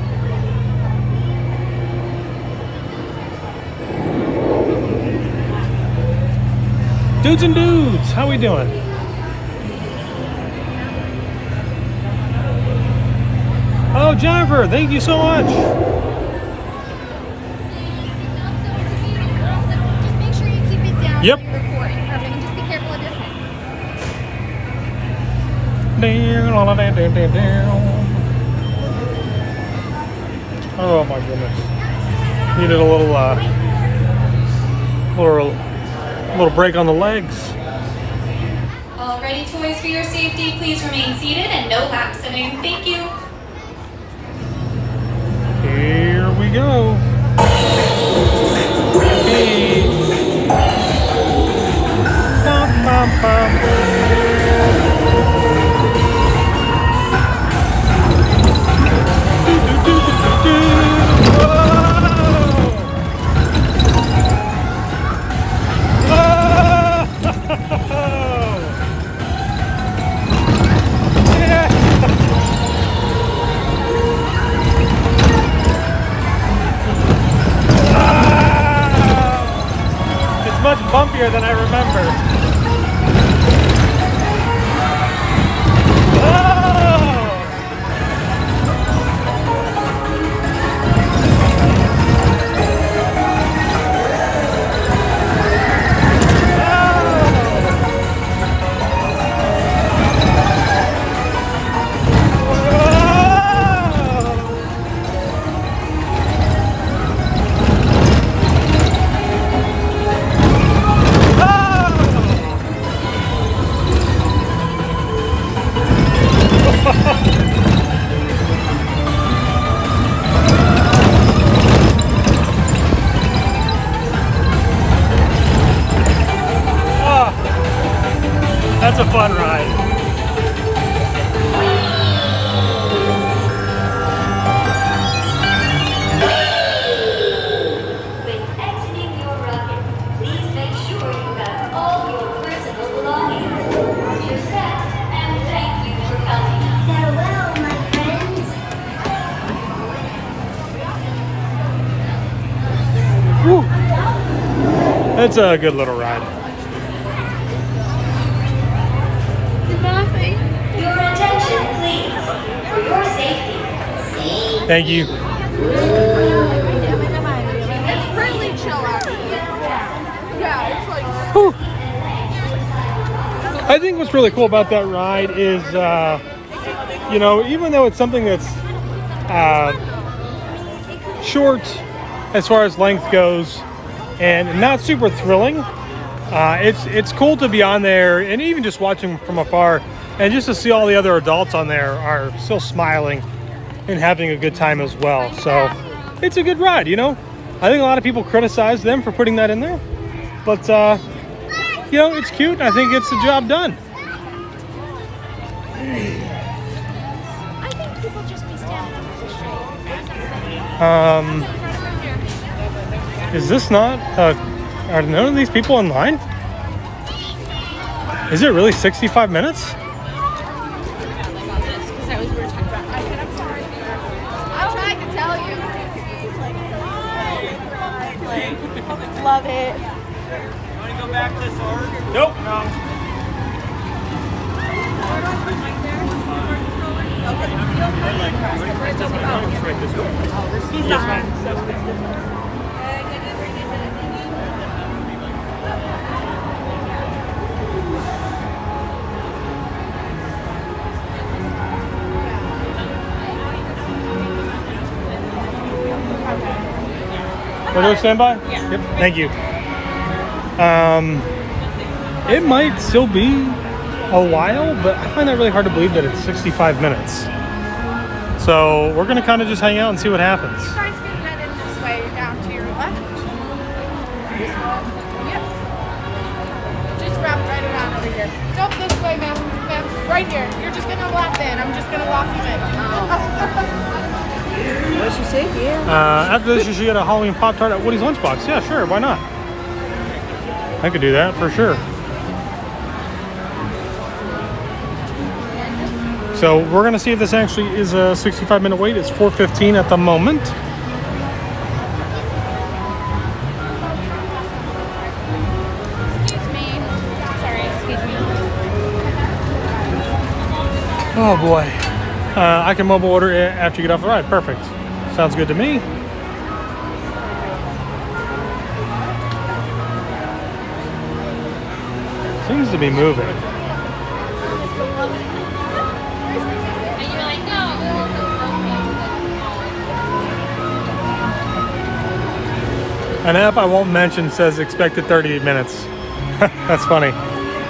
Speaker 1: Dudes and dudes, how we doing? Oh, Jennifer, thank you so much.
Speaker 7: Just make sure you keep it down
Speaker 1: Yep.
Speaker 7: when you're recording. Perfect. And just be careful of your head.
Speaker 1: Oh my goodness. Needed a little break on the legs.
Speaker 19: All ready, toys for your safety. Please remain seated and no lapsing. Thank you.
Speaker 1: Here we go. Hey. Bum, bum, bum. That's a fun ride.
Speaker 4: When exiting your rocket, please make sure you have all your personal belongings. Watch your step, and thank you for coming. Farewell, my friends.
Speaker 1: Whew. It's a good little ride.
Speaker 4: Your attention, please. For your safety.
Speaker 1: Thank you.
Speaker 7: It's really chill out here. Yeah, it's like.
Speaker 1: Whew. I think what's really cool about that ride is, you know, even though it's something that's short as far as length goes and not super thrilling, it's cool to be on there and even just watching from afar and just to see all the other adults on there are still smiling and having a good time as well. So it's a good ride, you know. I think a lot of people criticize them for putting that in there, but you know, it's cute. I think it's the job done.
Speaker 7: I think people just be standing up straight.
Speaker 1: Is this not? Are none of these people in line? Is it really 65 minutes?
Speaker 7: Love it.
Speaker 12: Want to go back this org?
Speaker 1: Nope.
Speaker 12: No.
Speaker 7: He's not.
Speaker 1: We're doing standby? Yeah. Yep. Thank you. It might still be a while, but I find that really hard to believe that it's 65 minutes. So we're gonna kind of just hang out and see what happens.
Speaker 7: You guys can head in this way down to your left. Yep. Just wrap right around over here. Nope, this way, ma'am. Ma'am, right here. You're just gonna walk in. I'm just gonna walk you in.
Speaker 6: What's she say? Yeah.
Speaker 1: After this, you should get a Halloween Pop-Tart at Woody's Lunchbox. Yeah, sure. Why not? I could do that for sure. So we're going to see if this actually is a 65-minute wait. It's 4:15 at the moment.
Speaker 7: Excuse me. Sorry, excuse me.
Speaker 1: Oh boy. I can mobile order it after you get off the ride. Perfect. Sounds good to me. Seems to be moving. An app I won't mention says expected 30 minutes. That's funny.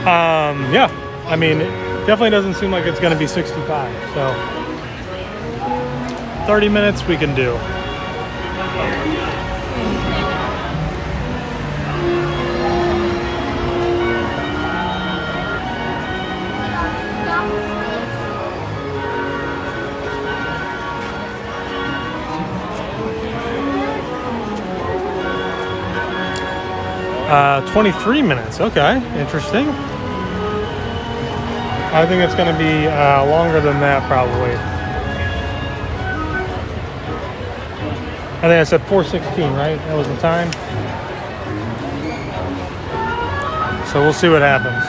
Speaker 1: Yeah, I mean, it definitely doesn't seem like it's going to be 65. So 30 minutes we can do. Uh, 23 minutes. Okay, interesting. I think it's going to be longer than that, probably. I think I said 4:16, right? That was the time. So we'll see what happens.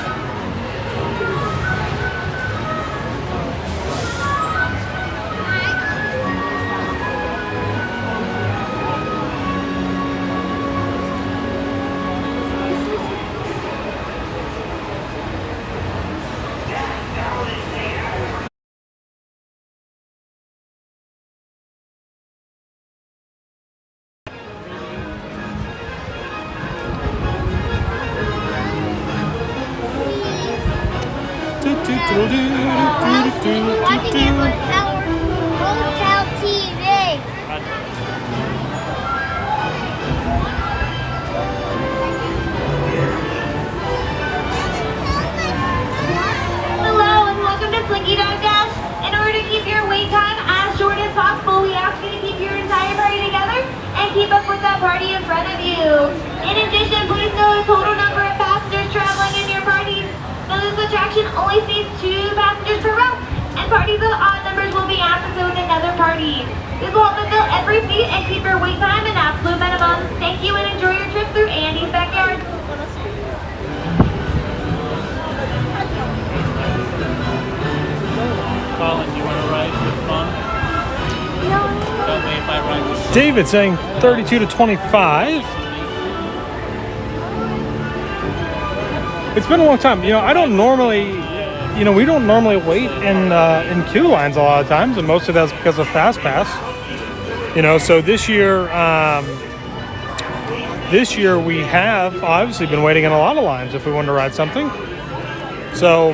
Speaker 20: Watching it on our hotel TV.
Speaker 16: and parties of odd numbers will be asked to fill in other parties. This will help to fill every seat and keep your wait time an absolute minimum. Thank you and enjoy your trip through Andy's backyard.
Speaker 12: Colin, do you want to ride with fun? Tell me if I ride with
Speaker 1: David saying 32 to 25. It's been a long time. I don't normally, we don't normally wait in queue lines a lot of times, and most of that's because of Fast Pass. So this year we have obviously been waiting in a lot of lines if we wanted to ride something. So,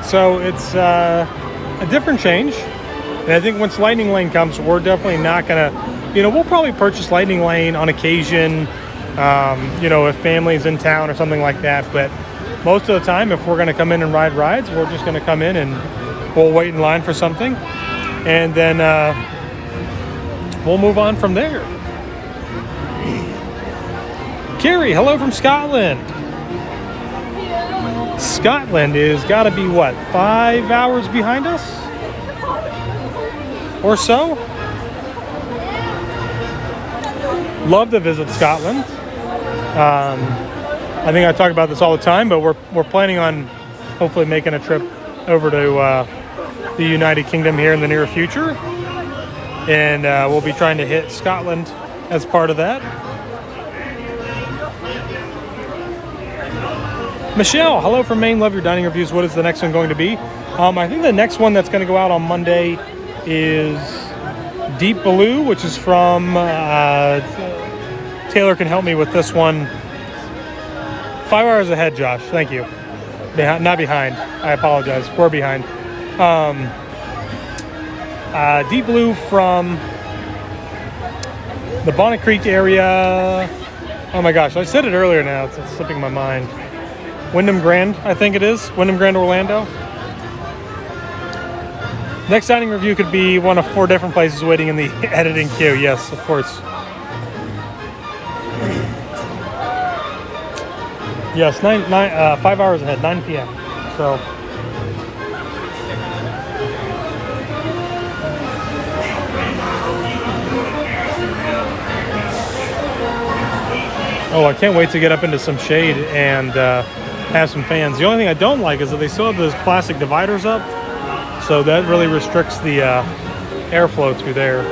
Speaker 1: so it's a different change. And I think once Lightning Lane comes, we're definitely not gonna, we'll probably purchase Lightning Lane on occasion, if family's in town or something like that. But most of the time, if we're gonna come in and ride rides, we're just gonna come in and we'll wait in line for something, and then we'll move on from there. Carrie, hello from Scotland. Scotland is gotta be what, 5 hours behind us? Or so? Love to visit Scotland. I think I talk about this all the time, but we're planning on hopefully making a trip over to the United Kingdom here in the near future, and we'll be trying to hit Scotland as part of that. Michelle, hello from Maine. Love your dining reviews. What is the next one going to be? I think the next one that's going to go out on Monday is Deep Blue, which is from Taylor can help me with this one. 5 hours ahead, Josh. Thank you. Not behind. I apologize. We're behind. Deep Blue from the Bonnet Creek area. Oh my gosh, I said it earlier now. It's slipping my mind. Wyndham Grand, I think it is. Wyndham Grand, Orlando. Next dining review could be one of 4 different places waiting in the editing queue. Yes, of course. Yes, 5 hours ahead, 9 p.m. So. Oh, I can't wait to get up into some shade and have some fans. The only thing I don't like is that they still have those plastic dividers up, so that really restricts the airflow through there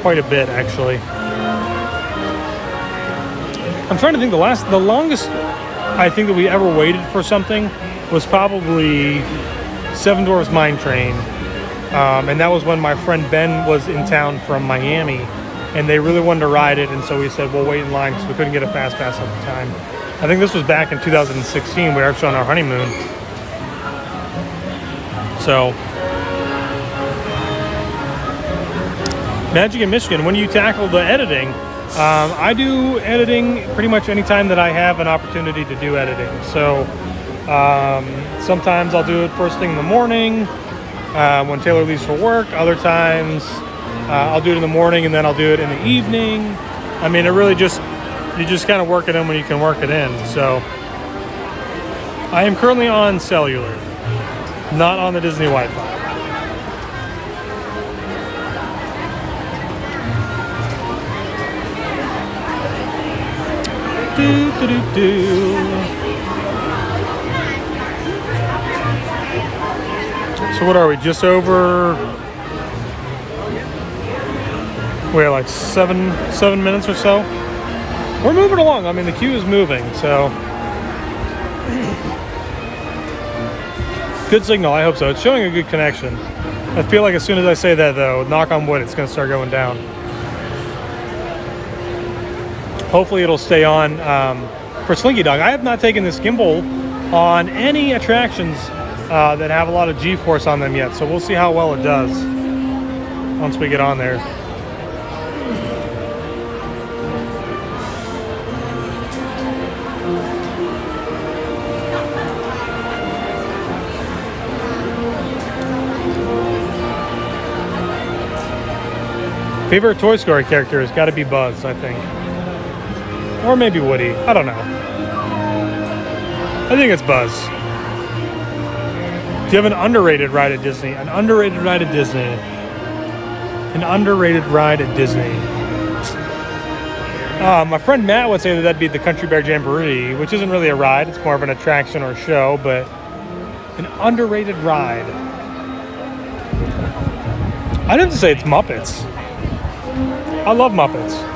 Speaker 1: quite a bit, actually. I'm trying to think. The longest I think that we ever waited for something was probably Seven Dwarfs Mine Train, and that was when my friend Ben was in town from Miami, and they really wanted to ride it, and so we said we'll wait in line because we couldn't get a fast pass at the time. I think this was back in 2016. We were actually on our honeymoon. So, Magic in Michigan, when you tackle the editing, I do editing pretty much anytime that I have an opportunity to do editing. So sometimes I'll do it first thing in the morning when Taylor leaves for work. Other times I'll do it in the morning and then I'll do it in the evening. I mean, it really you just kind of work it in when you can work it in. So I am currently on cellular, not on the Disney Wi-Fi. So what are we, just over, we're like seven minutes or so. We're moving along. I mean, the queue is moving, so. Good signal, I hope so. It's showing a good connection. I feel like as soon as I say that, though, knock on wood, it's gonna start going down. Hopefully it'll stay on for Slinky Dog. I have not taken this gimbal on any attractions that have a lot of G-force on them yet, so we'll see how well it does once we get on there. Favorite Toy Story character has got to be Buzz, I think. Or maybe Woody. I don't know. I think it's Buzz. Do you have an underrated ride at Disney? An underrated ride at Disney. An underrated ride at Disney. My friend Matt would say that that'd be the Country Bear Jamboree, which isn't really a ride. It's more of an attraction or a show, but an underrated ride. I'd have to say it's Muppets. I love Muppets.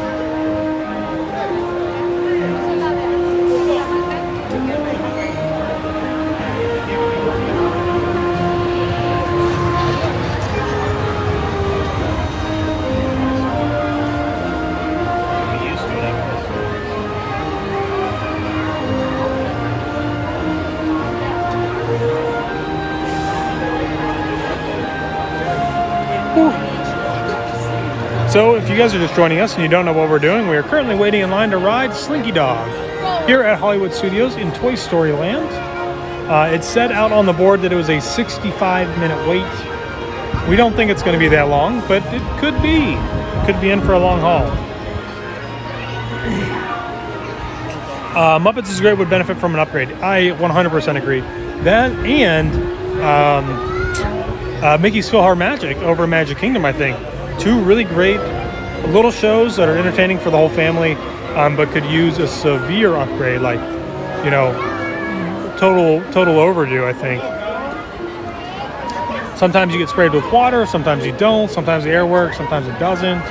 Speaker 1: So if you guys are just joining us and you don't know what we're doing, we are currently waiting in line to ride Slinky Dog here at Hollywood Studios in Toy Story Land. It said out on the board that it was a 65-minute wait. We don't think it's going to be that long, but it could be. Could be in for a long haul. Muppets is great, would benefit from an upgrade. I 100% agree. That and Mickey's PhilharMagic over Magic Kingdom, I think. Two really great little shows that are entertaining for the whole family, but could use a severe upgrade, like, you know, total overdue, I think. Sometimes you get sprayed with water, sometimes you don't, sometimes the air works, sometimes it doesn't,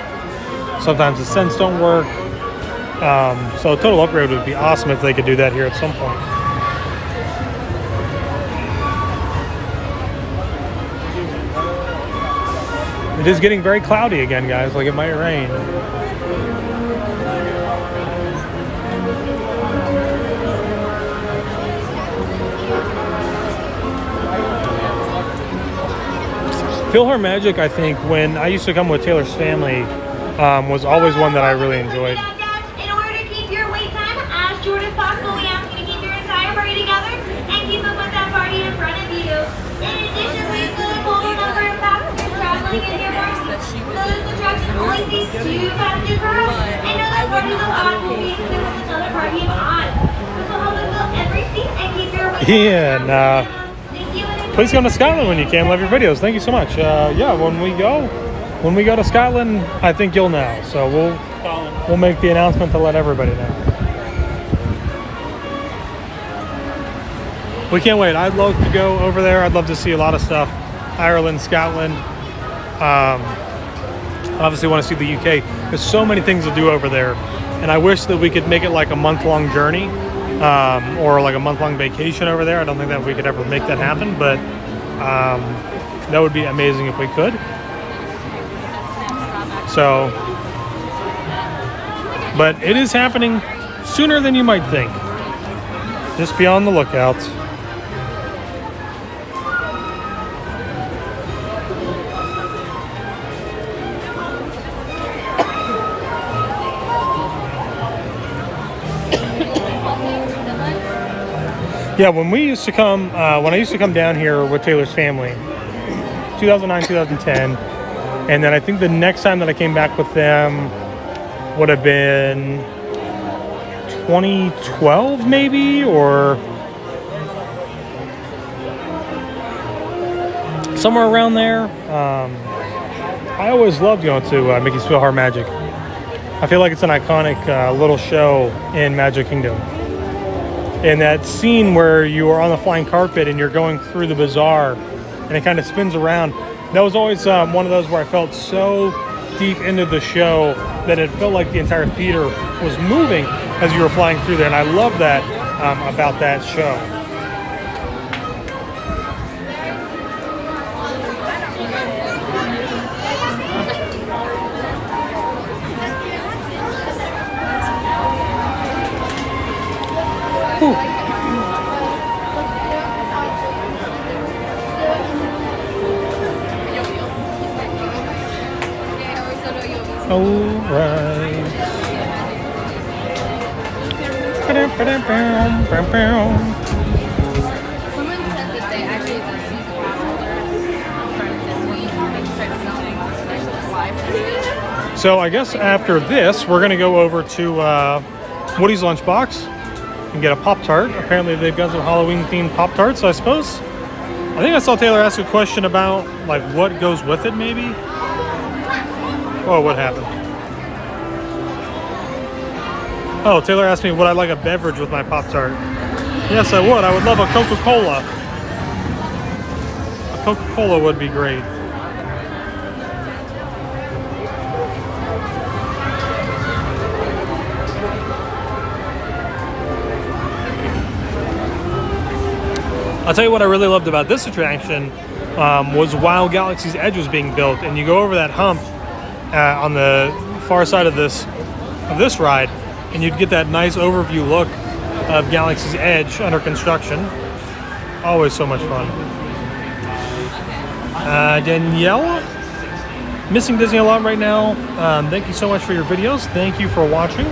Speaker 1: sometimes the scents don't work. So a total upgrade would be awesome if they could do that here at some point. It is getting very cloudy again, guys, like it might rain. PhilharMagic, I think, when I used to come with Taylor's family, was always one that I really enjoyed.
Speaker 16: In order to keep your wait time as short as possible, we ask you to keep your entire party together and keep up with that party in front of you. In addition, we include a total number of passengers traveling in your party. Those attractions only seat 2 passengers per hour, and no other parties of odd will be included with another party of odd. This will help us fill every seat and keep your wait time.
Speaker 1: Yeah, and please come to Scotland when you can. Love your videos. Thank you so much. Yeah, when we go to Scotland, I think you'll know. So we'll make the announcement to let everybody know. We can't wait. I'd love to go over there. I'd love to see a lot of stuff. Ireland, Scotland. Obviously want to see the UK. There's so many things to do over there. And I wish that we could make it like a month-long journey or like a month-long vacation over there. I don't think that we could ever make that happen, but that would be amazing if we could. So, but it is happening sooner than you might think. Just be on the lookout. Yeah, when I used to come down here with Taylor's family, 2009, 2010, and then I think the next time that I came back with them would have been 2012 maybe, or somewhere around there. I always loved going to Mickey's PhilharMagic. I feel like it's an iconic little show in Magic Kingdom. And that scene where you are on the flying carpet and you're going through the bazaar and it kind of spins around, that was always one of those where I felt so deep into the show that it felt like the entire theater was moving as you were flying through there. And I love that about that show. So I guess after this, we're going to go over to Woody's Lunchbox and get a Pop-Tart. Apparently they've got some Halloween-themed Pop-Tarts, I suppose. I think I saw Taylor ask a question about like what goes with it, maybe. Oh, what happened? Oh, Taylor asked me would I like a beverage with my Pop-Tart. Yes, I would. I would love a Coca-Cola. A Coca-Cola would be great. I'll tell you what I really loved about this attraction was while Galaxy's Edge was being built, and you go over that hump on the far side of this ride, and you'd get that nice overview look of Galaxy's Edge under construction. Always so much fun. Danielle, missing Disney a lot right now. Thank you so much for your videos. Thank you for watching.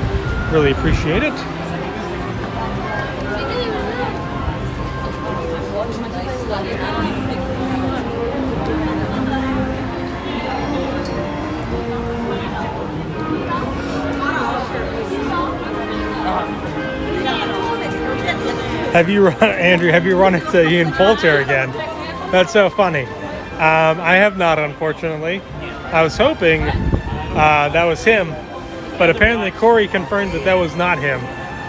Speaker 1: Really appreciate it. Andrew, have you run into Ian Poulter again? That's so funny. I have not, unfortunately. I was hoping that was him, but apparently Corey confirmed that was not him.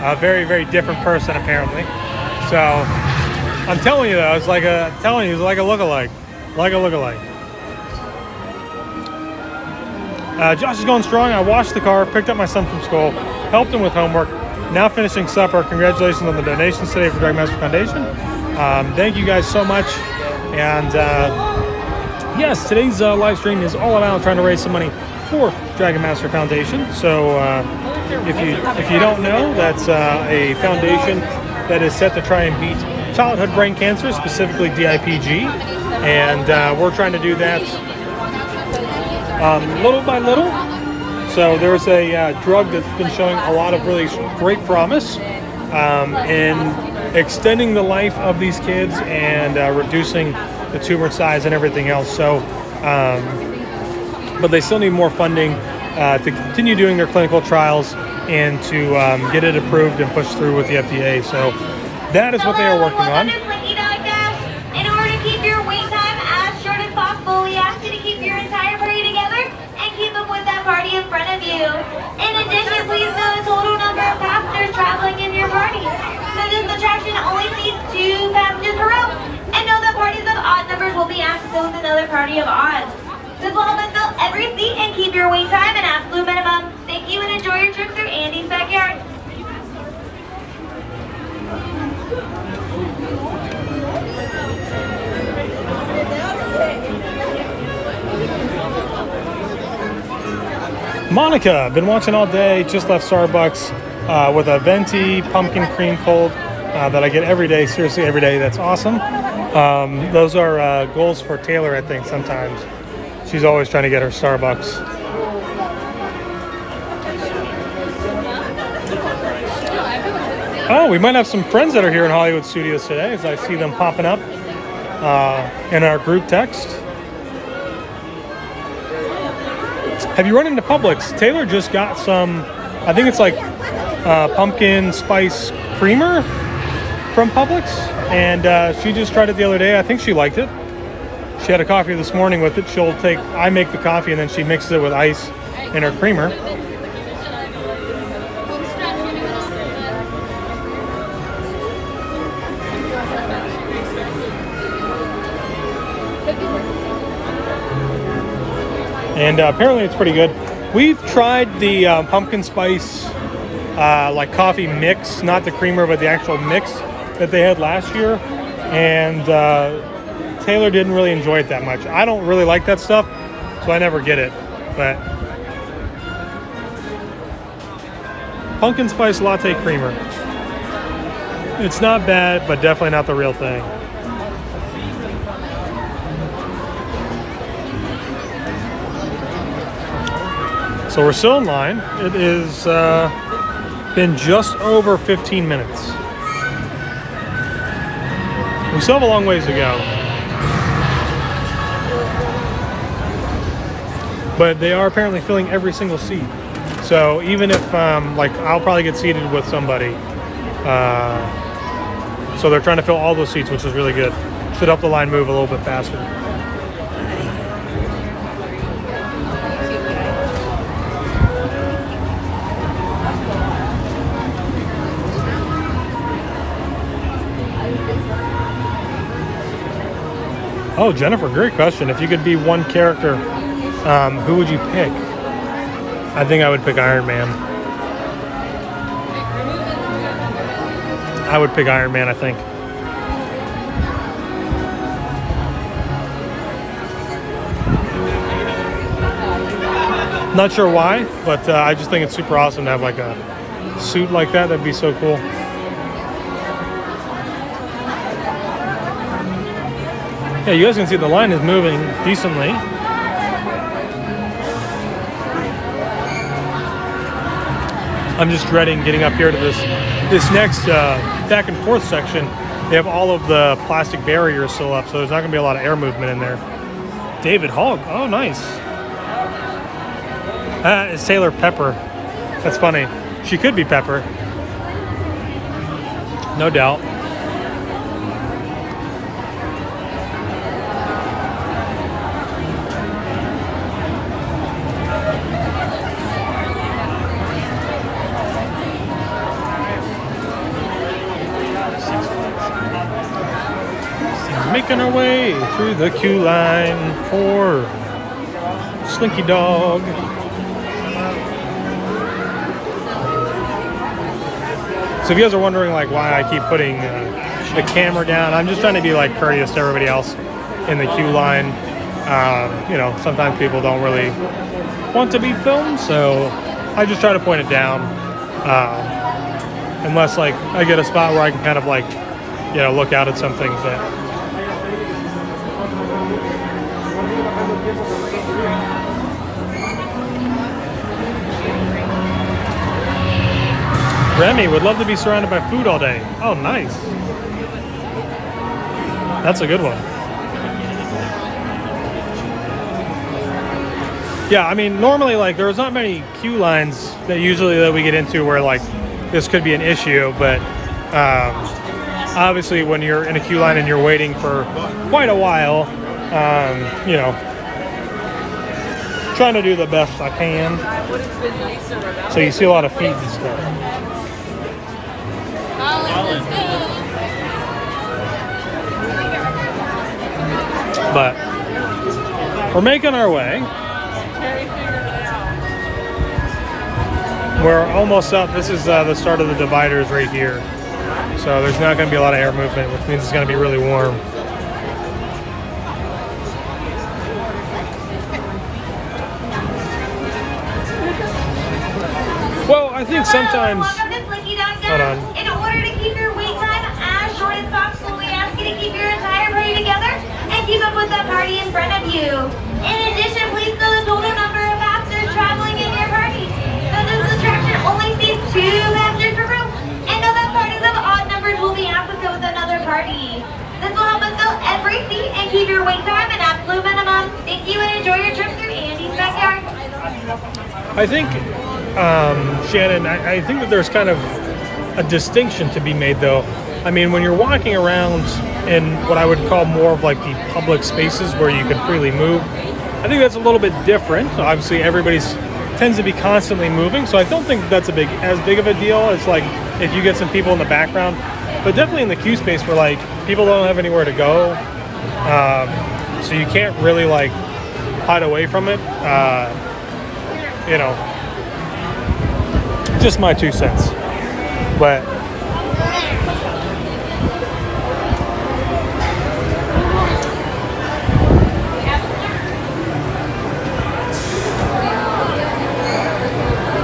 Speaker 1: A very, very different person, apparently. So, I'm telling you though, it's like a lookalike. Like a lookalike. Josh is going strong. I washed the car, picked up my son from school, helped him with homework. Now finishing supper. Congratulations on the donations today for Dragon Master Foundation. Thank you guys so much. And yes, today's live stream is all about trying to raise some money for Dragon Master Foundation. So if you don't know, that's a foundation that is set to try and beat childhood brain cancer, specifically DIPG. And we're trying to do that little by little. So there's a drug that's been showing a lot of really great promise in extending the life of these kids and reducing the tumor size and everything else. So, but they still need more funding to continue doing their clinical trials and to get it approved and pushed through with the FDA. So that is what they are working on.
Speaker 16: In order to keep your wait time as short as possible, we ask you to keep your entire party together and keep up with that party in front of you. In addition, please know the total number of passengers traveling in your party. So this attraction only seats 2 passengers per row. And know that parties of odd numbers will be asked to fill with another party of odds. This will help us fill every seat and keep your wait time an absolute minimum. Thank you and enjoy your trip through Andy's backyard.
Speaker 1: Monica, been watching all day, just left Starbucks with a venti pumpkin cream cold that I get every day, seriously every day. That's awesome. Those are goals for Taylor, I think, sometimes. She's always trying to get her Starbucks. Oh, we might have some friends that are here in Hollywood Studios today, as I see them popping up in our group text. Have you run into Publix? Taylor just got some, I think it's like pumpkin spice creamer from Publix, and she just tried it the other day. I think she liked it. She had a coffee this morning with it. I make the coffee and then she mixes it with ice in her creamer. And apparently it's pretty good. We've tried the pumpkin spice like coffee mix, not the creamer, but the actual mix that they had last year. And Taylor didn't really enjoy it that much. I don't really like that stuff, so I never get it. But pumpkin spice latte creamer. It's not bad, but definitely not the real thing. So we're still in line. It is been just over 15 minutes. We still have a long ways to go. But they are apparently filling every single seat. So even if like I'll probably get seated with somebody, so they're trying to fill all those seats, which is really good. Should help the line move a little bit faster. Oh, Jennifer, great question. If you could be one character, who would you pick? I think I would pick Iron Man. I would pick Iron Man, I think. Not sure why, but I just think it's super awesome to have like a suit like that. That'd be so cool. Yeah, you guys can see the line is moving decently. I'm just dreading getting up here to this next back and forth section. They have all of the plastic barriers still up, so there's not going to be a lot of air movement in there. David Hogg. Oh, nice. It's Taylor Pepper. That's funny. She could be Pepper. No doubt. Making our way through the queue line for Slinky Dog. So if you guys are wondering like why I keep putting the camera down, I'm just trying to be like courteous to everybody else in the queue line. You know, sometimes people don't really want to be filmed, so I just try to point it down. Unless like I get a spot where I can kind of like, you know, look out at some things that. Remy would love to be surrounded by food all day. Oh, nice. That's a good one. Yeah, I mean, normally, like, there's not many queue lines that we get into where, like, this could be an issue, but obviously when you're in a queue line and you're waiting for quite a while, you know, trying to do the best I can. So you see a lot of feet and stuff. But we're making our way. We're almost up. This is the start of the dividers right here. So there's not going to be a lot of air movement, which means it's going to be really warm. Well, I think sometimes. Hold on.
Speaker 16: In order to keep your wait time as short as possible, we ask you to keep your entire party together and keep up with the party in front of you. In addition, please know the total number of passengers traveling in your party. So this attraction only seats 2 passengers per room, and know that parties of odd numbers will be asked to go with another party. This will help us fill every seat and keep your wait time an absolute minimum. Thank you and enjoy your trip through Andy's backyard.
Speaker 1: I think, Shannon, I think that there's kind of a distinction to be made, though. I mean, when you're walking around in what I would call more of like the public spaces where you can freely move, I think that's a little bit different. Obviously, everybody's tends to be constantly moving, so I don't think that's as big of a deal as like if you get some people in the background. But definitely in the queue space where like people don't have anywhere to go, so you can't really like hide away from it. You know, just my 2 cents. But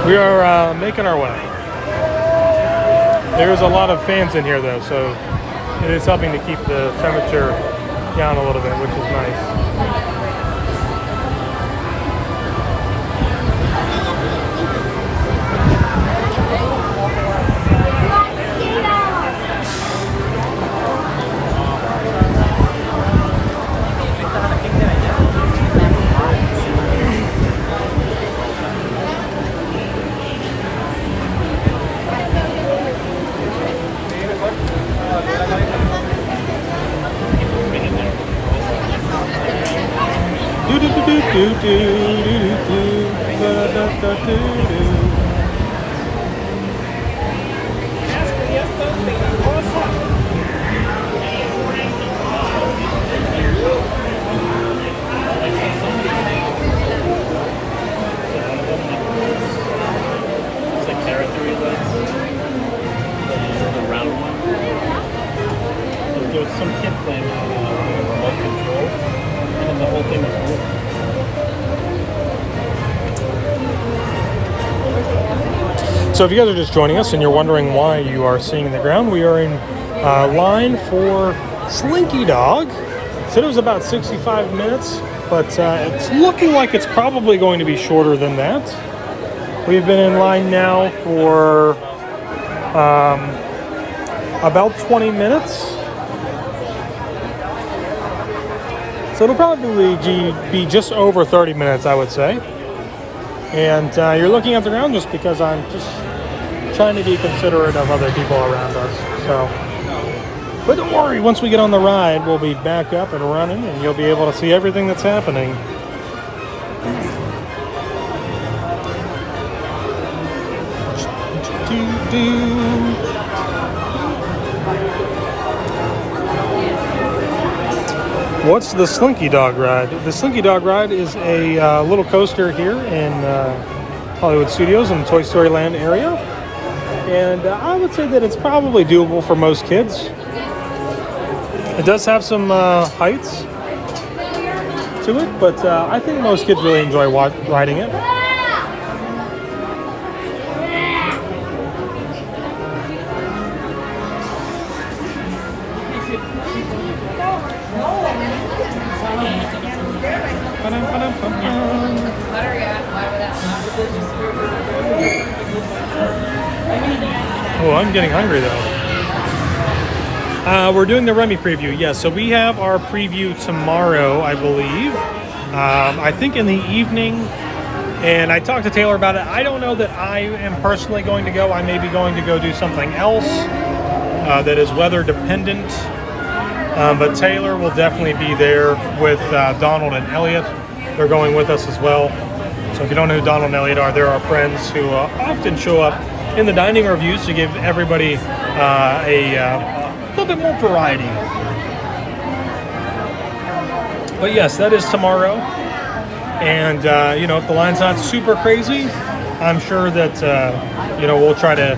Speaker 1: we are making our way. There's a lot of fans in here though, so it is helping to keep the temperature down a little bit, which is nice.
Speaker 3: It's like carrot-three legs. The round one. There was some kid playing remote control, and then the whole thing was moving.
Speaker 1: So if you guys are just joining us and you're wondering why you are seeing the ground, we are in line for Slinky Dog. Said it was about 65 minutes, but it's looking like it's probably going to be shorter than that. We've been in line now for about 20 minutes. So it'll probably be just over 30 minutes, I would say. And you're looking at the ground just because I'm just trying to be considerate of other people around us. So, but don't worry, once we get on the ride, we'll be back up and running, and you'll be able to see everything that's happening. What's the Slinky Dog ride? The Slinky Dog ride is a little coaster here in Hollywood Studios in the Toy Story Land area. And I would say that it's probably doable for most kids. It does have some heights to it, but I think most kids really enjoy riding it. Oh, I'm getting hungry though. We're doing the Remy preview, yes. So we have our preview tomorrow, I believe. I think in the evening. And I talked to Taylor about it. I don't know that I am personally going to go. I may be going to go do something else that is weather dependent. But Taylor will definitely be there with Donald and Elliot. They're going with us as well. So if you don't know who Donald and Elliot are, they're our friends who often show up in the dining reviews to give everybody a little bit more variety. But yes, that is tomorrow. And, if the line's not super crazy, I'm sure that, we'll try to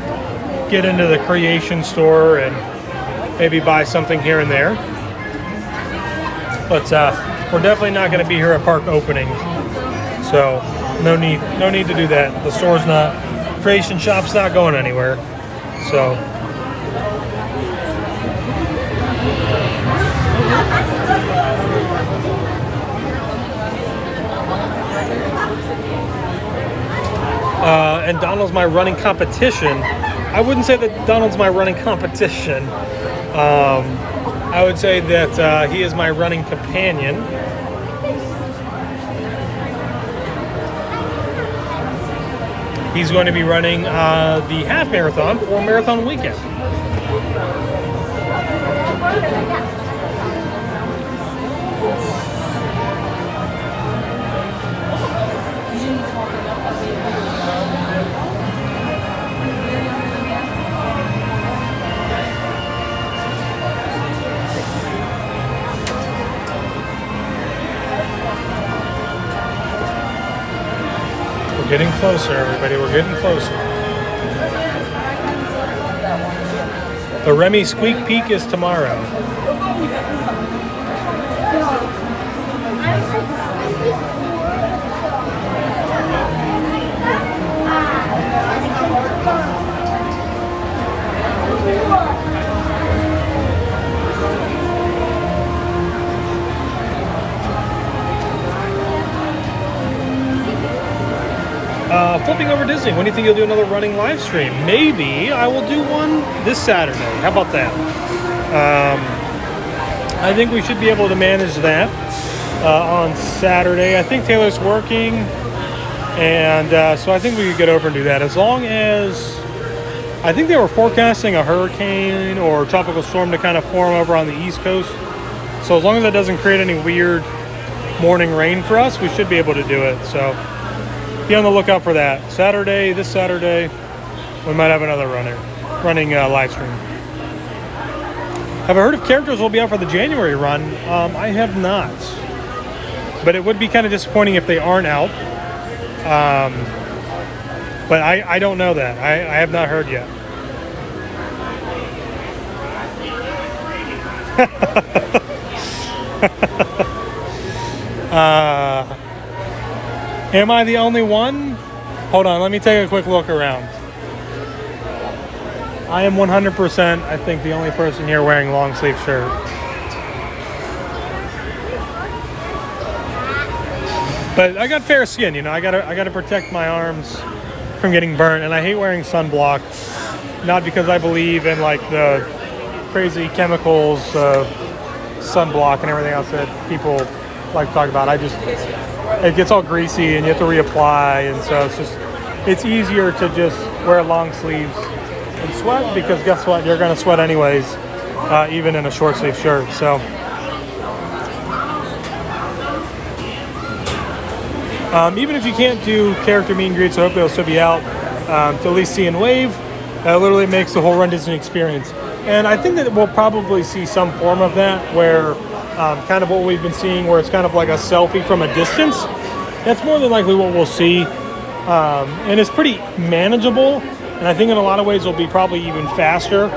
Speaker 1: get into the creation store and maybe buy something here and there. But we're definitely not going to be here at park opening. So no need to do that. The store's not, creation shop's not going anywhere. So. And Donald's my running competition. I wouldn't say that Donald's my running competition. I would say that he is my running companion. He's going to be running the half marathon for marathon weekend. We're getting closer, everybody. We're getting closer. The Remy Squeak Peak is tomorrow. Flipping over Disney, when do you think you'll do another running live stream? Maybe I will do one this Saturday. How about that? I think we should be able to manage that on Saturday. I think Taylor's working, and so I think we could get over and do that. As long as, I think they were forecasting a hurricane or tropical storm to kind of form over on the East Coast. So as long as that doesn't create any weird morning rain for us, we should be able to do it. So be on the lookout for that. This Saturday, we might have another running live stream. Have I heard if characters will be out for the January run? I have not. But it would be kind of disappointing if they aren't out. But I don't know that. I have not heard yet. Am I the only one? Hold on, let me take a quick look around. I am 100%, I think, the only person here wearing long sleeve shirt. But I got fair skin, you know. I gotta protect my arms from getting burnt, and I hate wearing sunblock. Not because I believe in like the crazy chemicals, sunblock, and everything else that people like to talk about. It gets all greasy, and you have to reapply, and so it's easier to just wear long sleeves and sweat, because guess what? You're gonna sweat anyways, even in a short sleeve shirt. So. Even if you can't do character meet and greets, I hope they'll still be out to at least see and wave. That literally makes the whole Run Disney experience. And I think that we'll probably see some form of that, where kind of what we've been seeing, where it's kind of like a selfie from a distance. That's more than likely what we'll see. And it's pretty manageable. And I think in a lot of ways it'll be probably even faster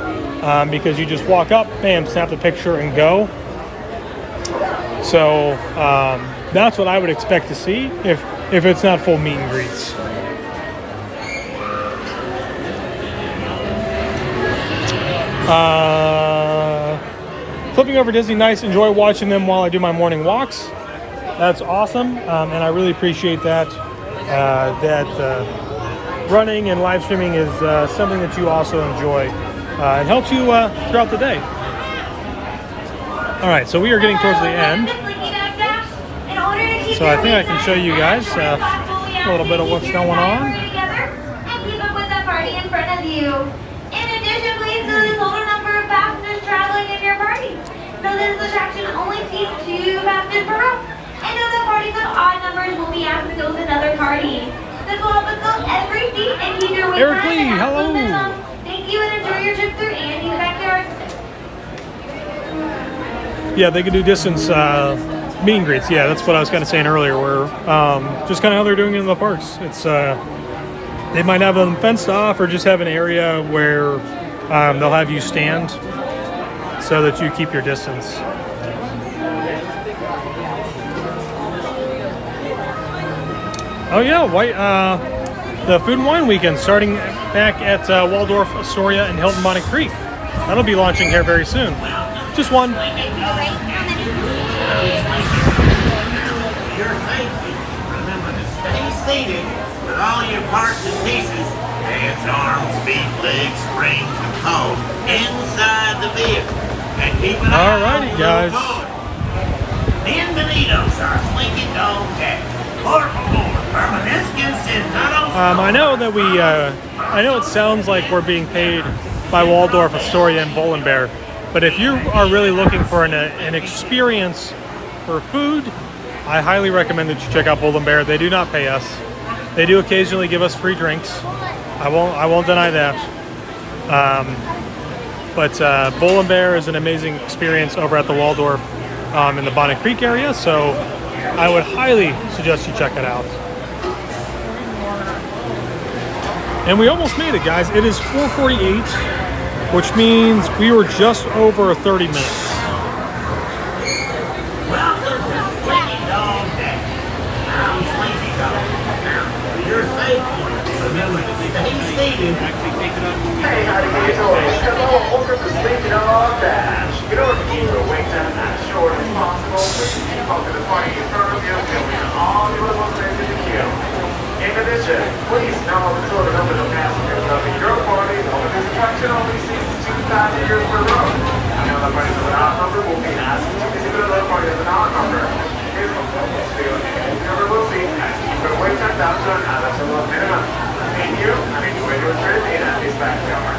Speaker 1: because you just walk up, bam, snap the picture and go. So that's what I would expect to see if it's not full meet and greets. Flipping over Disney, nice. Enjoy watching them while I do my morning walks. That's awesome, and I really appreciate that. Running and live streaming is something that you also enjoy and helps you throughout the day. All right, so we are getting towards the end. So I think I can show you guys a little bit of what's going on.
Speaker 4: In addition, please know the total number of passengers traveling in your party. Know this attraction only seats 2 passengers per row. And know that parties with odd numbers will be asked to go with another party. This will help us fill every seat and keep your wait
Speaker 1: Eric
Speaker 4: time
Speaker 1: Lee,
Speaker 4: at
Speaker 1: hello.
Speaker 4: minimum. Thank you and enjoy your trip through Andy's backyard.
Speaker 1: Yeah, they can do distance meet and greets. Yeah, that's what I was kind of saying earlier, where just kind of how they're doing it in the parks. It's they might have them fenced off or just have an area where they'll have you stand so that you keep your distance. Oh yeah, the Food and Wine Weekend starting back at Waldorf Astoria and Hilton Bonnet Creek. That'll be launching here very soon. Just one.
Speaker 8: Remember to stay seated with all your parts and pieces, hands, arms, feet, legs, springs, and hose inside the vehicle. And keep an eye
Speaker 1: Alrighty, guys.
Speaker 8: Bienvenidos, our slinky dog cat. Por favor, permanezcan sentados.
Speaker 1: I know that I know it sounds like we're being paid by Waldorf Astoria and Bull and Bear, but if you are really looking for an experience for food, I highly recommend that you check out Bull and Bear. They do not pay us. They do occasionally give us free drinks. I won't deny that. But Bull and Bear is an amazing experience over at the Waldorf in the Bonnet Creek area, so I would highly suggest you check it out. And we almost made it, guys. It is 4:48, which means we were just over 30 minutes.
Speaker 8: Welcome to Slinky Dog Day. I'm Slinky Dog. Now, for your safety, remember to stay seated.
Speaker 5: Hey, how do you doing? Hello, welcome to Slinky Dog Dash. In order to keep your wait time as short as possible, please keep up to the party in front of you until we are all the other ones ready to queue. In addition, please know the total number of passengers of your party over this attraction only seats 2 passengers per row. The other parties of an odd number will be asked to visit another party of an odd number. Here's what we'll do. Whoever will see as keep your wait time down to an absolute minimum. Thank you, and enjoy your trip in Andy's backyard.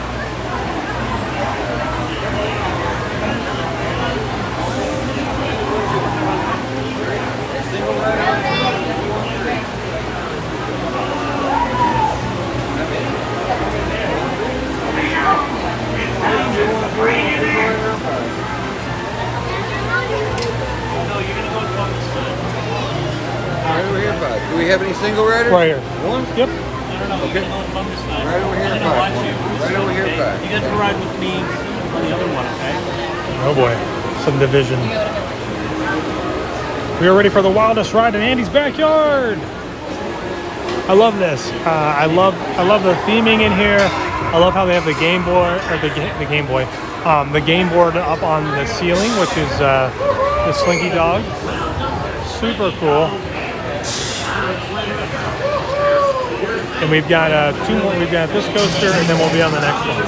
Speaker 18: have any single riders?
Speaker 1: Right here.
Speaker 18: One?
Speaker 1: Yep.
Speaker 12: I don't know.
Speaker 18: Okay. Right over here,
Speaker 12: I'm gonna watch
Speaker 18: five.
Speaker 12: you.
Speaker 18: Right over here,
Speaker 12: Okay?
Speaker 18: five.
Speaker 12: You guys can ride with me on the other one, okay?
Speaker 1: Oh boy, some division. We are ready for the wildest ride in Andy's backyard. I love this. I love the theming in here. I love how they have the Game Boy or the Game Boy, the game board up on the ceiling, which is the Slinky Dog. Super cool. And we've got two more. We've got this coaster, and then we'll be on the next one.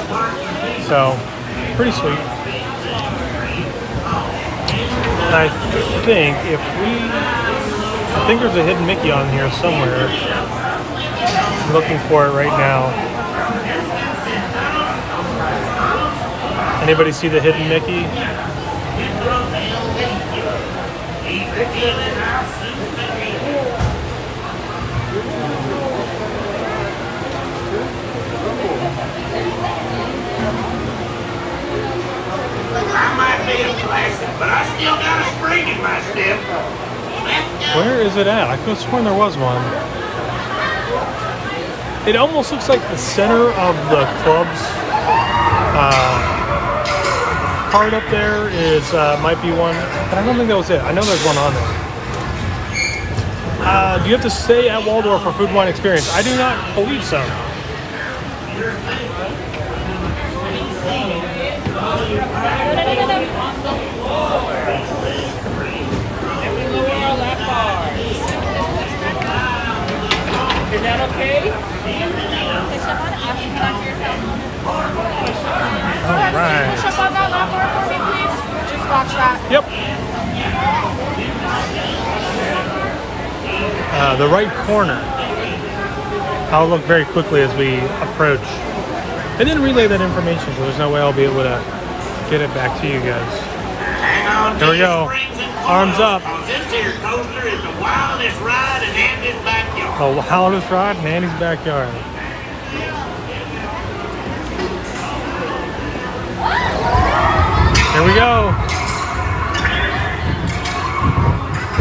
Speaker 1: So pretty sweet. I think I think there's a hidden Mickey on here somewhere. I'm looking for it right now. Anybody see the hidden Mickey?
Speaker 8: I might be a classic, but I still got a spring in my step.
Speaker 1: Where is it at? I could have sworn there was one. It almost looks like the center of the club's part up there is might be one, but I don't think that was it. I know there's one on there. Do you have to stay at Waldorf for food and wine experience? I do not believe so.
Speaker 15: Is that okay?
Speaker 1: All right.
Speaker 7: Push up on that lap bar for me, please. Just watch that.
Speaker 1: Yep. The right corner. I'll look very quickly as we approach. I didn't relay that information, so there's no way I'll be able to get it back to you guys. There we go. Arms up.
Speaker 8: This here coaster is the wildest ride in Andy's backyard.
Speaker 1: The wildest ride in Andy's backyard. Here we go.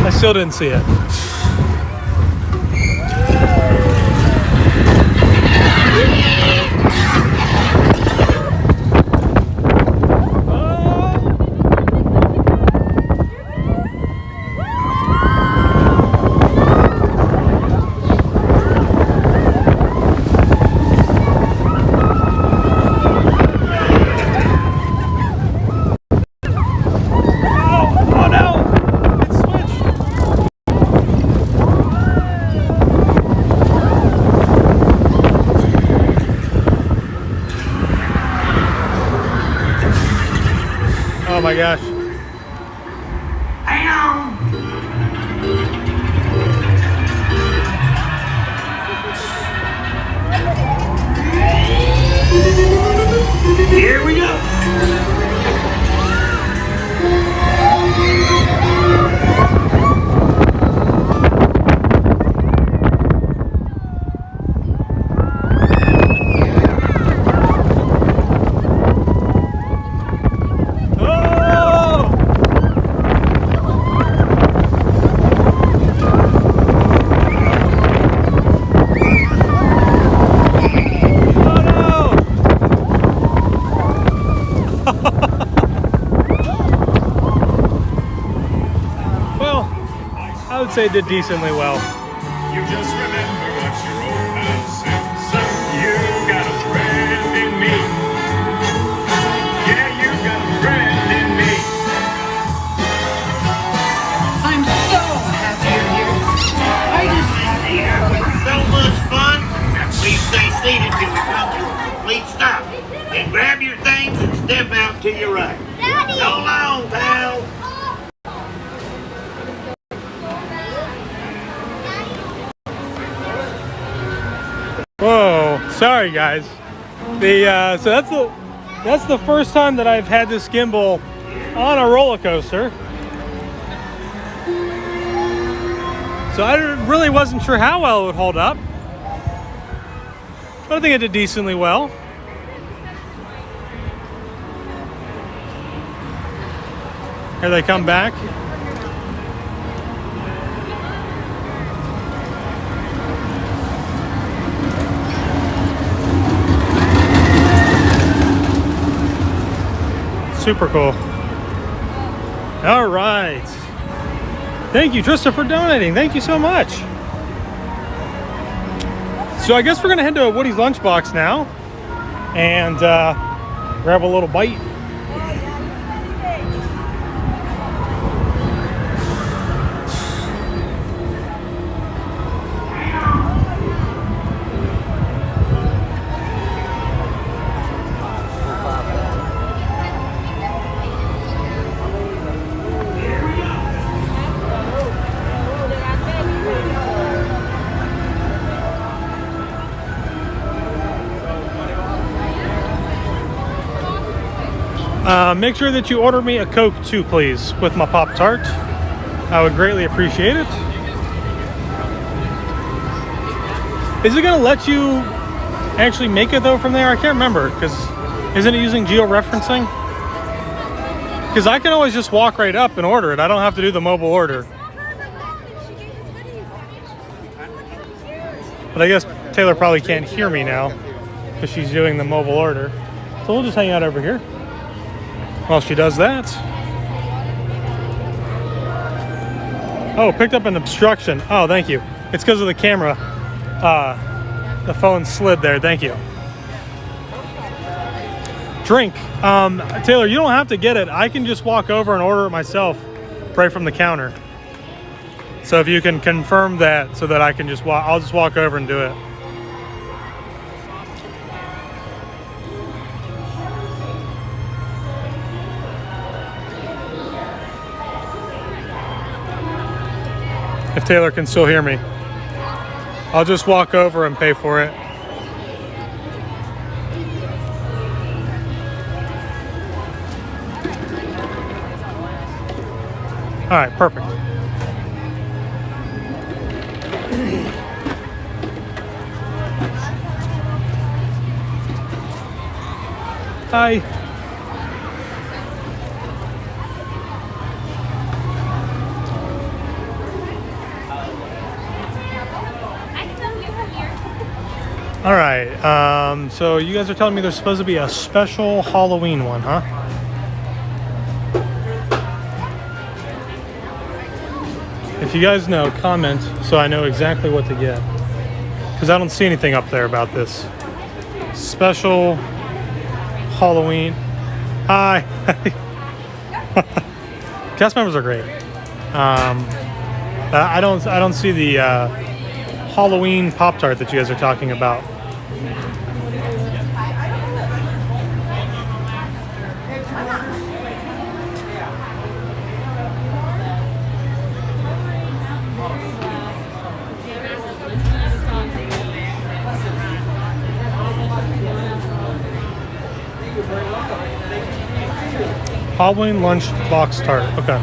Speaker 1: I still didn't see it. Oh my gosh.
Speaker 8: Hang on. Here we go.
Speaker 1: I would say did decently well.
Speaker 21: You just remember what your old man said. Son, you got a friend in me. Yeah, you got a friend in me.
Speaker 8: I'm so happy you're here. I just so much fun. Now please stay seated till we come to a complete stop. Then grab your things and step out to your right.
Speaker 20: Daddy!
Speaker 8: So long, pal.
Speaker 1: Whoa, sorry guys. So that's the first time that I've had this gimbal on a roller coaster. So I really wasn't sure how well it would hold up. But I think it did decently well. Here they come back. Super cool. All right. Thank you, Trista, for donating. Thank you so much. So I guess we're gonna head to Woody's Lunchbox now and grab a little bite. Make sure that you order me a Coke too, please, with my Pop-Tart. I would greatly appreciate it. Is it gonna let you actually make it though from there? I can't remember, because isn't it using geo-referencing? Because I can always just walk right up and order it. I don't have to do the mobile order. But I guess Taylor probably can't hear me now because she's doing the mobile order. So we'll just hang out over here while she does that. Oh, picked up an obstruction. Oh, thank you. It's because of the camera. The phone slid there. Thank you. Drink. Taylor, you don't have to get it. I can just walk over and order it myself right from the counter. So if you can confirm that so that I can just I'll just walk over and do it. If Taylor can still hear me, I'll just walk over and pay for it. All right, perfect. Hi. All right, so you guys are telling me there's supposed to be a special Halloween one, huh? If you guys know, comment so I know exactly what to get. Because I don't see anything up there about this. Special Halloween. Hi. Cast members are great. I don't see the Halloween Pop-Tart that you guys are talking about. Halloween lunch box tart. Okay.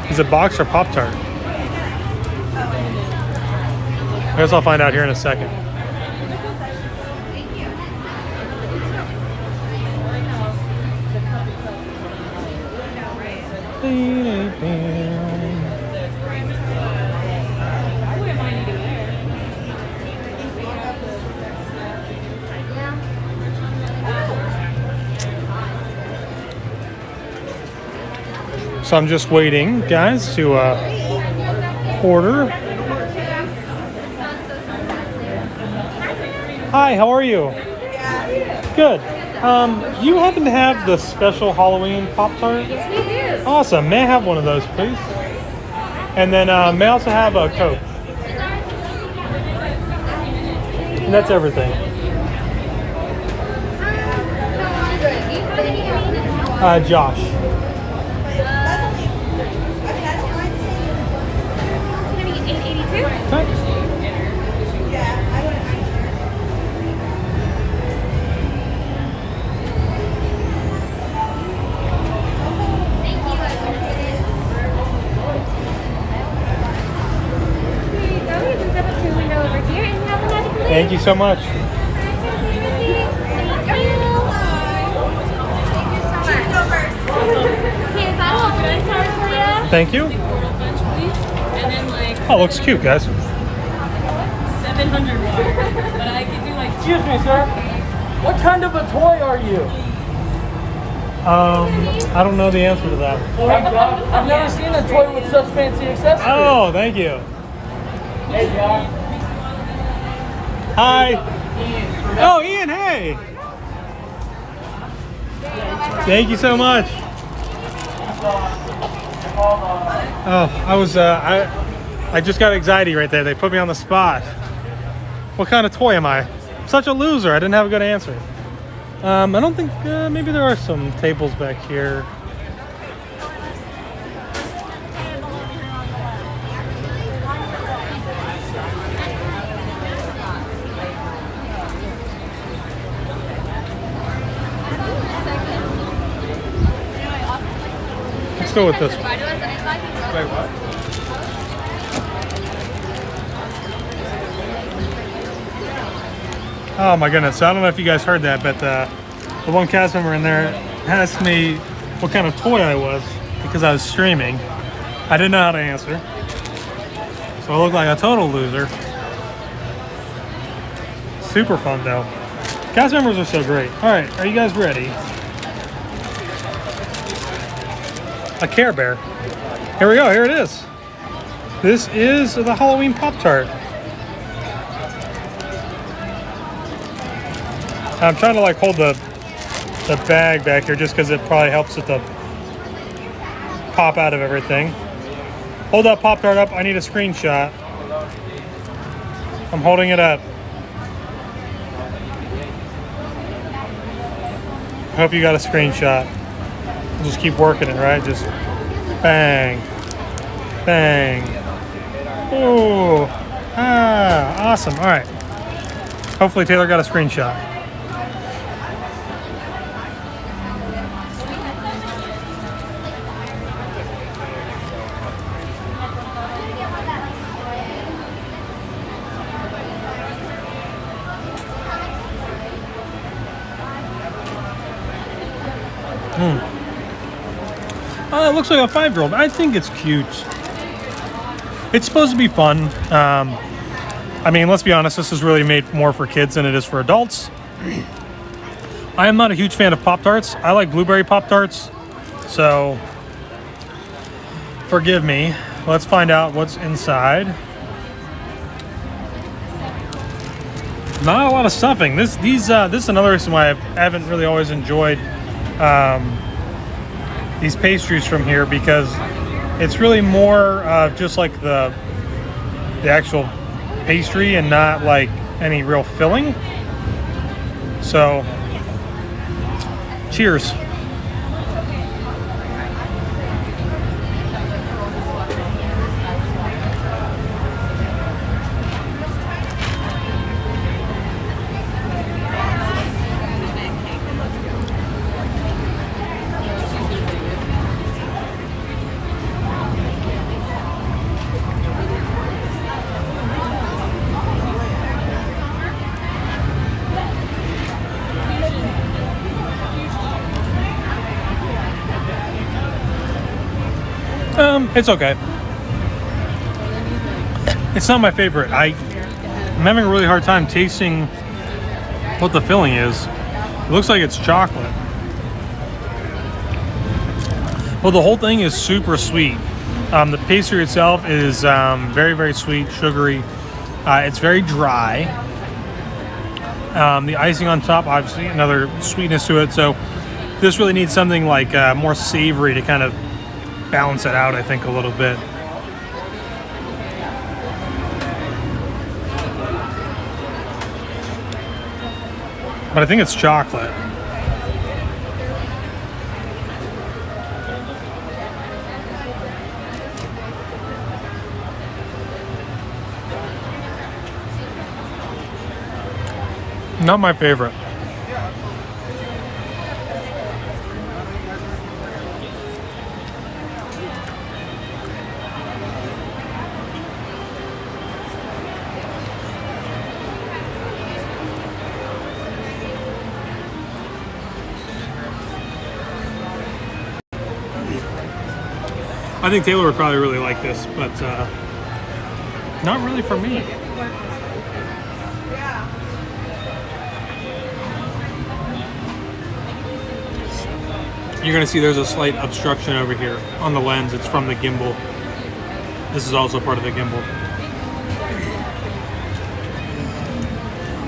Speaker 1: Is it box or Pop-Tart? I guess I'll find out here in a second. So I'm just waiting, guys, to order. Hi, how are you? Good. Do you happen to have the special Halloween Pop-Tart?
Speaker 7: Yes, we do.
Speaker 1: Awesome. May I have one of those, please? And then may I also have a Coke? And that's everything. Josh. Thank you so much. Thank you. Oh, looks cute, guys.
Speaker 11: 700 watt. But I could do like.
Speaker 22: Excuse me, sir. What kind of a toy are you?
Speaker 1: I don't know the answer to that.
Speaker 9: I've never seen a toy with such fancy accessories.
Speaker 1: Oh, thank you.
Speaker 9: Hey, John.
Speaker 1: Hi. Oh, Ian, hey. Thank you so much. Oh, I just got anxiety right there. They put me on the spot. What kind of toy am I? Such a loser. I didn't have a good answer. I don't think, maybe there are some tables back here. Let's go with this one.
Speaker 12: Wait, what?
Speaker 1: Oh my goodness, so I don't know if you guys heard that, but the one cast member in there asked me what kind of toy I was because I was streaming. I didn't know how to answer. So I look like a total loser. Super fun though. Cast members are so great. All right, are you guys ready? A Care Bear. Here we go, here it is. This is the Halloween Pop-Tart. I'm trying to like hold the bag back here just because it probably helps it to pop out of everything. Hold that Pop-Tart up, I need a screenshot. I'm holding it up. I hope you got a screenshot. Just keep working it, right? Just bang, bang. Oh, awesome. All right. Hopefully Taylor got a screenshot. It looks like a 5-year-old. I think it's cute. It's supposed to be fun. I mean, let's be honest, this is really made more for kids than it is for adults. I am not a huge fan of Pop-Tarts. I like blueberry Pop-Tarts, so forgive me. Let's find out what's inside. Not a lot of stuffing. This is another reason why I haven't really always enjoyed these pastries from here, because it's really more of just like the actual pastry and not like any real filling. So, cheers. It's okay. It's not my favorite. I'm having a really hard time tasting what the filling is. It looks like it's chocolate. Well, the whole thing is super sweet. The pastry itself is very, very sweet, sugary. It's very dry. The icing on top, obviously, another sweetness to it. So this really needs something like more savory to kind of balance it out, I think, a little bit. But I think it's chocolate. Not my favorite. I think Taylor would probably really like this, but not really for me. You're gonna see there's a slight obstruction over here on the lens. It's from the gimbal. This is also part of the gimbal.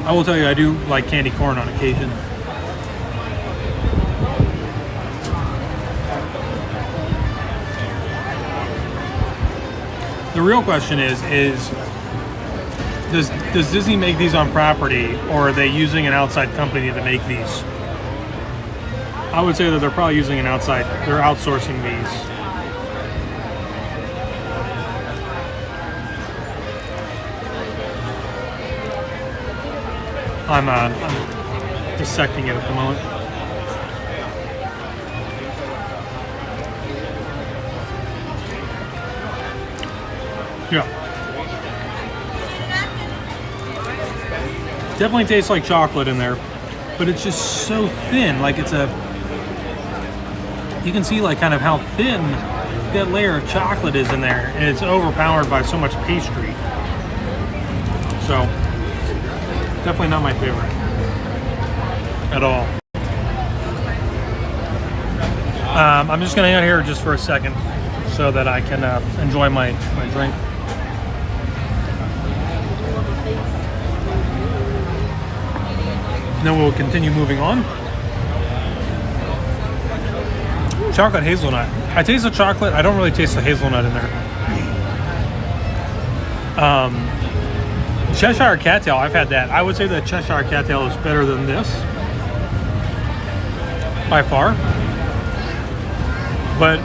Speaker 1: I will tell you, I do like candy corn on occasion. The real question is does Disney make these on property, or are they using an outside company to make these? I would say that they're probably using an outside, they're outsourcing these. I'm dissecting it at the moment. Yeah. Definitely tastes like chocolate in there, but it's just so thin. Like it's a, you can see like kind of how thin that layer of chocolate is in there, and it's overpowered by so much pastry. So, definitely not my favorite at all. I'm just gonna hang out here just for a second so that I can enjoy my drink. Then we'll continue moving on. Chocolate hazelnut. I taste the chocolate. I don't really taste the hazelnut in there. Cheshire Cattail, I've had that. I would say that Cheshire Cattail is better than this by far. But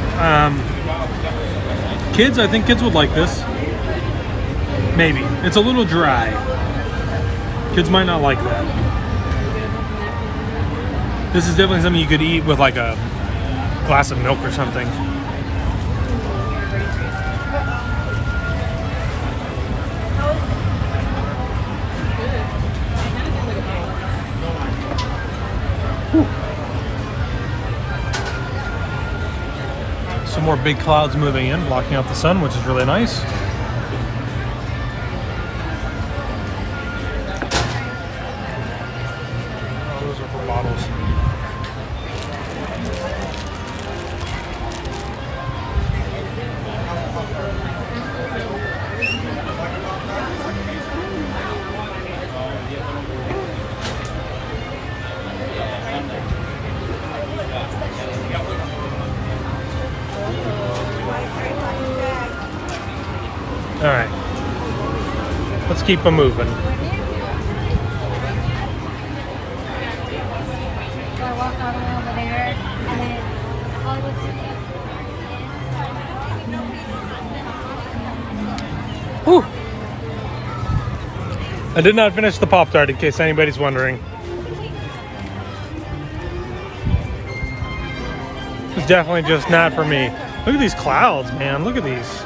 Speaker 1: kids, I think kids would like this. Maybe. It's a little dry. Kids might not like that. This is definitely something you could eat with like a glass of milk or something. Whew. Some more big clouds moving in, blocking out the sun, which is really nice. Oh, those are for bottles. All right, let's keep them moving.
Speaker 20: So I walk all the way over there, and then Hollywood
Speaker 1: Whew. I did not finish the Pop-Tart, in case anybody's wondering. It's definitely just not for me. Look at these clouds, man. Look at these.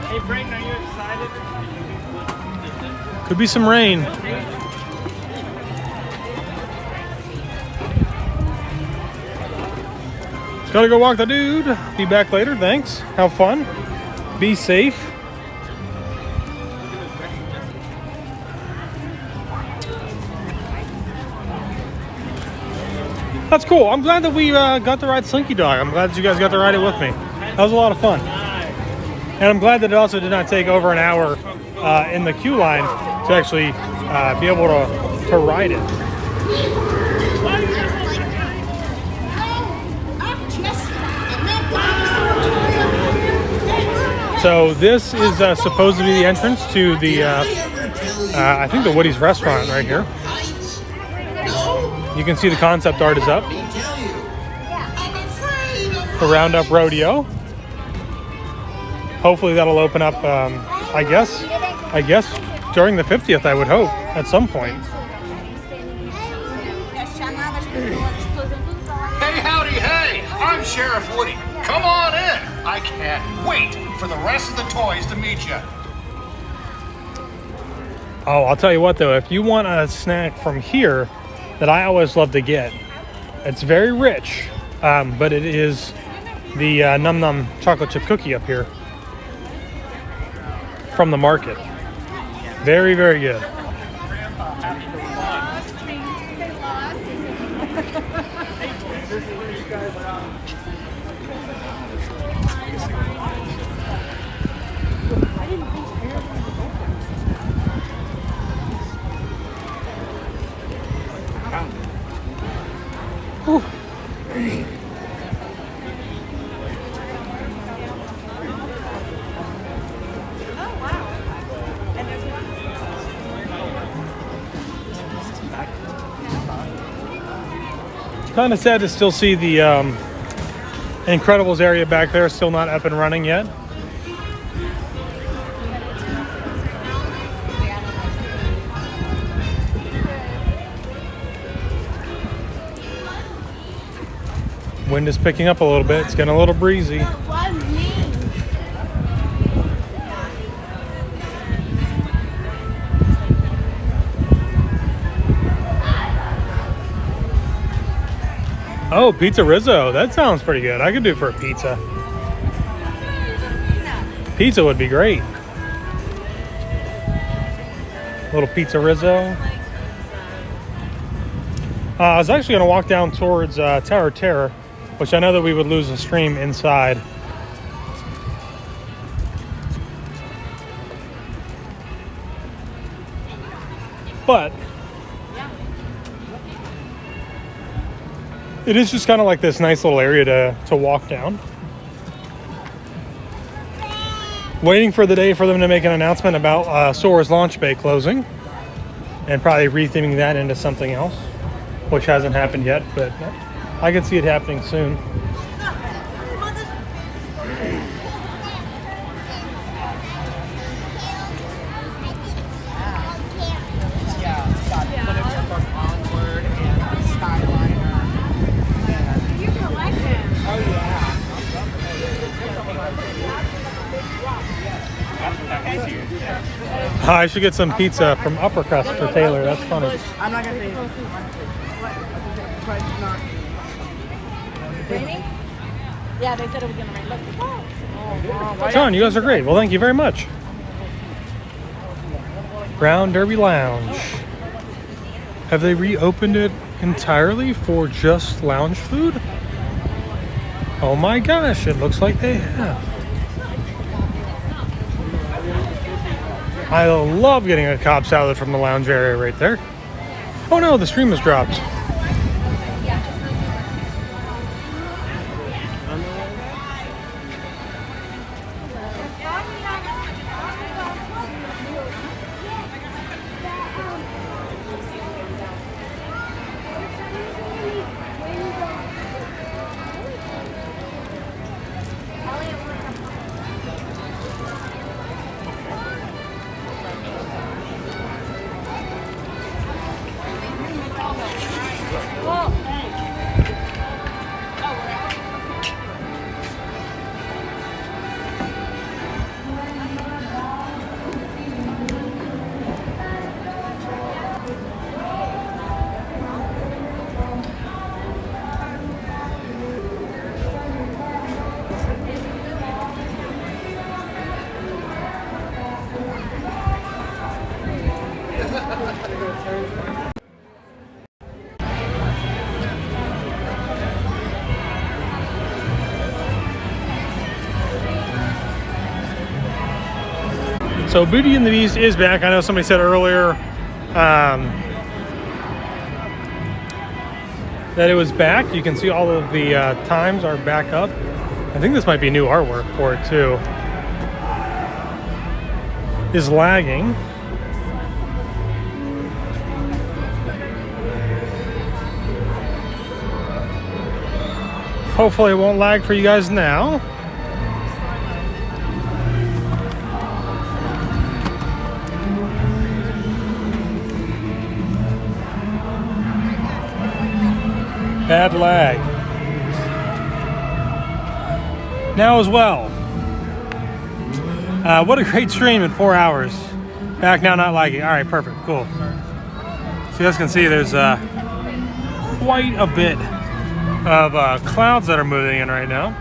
Speaker 12: Hey, Breeden, are you excited?
Speaker 1: Could be some rain. Gotta go walk the dude. Be back later. Thanks. Have fun. Be safe. That's cool. I'm glad that we got to ride Slinky Dog. I'm glad that you guys got to ride it with me. That was a lot of fun. And I'm glad that it also did not take over an hour in the queue line to actually be able to ride it. So this is supposed to be the entrance to the, I think the Woody's restaurant right here. You can see the concept art is up. The Roundup Rodeo. Hopefully that'll open up, I guess during the 50th, I would hope, at some point.
Speaker 11: Hey, howdy, hey! I'm Sheriff Woody. Come on in. I can't wait for the rest of the toys to meet you.
Speaker 1: Oh, I'll tell you what though, if you want a snack from here that I always love to get, it's very rich, but it is the Num Num chocolate chip cookie up here from the market. Very, very good. Kind of sad to still see the Incredibles area back there still not up and running yet. Wind is picking up a little bit. It's getting a little breezy. Oh, pizza Rizzo. That sounds pretty good. I could do for a pizza. Pizza would be great. Little pizza Rizzo. I was actually going to walk down towards Tower of Terror, which I know that we would lose the stream inside. But it is just kind of like this nice little area to walk down. Waiting for the day for them to make an announcement about Sora's launch bay closing and probably retheming that into something else, which hasn't happened yet, but I could see it happening soon. I should get some pizza from Upper Crust for Taylor. That's funny.
Speaker 2: I'm not gonna say raining? Yeah, they said it was gonna rain. Look.
Speaker 1: John, you guys are great. Well, thank you very much. Brown Derby Lounge. Have they reopened it entirely for just lounge food? Oh my gosh, it looks like they have. I love getting a Cobb salad from the lounge area right there. Oh no, the stream has dropped. So Beauty and the Beast is back. I know somebody said earlier that it was back. You can see all of the times are back up. I think this might be new artwork for it too. Is lagging. Hopefully it won't lag for you guys now. Bad lag. Now as well. What a great stream in 4 hours. Back now, not lagging. All right, perfect, cool. So you guys can see there's quite a bit of clouds that are moving in right now.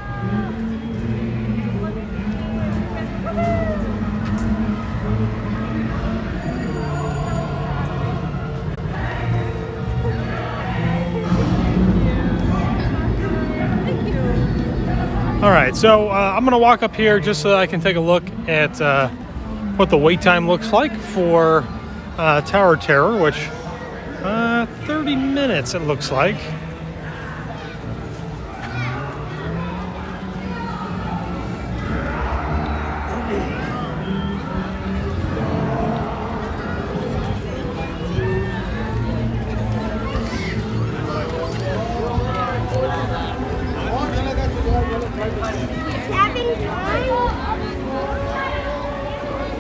Speaker 1: All right, so I'm gonna walk up here just so that I can take a look at what the wait time looks like for Tower Terror, which 30 minutes it looks like.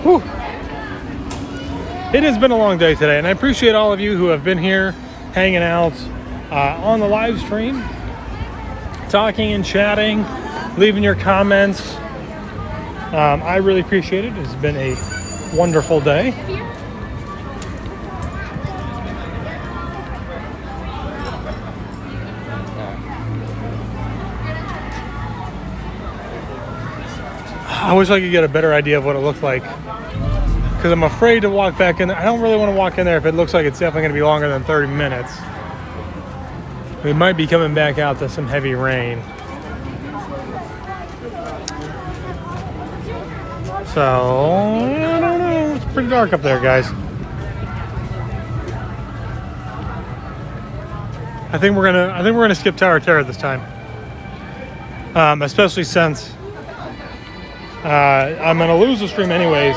Speaker 1: Whew. It has been a long day today, and I appreciate all of you who have been here hanging out on the live stream, talking and chatting, leaving your comments. I really appreciate it. It's been a wonderful day. I wish I could get a better idea of what it looked like, because I'm afraid to walk back in there. I don't really want to walk in there if it looks like it's definitely going to be longer than 30 minutes. We might be coming back out to some heavy rain. So, I don't know. It's pretty dark up there, guys. I think we're gonna skip Tower Terror this time. Especially since I'm gonna lose the stream anyways.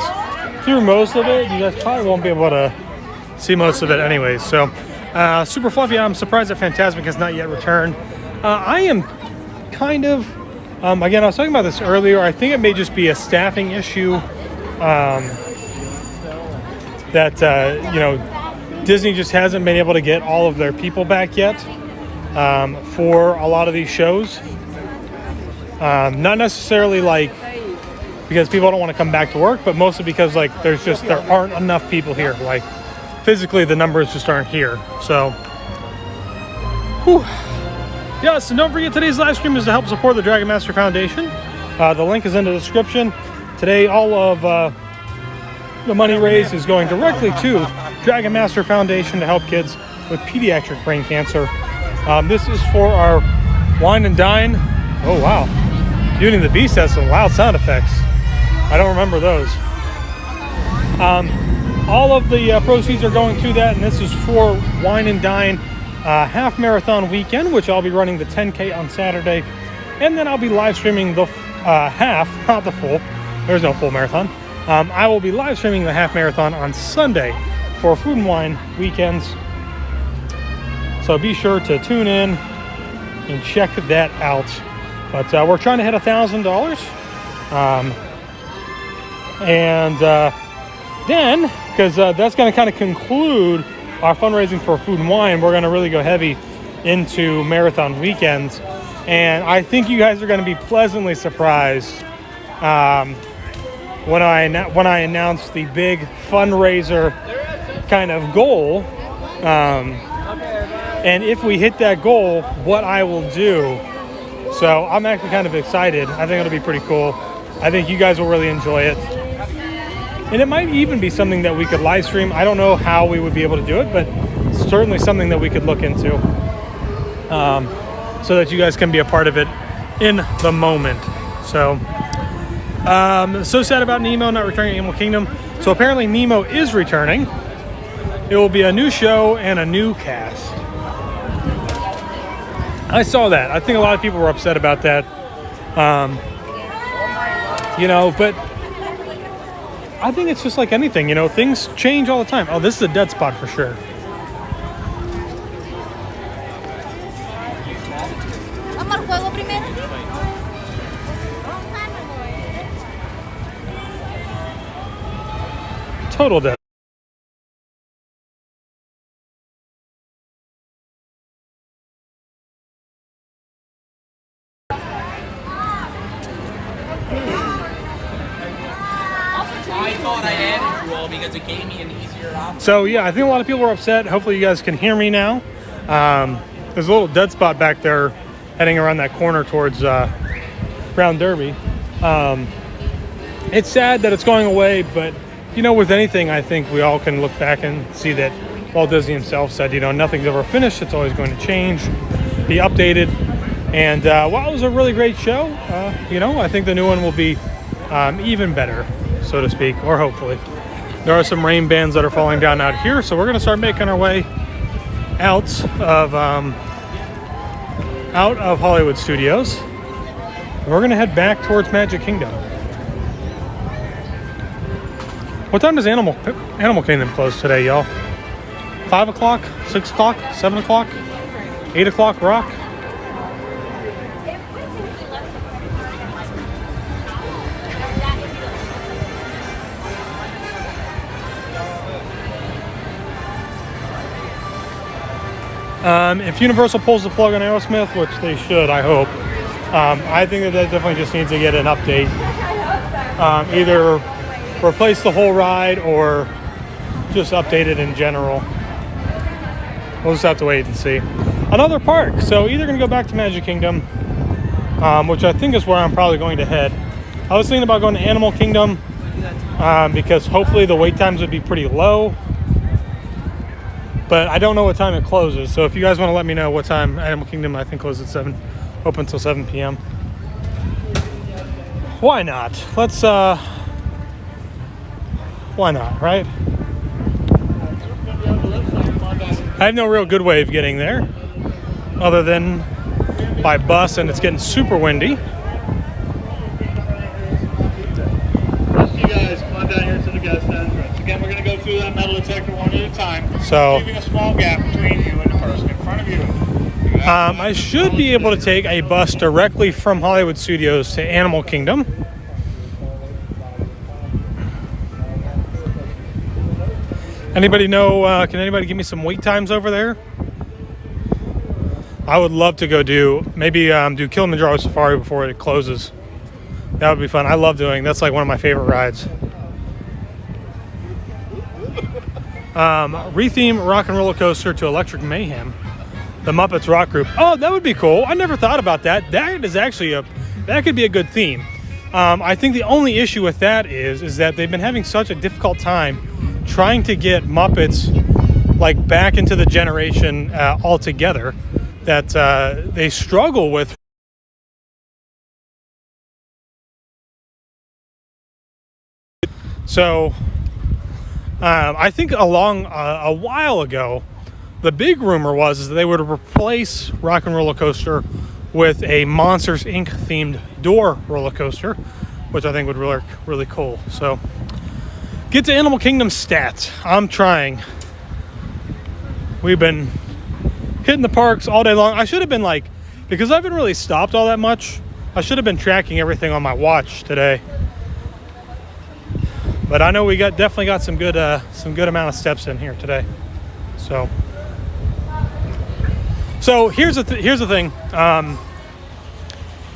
Speaker 1: Through most of it, you guys probably won't be able to see most of it anyways. So, Super Fluffy, I'm surprised that Fantasmic has not yet returned. I am kind of, again, I was talking about this earlier. I think it may just be a staffing issue. That you know, Disney just hasn't been able to get all of their people back yet for a lot of these shows. Not necessarily like because people don't want to come back to work, but mostly because like there aren't enough people here. Like physically, the numbers just aren't here. So, whew. Yes, and don't forget today's live stream is to help support the Dragon Master Foundation. The link is in the description. Today, all of the money raised is going directly to Dragon Master Foundation to help kids with pediatric brain cancer. This is for our Wine and Dine. Oh wow, Beauty and the Beast has some loud sound effects. I don't remember those. All of the proceeds are going to that, and this is for Wine and Dine half marathon weekend, which I'll be running the 10K on Saturday, and then I'll be live streaming the half, not the full. There's no full marathon. I will be live streaming the half marathon on Sunday for Food and Wine weekends. So be sure to tune in and check that out. But we're trying to hit $1,000. And then, because that's going to kind of conclude our fundraising for Food and Wine, we're going to really go heavy into marathon weekends. And I think you guys are going to be pleasantly surprised when I announce the big fundraiser kind of goal. And if we hit that goal, what I will do. So I'm actually kind of excited. I think it'll be pretty cool. I think you guys will really enjoy it. And it might even be something that we could live stream. I don't know how we would be able to do it, but certainly something that we could look into so that you guys can be a part of it in the moment. So, so sad about Nemo not returning to Animal Kingdom. So apparently Nemo is returning. It will be a new show and a new cast. I saw that. I think a lot of people were upset about that. You know, but I think it's just like anything, you know, things change all the time. Oh, this is a dead spot for sure. Total dead. So yeah, I think a lot of people were upset. Hopefully you guys can hear me now. There's a little dead spot back there heading around that corner towards Brown Derby. It's sad that it's going away, but you know, with anything, I think we all can look back and see that Walt Disney himself said, you know, nothing's ever finished. It's always going to change, be updated. And while it was a really great show, you know, I think the new one will be even better, so to speak, or hopefully. There are some rain bands that are falling down out here, so we're going to start making our way out of Hollywood Studios. We're going to head back towards Magic Kingdom. What time does Animal Kingdom close today, y'all? 5 o'clock? 6 o'clock? 7 o'clock? 8 o'clock, Rock? If Universal pulls the plug on Aerosmith, which they should, I hope, I think that definitely just needs to get an update. Either replace the whole ride or just update it in general. We'll just have to wait and see. Another park. So either going to go back to Magic Kingdom, which I think is where I'm probably going to head. I was thinking about going to Animal Kingdom because hopefully the wait times would be pretty low. But I don't know what time it closes. So if you guys want to let me know what time Animal Kingdom, I think, closes at 7, open until 7 p.m. Why not? Let's, why not, right? I have no real good way of getting there other than by bus, and it's getting super windy.
Speaker 21: Rest of you guys, come on down here to the guest entrance. Again, we're going to go through that metal detector one at a time.
Speaker 1: So,
Speaker 21: leaving a small gap between you and the person in front of you.
Speaker 1: I should be able to take a bus directly from Hollywood Studios to Animal Kingdom. Anybody know, can anybody give me some wait times over there? I would love to go do, maybe do Kilimanjaro Safari before it closes. That would be fun. I love doing, that's like one of my favorite rides. Retheme Rock and Roller Coaster to Electric Mayhem. The Muppets Rock Group. Oh, that would be cool. I never thought about that. That is actually that could be a good theme. I think the only issue with that is that they've been having such a difficult time trying to get Muppets like back into the generation altogether that they struggle with. So I think a while ago, the big rumor was that they would replace Rock and Roller Coaster with a Monsters Inc. themed door roller coaster, which I think would work really cool. So get to Animal Kingdom stats. I'm trying. We've been hitting the parks all day long. I should have been because I haven't really stopped all that much, I should have been tracking everything on my watch today. But I know we definitely got some good amount of steps in here today. So here's the thing.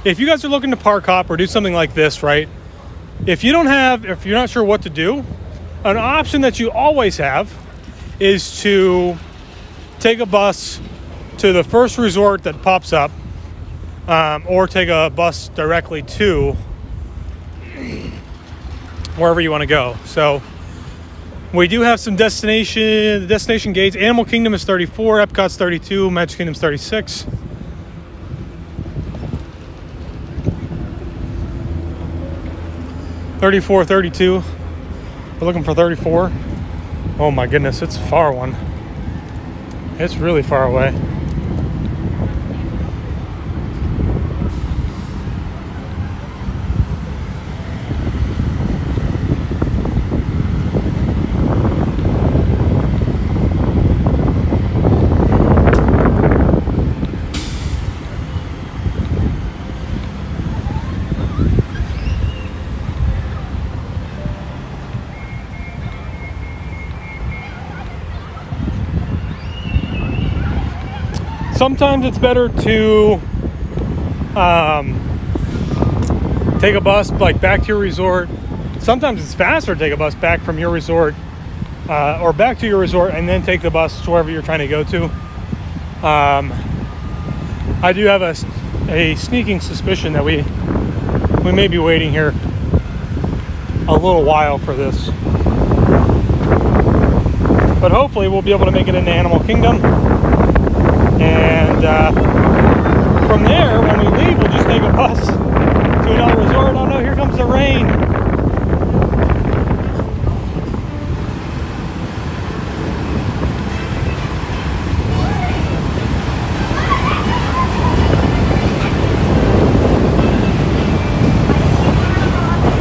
Speaker 1: If you guys are looking to park hop or do something like this, right? If you're not sure what to do, an option that you always have is to take a bus to the first resort that pops up, or take a bus directly to wherever you want to go. So we do have some destination gates. Animal Kingdom is 34, Epcot's 32, Magic Kingdom's 36. $34, $32. We're looking for 34. Oh my goodness, it's a far one. It's really far away. Sometimes it's better to take a bus back to your resort. Sometimes it's faster to take a bus back from your resort or back to your resort and then take the bus to wherever you're trying to go to. I do have a sneaking suspicion that we may be waiting here a little while for this. But hopefully we'll be able to make it into Animal Kingdom. And from there, when bus to another resort. Oh no, here comes the rain.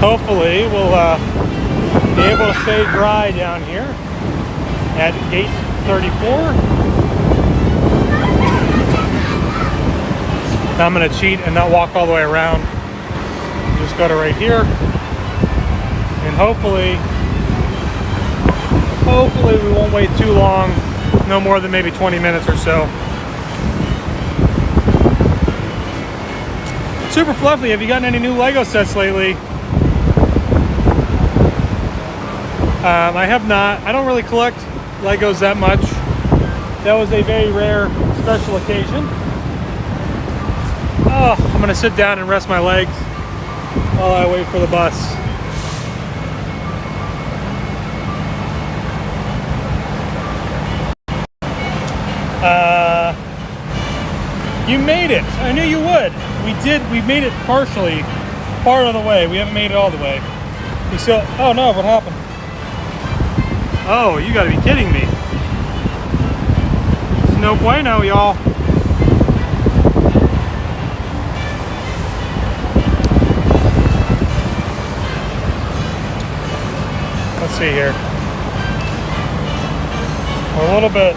Speaker 1: Hopefully we'll be able to stay dry down here at gate 34. Now I'm going to cheat and not walk all the way around. Just go to right here. And hopefully we won't wait too long. No more than maybe 20 minutes or so. Super Fluffy, have you gotten any new Lego sets lately? I have not. I don't really collect Legos that much. That was a very rare special occasion. Oh, I'm going to sit down and rest my legs while I wait for the bus. You made it. I knew you would. We did. We made it partially, part of the way. We haven't made it all the way. We still. Oh no! What happened? Oh, you got to be kidding me. It's no bueno, y'all. Let's see here. We're a little bit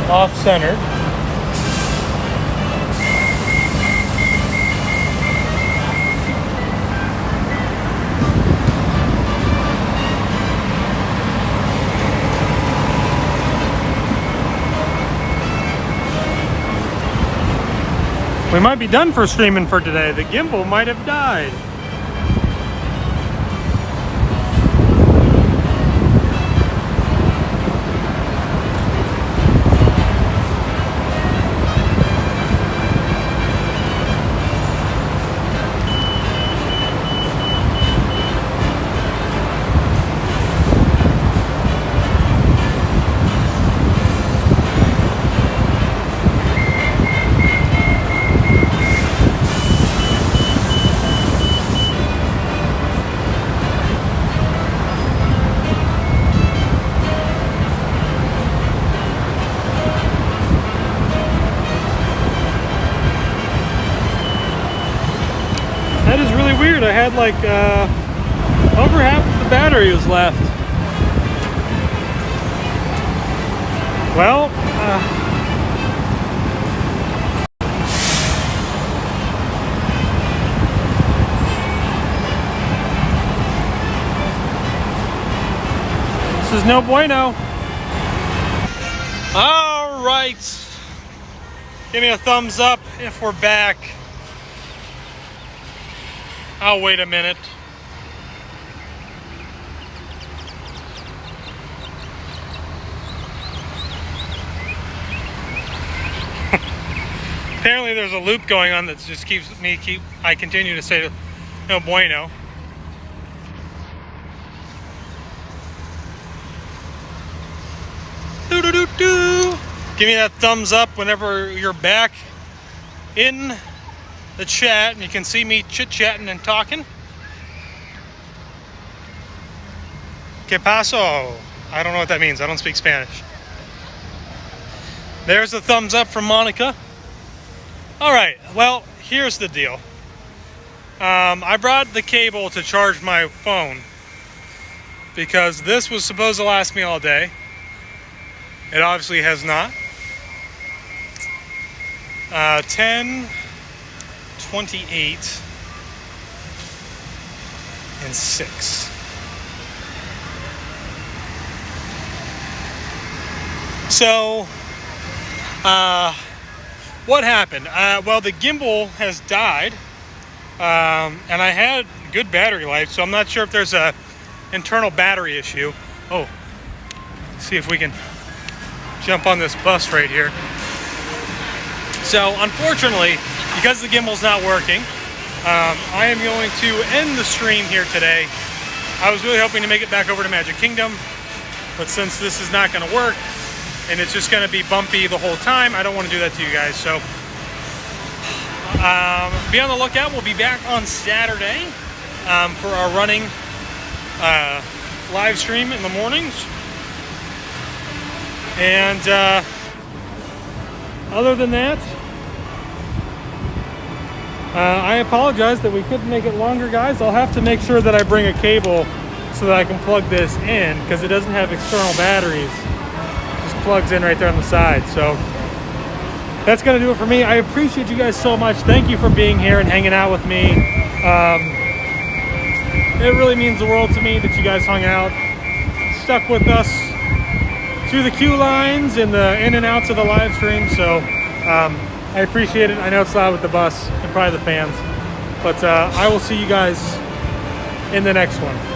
Speaker 1: off-centered. We might be done for streaming for today. The gimbal might have died. That is really weird. I had like over half of the battery was left. Well, this is no bueno. All right. Give me a thumbs up if we're back. I'll wait a minute. Apparently there's a loop going on that just I continue to say no bueno. Doo-doo-doo-doo. Give me that thumbs up whenever you're back in the chat and you can see me chit-chatting and talking. ¿Qué pasó? I don't know what that means. I don't speak Spanish. There's the thumbs up from Monica. All right, well, here's the deal. I brought the cable to charge my phone because this was supposed to last me all day. It obviously has not. 10:28 and 6. So, what happened? Well, the gimbal has died, and I had good battery life, so I'm not sure if there's a internal battery issue. Oh, see if we can jump on this bus right here. So, unfortunately, because the gimbal's not working, I am going to end the stream here today. I was really hoping to make it back over to Magic Kingdom, but since this is not going to work, and it's just going to be bumpy the whole time, I don't want to do that to you guys. So Be on the lookout. We'll be back on Saturday for our running live stream in the mornings. And other than that, I apologize that we couldn't make it longer, guys. I'll have to make sure that I bring a cable so that I can plug this in, because it doesn't have external batteries. It just plugs in right there on the side. So that's going to do it for me. I appreciate you guys so much. Thank you for being here and hanging out with me. It really means the world to me that you guys hung out, stuck with us through the queue lines and the in and outs of the live stream. So I appreciate it. I know it's loud with the bus and probably the fans, but I will see you guys in the next one.